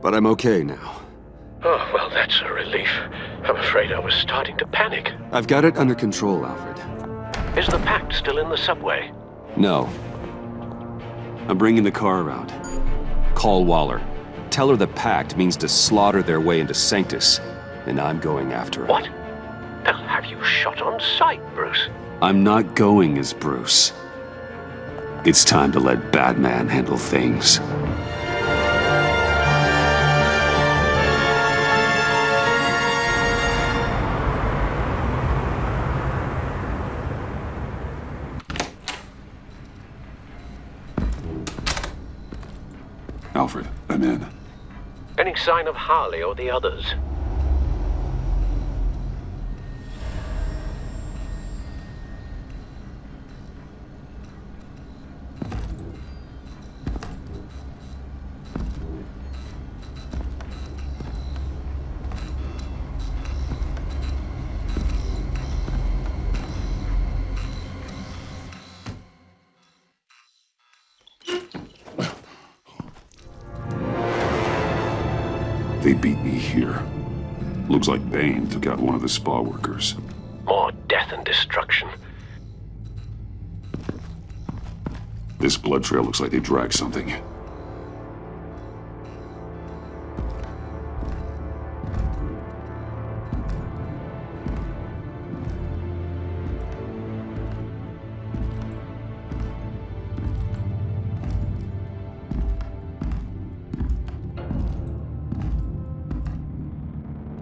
But I'm okay now. Oh, well, that's a relief. I'm afraid I was starting to panic. I've got it under control, Alfred. Is the Pact still in the subway? No. I'm bringing the car around. Call Waller. Tell her the Pact means to slaughter their way into Sanctus, and I'm going after her. What? They'll have you shot on sight, Bruce. I'm not going as Bruce. It's time to let Batman handle things. Alfred, I'm in. Any sign of Harley or the others? They beat me here. Looks like Bane took out one of the spa workers. More death and destruction. This blood trail looks like they dragged something.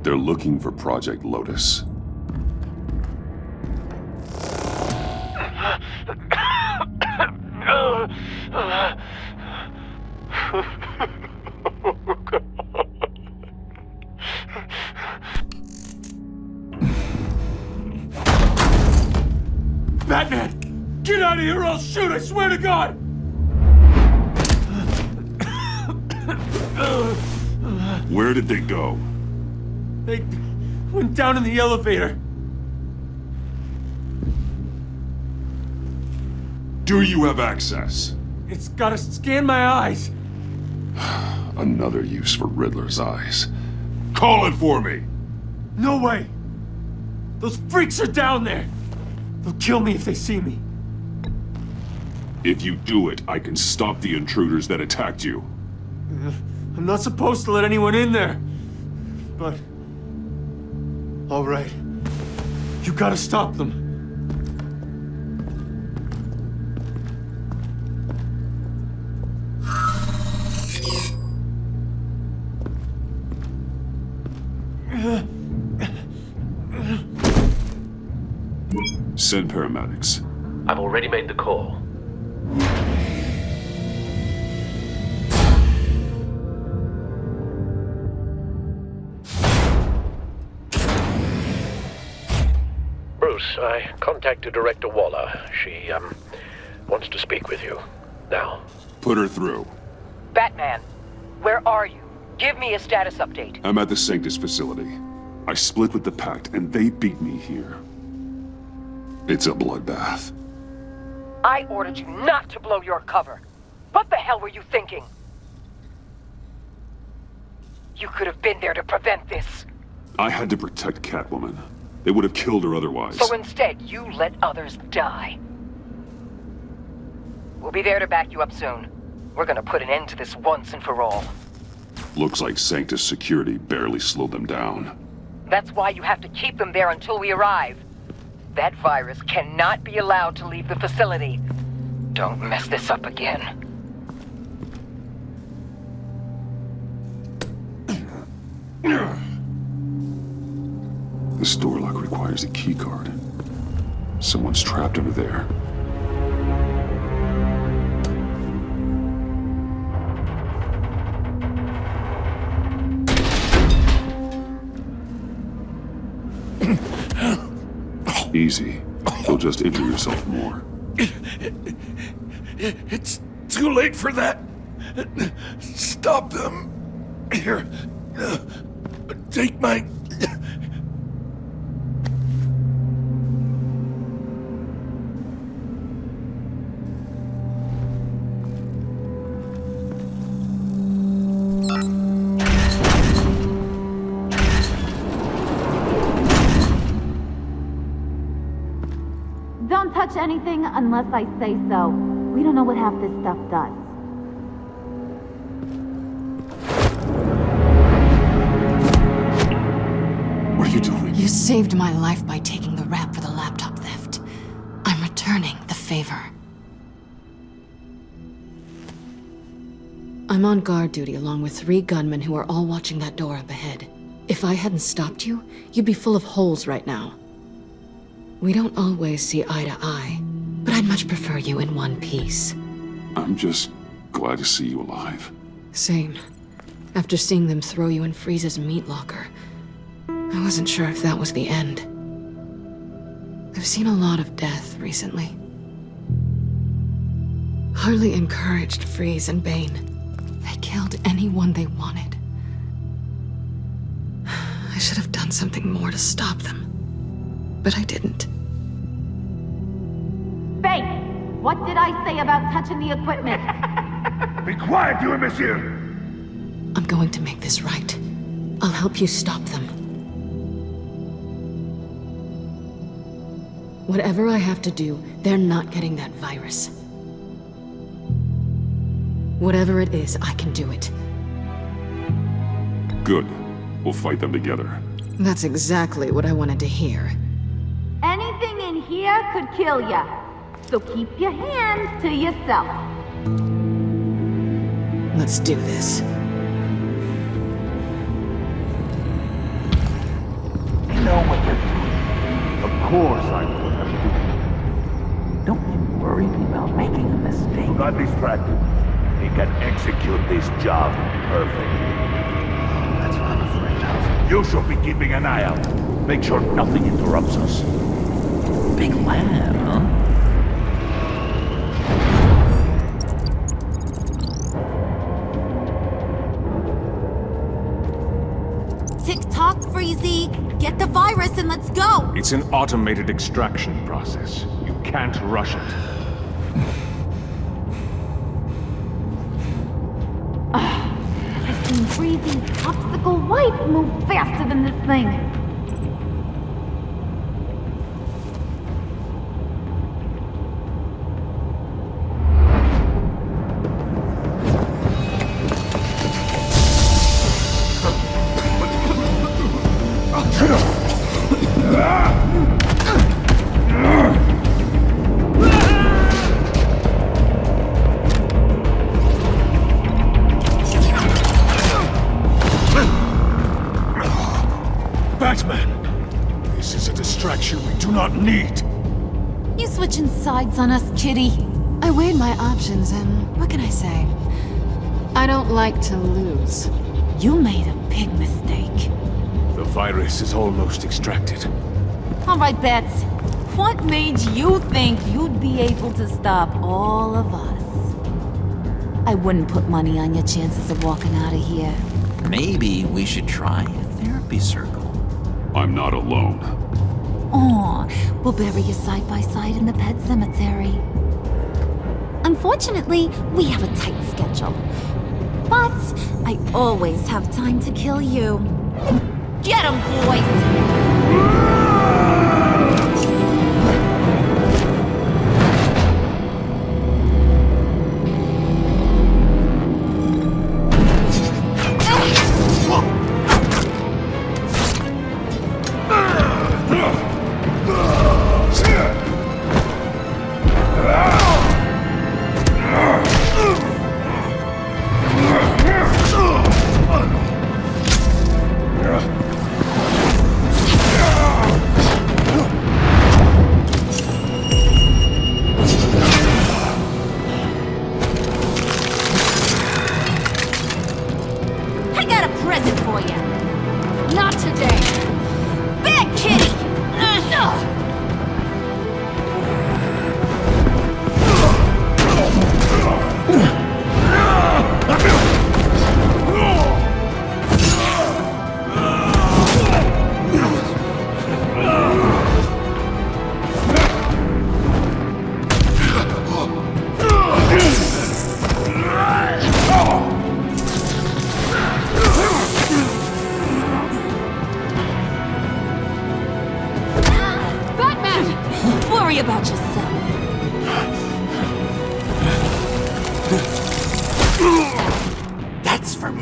They're looking for Project Lotus. Batman! Get out of here or I'll shoot, I swear to God! Where did they go? They went down in the elevator. Do you have access? It's gotta scan my eyes. Another use for Riddler's eyes. Call it for me! No way! Those freaks are down there! They'll kill me if they see me. If you do it, I can stop the intruders that attacked you. I'm not supposed to let anyone in there. But... all right. You gotta stop them. Send paramedics. I've already made the call. Bruce, I contacted Director Waller. She, wants to speak with you. Now. Put her through. Batman, where are you? Give me a status update. I'm at the Sanctus facility. I split with the Pact, and they beat me here. It's a bloodbath. I ordered you not to blow your cover. What the hell were you thinking? You could have been there to prevent this. I had to protect Catwoman. They would have killed her otherwise. So instead, you let others die. We'll be there to back you up soon. We're gonna put an end to this once and for all. Looks like Sanctus security barely slowed them down. That's why you have to keep them there until we arrive. That virus cannot be allowed to leave the facility. Don't mess this up again. This door lock requires a key card. Someone's trapped under there. Easy. You'll just injure yourself more. It's too late for that. Stop them. Here. Take my... touch anything unless I say so. We don't know what half this stuff does. What are you doing? You saved my life by taking the rap for the laptop theft. I'm returning the favor. I'm on guard duty along with 3 gunmen who are all watching that door up ahead. If I hadn't stopped you, you'd be full of holes right now. We don't always see eye to eye, but I'd much prefer you in one piece. I'm just glad to see you alive. Same. After seeing them throw you in Freeze's meat locker, I wasn't sure if that was the end. I've seen a lot of death recently. Harley encouraged Freeze and Bane. They killed anyone they wanted. I should have done something more to stop them, but I didn't. Bane, what did I say about touching the equipment? Be quiet, you imbecile! I'm going to make this right. I'll help you stop them. Whatever I have to do, they're not getting that virus. Whatever it is, I can do it. Good. We'll fight them together. That's exactly what I wanted to hear. Anything in here could kill ya. So keep your hands to yourself. Let's do this. You know what you're doing. Of course I know what I'm doing. Don't you worry about making a mistake. Do not distract him. He can execute this job perfectly. That's what I'm afraid of. You should be keeping an eye out. Make sure nothing interrupts us. Big lad, huh? Tick-tock, Freezy! Get the virus and let's go! It's an automated extraction process. You can't rush it. I've seen Freezy's obstacle wife move faster than this thing. Batman! This is a distraction we do not need. You switching sides on us, kitty? I weighed my options and what can I say? I don't like to lose. You made a big mistake. The virus is almost extracted. All right, Bats. What made you think you'd be able to stop all of us? I wouldn't put money on your chances of walking out of here. Maybe we should try a therapy circle. I'm not alone. Aw, we'll bury you side by side in the pet cemetery. Unfortunately, we have a tight schedule. But I always have time to kill you. Get 'em, boys!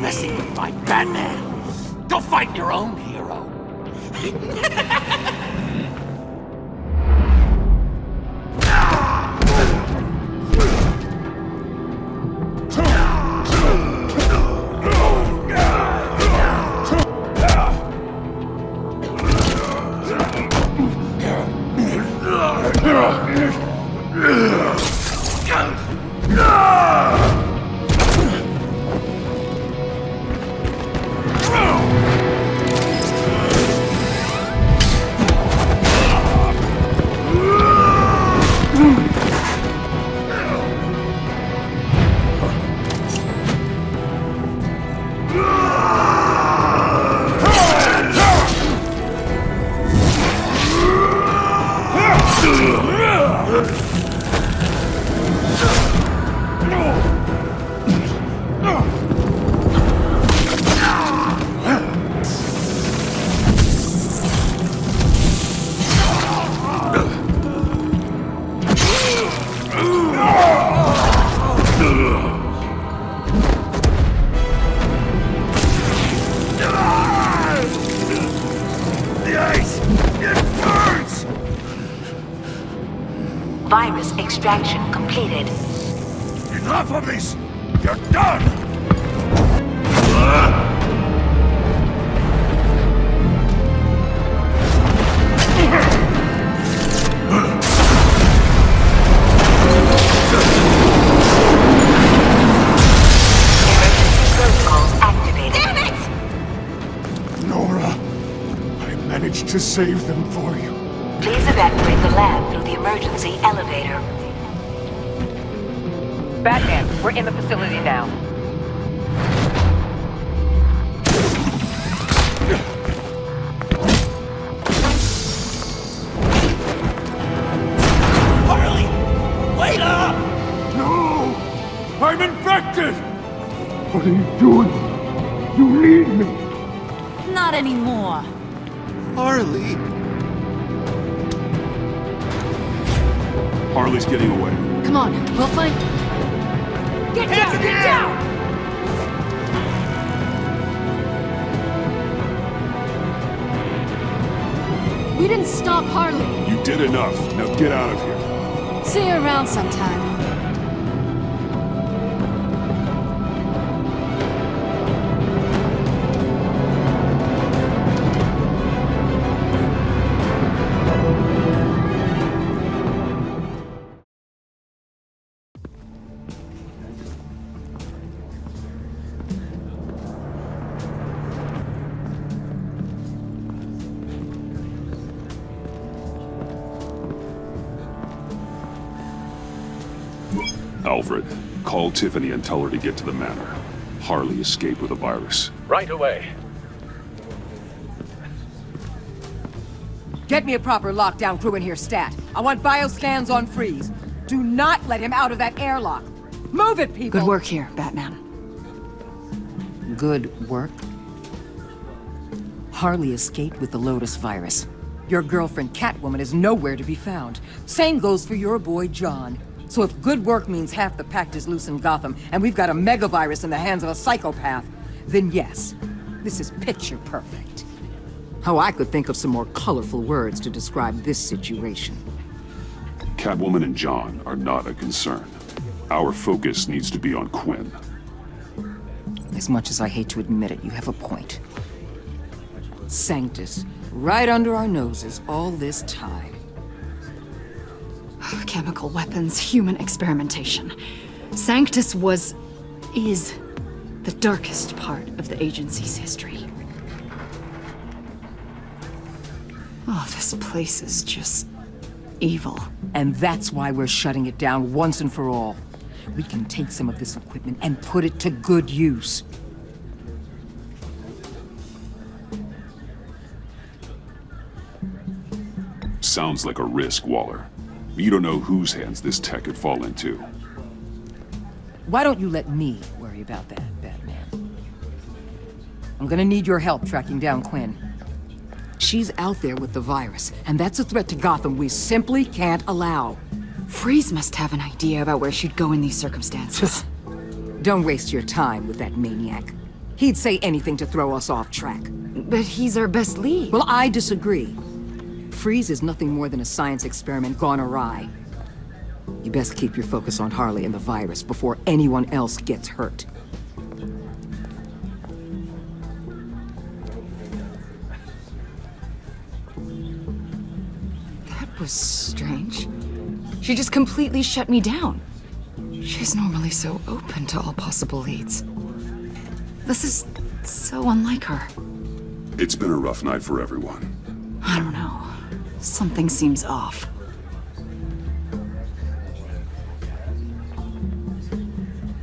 messing with my Batman. Go fight your own hero. Virus extraction completed. Enough of this! You're done! Emergency protocols activated. Damn it! Nora, I managed to save them for you. Please evacuate the lab through the emergency elevator. Batman, we're in the facility now. Harley! Wait up! No! I'm infected! What are you doing? You need me! Not anymore. Harley! Harley's getting away. Come on, we'll find... Get down! Get down! We didn't stop Harley. You did enough. Now get out of here. See you around sometime. Alfred, call Tiffany and tell her to get to the manor. Harley escaped with a virus. Right away. Get me a proper lockdown crew in here, stat. I want bioscans on freeze. Do not let him out of that airlock. Move it, people! Good work here, Batman. Good work? Harley escaped with the Lotus virus. Your girlfriend Catwoman is nowhere to be found. Same goes for your boy John. So if good work means half the pact is loose in Gotham, and we've got a megavirus in the hands of a psychopath, then yes, this is picture perfect. Oh, I could think of some more colorful words to describe this situation. Catwoman and John are not a concern. Our focus needs to be on Quinn. As much as I hate to admit it, you have a point. Sanctus, right under our noses all this time. Chemical weapons, human experimentation. Sanctus is the darkest part of the agency's history. Oh, this place is just evil. And that's why we're shutting it down once and for all. We can take some of this equipment and put it to good use. Sounds like a risk, Waller. You don't know whose hands this tech could fall into. Why don't you let me worry about that, Batman? I'm gonna need your help tracking down Quinn. She's out there with the virus, and that's a threat to Gotham we simply can't allow. Freeze must have an idea about where she'd go in these circumstances. Don't waste your time with that maniac. He'd say anything to throw us off track. But he's our best lead. Well, I disagree. Freeze is nothing more than a science experiment gone awry. You best keep your focus on Harley and the virus before anyone else gets hurt. That was strange. She just completely shut me down. She's normally so open to all possible leads. This is so unlike her. It's been a rough night for everyone. I don't know. Something seems off.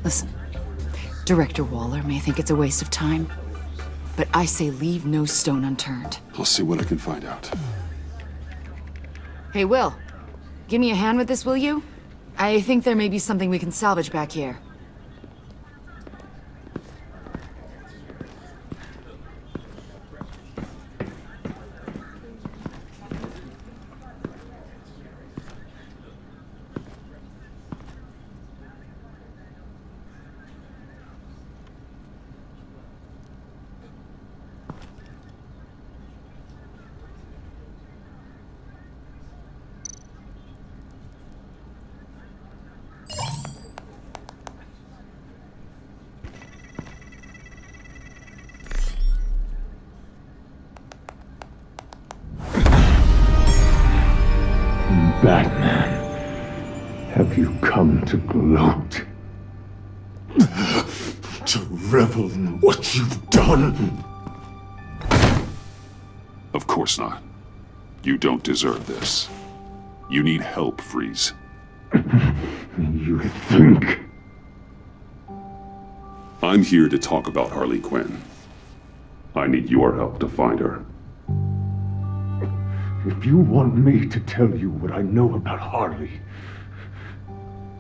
Listen, Director Waller may think it's a waste of time, but I say leave no stone unturned. I'll see what I can find out. Hey, Will, give me a hand with this, will you? I think there may be something we can salvage back here. Batman, have you come to gloat? To revel in what you've done? Of course not. You don't deserve this. You need help, Freeze. You think? I'm here to talk about Harley Quinn. I need your help to find her. If you want me to tell you what I know about Harley,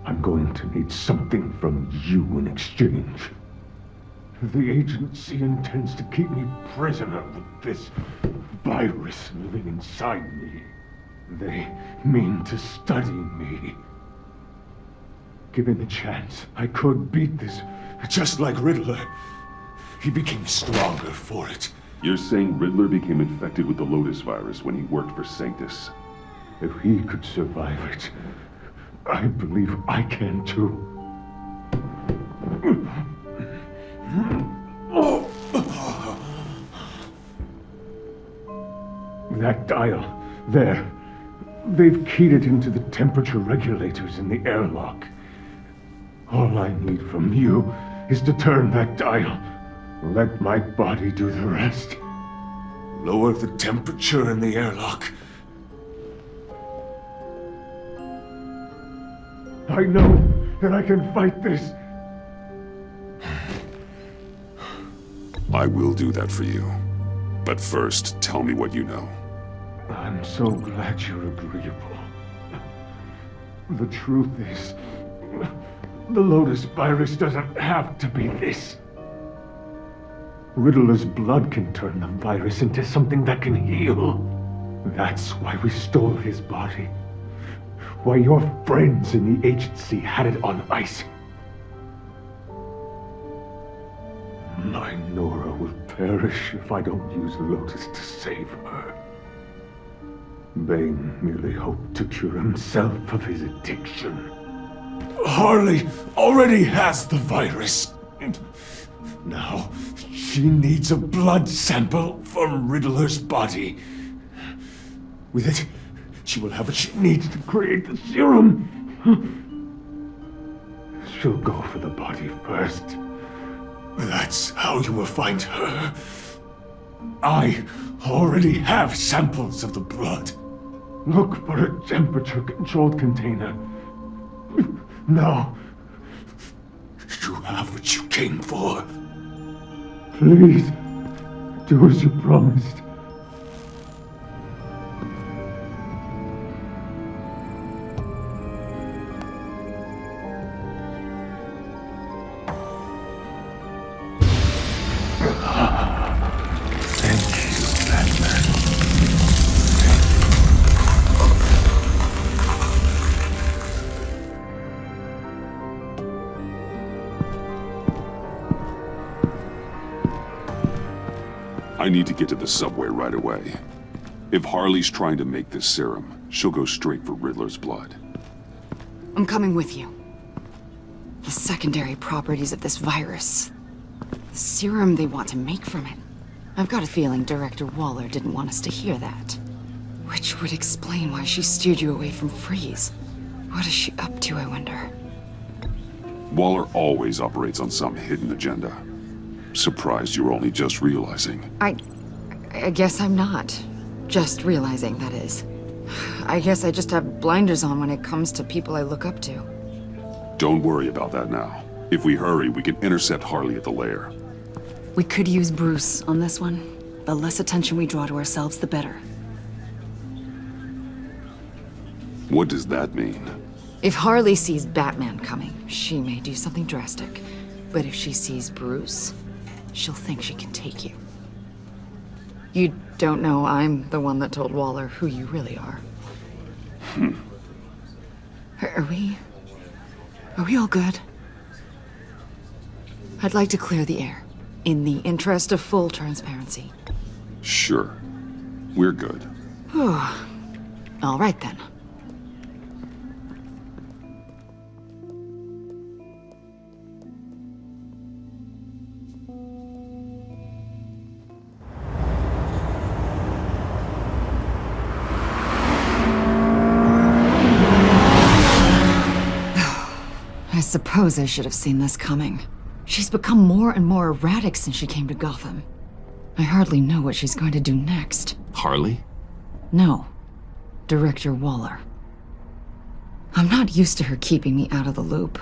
I'm going to need something from you in exchange. The agency intends to keep me prisoner with this virus living inside me. They mean to study me. Given the chance, I could beat this, just like Riddler. He became stronger for it. You're saying Riddler became infected with the Lotus virus when he worked for Sanctus? If he could survive it, I believe I can too. That dial, there. They've keyed it into the temperature regulators in the airlock. All I need from you is to turn that dial. Let my body do the rest. Lower the temperature in the airlock. I know that I can fight this. I will do that for you. But first, tell me what you know. I'm so glad you're agreeable. The truth is, the Lotus virus doesn't have to be this. Riddler's blood can turn the virus into something that can heal. That's why we stole his body. Why your friends in the agency had it on ice. My Nora will perish if I don't use Lotus to save her. Bane merely hoped to cure himself of his addiction. Harley already has the virus. Now, she needs a blood sample from Riddler's body. With it, she will have what she needs to create the serum. She'll go for the body first. That's how you will find her. I already have samples of the blood. Look for a temperature-controlled container. Now, you have what you came for. Please, do as you promised. I need to get to the subway right away. If Harley's trying to make this serum, she'll go straight for Riddler's blood. I'm coming with you. The secondary properties of this virus. The serum they want to make from it. I've got a feeling Director Waller didn't want us to hear that. Which would explain why she steered you away from Freeze. What is she up to, I wonder? Waller always operates on some hidden agenda. Surprised you were only just realizing. I guess I'm not. Just realizing, that is. I guess I just have blinders on when it comes to people I look up to. Don't worry about that now. If we hurry, we can intercept Harley at the lair. We could use Bruce on this one. The less attention we draw to ourselves, the better. What does that mean? If Harley sees Batman coming, she may do something drastic. But if she sees Bruce, she'll think she can take you. You don't know I'm the one that told Waller who you really are. Are we all good? I'd like to clear the air, in the interest of full transparency. Sure. We're good. All right then. I suppose I should have seen this coming. She's become more and more erratic since she came to Gotham. I hardly know what she's going to do next. Harley? No. Director Waller. I'm not used to her keeping me out of the loop.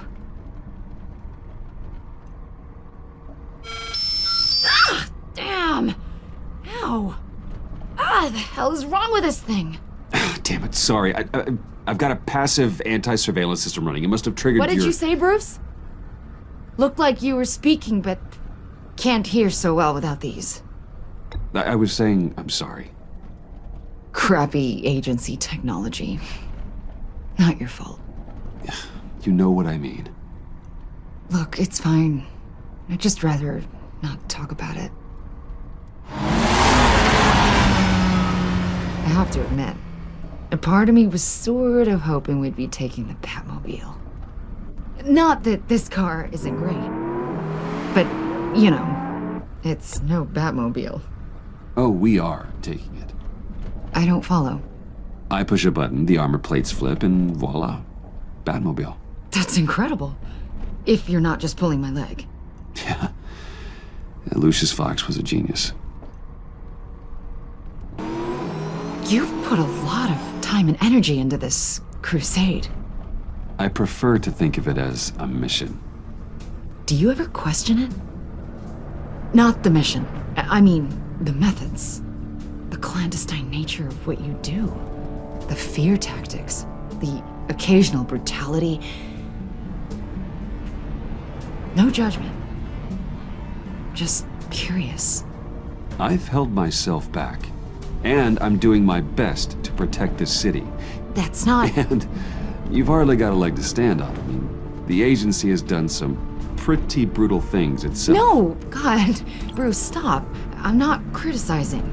Ah! Damn! Ow! Ah, the hell is wrong with this thing? Damn it, sorry. I've got a passive anti-surveillance system running. It must have triggered What did you say, Bruce? Looked like you were speaking, but can't hear so well without these. I was saying, I'm sorry. Crappy agency technology. Not your fault. You know what I mean. Look, it's fine. I'd just rather not talk about it. I have to admit, a part of me was sort of hoping we'd be taking the Batmobile. Not that this car isn't great, but, you know, it's no Batmobile. Oh, we are taking it. I don't follow. I push a button, the armor plates flip, and voila, Batmobile. That's incredible. If you're not just pulling my leg. Yeah. Lucius Fox was a genius. You've put a lot of time and energy into this crusade. I prefer to think of it as a mission. Do you ever question it? Not the mission. I mean, the methods. The clandestine nature of what you do. The fear tactics. The occasional brutality. No judgment. Just curious. I've held myself back. And I'm doing my best to protect this city. That's not... And you've hardly got a leg to stand on. I mean, the agency has done some pretty brutal things itself. No! God, Bruce, stop. I'm not criticizing.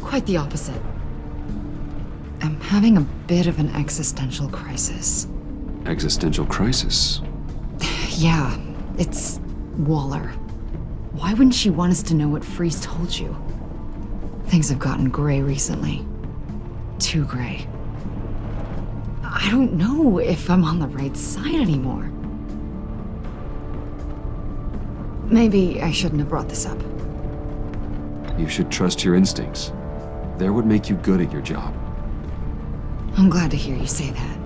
Quite the opposite. I'm having a bit of an existential crisis. Existential crisis? Yeah, it's Waller. Why wouldn't she want us to know what Freeze told you? Things have gotten gray recently. Too gray. I don't know if I'm on the right side anymore. Maybe I shouldn't have brought this up. You should trust your instincts. They would make you good at your job. I'm glad to hear you say that.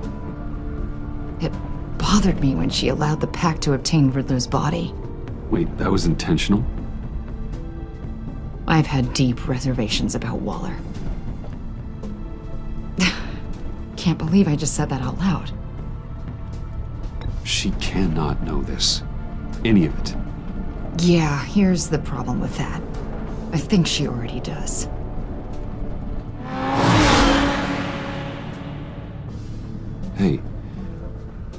It bothered me when she allowed the pack to obtain Riddler's body. Wait, that was intentional? I've had deep reservations about Waller. Can't believe I just said that out loud. She cannot know this. Any of it. Yeah, here's the problem with that. I think she already does. Hey,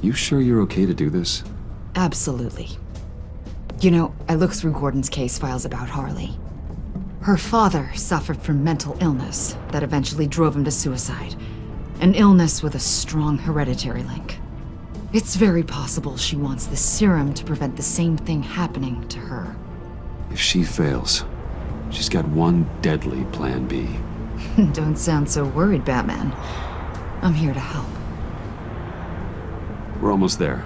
you sure you're okay to do this? Absolutely. You know, I looked through Gordon's case files about Harley. Her father suffered from mental illness that eventually drove him to suicide. An illness with a strong hereditary link. It's very possible she wants the serum to prevent the same thing happening to her. If she fails, she's got one deadly plan B. Don't sound so worried, Batman. I'm here to help. We're almost there.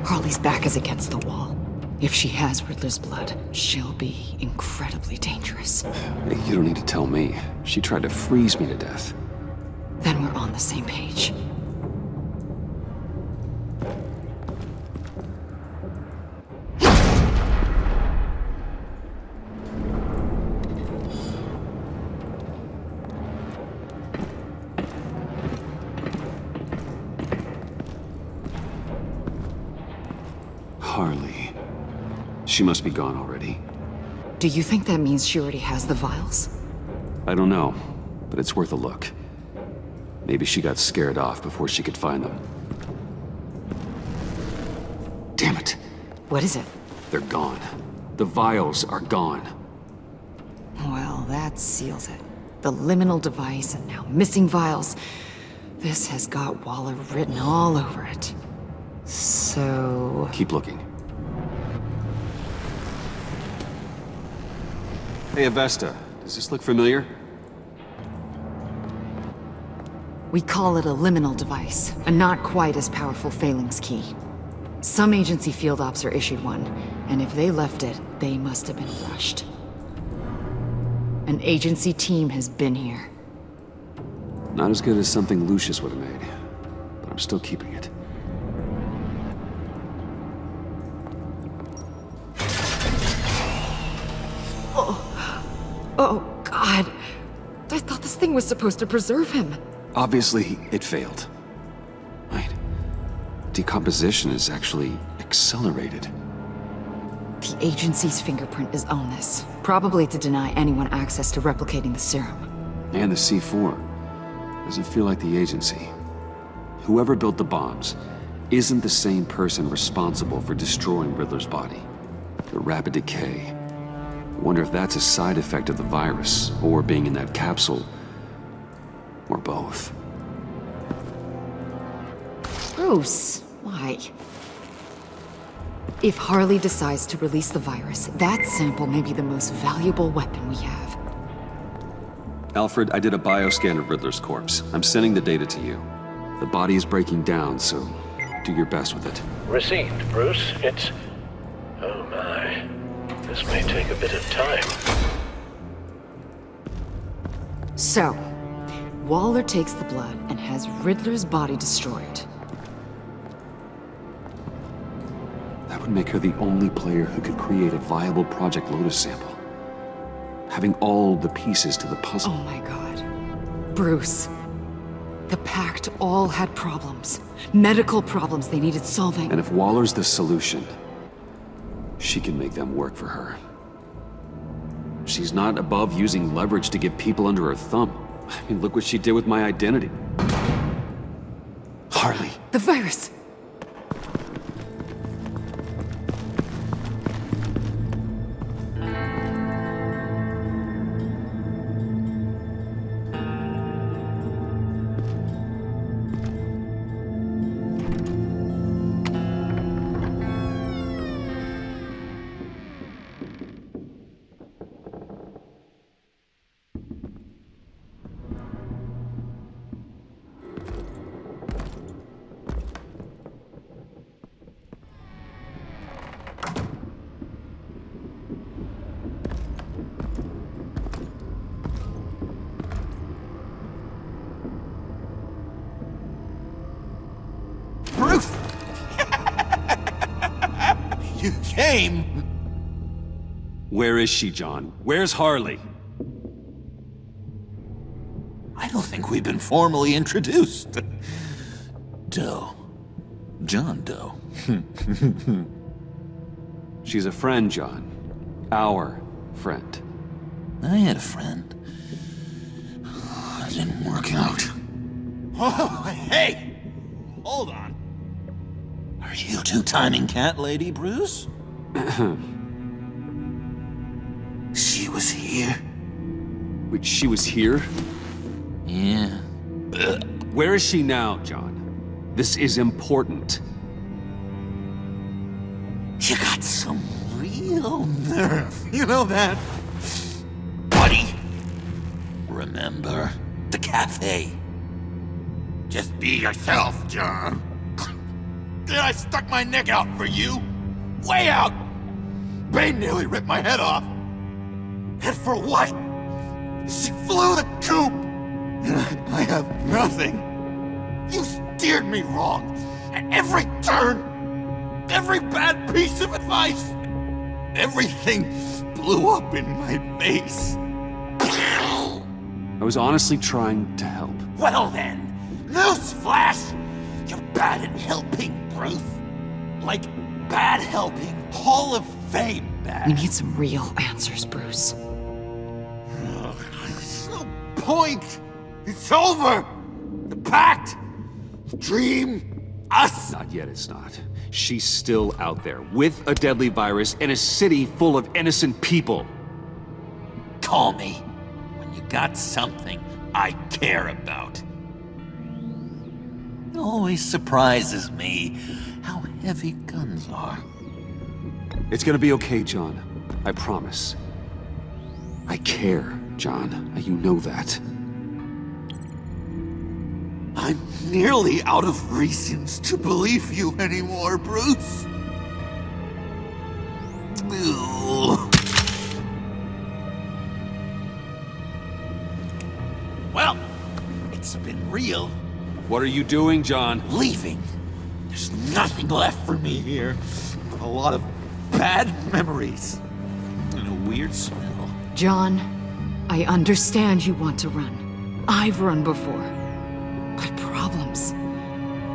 Harley's back is against the wall. If she has Riddler's blood, she'll be incredibly dangerous. Hey, you don't need to tell me. She tried to freeze me to death. Then we're on the same page. Harley. She must be gone already. Do you think that means she already has the vials? I don't know, but it's worth a look. Maybe she got scared off before she could find them. Damn it! What is it? They're gone. The vials are gone. Well, that seals it. The liminal device and now missing vials. This has got Waller written all over it. So... Keep looking. Hey, Avesta. Does this look familiar? We call it a liminal device, a not quite as powerful Phalanx key. Some agency field ops are issued one, and if they left it, they must have been rushed. An agency team has been here. Not as good as something Lucius would have made, but I'm still keeping it. Oh, God. I thought this thing was supposed to preserve him. Obviously, it failed. Wait. Decomposition is actually accelerated. The agency's fingerprint is on this, probably to deny anyone access to replicating the serum. And the C4. Doesn't feel like the agency. Whoever built the bombs isn't the same person responsible for destroying Riddler's body. The rapid decay. I wonder if that's a side effect of the virus, or being in that capsule, or both. Bruce, why? If Harley decides to release the virus, that sample may be the most valuable weapon we have. Alfred, I did a bioscan of Riddler's corpse. I'm sending the data to you. The body is breaking down, so do your best with it. Received, Bruce. It's... Oh my. This may take a bit of time. So, Waller takes the blood and has Riddler's body destroyed. That would make her the only player who could create a viable Project Lotus sample. Having all the pieces to the puzzle. Oh my God. Bruce. The Pact all had problems. Medical problems they needed solving. And if Waller's the solution, she can make them work for her. She's not above using leverage to get people under her thumb. I mean, look what she did with my identity. Harley. The virus! You came! Where is she, John? Where's Harley? I don't think we've been formally introduced. Doe. John Doe. She's a friend, John. Our friend. I had a friend. It didn't work out. Oh, hey! Hold on. Are you two-timing cat lady, Bruce? She was here. Wait, she was here? Yeah. Where is she now, John? This is important. You got some real nerve. You know that? Buddy! Remember the cafe? Just be yourself, John. Did I stuck my neck out for you? Way out! Bane nearly ripped my head off. And for what? She flew the coop! And I have nothing. You steered me wrong. At every turn. Every bad piece of advice. Everything blew up in my face. I was honestly trying to help. Well then, newsflash! You're bad at helping, Bruce. Like bad helping, Hall of Fame bad. We need some real answers, Bruce. There's no point. It's over. The pact, the dream, us. Not yet, it's not. She's still out there, with a deadly virus in a city full of innocent people. Call me when you got something I care about. It always surprises me how heavy guns are. It's gonna be okay, John. I promise. I care, John. You know that. I'm nearly out of reasons to believe you anymore, Bruce. Well, it's been real. What are you doing, John? Leaving. There's nothing left for me here. A lot of bad memories. And a weird smell. John, I understand you want to run. I've run before. But problems,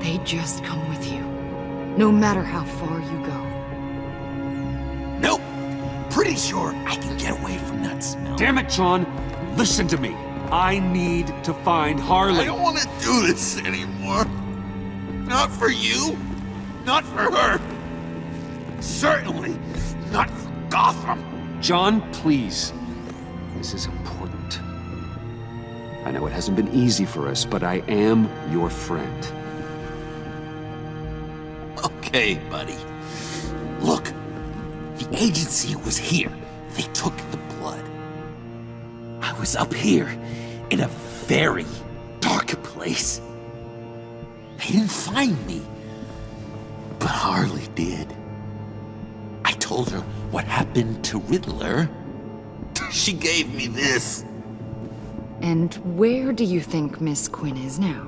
they just come with you. No matter how far you go. Nope. Pretty sure I can get away from that smell. Damn it, John! Listen to me. I need to find Harley. I don't want to do this anymore. Not for you. Not for her. Certainly not for Gotham. John, please. This is important. I know it hasn't been easy for us, but I am your friend. Okay, buddy. Look, the agency was here. They took the blood. I was up here in a very dark place. They didn't find me, but Harley did. I told her what happened to Riddler. She gave me this. And where do you think Miss Quinn is now?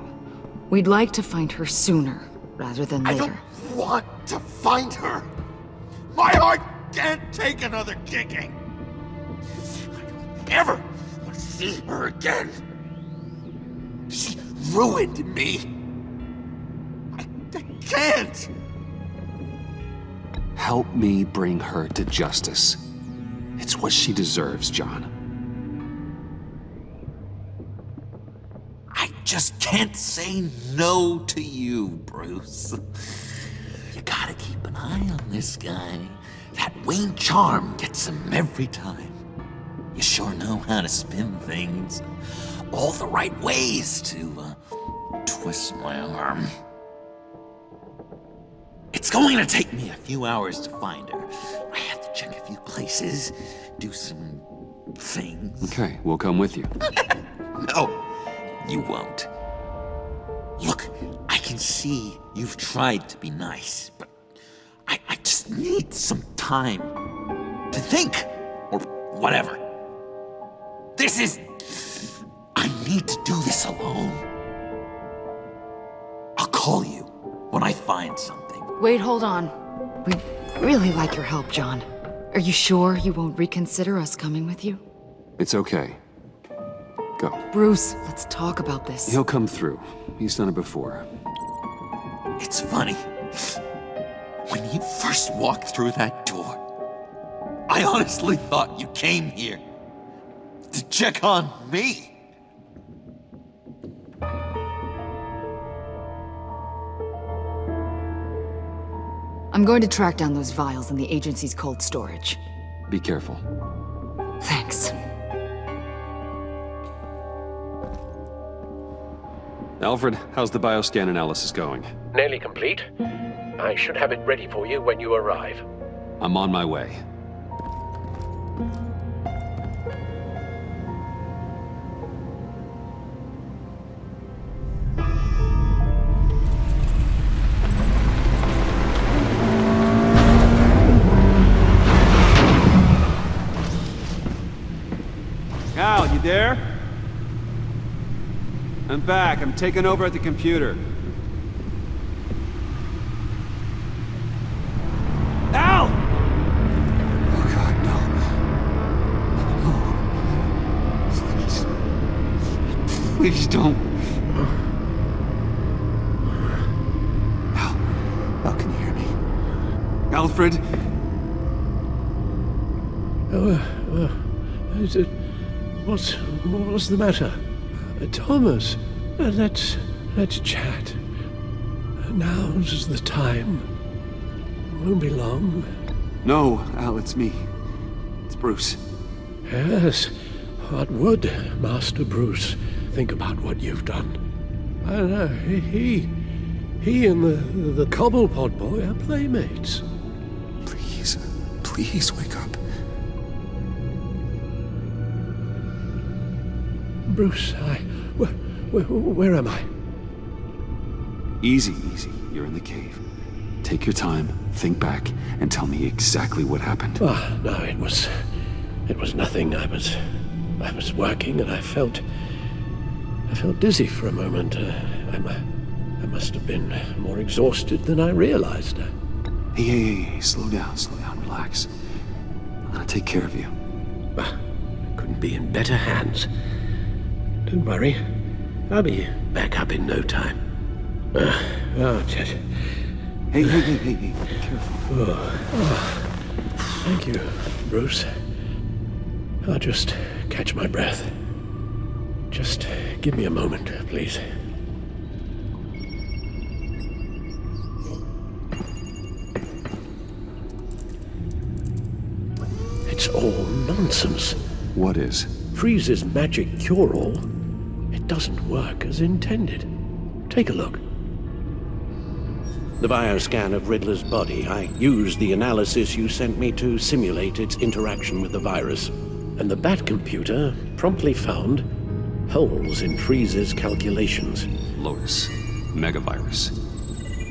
We'd like to find her sooner, rather than later. I don't want to find her. My heart can't take another kicking. I don't ever want to see her again. She ruined me. I can't. Help me bring her to justice. It's what she deserves, John. I just can't say no to you, Bruce. You gotta keep an eye on this guy. That Wayne charm gets him every time. You sure know how to spin things. All the right ways to twist my arm. It's going to take me a few hours to find her. I have to check a few places, do some things. Okay, we'll come with you. No, you won't. Look, I can see you've tried to be nice, but I just need some time to think, or whatever. I need to do this alone. I'll call you when I find something. Wait, hold on. We'd really like your help, John. Are you sure you won't reconsider us coming with you? It's okay. Go. Bruce, let's talk about this. He'll come through. He's done it before. It's funny. When you first walked through that door, I honestly thought you came here To check on me? I'm going to track down those vials in the agency's cold storage. Be careful. Thanks. Alfred, how's the bioscan analysis going? Nearly complete. I should have it ready for you when you arrive. I'm on my way. Al, you there? I'm back. I'm taking over at the computer. Al! Oh God, no. No. Please don't. Al, can you hear me? Alfred? Is it... What's the matter? Thomas, let's chat. Now's the time. Won't be long. No, Al, it's me. It's Bruce. Yes. What would Master Bruce think about what you've done? I know. He and the Cobblepot boy are playmates. Please wake up. Bruce, where am I? Easy. You're in the cave. Take your time, think back, and tell me exactly what happened. Oh, no, it was nothing. I was working and I felt dizzy for a moment. I must have been more exhausted than I realized. Hey, slow down, relax. I'm gonna take care of you. Couldn't be in better hands. Don't worry. I'll be back up in no time. Just... Hey, careful. Thank you, Bruce. I'll just catch my breath. Just give me a moment, please. It's all nonsense. What is? Freeze's magic cure-all. It doesn't work as intended. Take a look. The bioscan of Riddler's body. I used the analysis you sent me to simulate its interaction with the virus. And the Bat computer promptly found holes in Freeze's calculations. Lotus. Megavirus.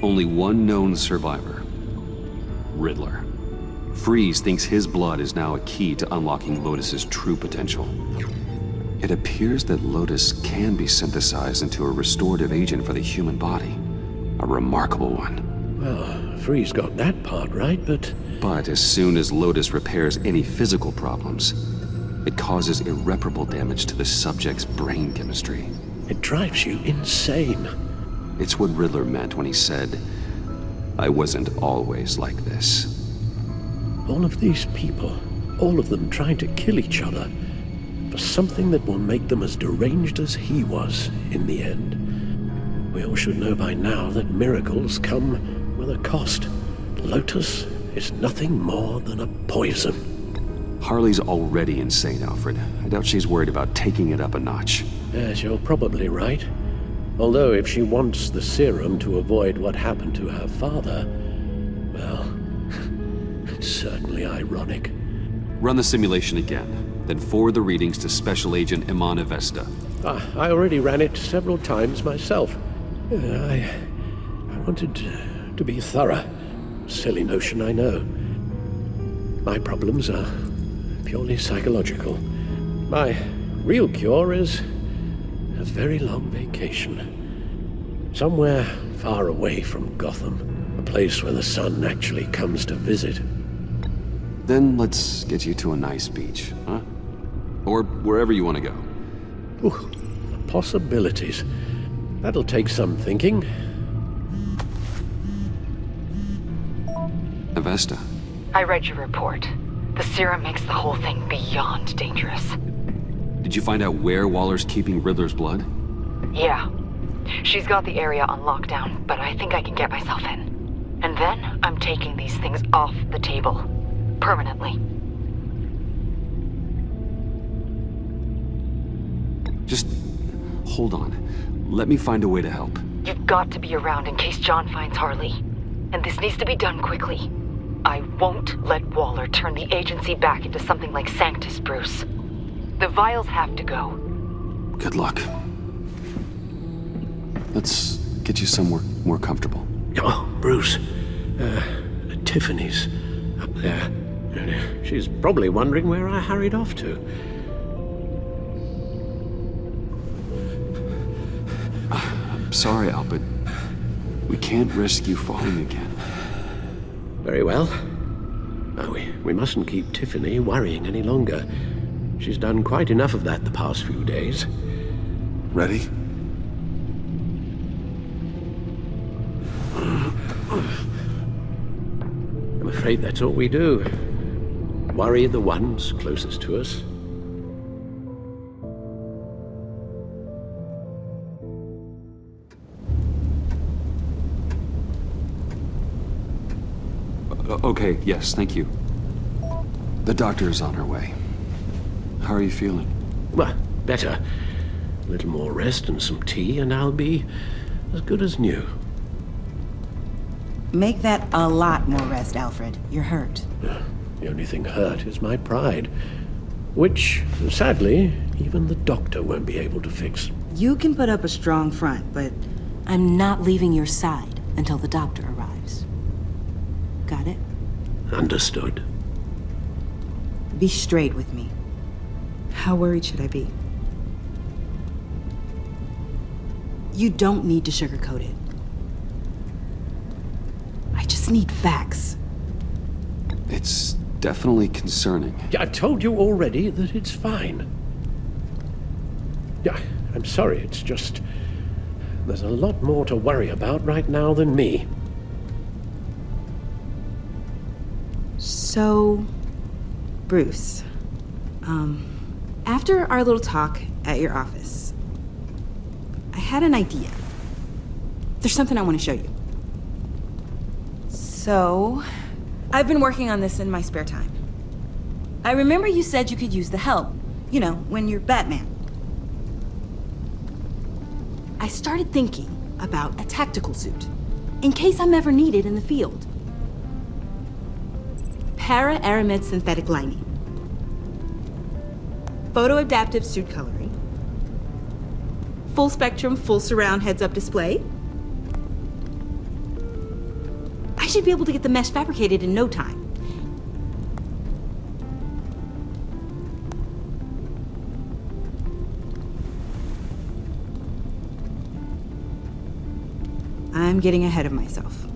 Only one known survivor. Riddler. Freeze thinks his blood is now a key to unlocking Lotus's true potential. It appears that Lotus can be synthesized into a restorative agent for the human body. A remarkable one. Well, Freeze got that part right, but... But as soon as Lotus repairs any physical problems, it causes irreparable damage to the subject's brain chemistry. It drives you insane. It's what Riddler meant when he said, "I wasn't always like this." All of these people, all of them trying to kill each other, for something that will make them as deranged as he was in the end. We all should know by now that miracles come with a cost. Lotus is nothing more than a poison. Harley's already insane, Alfred. I doubt she's worried about taking it up a notch. Yes, you're probably right. Although if she wants the serum to avoid what happened to her father, well, it's certainly ironic. Run the simulation again, then forward the readings to Special Agent Amanda Waller. I already ran it several times myself. I wanted to be thorough. Silly notion, I know. My problems are purely psychological. My real cure is a very long vacation. Somewhere far away from Gotham. A place where the sun actually comes to visit. Then let's get you to a nice beach, huh? Or wherever you want to go. Ooh, the possibilities. That'll take some thinking. Avesta. I read your report. The serum makes the whole thing beyond dangerous. Did you find out where Waller's keeping Riddler's blood? Yeah. She's got the area on lockdown, but I think I can get myself in. And then I'm taking these things off the table. Permanently. Just hold on. Let me find a way to help. You've got to be around in case John finds Harley. And this needs to be done quickly. I won't let Waller turn the agency back into something like Sanctus, Bruce. The vials have to go. Good luck. Let's get you somewhere more comfortable. Oh, Bruce. Tiffany's up there. She's probably wondering where I hurried off to. I'm sorry, Al, but we can't risk you falling again. Very well. No, we mustn't keep Tiffany worrying any longer. She's done quite enough of that the past few days. Ready? I'm afraid that's all we do. Worry the ones closest to us. Okay, yes, thank you. The doctor is on her way. How are you feeling? Well, better. A little more rest and some tea, and I'll be as good as new. Make that a lot more rest, Alfred. You're hurt. The only thing hurt is my pride, which, sadly, even the doctor won't be able to fix. You can put up a strong front, but I'm not leaving your side until the doctor arrives. Got it? Understood. Be straight with me. How worried should I be? You don't need to sugarcoat it. I just need facts. It's definitely concerning. Yeah, I've told you already that it's fine. Yeah, I'm sorry, it's just... there's a lot more to worry about right now than me. So, Bruce, after our little talk at your office, I had an idea. There's something I want to show you. So, I've been working on this in my spare time. I remember you said you could use the help, you know, when you're Batman. I started thinking about a tactical suit, in case I'm ever needed in the field. Para-aramid synthetic lining. Photo-adaptive suit coloring. Full spectrum, full surround heads-up display. I should be able to get the mesh fabricated in no time. I'm getting ahead of myself.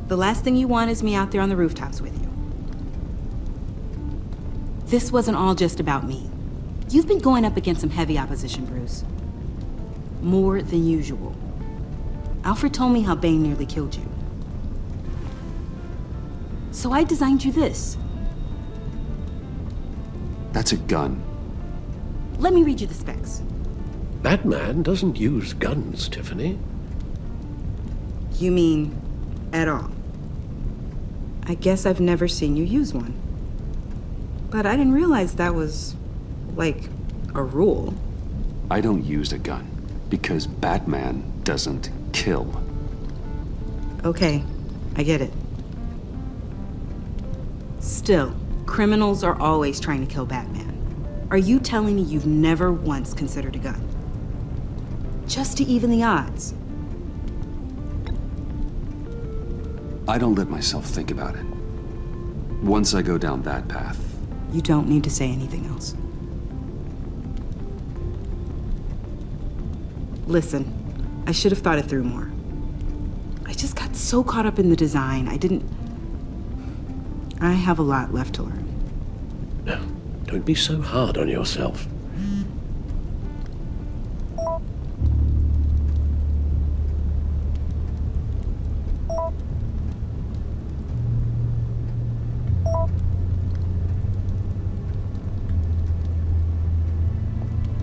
The last thing you want is me out there on the rooftops with you. This wasn't all just about me. You've been going up against some heavy opposition, Bruce. More than usual. Alfred told me how Bane nearly killed you. So I designed you this. That's a gun. Let me read you the specs. Batman doesn't use guns, Tiffany. You mean at all? I guess I've never seen you use one. But I didn't realize that was, like, a rule. I don't use a gun because Batman doesn't kill. Okay, I get it. Still, criminals are always trying to kill Batman. Are you telling me you've never once considered a gun? Just to even the odds? I don't let myself think about it. Once I go down that path... You don't need to say anything else. Listen, I should have thought it through more. I just got so caught up in the design, I have a lot left to learn. No, don't be so hard on yourself.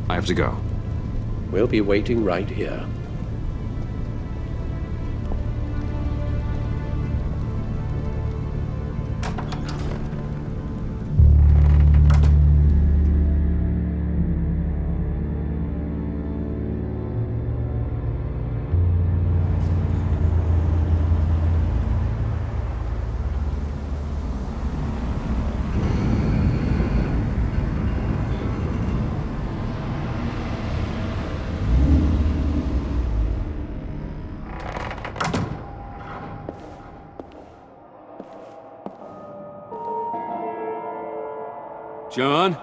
I have to go. We'll be waiting right here. John?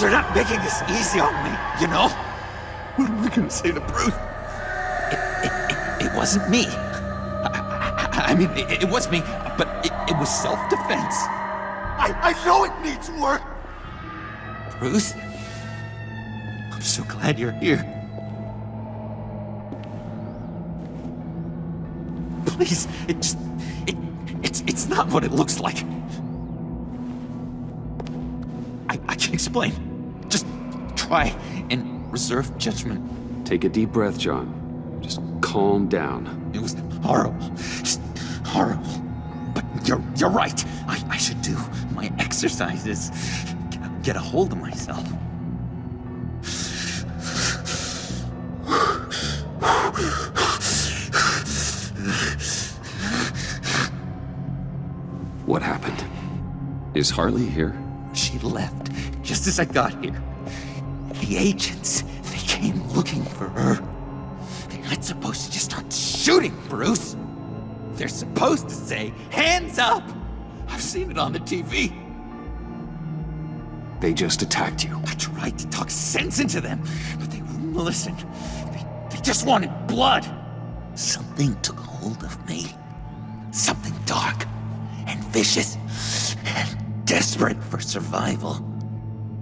You're not making this easy on me, you know? What am I gonna say to Bruce? It wasn't me. I mean, it was me, but it was self-defense. I know it needs work! Bruce? I'm so glad you're here. Please, it's not what it looks like. I can explain. Just try and reserve judgment. Take a deep breath, John. Just calm down. It was horrible. Just horrible. But you're right. I should do my exercises. Get a hold of myself. What happened? Is Harley here? She left just as I got here. The agents, they came looking for her. They're not supposed to just start shooting, Bruce. They're supposed to say, hands up! I've seen it on the TV. They just attacked you. I tried to talk sense into them, but they wouldn't listen. They just wanted blood. Something took hold of me. Something dark and vicious and desperate for survival.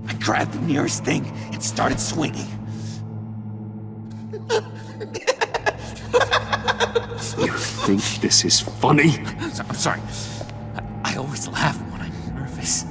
I grabbed the nearest thing and started swinging. You think this is funny? I'm sorry. I always laugh when I'm nervous.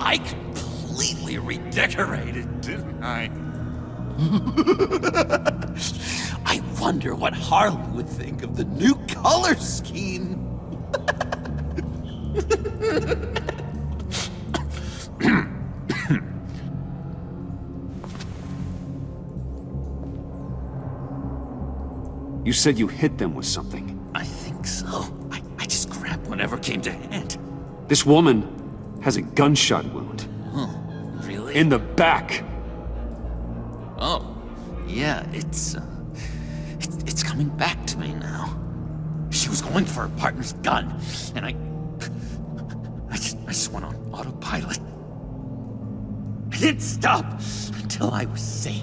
I completely redecorated, didn't I? I wonder what Harley would think of the new color scheme. You said you hit them with something. I think so. I just grabbed whatever came to hand. This woman has a gunshot wound. Oh, really? In the back. Oh, yeah, it's coming back to me now. She was going for her partner's gun, and I just went on autopilot. I didn't stop until I was safe.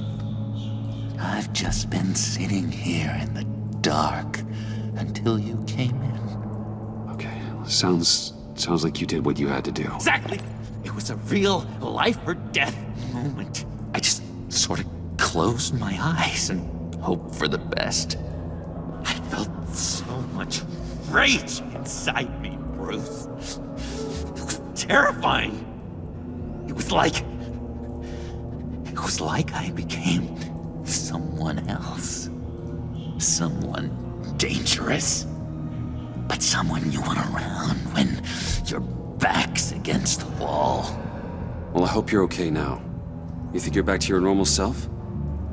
I've just been sitting here in the dark until you came in. Okay, sounds like you did what you had to do. Exactly! It was a real life or death moment. I just sort of closed my eyes and hoped for the best. felt so much rage inside me, Bruce. It was terrifying. It was like I became someone else. Someone dangerous. But someone you want around when your back's against the wall. Well, I hope you're okay now. You think you're back to your normal self?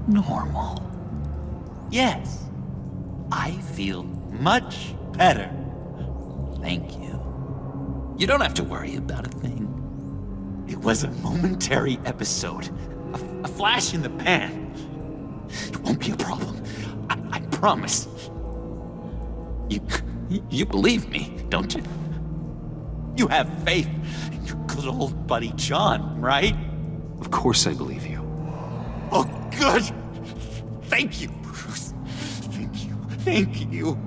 Normal? Yes. I feel much better. Thank you. You don't have to worry about a thing. It was a momentary episode. A flash in the pan. It won't be a problem. I promise. You believe me, don't you? You have faith in your good old buddy John, right? Of course I believe you. Oh, good! Thank you, Bruce. Thank you. Thank you.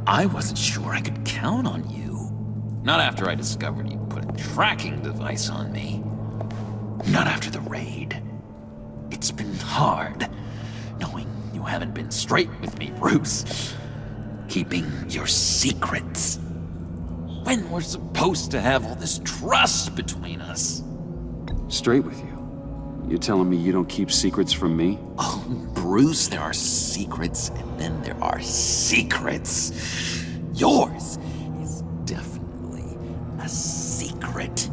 I wasn't sure I could count on you. Not after I discovered you put a tracking device on me. Not after the raid. It's been hard, knowing you haven't been straight with me, Bruce. Keeping your secrets. When we're supposed to have all this trust between us. Straight with you? You're telling me you don't keep secrets from me? Oh, Bruce, there are secrets, and then there are secrets. Yours is definitely a secret.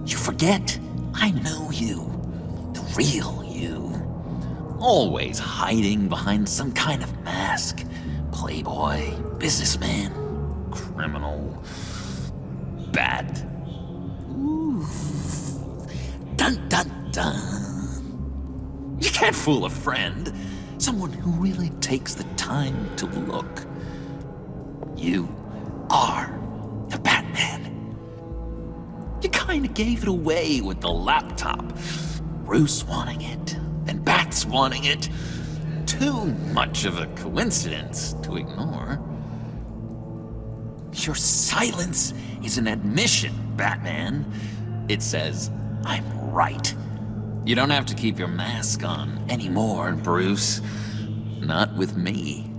You forget, I know you. The real you. Always hiding behind some kind of mask. Playboy, businessman, criminal, bad. Ooh. Dun dun dun. You can't fool a friend. Someone who really takes the time to look. You are the Batman. You kinda gave it away with the laptop. Bruce wanting it, and Bats wanting it. Too much of a coincidence to ignore. Your silence is an admission, Batman. It says, I'm right. You don't have to keep your mask on anymore, Bruce. Not with me.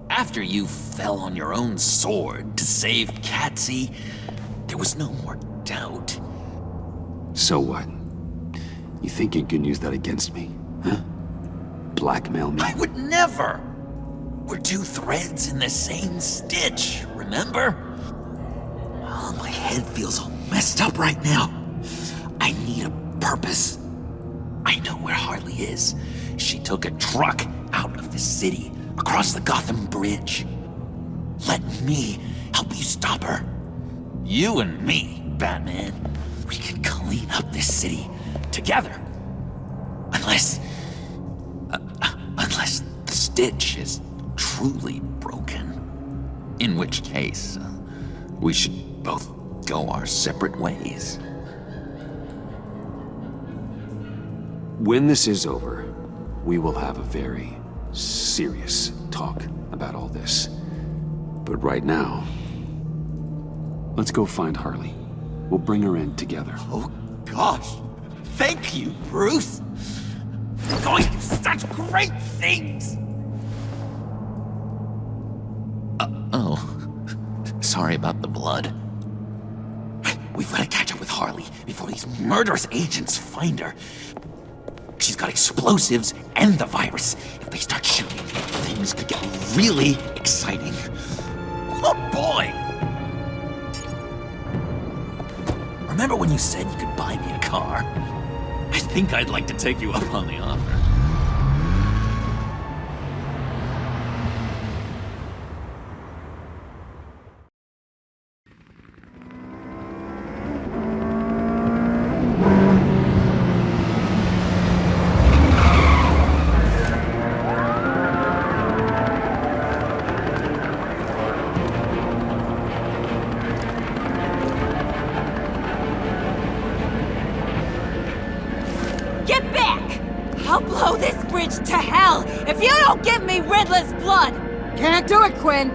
After you fell on your own sword to save Catsy, there was no more doubt. So what? You think you can use that against me? Huh? Blackmail me? I would never! We're two threads in the same stitch, remember? Oh, my head feels all messed up right now. I need a purpose. I know where Harley is. She took a truck out of the city, across the Gotham Bridge. Let me help you stop her. You and me, Batman. We can clean up this city together. Unless the stitch is truly broken. In which case, we should both go our separate ways. When this is over, we will have a very serious talk about all this. But right now, let's go find Harley. We'll bring her in together. Oh, gosh. Thank you, Bruce. You're going to do such great things. Sorry about the blood. We've got to catch up with Harley before these murderous agents find her. She's got explosives and the virus. If they start shooting, things could get really exciting. Oh boy! Remember when you said you could buy me a car? I think I'd like to take you up on the offer. To hell if you don't give me Riddler's blood! Can't do it, Quinn.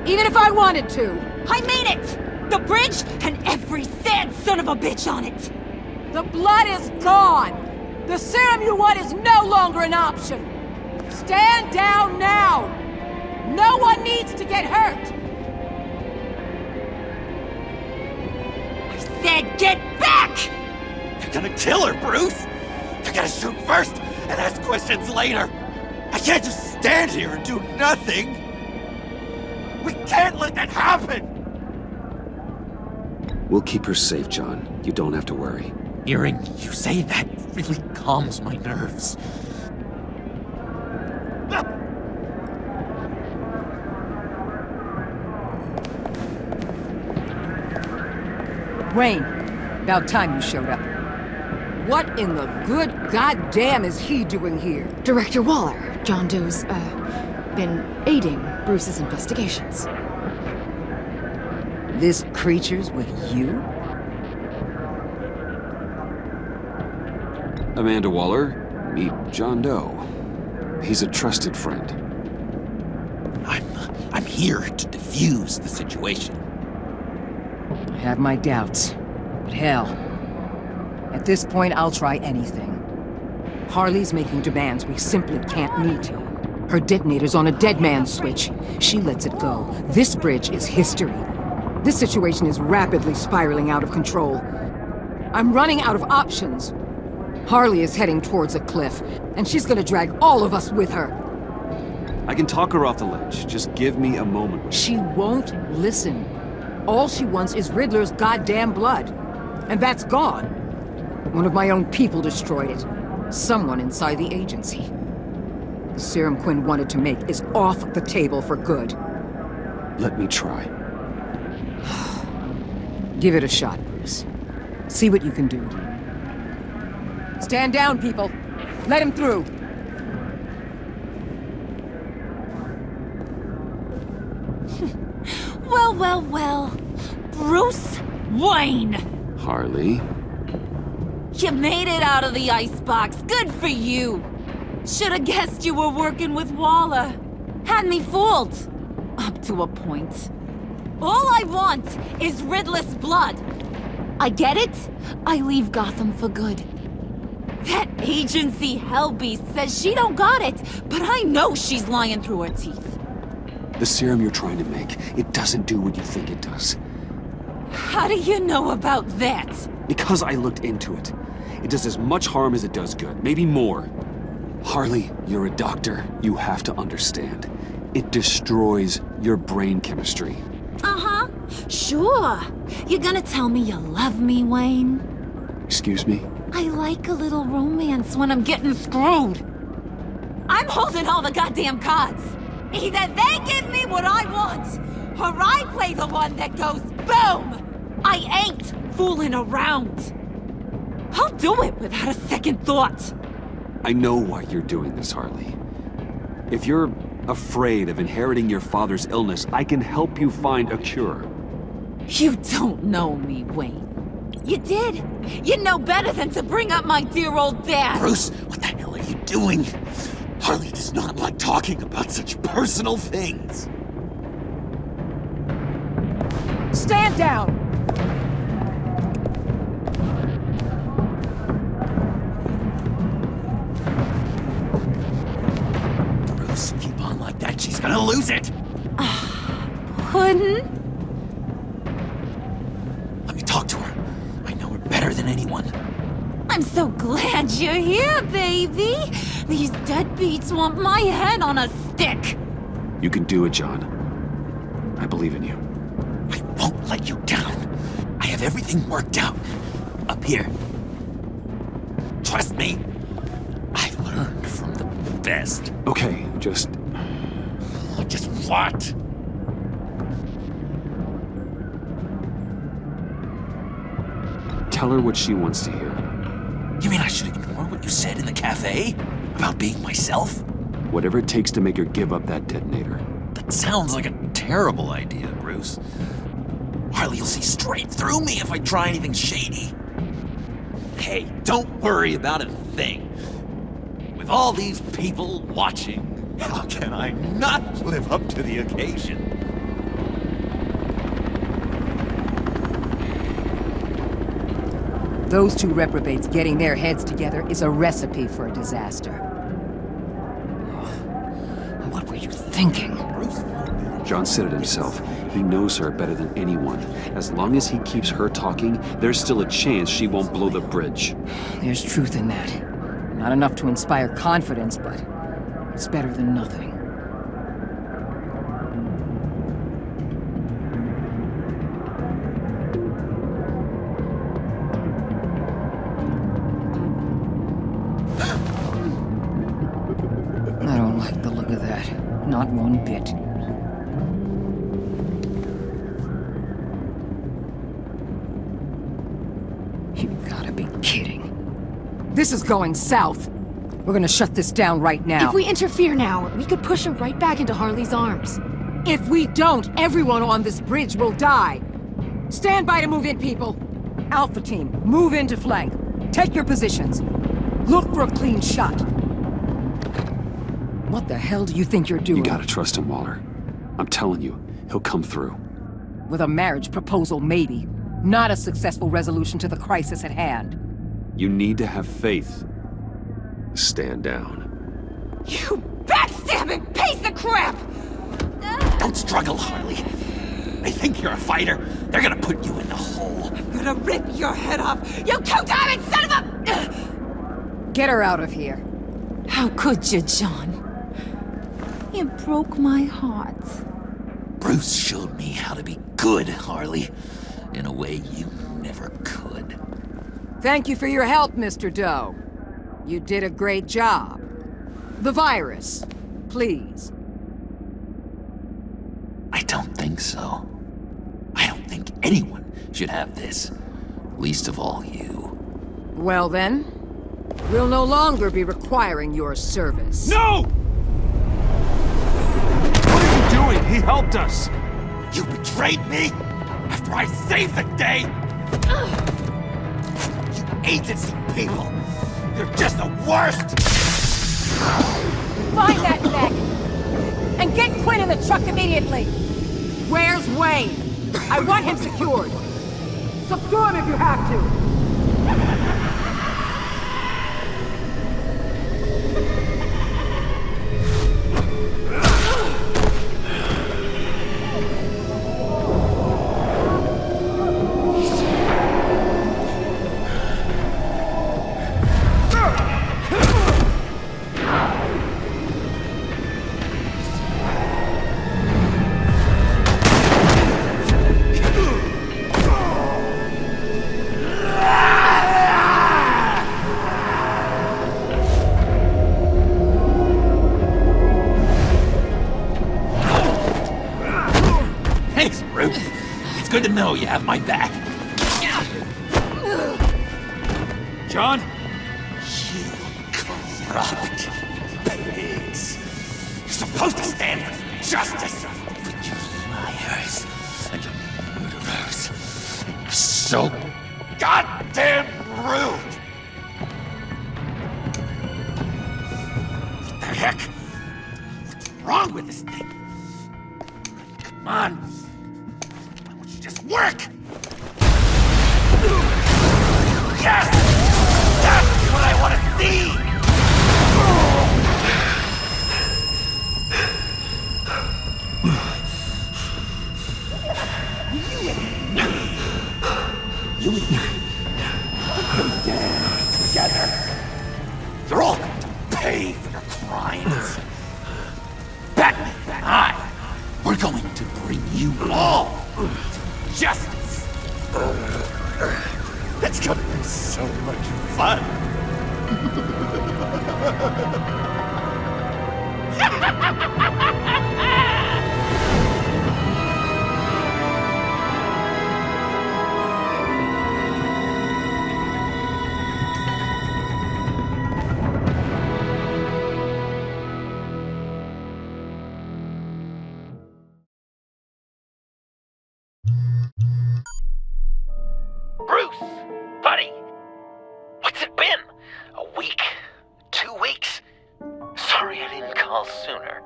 Even if I wanted to. I mean it! The bridge and every sad son of a bitch on it! The blood is gone! The serum you want is no longer an option! Stand down now! No one needs to get hurt! I said get back! They're gonna kill her, Bruce! They're gonna shoot first and ask questions later! I can't just stand here and do nothing! We can't let that happen! We'll keep her safe, John. You don't have to worry. Hearing you say that really calms my nerves. Wayne, about time you showed up. What in the good goddamn is he doing here? Director Waller, John Doe's, been aiding Bruce's investigations. This creature's with you? Amanda Waller, meet John Doe. He's a trusted friend. I'm here to defuse the situation. I have my doubts, but hell, at this point I'll try anything. Harley's making demands we simply can't meet. Her detonator's on a dead man's switch. She lets it go. This bridge is history. This situation is rapidly spiraling out of control. I'm running out of options. Harley is heading towards a cliff, and she's gonna drag all of us with her. I can talk her off the ledge. Just give me a moment. She won't listen. All she wants is Riddler's goddamn blood. And that's gone. One of my own people destroyed it. Someone inside the agency. The serum Quinn wanted to make is off the table for good. Let me try. Give it a shot, Bruce. See what you can do. Stand down, people. Let him through. Well, well, well. Bruce Wayne! Harley? You made it out of the icebox. Good for you. Should've guessed you were working with Waller. Had me fooled. Up to a point. All I want is Riddler's blood. I get it. I leave Gotham for good. That agency hellbeast says she don't got it, but I know she's lying through her teeth. The serum you're trying to make, it doesn't do what you think it does. How do you know about that? Because I looked into it. It does as much harm as it does good, maybe more. Harley, you're a doctor. You have to understand. It destroys your brain chemistry. Uh-huh. Sure. You're gonna tell me you love me, Wayne? Excuse me? I like a little romance when I'm getting screwed. I'm holding all the goddamn cards. Either they give me what I want, or I play the one that goes boom! I ain't fooling around. I'll do it without a second thought. I know why you're doing this, Harley. If you're afraid of inheriting your father's illness, I can help you find a cure. You don't know me, Wayne. You did. You know better than to bring up my dear old dad. Bruce, what the hell are you doing? Harley does not like talking about such personal things. Stand down! Bruce, keep on like that, she's gonna lose it! Puddin'? Let me talk to her. I know her better than anyone. I'm so glad you're here, baby. These deadbeats want my head on a stick. You can do it, John. I believe in you. I won't let you down. I have everything worked out. Up here. Trust me. I learned from the best. Okay, just what? Tell her what she wants to hear. You mean I should ignore what you said in the cafe? About being myself? Whatever it takes to make her give up that detonator. That sounds like a terrible idea, Bruce. Harley will see straight through me if I try anything shady. Hey, don't worry about a thing. With all these people watching, how can I not live up to the occasion? Those two reprobates getting their heads together is a recipe for a disaster. thinking? John said it himself. He knows her better than anyone. As long as he keeps her talking, there's still a chance she won't blow the bridge. There's truth in that. Not enough to inspire confidence, but it's better than nothing. I don't like the look of that. Not one bit. You gotta be kidding. This is going south. We're gonna shut this down right now. If we interfere now, we could push her right back into Harley's arms. If we don't, everyone on this bridge will die. Stand by to move in, people. Alpha team, move in to flank. Take your positions. Look for a clean shot. What the hell do you think you're doing? You gotta trust him, Waller. I'm telling you, he'll come through. With a marriage proposal, maybe. Not a successful resolution to the crisis at hand. You need to have faith. Stand down. You backstabbing piece of crap! Don't struggle, Harley. They think you're a fighter. They're gonna put you in the hole. I'm gonna rip your head off, you two-diamond son of a... Get her out of here. How could you, John? You broke my heart. Bruce showed me how to be good, Harley. In a way you never could. Thank you for your help, Mr. Doe. You did a great job. The virus, please. I don't think so. I don't think anyone should have this. Least of all you. Well then, we'll no longer be requiring your service. No! What are you doing? He helped us. You betrayed me after I saved the day. You agency people. You're just the worst. Find that neck! And get Quinn in the truck immediately! Where's Wayne? I want him secured! Subdue him if you have to! Good to know you have my back. John? You corrupt pigs. You're supposed to stand for justice. But you're liars and you're murderers. And you're so goddamn rude. What the heck? What's wrong with this thing? Come on. Work! Yes! That's what I want to see! You and me. Put them together. You're all going to pay for your crimes. Batman and I, we're going to bring you all justice! It's gonna be so much fun! Bruce, buddy, what's it been? A week? 2 weeks? Sorry I didn't call sooner.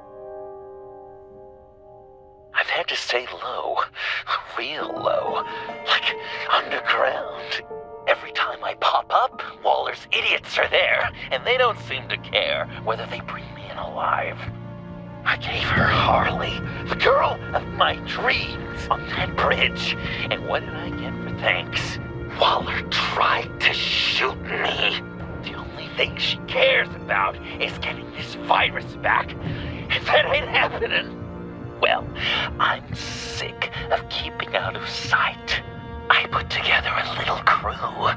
I've had to stay low, real low, like underground. Every time I pop up, Waller's idiots are there, and they don't seem to care whether they bring me in alive. I gave her Harley, the girl of my dreams, on that bridge. And what did I get for thanks? Waller tried to shoot me. The only thing she cares about is getting this virus back. If that ain't happening, well, I'm sick of keeping out of sight. I put together a little crew.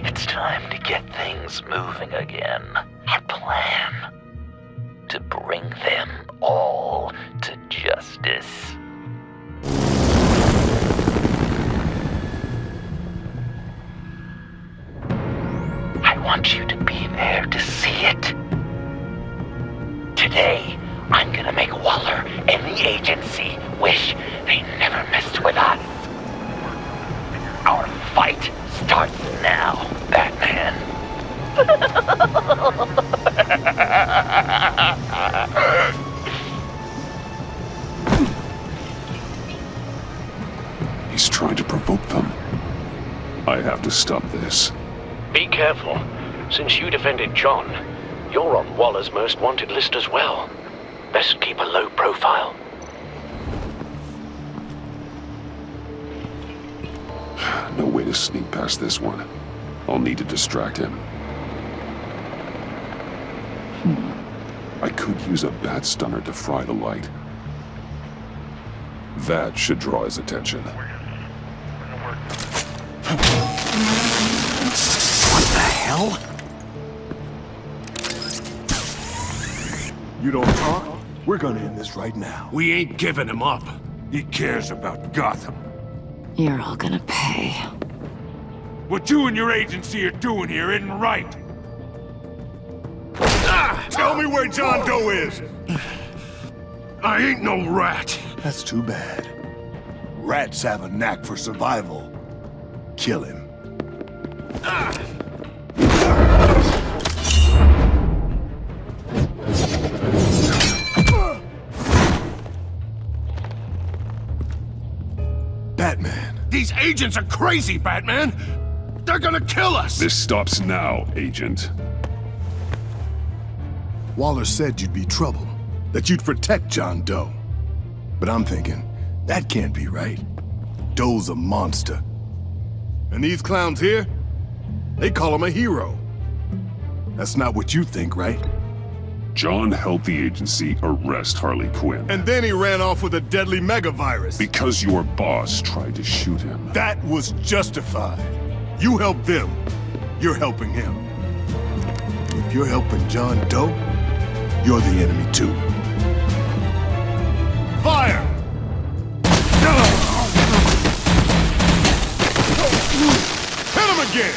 It's time to get things moving again. Our plan: to bring them all to justice. I want you to be there to see it. Today, I'm gonna make Waller and the agency wish they never messed with us. Our fight starts now, Batman. He's trying to provoke them. I have to stop this. Be careful. Since you defended John, you're on Waller's most wanted list as well. Best keep a low profile. No way to sneak past this one. I'll need to distract him. I could use a bat stunner to fry the light. That should draw his attention. What the hell? You don't talk? We're gonna end this right now. We ain't giving him up. He cares about Gotham. You're all gonna pay. What you and your agency are doing here isn't right. Tell me where John Doe is! I ain't no rat. That's too bad. Rats have a knack for survival. Kill him. Batman. These agents are crazy, Batman. They're gonna kill us. This stops now, Agent. Waller said you'd be trouble, that you'd protect John Doe. But I'm thinking, that can't be right. Doe's a monster. And these clowns here, they call him a hero. That's not what you think, right? John helped the agency arrest Harley Quinn. And then he ran off with a deadly megavirus. Because your boss tried to shoot him. That was justified. You helped them. You're helping him. If you're helping John Doe, you're the enemy too. Fire! Hit him again!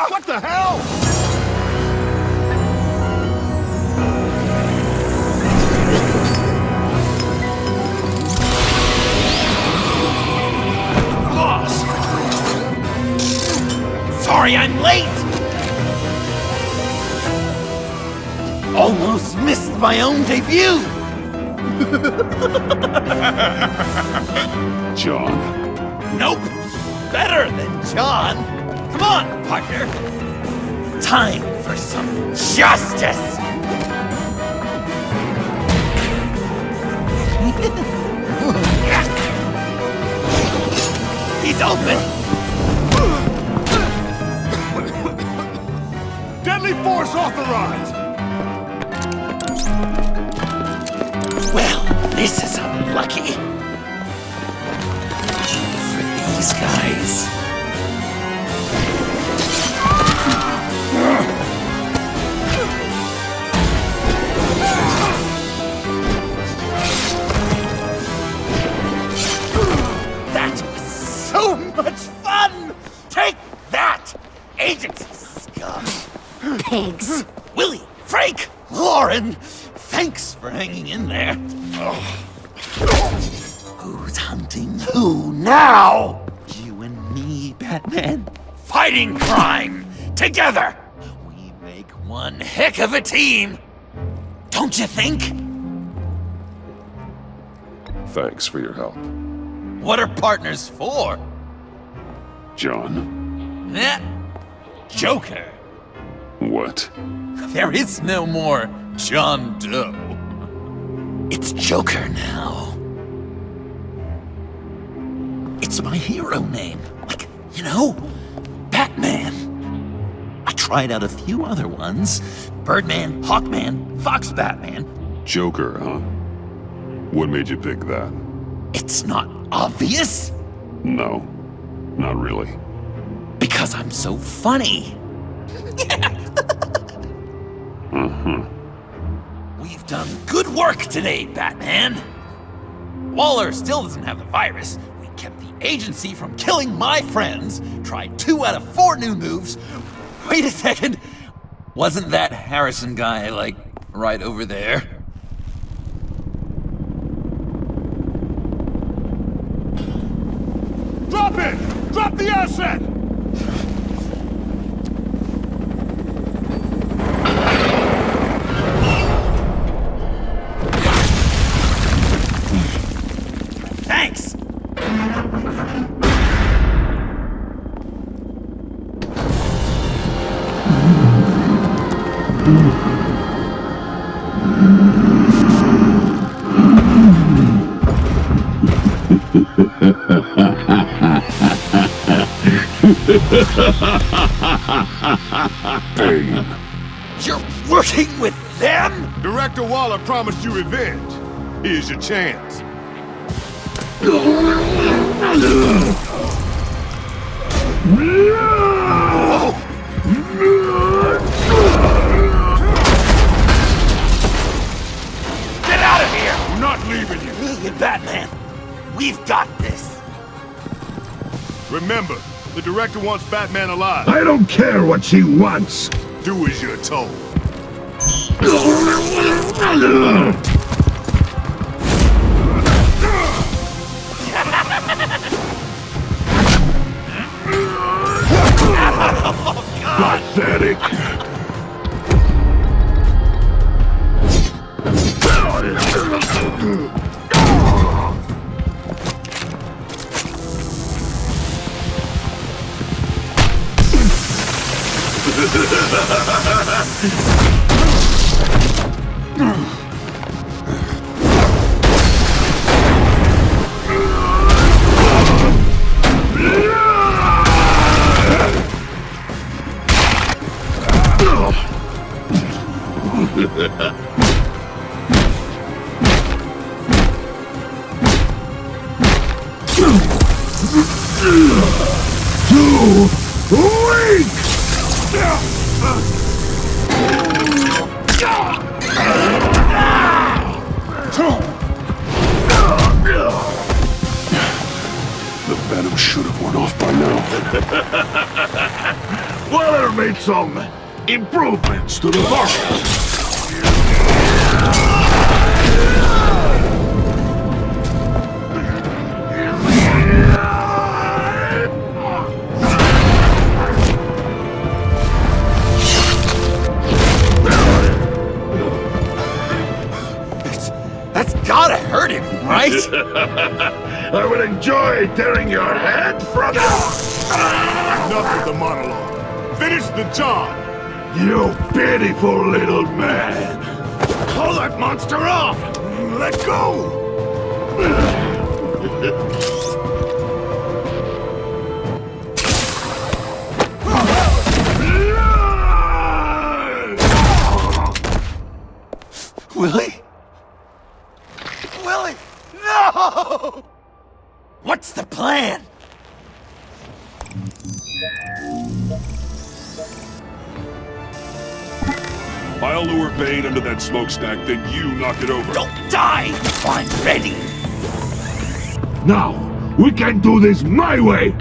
What the hell? Lost! Sorry I'm late! Almost missed my own debut! John? Nope! Better than John! Come on, partner! Time for some justice! He's open! Deadly force authorized! Well, this is unlucky. For these guys. That was so much fun! Take that, agency scum! Pigs. Willie, Frank, Lauren, thanks for hanging in there. Who's hunting who now? You and me, Batman. Fighting crime together. We make one heck of a team. Don't you think? Thanks for your help. What are partners for? John? Eh? Joker. What? There is no more John Doe. It's Joker now. It's my hero name. Like, you know, Batman. I tried out a few other ones. Birdman, Hawkman, Fox Batman. Joker, huh? What made you pick that? It's not obvious. No, not really. Because I'm so funny. We've done good work today, Batman. Waller still doesn't have the virus. We kept the agency from killing my friends. Tried 2 out of 4 new moves. Wait a second. Wasn't that Harrison guy, like, right over there? Drop it! Drop the asset! Thanks! Bane. You're working with them? Director Waller promised you revenge. Here's your chance. Get out of here! I'm not leaving you. Me and Batman, we've got this. Remember, the director wants Batman alive. I don't care what she wants. Do as you're told. Pathetic. Too weak! The venom should have worn off by now. Waller made some improvements to the bottle. That's gotta hurt him, right? I will enjoy tearing your head from Enough of the monologue. Finish the job. You pitiful little man. Call that monster off. Let go. Willie? Willie! No! What's the plan? I'll lure Bane under that smokestack, then you knock it over. Don't die! I'm ready! Now, we can do this my way.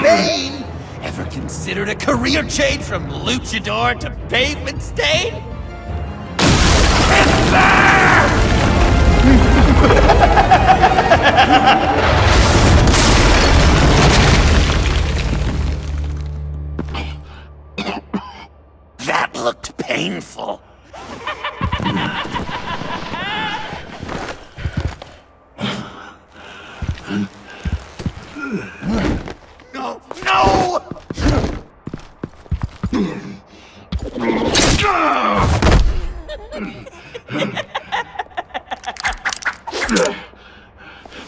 Bane! Ever considered a career change from luchador to pavement stain? That looked painful. No! No!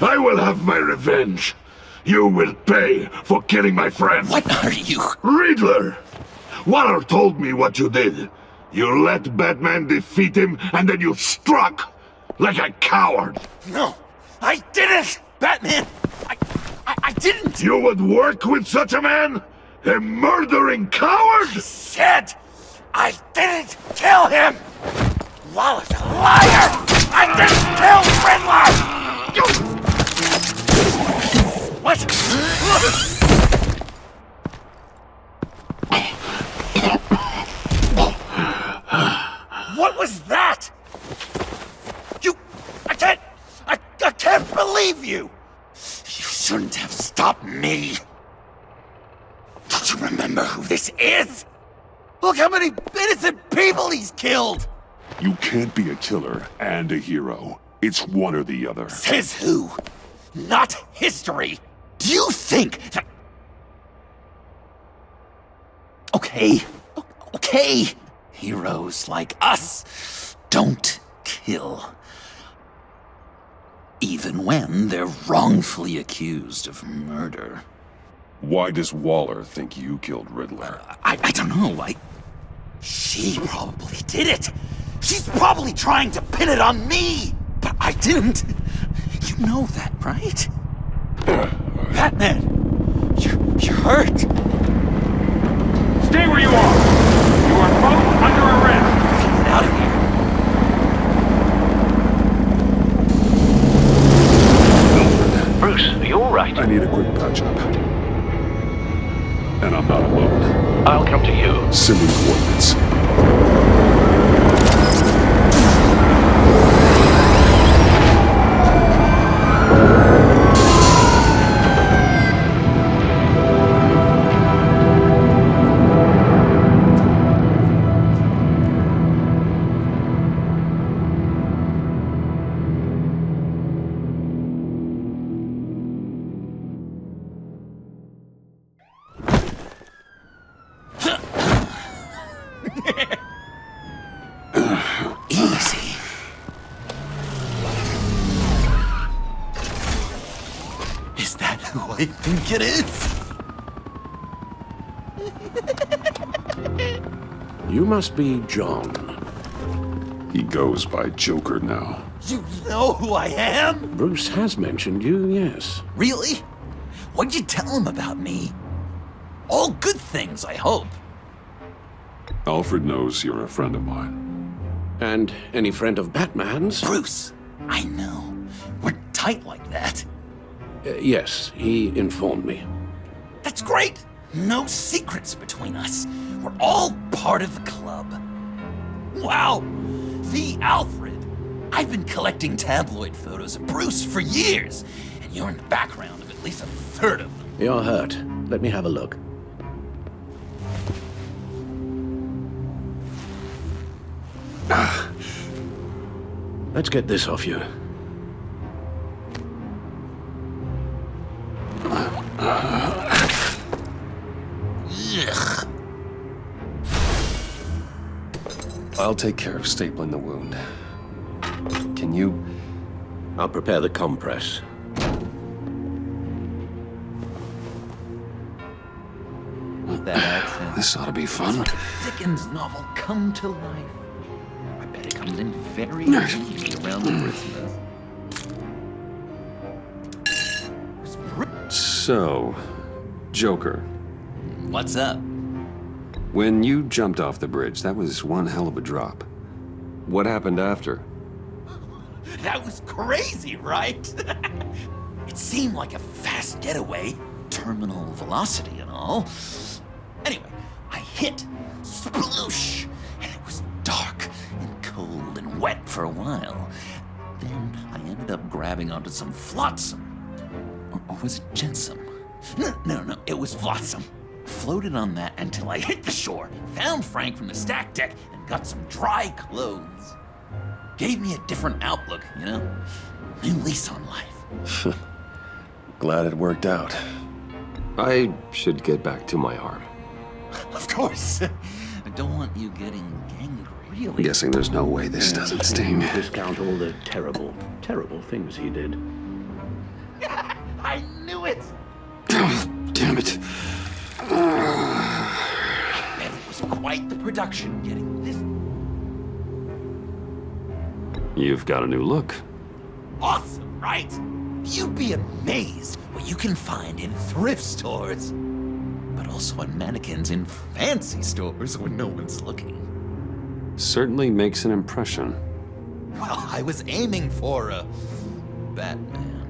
I will have my revenge. You will pay for killing my friend. What are you? Riddler! Waller told me what you did. You let Batman defeat him, and then you struck like a coward. No, I didn't! Batman! I didn't! You would work with such a man? A murdering coward? I said I didn't kill him! Waller's a liar! I didn't kill Riddler! What? What was that? I can't believe you! You shouldn't have stopped me. Don't you remember who this is? Look how many innocent people he's killed! You can't be a killer and a hero. It's one or the other. Says who? Not history! Do you think that... Okay. Heroes like us don't kill. Even when they're wrongfully accused of murder. Why does Waller think you killed Riddler? I don't know. She probably did it. She's probably trying to pin it on me. But I didn't. You know that, right? Batman! You're hurt! Stay where you are! You are both under arrest! Get out of here! Bruce, are you alright? I need a quick patch-up. And I'm not alone. I'll come to you. Send me coordinates. Easy. Is that who I think it is? You must be John. He goes by Joker now. You know who I am? Bruce has mentioned you, yes. Really? What'd you tell him about me? All good things, I hope. Alfred knows you're a friend of mine. And any friend of Batman's? Bruce, I know. We're tight like that. Yes, he informed me. That's great. No secrets between us. We're all part of the club. Wow, the Alfred. I've been collecting tabloid photos of Bruce for years, and you're in the background of at least a third of them. You're hurt. Let me have a look. Let's get this off you. Ugh. I'll take care of stapling the wound. Can you? I'll prepare the compress. That accent. This ought to be fun. Dickens' novel come to life. I bet it comes in very handy around Christmas. So, Joker. What's up? When you jumped off the bridge, that was one hell of a drop. What happened after? That was crazy, right? It seemed like a fast getaway, terminal velocity and all. Anyway, I hit, sploosh, and it was dark and cold and wet for a while. Then I ended up grabbing onto some flotsam. Or was it jetsam? No, it was flotsam. floated on that until I hit the shore, found Frank from the stack deck, and got some dry clothes. Gave me a different outlook, you know? New lease on life. Glad it worked out. I should get back to my arm. Of course. I don't want you getting gangrene. Really? Guessing there's no way this doesn't sting. Discount all the terrible, terrible things he did. I knew it! Damn it. I bet it was quite the production getting this. You've got a new look. Awesome, right? You'd be amazed what you can find in thrift stores, but also on mannequins in fancy stores when no one's looking. Certainly makes an impression. Well, I was aiming for a Batman.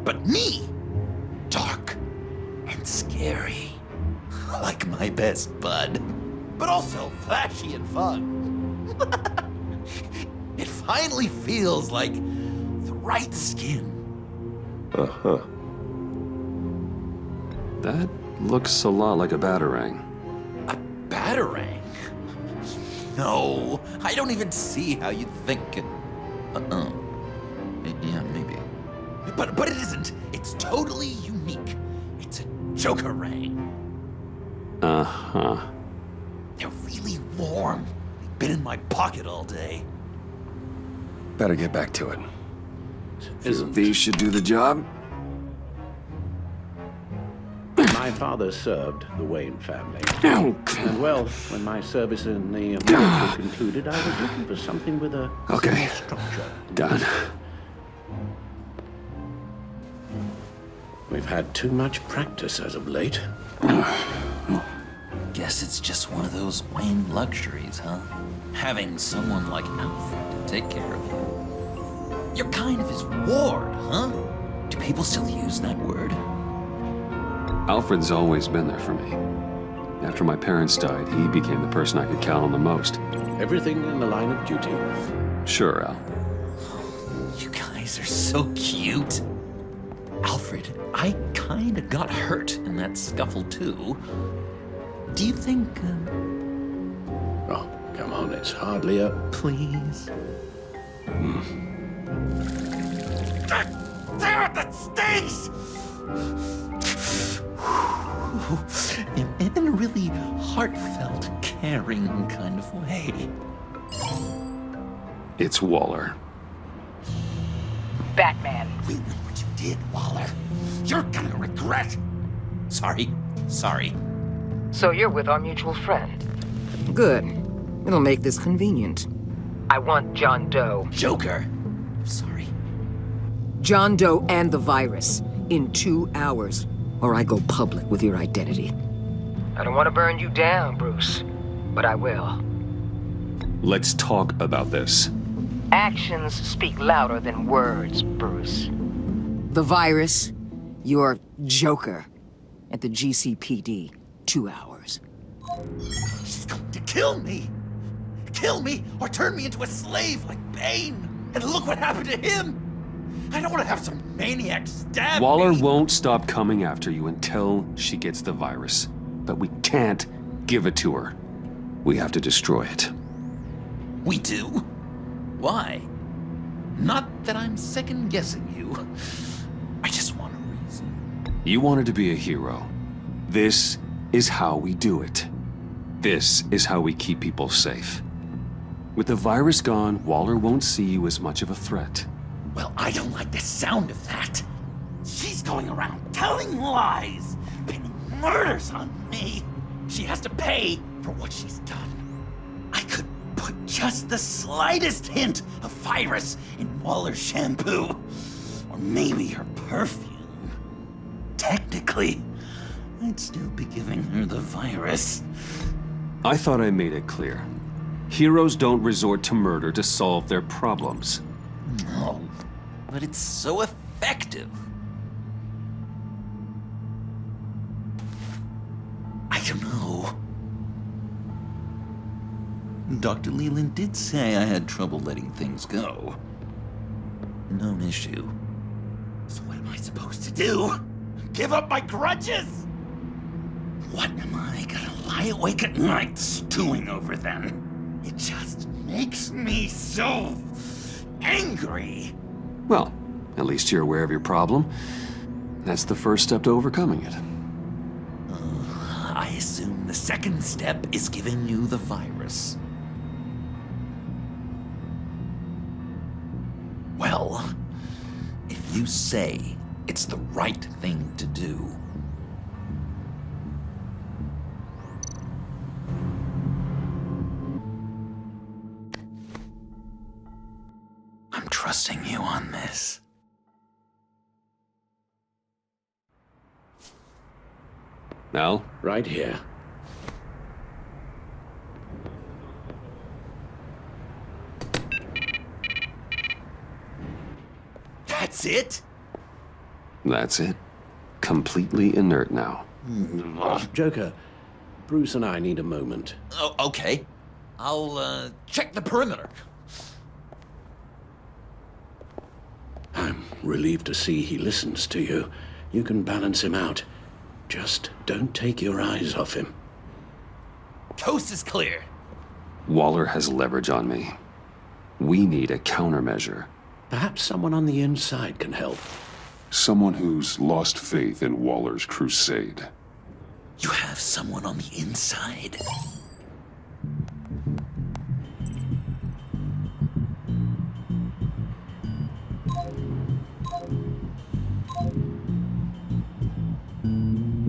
But me, dark and scary, like my best bud, but also flashy and fun. It finally feels like the right skin. Uh-huh. That looks a lot like a batarang. A batarang? No, I don't even see how you'd think it. Yeah, maybe. But it isn't. It's totally unique. It's a Jokerang. Uh-huh. They're really warm. They've been in my pocket all day. Better get back to it. These should do the job. My father served the Wayne family. And well, when my service in the military concluded, I was looking for something with a Okay. structure. Done. We've had too much practice as of late. Guess it's just one of those Wayne luxuries, huh? Having someone like Alfred to take care of you. You're kind of his ward, huh? Do people still use that word? Alfred's always been there for me. After my parents died, he became the person I could count on the most. Everything in the line of duty. Sure, Al. You guys are so cute. Alfred, I kinda got hurt in that scuffle too. Do you think, Oh, come on, it's hardly a... Please? Damn it, that stings! In a really heartfelt, caring kind of way. It's Waller. Batman. We know what you did, Waller. You're gonna regret. Sorry. So you're with our mutual friend. Good. It'll make this convenient. I want John Doe. Joker. Sorry. John Doe and the virus in 2 hours, or I go public with your identity. I don't want to burn you down, Bruce, but I will. Let's talk about this. Actions speak louder than words, Bruce. The virus, your Joker, at the GCPD, 2 hours. She's going to kill me! Kill me or turn me into a slave like Bane! And look what happened to him! I don't want to have some maniac stab Waller me! won't stop coming after you until she gets the virus. But we can't give it to her. We have to destroy it. We do? Why? Not that I'm second-guessing you. I just want a reason. You wanted to be a hero. This is how we do it. This is how we keep people safe. With the virus gone, Waller won't see you as much of a threat. Well, I don't like the sound of that. She's going around telling lies, pinning murders on me. She has to pay for what she's done. I could put just the slightest hint of virus in Waller's shampoo. Or maybe her perfume. Technically, I'd still be giving her the virus. I thought I made it clear. Heroes don't resort to murder to solve their problems. No, but it's so effective. I don't know. Dr. Leland did say I had trouble letting things go. No issue. So what am I supposed to do? Give up my grudges? What am I gonna lie awake at night stewing over then? It just makes me so angry. Well, at least you're aware of your problem. That's the first step to overcoming it. I assume the second step is giving you the virus. Well, if you say it's the right thing to do, I'm trusting you on this. Now? Right here. That's it? That's it. Completely inert now. Joker, Bruce and I need a moment. Oh, okay. I'll, check the perimeter. I'm relieved to see he listens to you. You can balance him out. Just don't take your eyes off him. Coast is clear. Waller has leverage on me. We need a countermeasure. Perhaps someone on the inside can help. Someone who's lost faith in Waller's crusade. You have someone on the inside?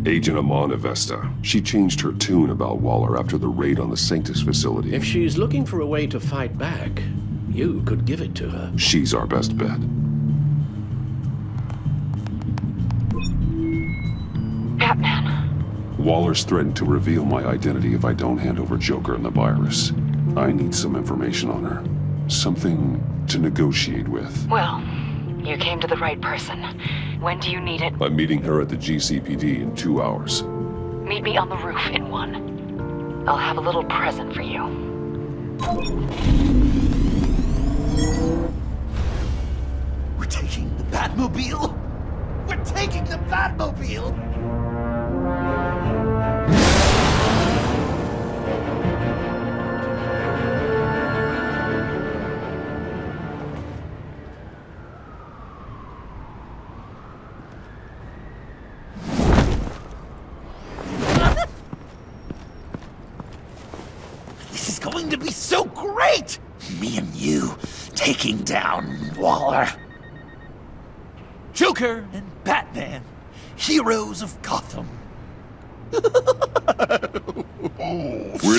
Agent Amanda Waller. She changed her tune about Waller after the raid on the Sanctus facility. If she's looking for a way to fight back, you could give it to her. She's our best bet. Batman. Waller's threatened to reveal my identity if I don't hand over Joker and the virus. I need some information on her. Something to negotiate with. Well, you came to the right person. When do you need it? I'm meeting her at the GCPD in 2 hours. Meet me on the roof in 1. I'll have a little present for you. We're taking the Batmobile? We're taking the Batmobile! This is going to be so great! Me and you taking down Waller. Joker and Batman, heroes of Gotham. We're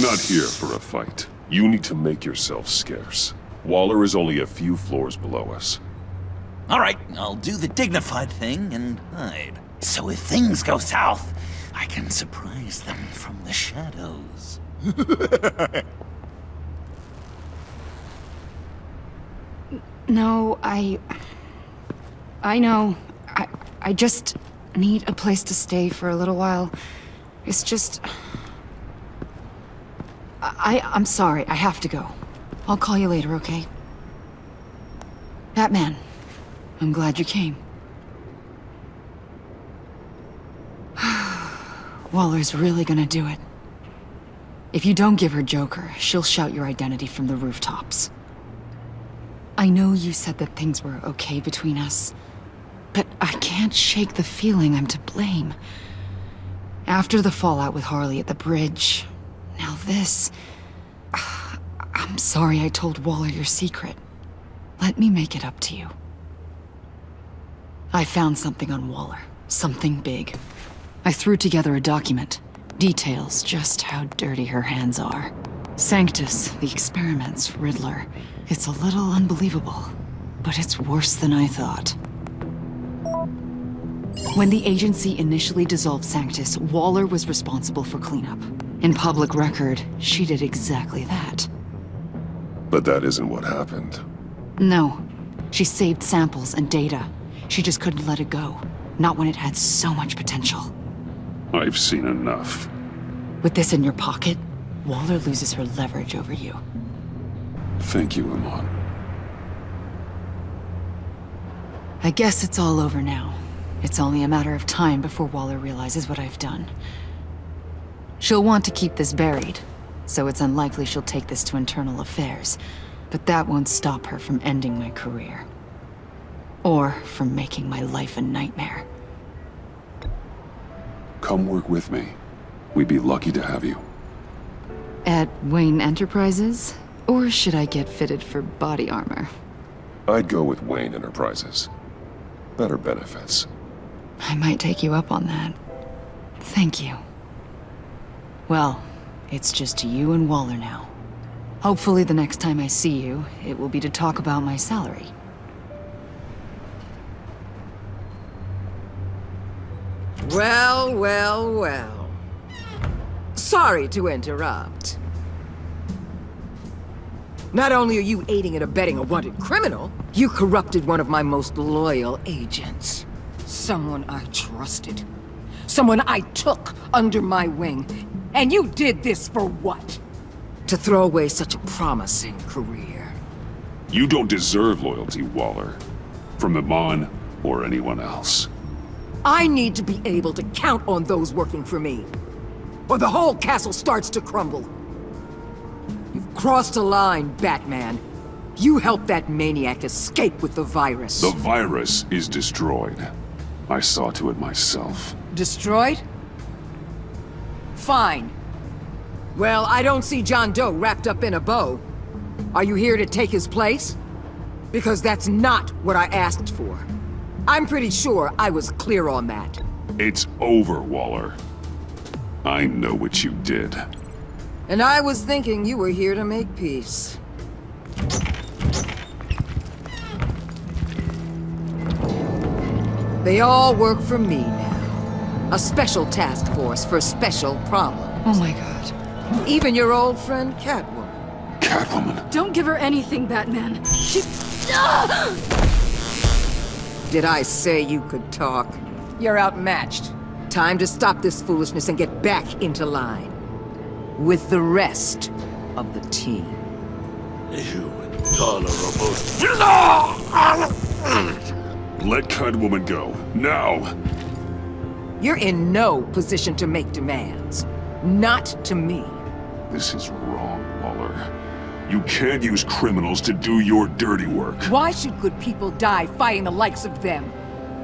not here for a fight. You need to make yourself scarce. Waller is only a few floors below us. All right, I'll do the dignified thing and hide. So if things go south, I can surprise them from the shadows. No, I know. I just need a place to stay for a little while. It's just... I'm sorry, I have to go. I'll call you later, okay? Batman, I'm glad you came. Waller's really gonna do it. If you don't give her Joker, she'll shout your identity from the rooftops. I know you said that things were okay between us, but I can't shake the feeling I'm to blame. After the fallout with Harley at the bridge, now this... I'm sorry I told Waller your secret. Let me make it up to you. I found something on Waller. Something big. I threw together a document. Details just how dirty her hands are. Sanctus, the experiments, Riddler. It's a little unbelievable, but it's worse than I thought. When the agency initially dissolved Sanctus, Waller was responsible for cleanup. In public record, she did exactly that. But that isn't what happened. No. She saved samples and data. She just couldn't let it go. Not when it had so much potential. I've seen enough. With this in your pocket, Waller loses her leverage over you. Thank you, Amon. I guess it's all over now. It's only a matter of time before Waller realizes what I've done. She'll want to keep this buried, so it's unlikely she'll take this to internal affairs. But that won't stop her from ending my career. Or from making my life a nightmare. Come work with me. We'd be lucky to have you. At Wayne Enterprises? Or should I get fitted for body armor? I'd go with Wayne Enterprises. Better benefits. I might take you up on that. Thank you. Well, it's just you and Waller now. Hopefully the next time I see you, it will be to talk about my salary. Well, well, well. Sorry to interrupt. Not only are you aiding and abetting a wanted criminal, you corrupted one of my most loyal agents. Someone I trusted. Someone I took under my wing. And you did this for what? To throw away such a promising career. You don't deserve loyalty, Waller. From Iman or anyone else. I need to be able to count on those working for me. Or the whole castle starts to crumble. You've crossed a line, Batman. You helped that maniac escape with the virus. The virus is destroyed. I saw to it myself. Destroyed? Fine. Well, I don't see John Doe wrapped up in a bow. Are you here to take his place? Because that's not what I asked for. I'm pretty sure I was clear on that. It's over, Waller. I know what you did. And I was thinking you were here to make peace. They all work for me now. A special task force for special problems. Oh my god. Even your old friend Catwoman. Catwoman? Don't give her anything, Batman. She... Did I say you could talk? You're outmatched. Time to stop this foolishness and get back into line. With the rest of the team. You intolerable... Let Catwoman go, now! You're in no position to make demands. Not to me. This is wrong, Waller. You can't use criminals to do your dirty work. Why should good people die fighting the likes of them?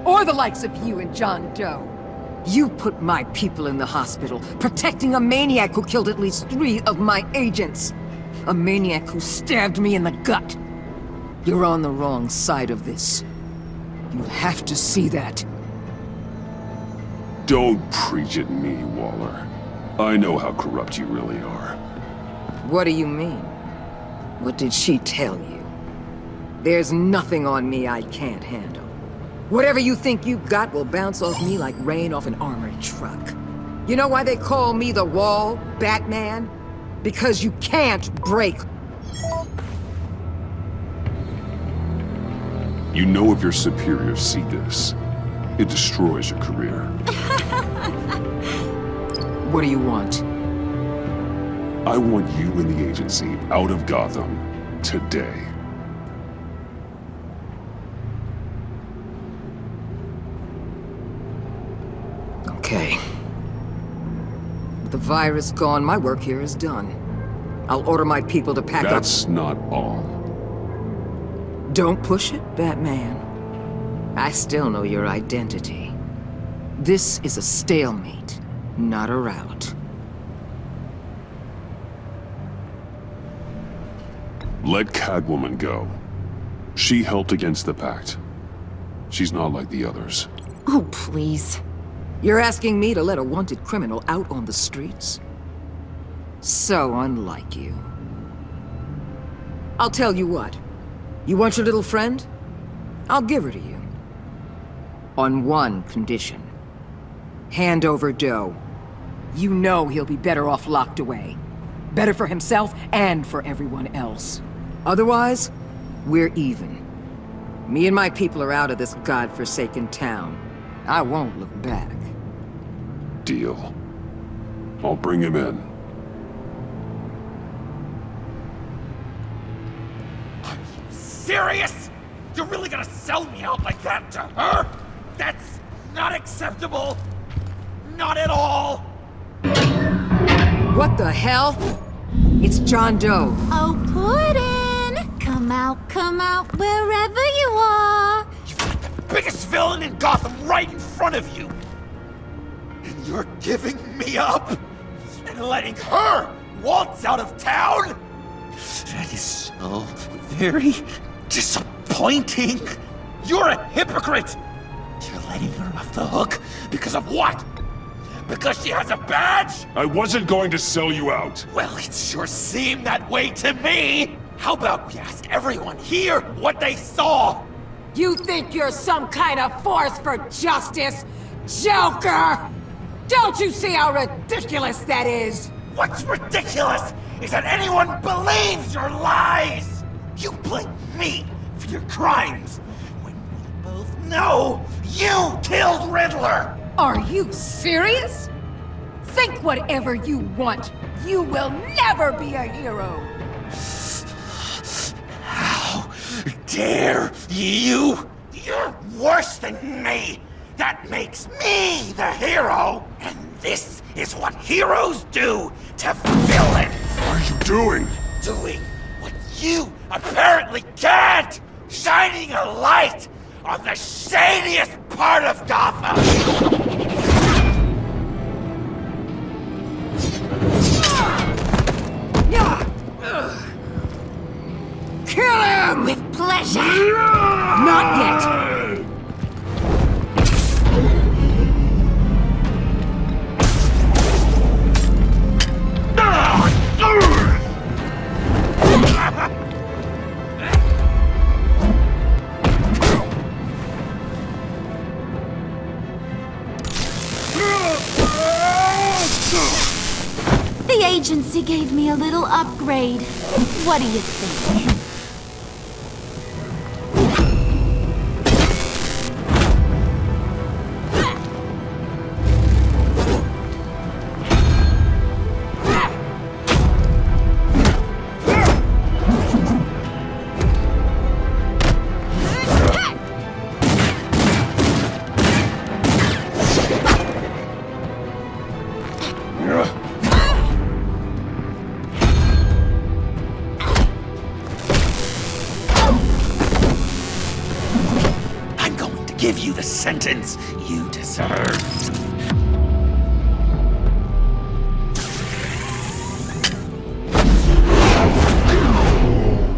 Or the likes of you and John Doe? You put my people in the hospital, protecting a maniac who killed at least 3 of my agents. A maniac who stabbed me in the gut. You're on the wrong side of this. You have to see that. Don't preach at me, Waller. I know how corrupt you really are. What do you mean? What did she tell you? There's nothing on me I can't handle. Whatever you think you've got will bounce off me like rain off an armored truck. You know why they call me the Wall, Batman? Because you can't break. You know if your superiors see this, it destroys your career. What do you want? I want you and the agency out of Gotham today. Okay. With the virus gone, my work here is done. I'll order my people to pack up. That's not all. Don't push it, Batman. I still know your identity. This is a stalemate, not a rout. Let Catwoman go. She helped against the Pact. She's not like the others. Oh, please. You're asking me to let a wanted criminal out on the streets? So unlike you. I'll tell you what. You want your little friend? I'll give her to you. On one condition. Hand over Doe. You know he'll be better off locked away. Better for himself and for everyone else. Otherwise, we're even. Me and my people are out of this godforsaken town. I won't look back. Deal. I'll bring him in. Serious? You're really gonna sell me out like that to her? That's not acceptable. Not at all. What the hell? It's John Doe. Oh, Puddin'! Come out, wherever you are. Biggest villain in Gotham right in front of you. And you're giving me up? And letting her waltz out of town? That is so very disappointing. You're a hypocrite. You're letting her off the hook because of what? Because she has a badge? I wasn't going to sell you out. Well, it sure seemed that way to me. How about we ask everyone here what they saw? You think you're some kind of force for justice, Joker? Don't you see how ridiculous that is? What's ridiculous is that anyone believes your lies! You blame me for your crimes, when we both know you killed Riddler! Are you serious? Think whatever you want. You will never be a hero. How dare you? You're worse than me! That makes me the hero! And this is what heroes do to villains! What are you doing? Doing what you apparently can't! Shining a light on the shadiest part of Gotham! Kill him! With pleasure! Not yet! The agency gave me a little upgrade. What do you think? Give you the sentence you deserve.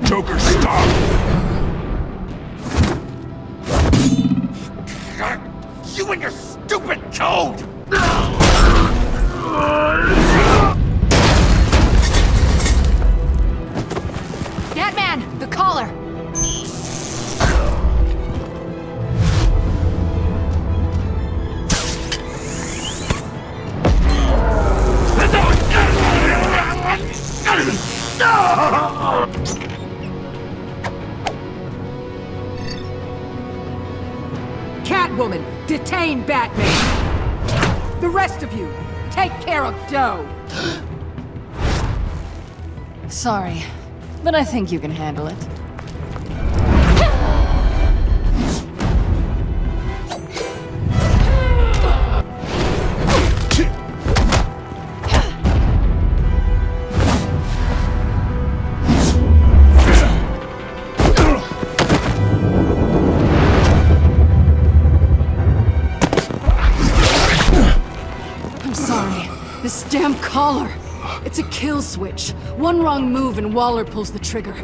Joker, stop! You and your stupid code! Batman, the collar! Catwoman, detain Batman! The rest of you, take care of Doe! Sorry, but I think you can handle it. This damn collar! It's a kill switch. One wrong move and Waller pulls the trigger.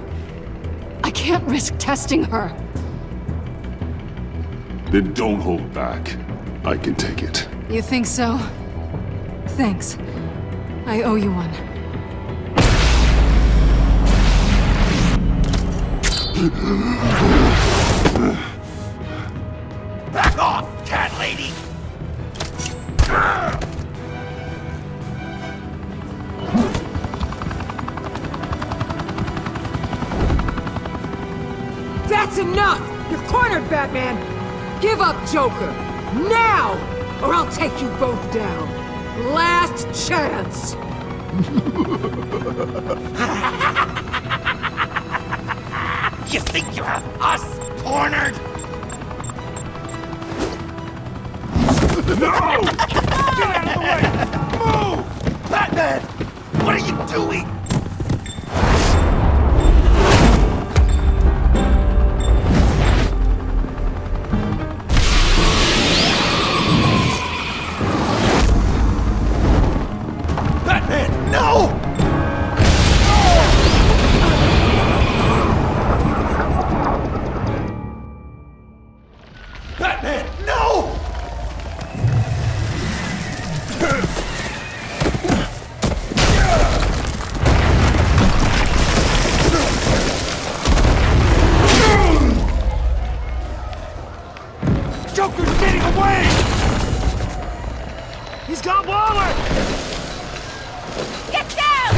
I can't risk testing her. Then don't hold back. I can take it. You think so? Thanks. I owe you one. Back off, cat lady! That's enough! You're cornered, Batman! Give up, Joker! Now! Or I'll take you both down! Last chance! You think you have us cornered? No! Get out of the way! Move! Batman! What are you doing? Batman, no! Batman, no! Joker's getting away! He's got Waller! Get down!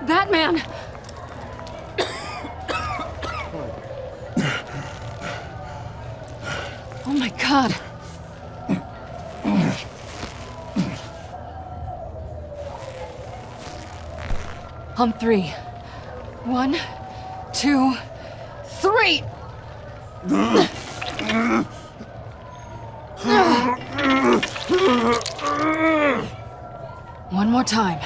Batman! Oh my God. On three. 1, 2, 3! One more time.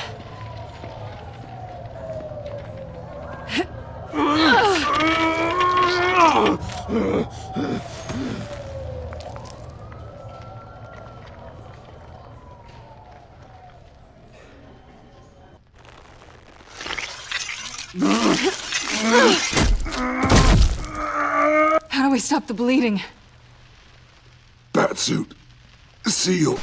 How do we stop the bleeding? Batsuit. Seal.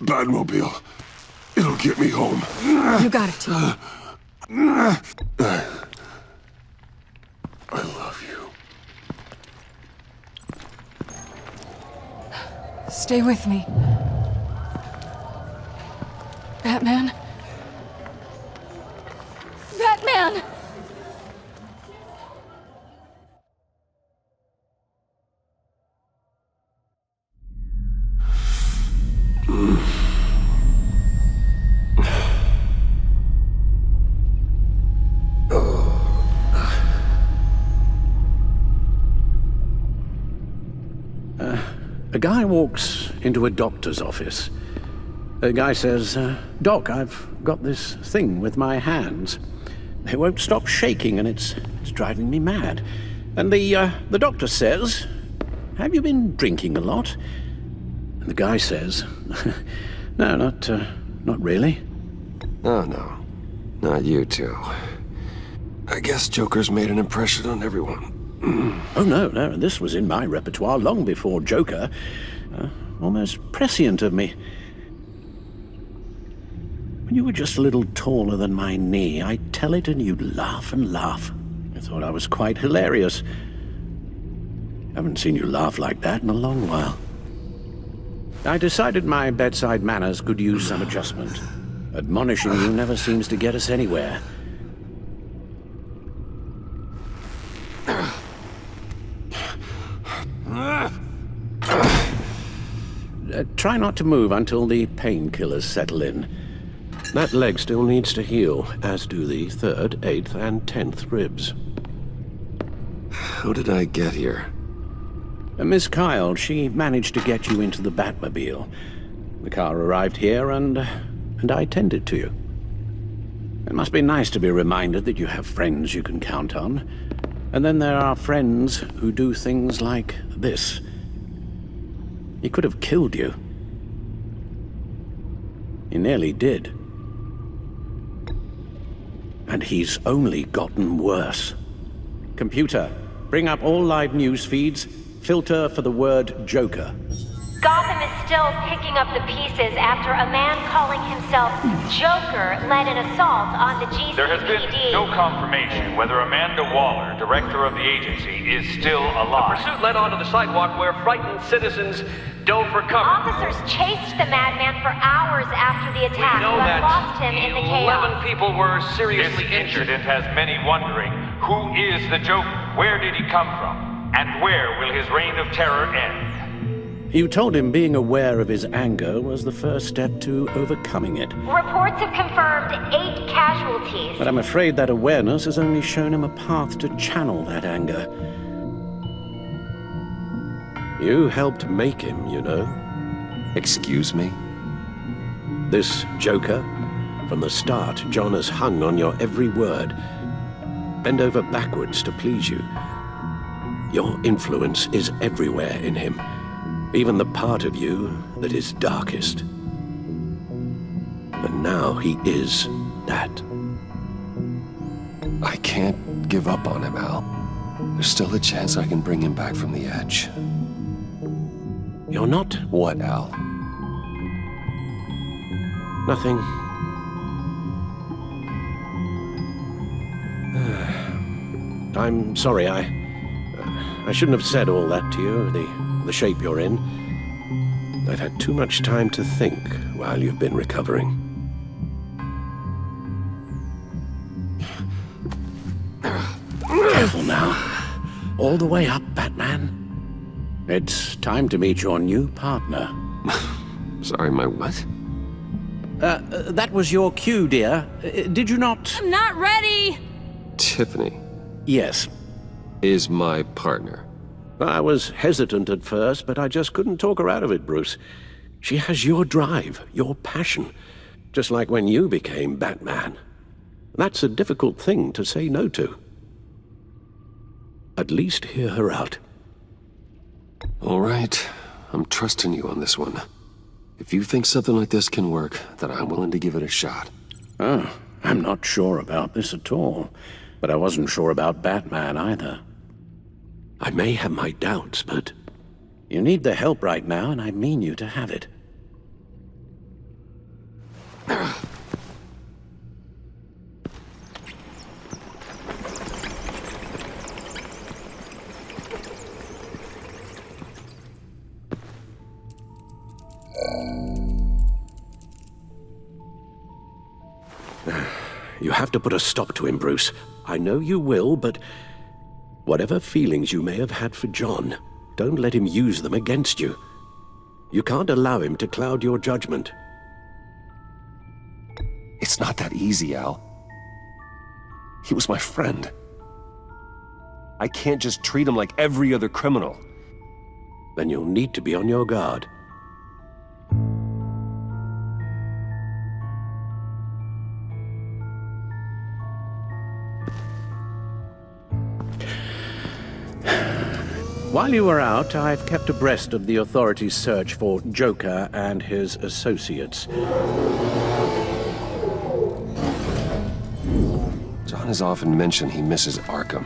Batmobile. It'll get me home. You got it. I love you. Stay with me. Batman? Batman! A guy walks into a doctor's office. The guy says, Doc, I've got this thing with my hands. They won't stop shaking and it's driving me mad. And the doctor says, have you been drinking a lot? And the guy says, no, not really. Oh, no. Not you two. I guess Joker's made an impression on everyone. Oh, no, this was in my repertoire long before Joker. Almost prescient of me. When you were just a little taller than my knee, I'd tell it and you'd laugh and laugh. I thought I was quite hilarious. Haven't seen you laugh like that in a long while. I decided my bedside manners could use some adjustment. Admonishing you never seems to get us anywhere. Try not to move until the painkillers settle in. That leg still needs to heal, as do the 3rd, 8th, and 10th ribs. How did I get here? Miss Kyle, she managed to get you into the Batmobile. The car arrived here, and I tended to you. It must be nice to be reminded that you have friends you can count on. And then there are friends who do things like this. He could have killed you. He nearly did. And he's only gotten worse. Computer, bring up all live news feeds. Filter for the word Joker. Gotham is still picking up the pieces after a man calling himself Joker led an assault on the GCPD. There has been no confirmation whether Amanda Waller, director of the agency, is still alive. The pursuit led onto the sidewalk where frightened citizens dove for cover. Officers chased the madman for hours after the attack, We know but that lost him in the 11 chaos. people were seriously This injured. incident has many wondering, who is the Joker? Where did he come from? And where will his reign of terror end? You told him being aware of his anger was the first step to overcoming it. Reports have confirmed 8 casualties. But I'm afraid that awareness has only shown him a path to channel that anger. You helped make him, you know. Excuse me? This Joker, from the start, John has hung on your every word. Bend over backwards to please you. Your influence is everywhere in him. Even the part of you that is darkest. And now he is that. I can't give up on him, Al. There's still a chance I can bring him back from the edge. You're not? What, Al? Nothing. I'm sorry, I shouldn't have said all that to you, the shape you're in. I've had too much time to think while you've been recovering. Careful now. All the way up, Batman. It's time to meet your new partner. Sorry, my what? That was your cue, dear. Did you not? I'm not ready! Tiffany. Yes. Is my partner. I was hesitant at first, but I just couldn't talk her out of it, Bruce. She has your drive, your passion, just like when you became Batman. That's a difficult thing to say no to. At least hear her out. All right. I'm trusting you on this one. If you think something like this can work, then I'm willing to give it a shot. Oh, I'm not sure about this at all. But I wasn't sure about Batman either. I may have my doubts, but... You need the help right now, and I mean you to have it. You have to put a stop to him, Bruce. I know you will, but... whatever feelings you may have had for John, don't let him use them against you. You can't allow him to cloud your judgment. It's not that easy, Al. He was my friend. I can't just treat him like every other criminal. Then you'll need to be on your guard. While you were out, I've kept abreast of the authorities' search for Joker and his associates. John has often mentioned he misses Arkham.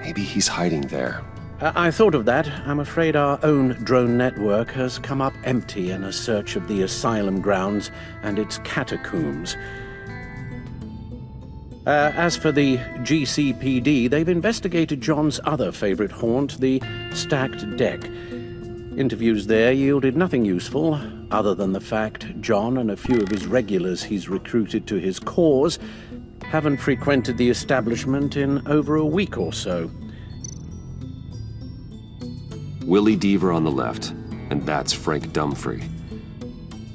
Maybe he's hiding there. I thought of that. I'm afraid our own drone network has come up empty in a search of the asylum grounds and its catacombs. As for the GCPD, they've investigated John's other favorite haunt, the stacked deck. Interviews there yielded nothing useful, other than the fact John and a few of his regulars he's recruited to his cause haven't frequented the establishment in over a week or so. Willie Deaver on the left, and that's Frank Dumfrey.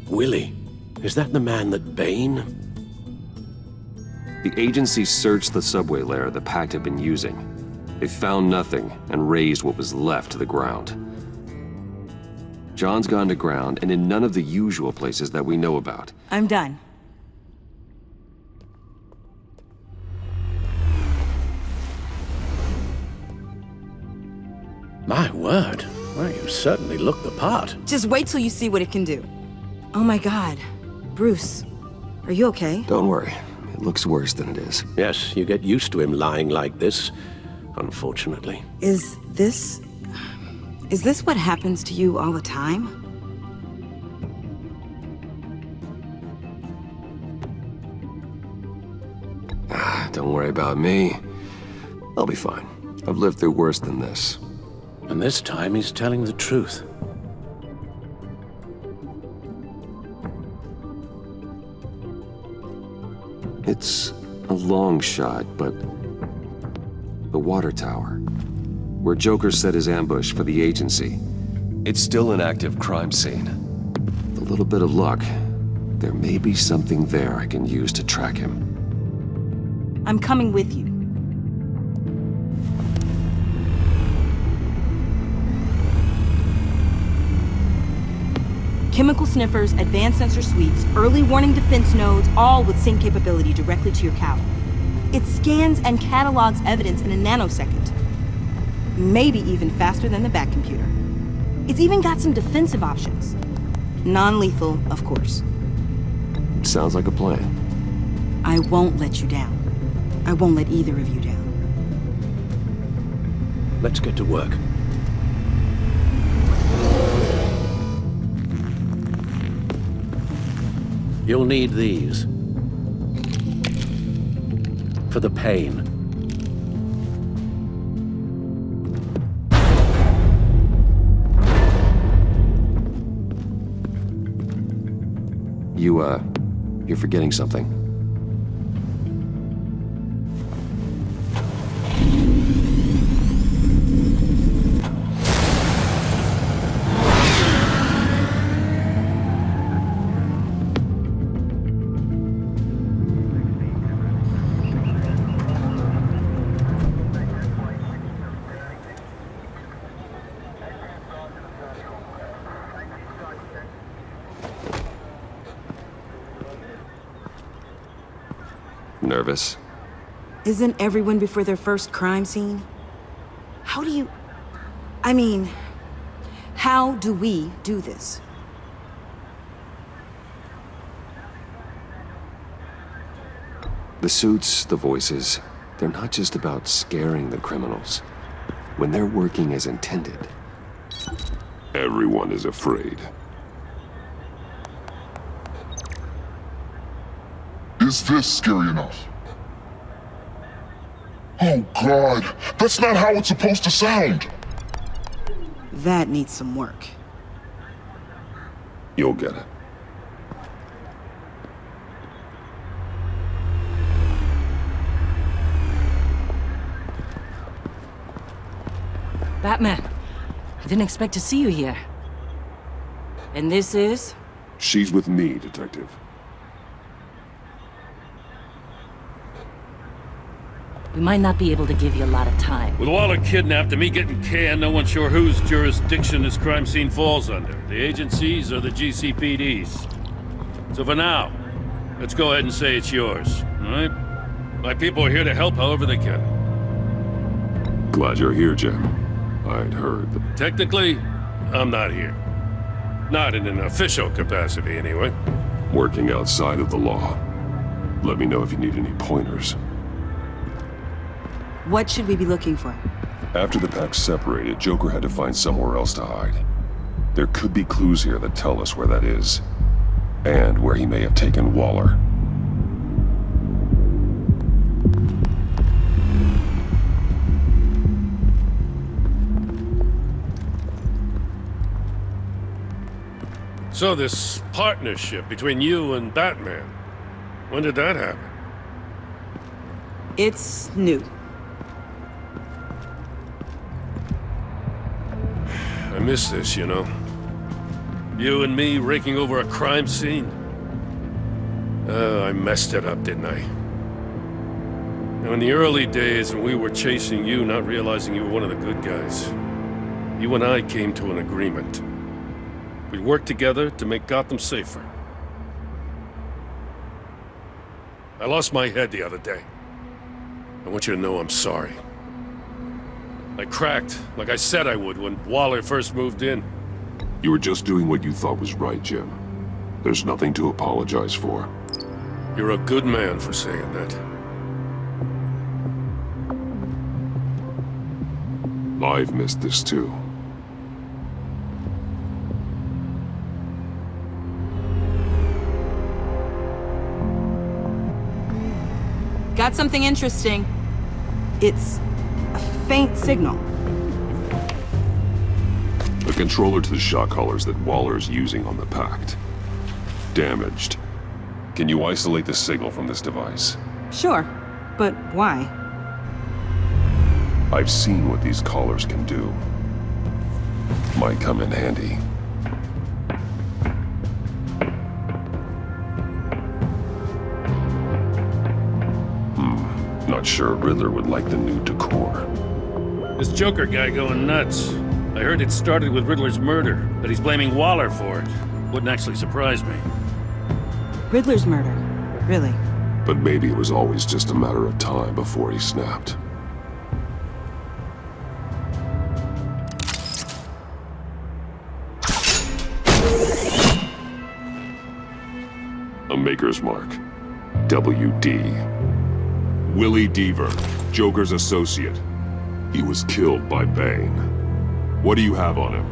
Willie? Is that the man that Bane... The agency searched the subway lair the Pact had been using. They found nothing and razed what was left to the ground. John's gone to ground and in none of the usual places that we know about. I'm done. My word. Well, you certainly look the part. Just wait till you see what it can do. Oh my God. Bruce, are you okay? Don't worry. It looks worse than it is. Yes, you get used to him lying like this, unfortunately. Is this Is this what happens to you all the time? Don't worry about me. I'll be fine. I've lived through worse than this. And this time he's telling the truth. It's a long shot, but the water tower, where Joker set his ambush for the agency, it's still an active crime scene. With a little bit of luck, there may be something there I can use to track him. I'm coming with you. Chemical sniffers, advanced sensor suites, early warning defense nodes, all with sync capability directly to your cowl. It scans and catalogs evidence in a nanosecond. Maybe even faster than the back computer. It's even got some defensive options. Non-lethal, of course. Sounds like a plan. I won't let you down. I won't let either of you down. Let's get to work. You'll need these. For the pain. You're forgetting something. Nervous? Isn't everyone before their first crime scene? How do we do this? The suits, the voices, they're not just about scaring the criminals. When they're working as intended, everyone is afraid. Is this scary enough? Oh God, that's not how it's supposed to sound! That needs some work. You'll get it. Batman, I didn't expect to see you here. And this is? She's with me, Detective. We might not be able to give you a lot of time. With Waller kidnapped and me getting canned, no one's sure whose jurisdiction this crime scene falls under. The agencies or the GCPD's. So for now, let's go ahead and say it's yours, all right? My people are here to help however they can. Glad you're here, Jim. I'd heard that... Technically, I'm not here. Not in an official capacity, anyway. Working outside of the law. Let me know if you need any pointers. What should we be looking for? After the pack separated, Joker had to find somewhere else to hide. There could be clues here that tell us where that is. And where he may have taken Waller. So this partnership between you and Batman, when did that happen? It's new. I miss this, you know. You and me raking over a crime scene. I messed it up, didn't I? Now, in the early days when we were chasing you, not realizing you were one of the good guys, you and I came to an agreement. We worked together to make Gotham safer. I lost my head the other day. I want you to know I'm sorry. I cracked, like I said I would when Waller first moved in. You were just doing what you thought was right, Jim. There's nothing to apologize for. You're a good man for saying that. I've missed this too. got something interesting. It's a faint signal. The controller to the shot collars that Waller's using on the Pact. Damaged. Can you isolate the signal from this device? Sure, but why? I've seen what these collars can do. Might come in handy. Not sure Riddler would like the new decor. This Joker guy going nuts. I heard it started with Riddler's murder, but he's blaming Waller for it. Wouldn't actually surprise me. Riddler's murder? Really? But maybe it was always just a matter of time before he snapped. A maker's mark. WD. Willie Deaver, Joker's associate. He was killed by Bane. What do you have on him?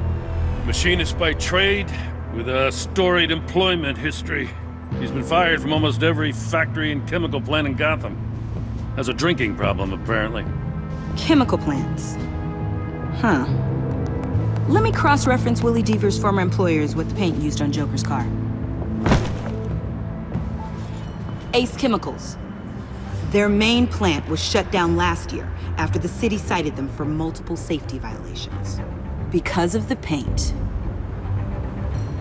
Machinist by trade, with a storied employment history. He's been fired from almost every factory and chemical plant in Gotham. Has a drinking problem, apparently. Chemical plants. Huh. Let me cross-reference Willie Deaver's former employers with the paint used on Joker's car. Ace Chemicals. Their main plant was shut down last year after the city cited them for multiple safety violations. Because of the paint.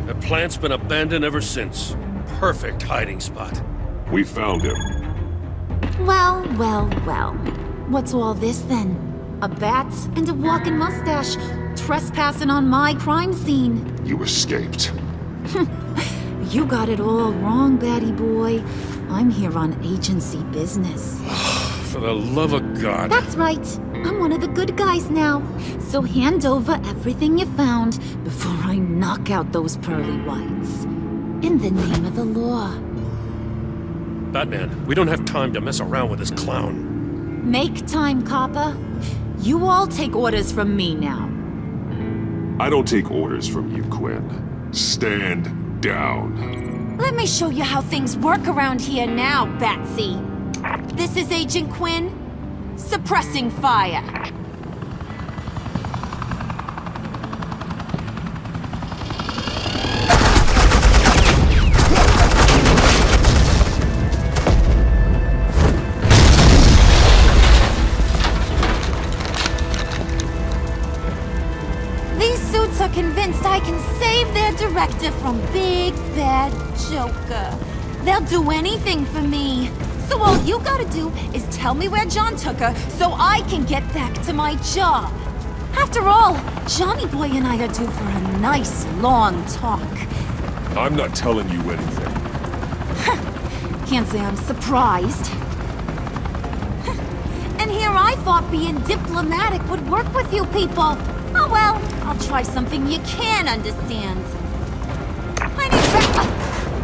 The plant's been abandoned ever since. Perfect hiding spot. We found him. Well, well, well. What's all this then? A bat and a walking mustache trespassing on my crime scene. You escaped. You got it all wrong, Batty boy. I'm here on agency business. For the love of God. That's right. I'm one of the good guys now. So hand over everything you found before I knock out those pearly whites. In the name of the law. Batman, we don't have time to mess around with this clown. Make time, copper. You all take orders from me now. I don't take orders from you, Quinn. Stand down. Let me show you how things work around here now, Batsy. This is Agent Quinn, suppressing fire. These suits are convinced I can save their director from Big Bad Joker. They'll do anything for me. So all you gotta do is tell me where John took her so I can get back to my job. After all, Johnny Boy and I are due for a nice long talk. I'm not telling you anything. Can't say I'm surprised. And here I thought being diplomatic would work with you people. Oh well, I'll try something you can understand. I need backup.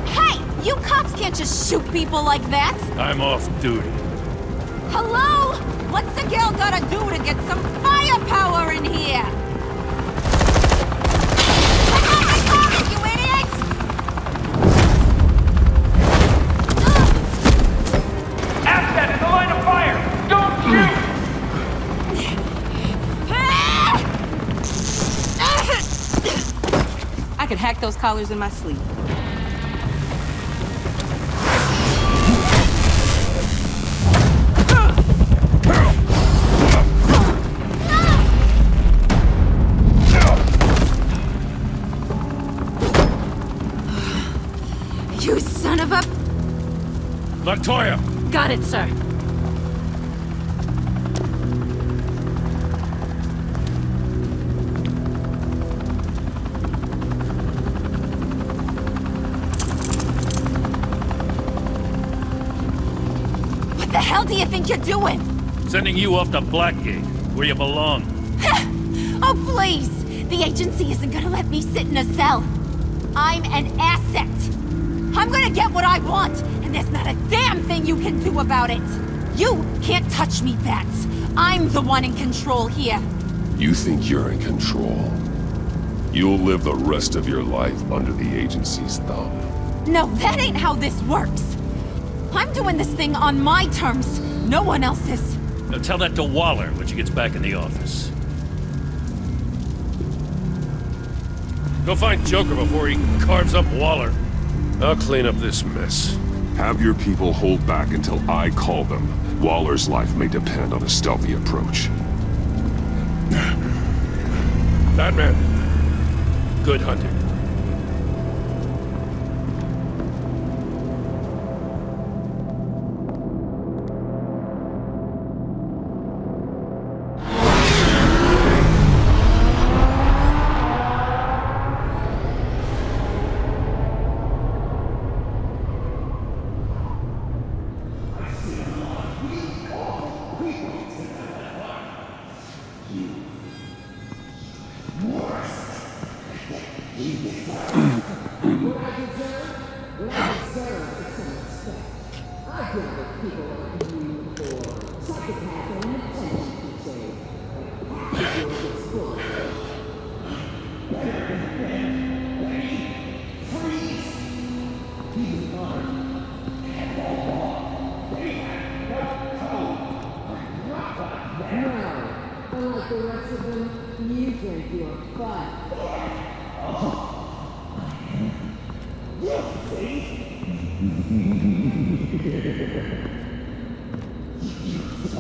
Hey! You cops can't just shoot people like that! I'm off duty. Hello? What's a girl gotta do to get some firepower in here? You idiots! Asset in the line of fire! Don't shoot! I could hack those collars in my sleep. You son of a... Latoya! Got it, sir. What the hell do you think you're doing? Sending you off to Blackgate, where you belong. Oh, please! The agency isn't gonna let me sit in a cell. I'm an asset. I'm gonna get what I want, and there's not a damn thing you can do about it. You can't touch me, Bats. I'm the one in control here. You think you're in control? You'll live the rest of your life under the agency's thumb. No, that ain't how this works. I'm doing this thing on my terms. No one else is. Now tell that to Waller when she gets back in the office. Go find Joker before he carves up Waller. I'll clean up this mess. Have your people hold back until I call them. Waller's life may depend on a stealthy approach. Batman. Good hunting.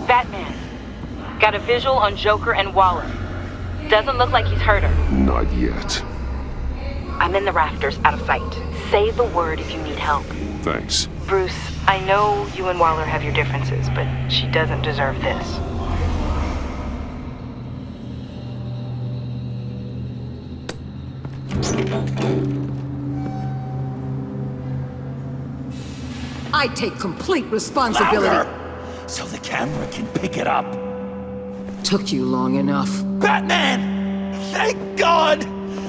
Batman. Got a visual on Joker and Waller. Doesn't look like he's hurt her. Not yet. I'm in the rafters, out of sight. Say the word if you need help. Thanks. Bruce, I know you and Waller have your differences, but she doesn't deserve this. I take complete responsibility. Louder! So the camera can pick it up. Took you long enough. Batman! Thank God!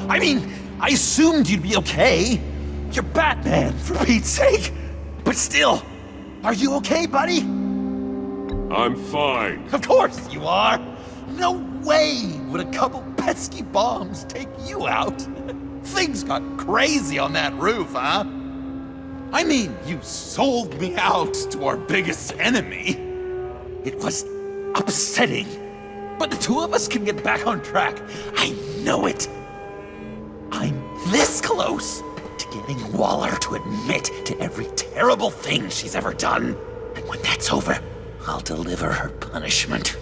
I mean, I assumed you'd be okay. You're Batman, for Pete's sake. But still, are you okay, buddy? I'm fine. Of course you are. No way would a couple pesky bombs take you out. Things got crazy on that roof, huh? I mean, you sold me out to our biggest enemy. It was upsetting. But the two of us can get back on track. I know it. I'm this close to getting Waller to admit to every terrible thing she's ever done. And when that's over, I'll deliver her punishment.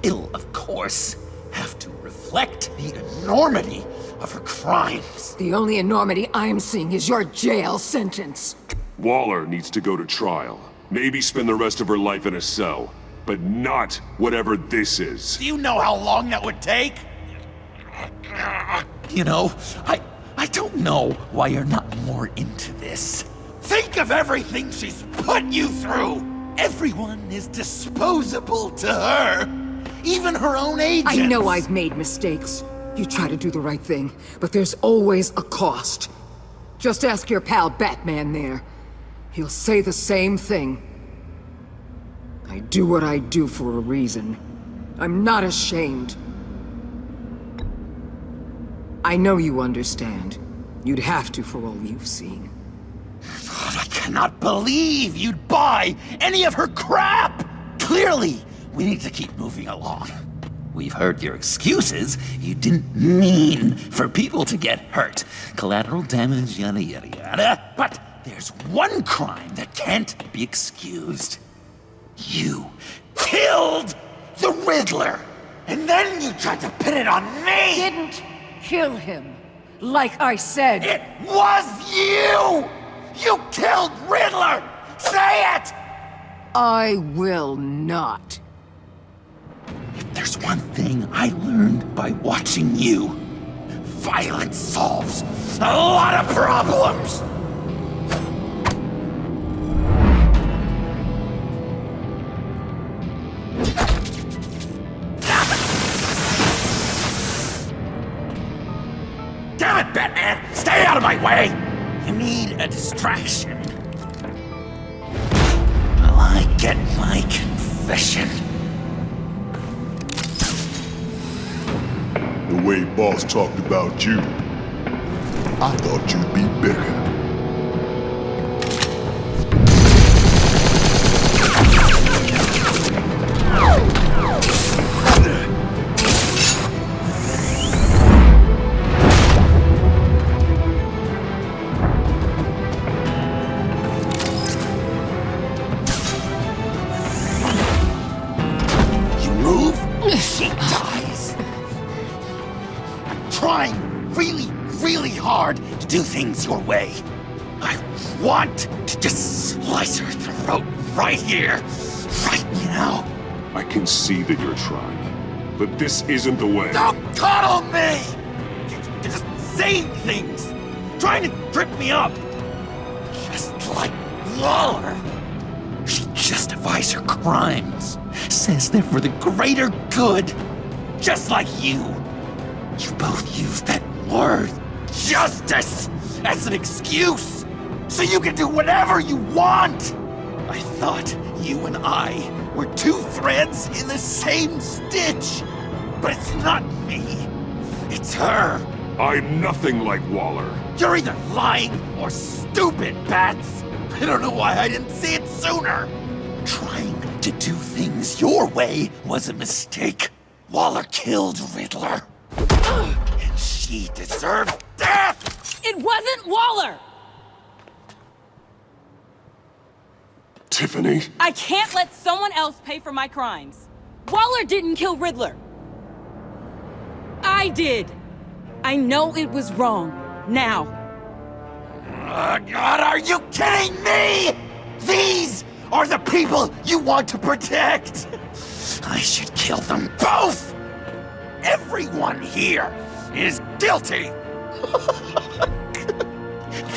It'll, of course, have to reflect the enormity of her crimes. The only enormity I'm seeing is your jail sentence. Waller needs to go to trial. Maybe spend the rest of her life in a cell. But not whatever this is. Do you know how long that would take? You know, I don't know why you're not more into this. Think of everything she's put you through! Everyone is disposable to her. Even her own agents. I know I've made mistakes. You try to do the right thing, but there's always a cost. Just ask your pal Batman there. He'll say the same thing. I do what I do for a reason. I'm not ashamed. I know you understand. You'd have to for all you've seen. God, I cannot believe you'd buy any of her crap! Clearly, we need to keep moving along. We've heard your excuses. You didn't mean for people to get hurt. Collateral damage, yada yada yada. But there's one crime that can't be excused. You killed the Riddler! And then you tried to pin it on me! Didn't kill him. Like I said. It was you! You killed Riddler! Say it! I will not. If there's one thing I learned by watching you, violence solves a lot of problems! Damn it, Batman! Stay out of my way! You need a distraction. Will I get my confession? The way Boss talked about you, I thought you'd be bigger. do things your way. I want to just slice her throat right here, right now. I can see that you're trying, but this isn't the way. Don't coddle me! You're just saying things, trying to trip me up. Just like Waller. She justifies her crimes, says they're for the greater good, just like you. You both use that word, justice, as an excuse, so you can do whatever you want. I thought you and I were two threads in the same stitch, but it's not me, it's her. I'm nothing like Waller. You're either lying or stupid, Bats. I don't know why I didn't see it sooner. Trying to do things your way was a mistake. Waller killed Riddler. And she deserved death! It wasn't Waller! Tiffany? I can't let someone else pay for my crimes. Waller didn't kill Riddler. I did. I know it was wrong. Now. God, are you kidding me? These are the people you want to protect. I should kill them both. Everyone here is guilty.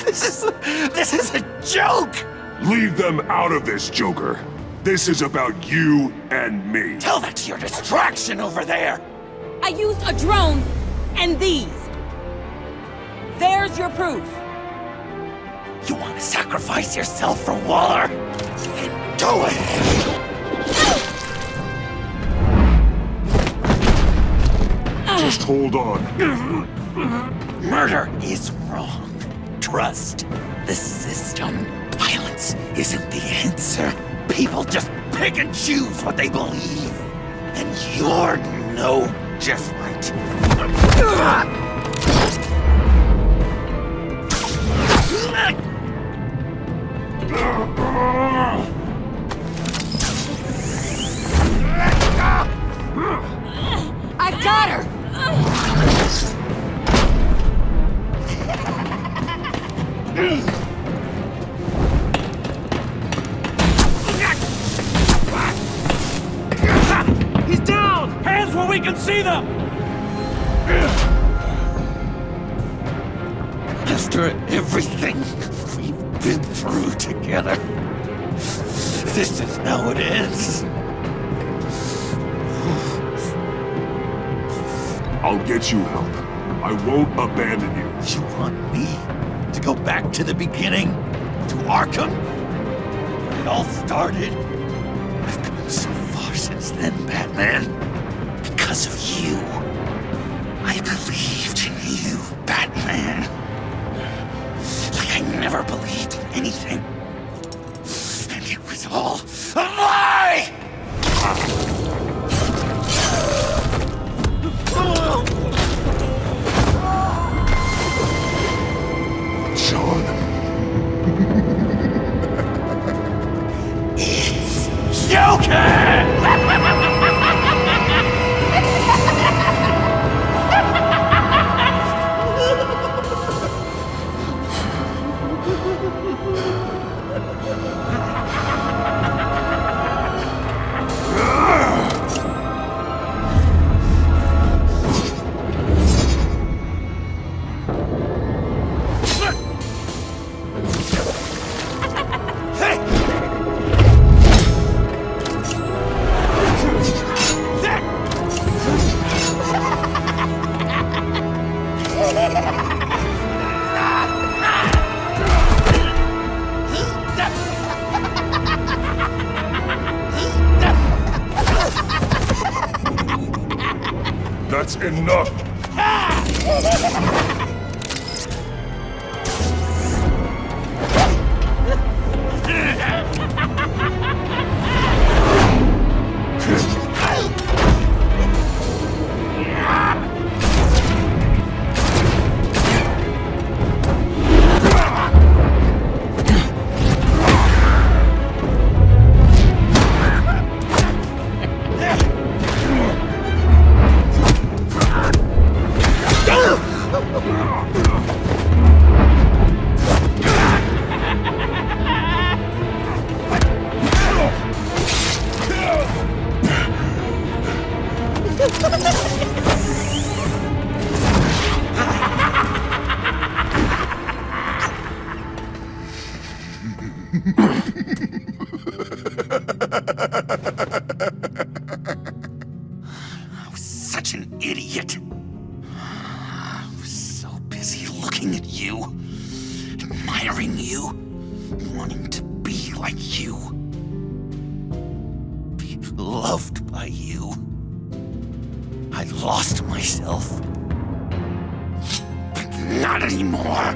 This is a joke. Leave them out of this, Joker. This is about you and me. Tell that to your distraction over there. I used a drone and these. There's your proof. You want to sacrifice yourself for Waller? Then go ahead. Just hold on. Murder is wrong. Trust the system. Violence isn't the answer. People just pick and choose what they believe. And you're no different. I got her! He's down! Hands where we can see them! After everything we've been through together, this is how it ends. I'll get you help. I won't abandon you. You want me to go back to the beginning? To Arkham? Where it all started? I've come so far since then, Batman. Because of you. I believed in you, Batman. Like I never believed in anything. And it was all a lie! Sean. It's Joker! That's enough! I was such an idiot. I was so busy looking at you, admiring you, wanting to be like you, be loved by you. I lost myself. But not anymore.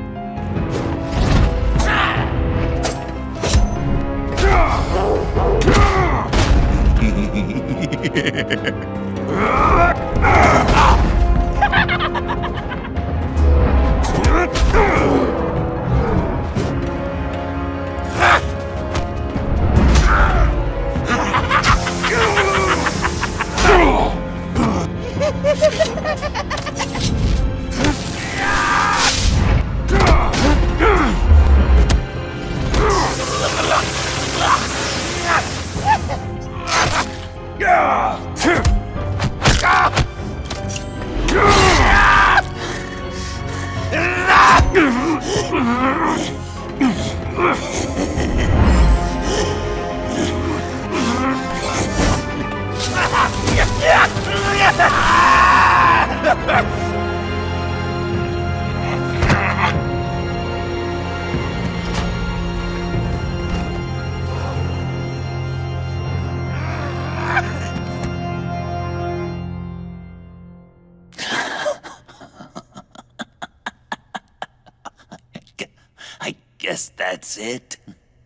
I guess that's it.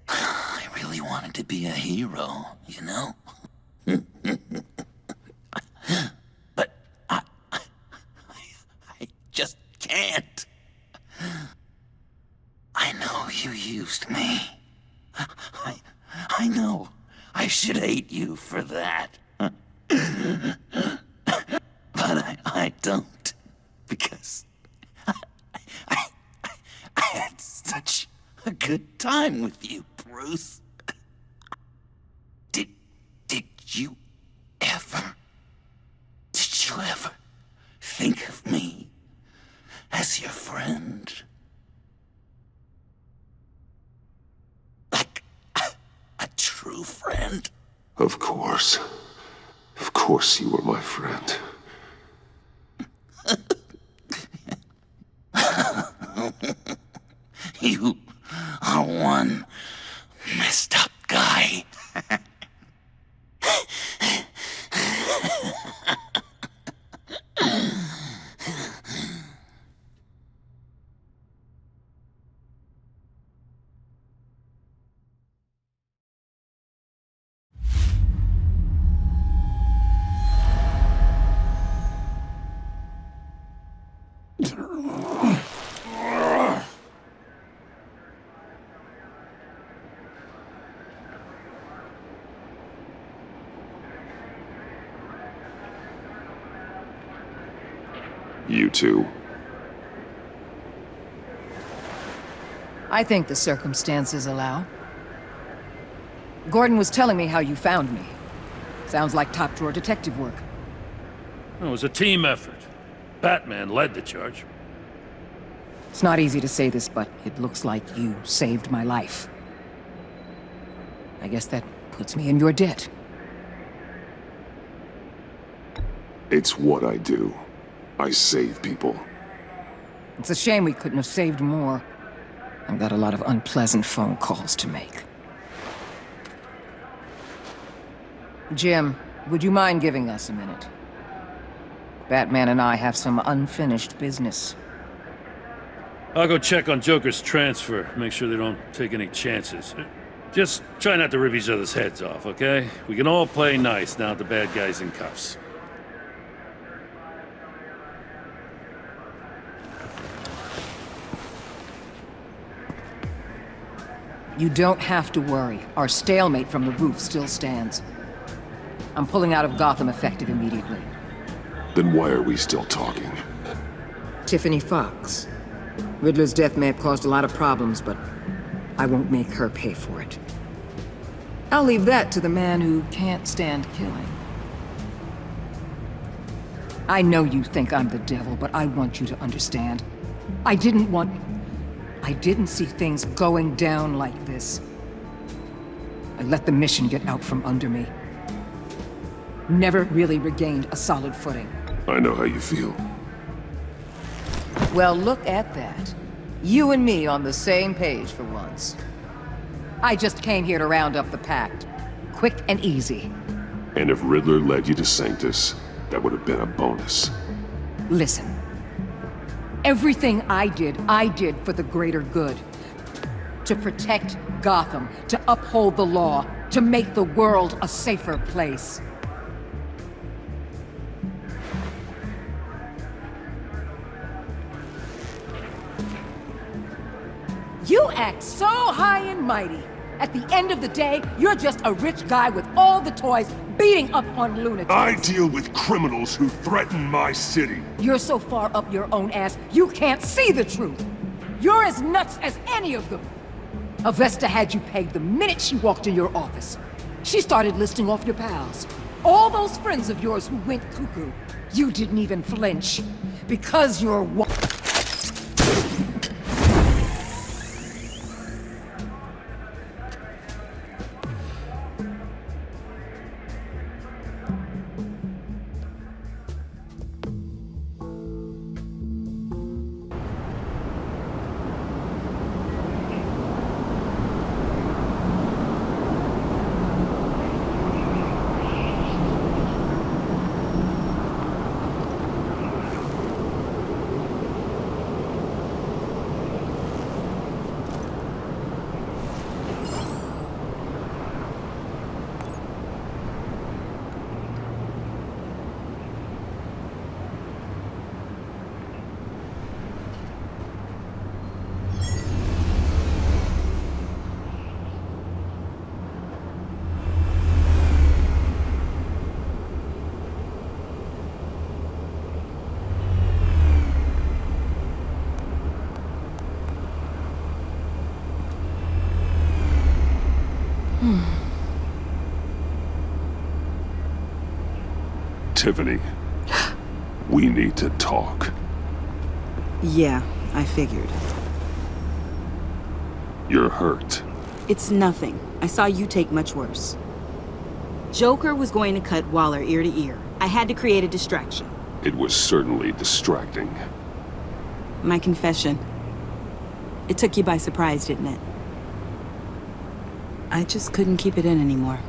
I really wanted to be a hero, you know? But I just can't. I know you used me. I know I should hate you for that. But I don't, because I had such a good time with you, Bruce. Did you ever think of me as your friend? Like a true friend? Of course. Of course you were my friend. You are one messed up guy. You too. I think the circumstances allow. Gordon was telling me how you found me. Sounds like top-drawer detective work. It was a team effort. Batman led the charge. It's not easy to say this, but it looks like you saved my life. I guess that puts me in your debt. It's what I do. I save people. It's a shame we couldn't have saved more. I've got a lot of unpleasant phone calls to make. Jim, would you mind giving us a minute? Batman and I have some unfinished business. I'll go check on Joker's transfer, make sure they don't take any chances. Just try not to rip each other's heads off, okay? We can all play nice now that the bad guy's in cuffs. You don't have to worry. Our stalemate from the roof still stands. I'm pulling out of Gotham effective immediately. Then why are we still talking? Tiffany Fox. Riddler's death may have caused a lot of problems, but I won't make her pay for it. I'll leave that to the man who can't stand killing. I know you think I'm the devil, but I want you to understand. I didn't see things going down like this. I let the mission get out from under me. Never really regained a solid footing. I know how you feel. Well, look at that. You and me on the same page for once. I just came here to round up the pact. Quick and easy. And if Riddler led you to Sanctus, that would have been a bonus. Listen. Everything I did for the greater good. To protect Gotham, to uphold the law, to make the world a safer place. You act so high and mighty. At the end of the day, you're just a rich guy with all the toys beating up on lunatics. I deal with criminals who threaten my city. You're so far up your own ass, you can't see the truth. You're as nuts as any of them. Avesta had you pegged the minute she walked in your office. She started listing off your pals. All those friends of yours who went cuckoo. You didn't even flinch. Because you're Tiffany, we need to talk. Yeah, I figured. You're hurt. It's nothing. I saw you take much worse. Joker was going to cut Waller ear to ear. I had to create a distraction. It was certainly distracting. My confession. It took you by surprise, didn't it? I just couldn't keep it in anymore.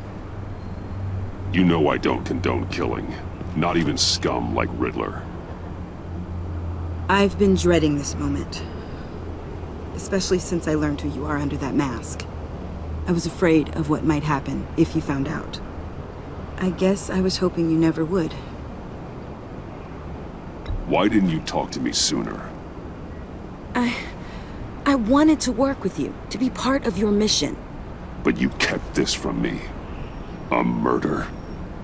You know I don't condone killing. Not even scum like Riddler. I've been dreading this moment. Especially since I learned who you are under that mask. I was afraid of what might happen if you found out. I guess I was hoping you never would. Why didn't you talk to me sooner? I wanted to work with you, to be part of your mission. But you kept this from me. A murder.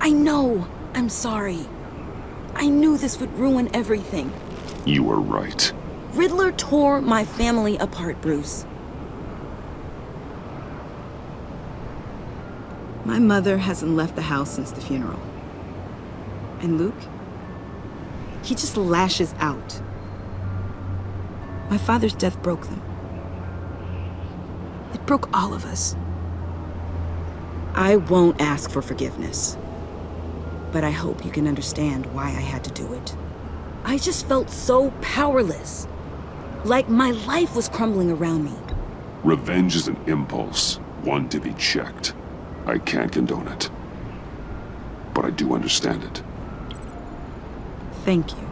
I know. I'm sorry. I knew this would ruin everything. You were right. Riddler tore my family apart, Bruce. My mother hasn't left the house since the funeral. And Luke? He just lashes out. My father's death broke them. It broke all of us. I won't ask for forgiveness. But I hope you can understand why I had to do it. I just felt so powerless. Like my life was crumbling around me. Revenge is an impulse, one to be checked. I can't condone it. But I do understand it. Thank you.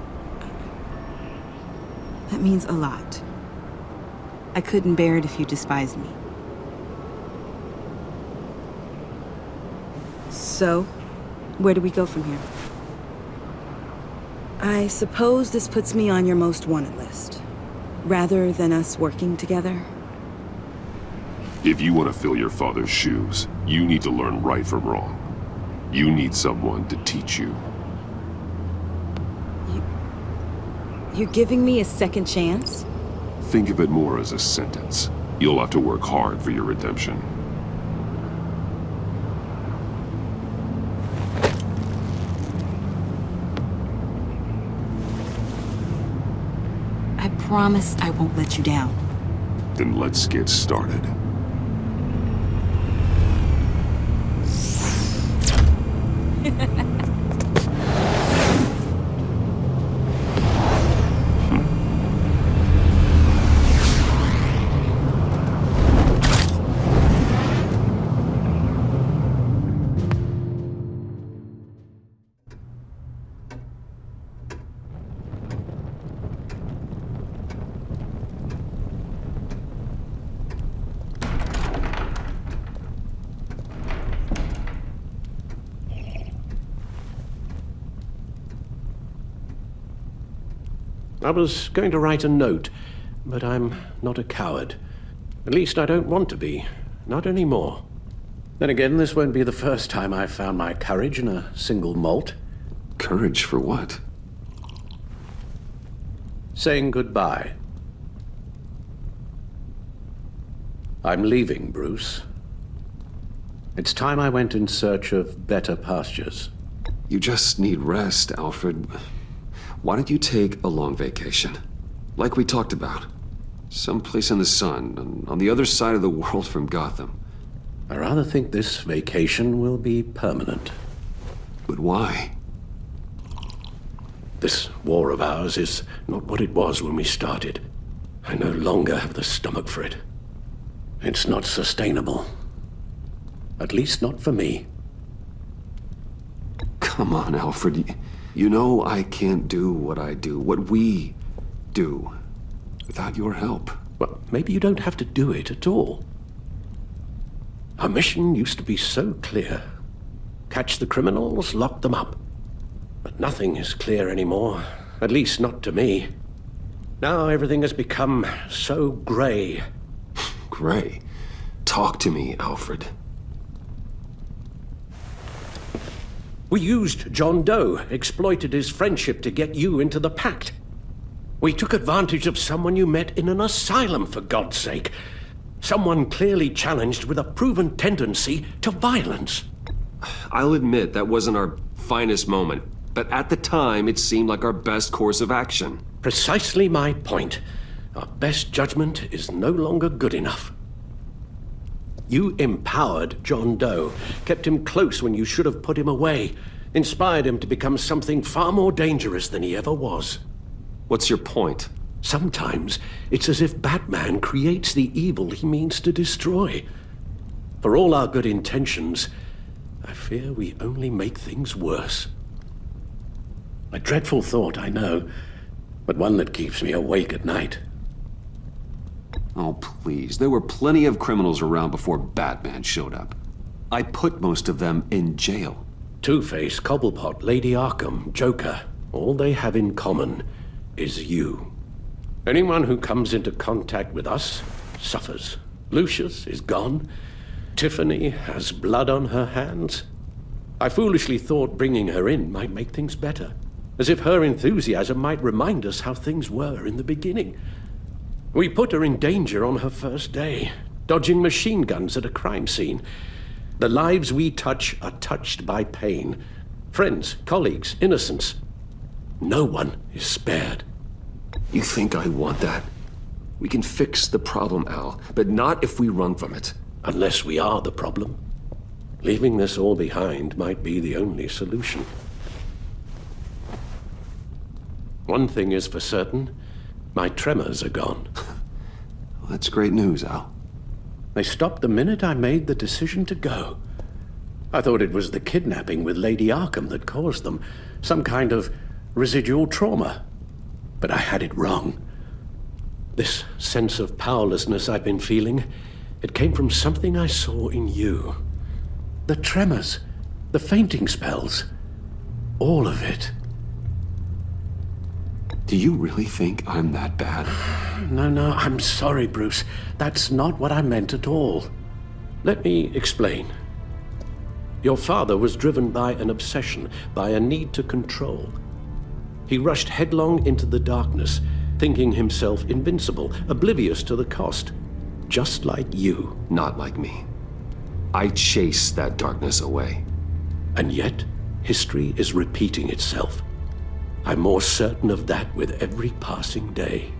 That means a lot. I couldn't bear it if you despised me. So, where do we go from here? I suppose this puts me on your most wanted list. Rather than us working together? If you want to fill your father's shoes, you need to learn right from wrong. You need someone to teach you. You're giving me a second chance? Think of it more as a sentence. You'll have to work hard for your redemption. I promise I won't let you down. Then let's get started. I was going to write a note, but I'm not a coward. At least I don't want to be. Not anymore. Then again, this won't be the first time I've found my courage in a single malt. Courage for what? Saying goodbye. I'm leaving, Bruce. It's time I went in search of better pastures. You just need rest, Alfred. Why don't you take a long vacation? Like we talked about. Someplace in the sun, on the other side of the world from Gotham. I rather think this vacation will be permanent. But why? This war of ours is not what it was when we started. I no longer have the stomach for it. It's not sustainable. At least not for me. Come on, Alfred. You know I can't do what I do, what we do, without your help. Well, maybe you don't have to do it at all. Our mission used to be so clear. Catch the criminals, lock them up. But nothing is clear anymore, at least not to me. Now everything has become so grey. Grey? Talk to me, Alfred. We used John Doe, exploited his friendship to get you into the pact. We took advantage of someone you met in an asylum, for God's sake. Someone clearly challenged with a proven tendency to violence. I'll admit that wasn't our finest moment, but at the time it seemed like our best course of action. Precisely my point. Our best judgment is no longer good enough. You empowered John Doe, kept him close when you should have put him away, inspired him to become something far more dangerous than he ever was. What's your point? Sometimes it's as if Batman creates the evil he means to destroy. For all our good intentions, I fear we only make things worse. A dreadful thought, I know, but one that keeps me awake at night. Oh, please. There were plenty of criminals around before Batman showed up. I put most of them in jail. Two-Face, Cobblepot, Lady Arkham, Joker, all they have in common is you. Anyone who comes into contact with us suffers. Lucius is gone. Tiffany has blood on her hands. I foolishly thought bringing her in might make things better, as if her enthusiasm might remind us how things were in the beginning. We put her in danger on her first day, dodging machine guns at a crime scene. The lives we touch are touched by pain. Friends, colleagues, innocents. No one is spared. You think I want that? We can fix the problem, Al, but not if we run from it. Unless we are the problem. Leaving this all behind might be the only solution. One thing is for certain. My tremors are gone. Well, that's great news, Al. They stopped the minute I made the decision to go. I thought it was the kidnapping with Lady Arkham that caused them. Some kind of residual trauma. But I had it wrong. This sense of powerlessness I've been feeling, it came from something I saw in you. The tremors, the fainting spells, all of it. Do you really think I'm that bad? No, I'm sorry, Bruce. That's not what I meant at all. Let me explain. Your father was driven by an obsession, by a need to control. He rushed headlong into the darkness, thinking himself invincible, oblivious to the cost. Just like you. Not like me. I chased that darkness away. And yet, history is repeating itself. I'm more certain of that with every passing day.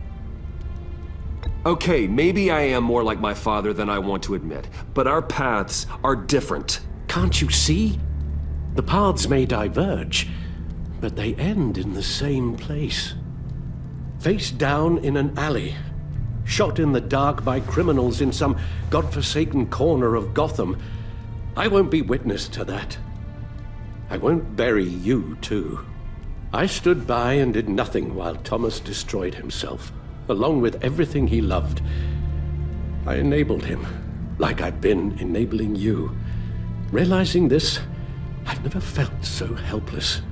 Okay, maybe I am more like my father than I want to admit, but our paths are different. Can't you see? The paths may diverge, but they end in the same place. Face down in an alley, shot in the dark by criminals in some godforsaken corner of Gotham. I won't be witness to that. I won't bury you, too. I stood by and did nothing while Thomas destroyed himself, along with everything he loved. I enabled him, like I've been enabling you. Realizing this, I've never felt so helpless.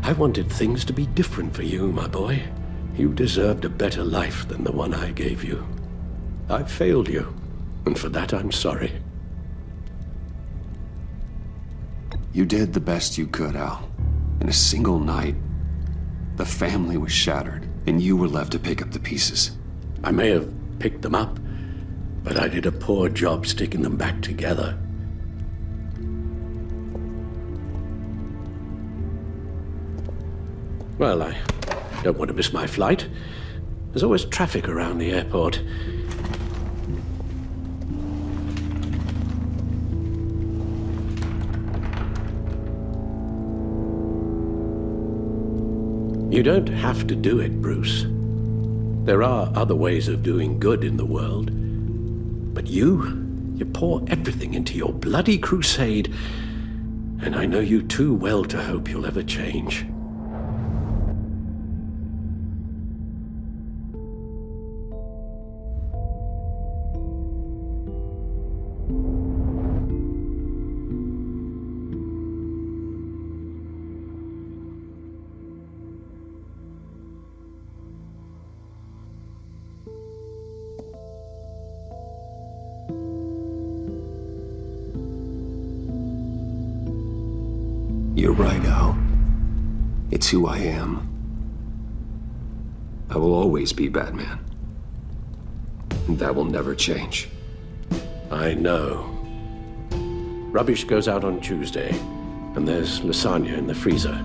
I wanted things to be different for you, my boy. You deserved a better life than the one I gave you. I failed you, and for that I'm sorry. You did the best you could, Al. In a single night, the family was shattered, and you were left to pick up the pieces. I may have picked them up, but I did a poor job sticking them back together. Well, I don't want to miss my flight. There's always traffic around the airport. You don't have to do it, Bruce. There are other ways of doing good in the world. But you pour everything into your bloody crusade, and I know you too well to hope you'll ever change. You're right, Al. It's who I am. I will always be Batman. And that will never change. I know. Rubbish goes out on Tuesday, and there's lasagna in the freezer.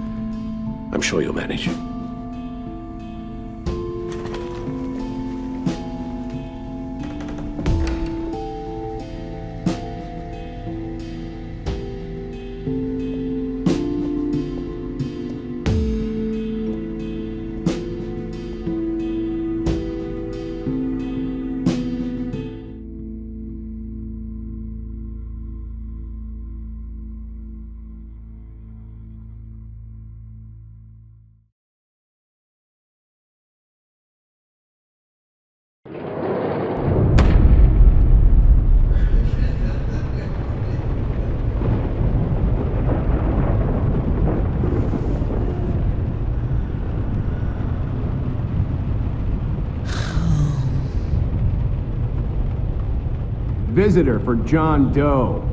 I'm sure you'll manage. Visitor for John Doe.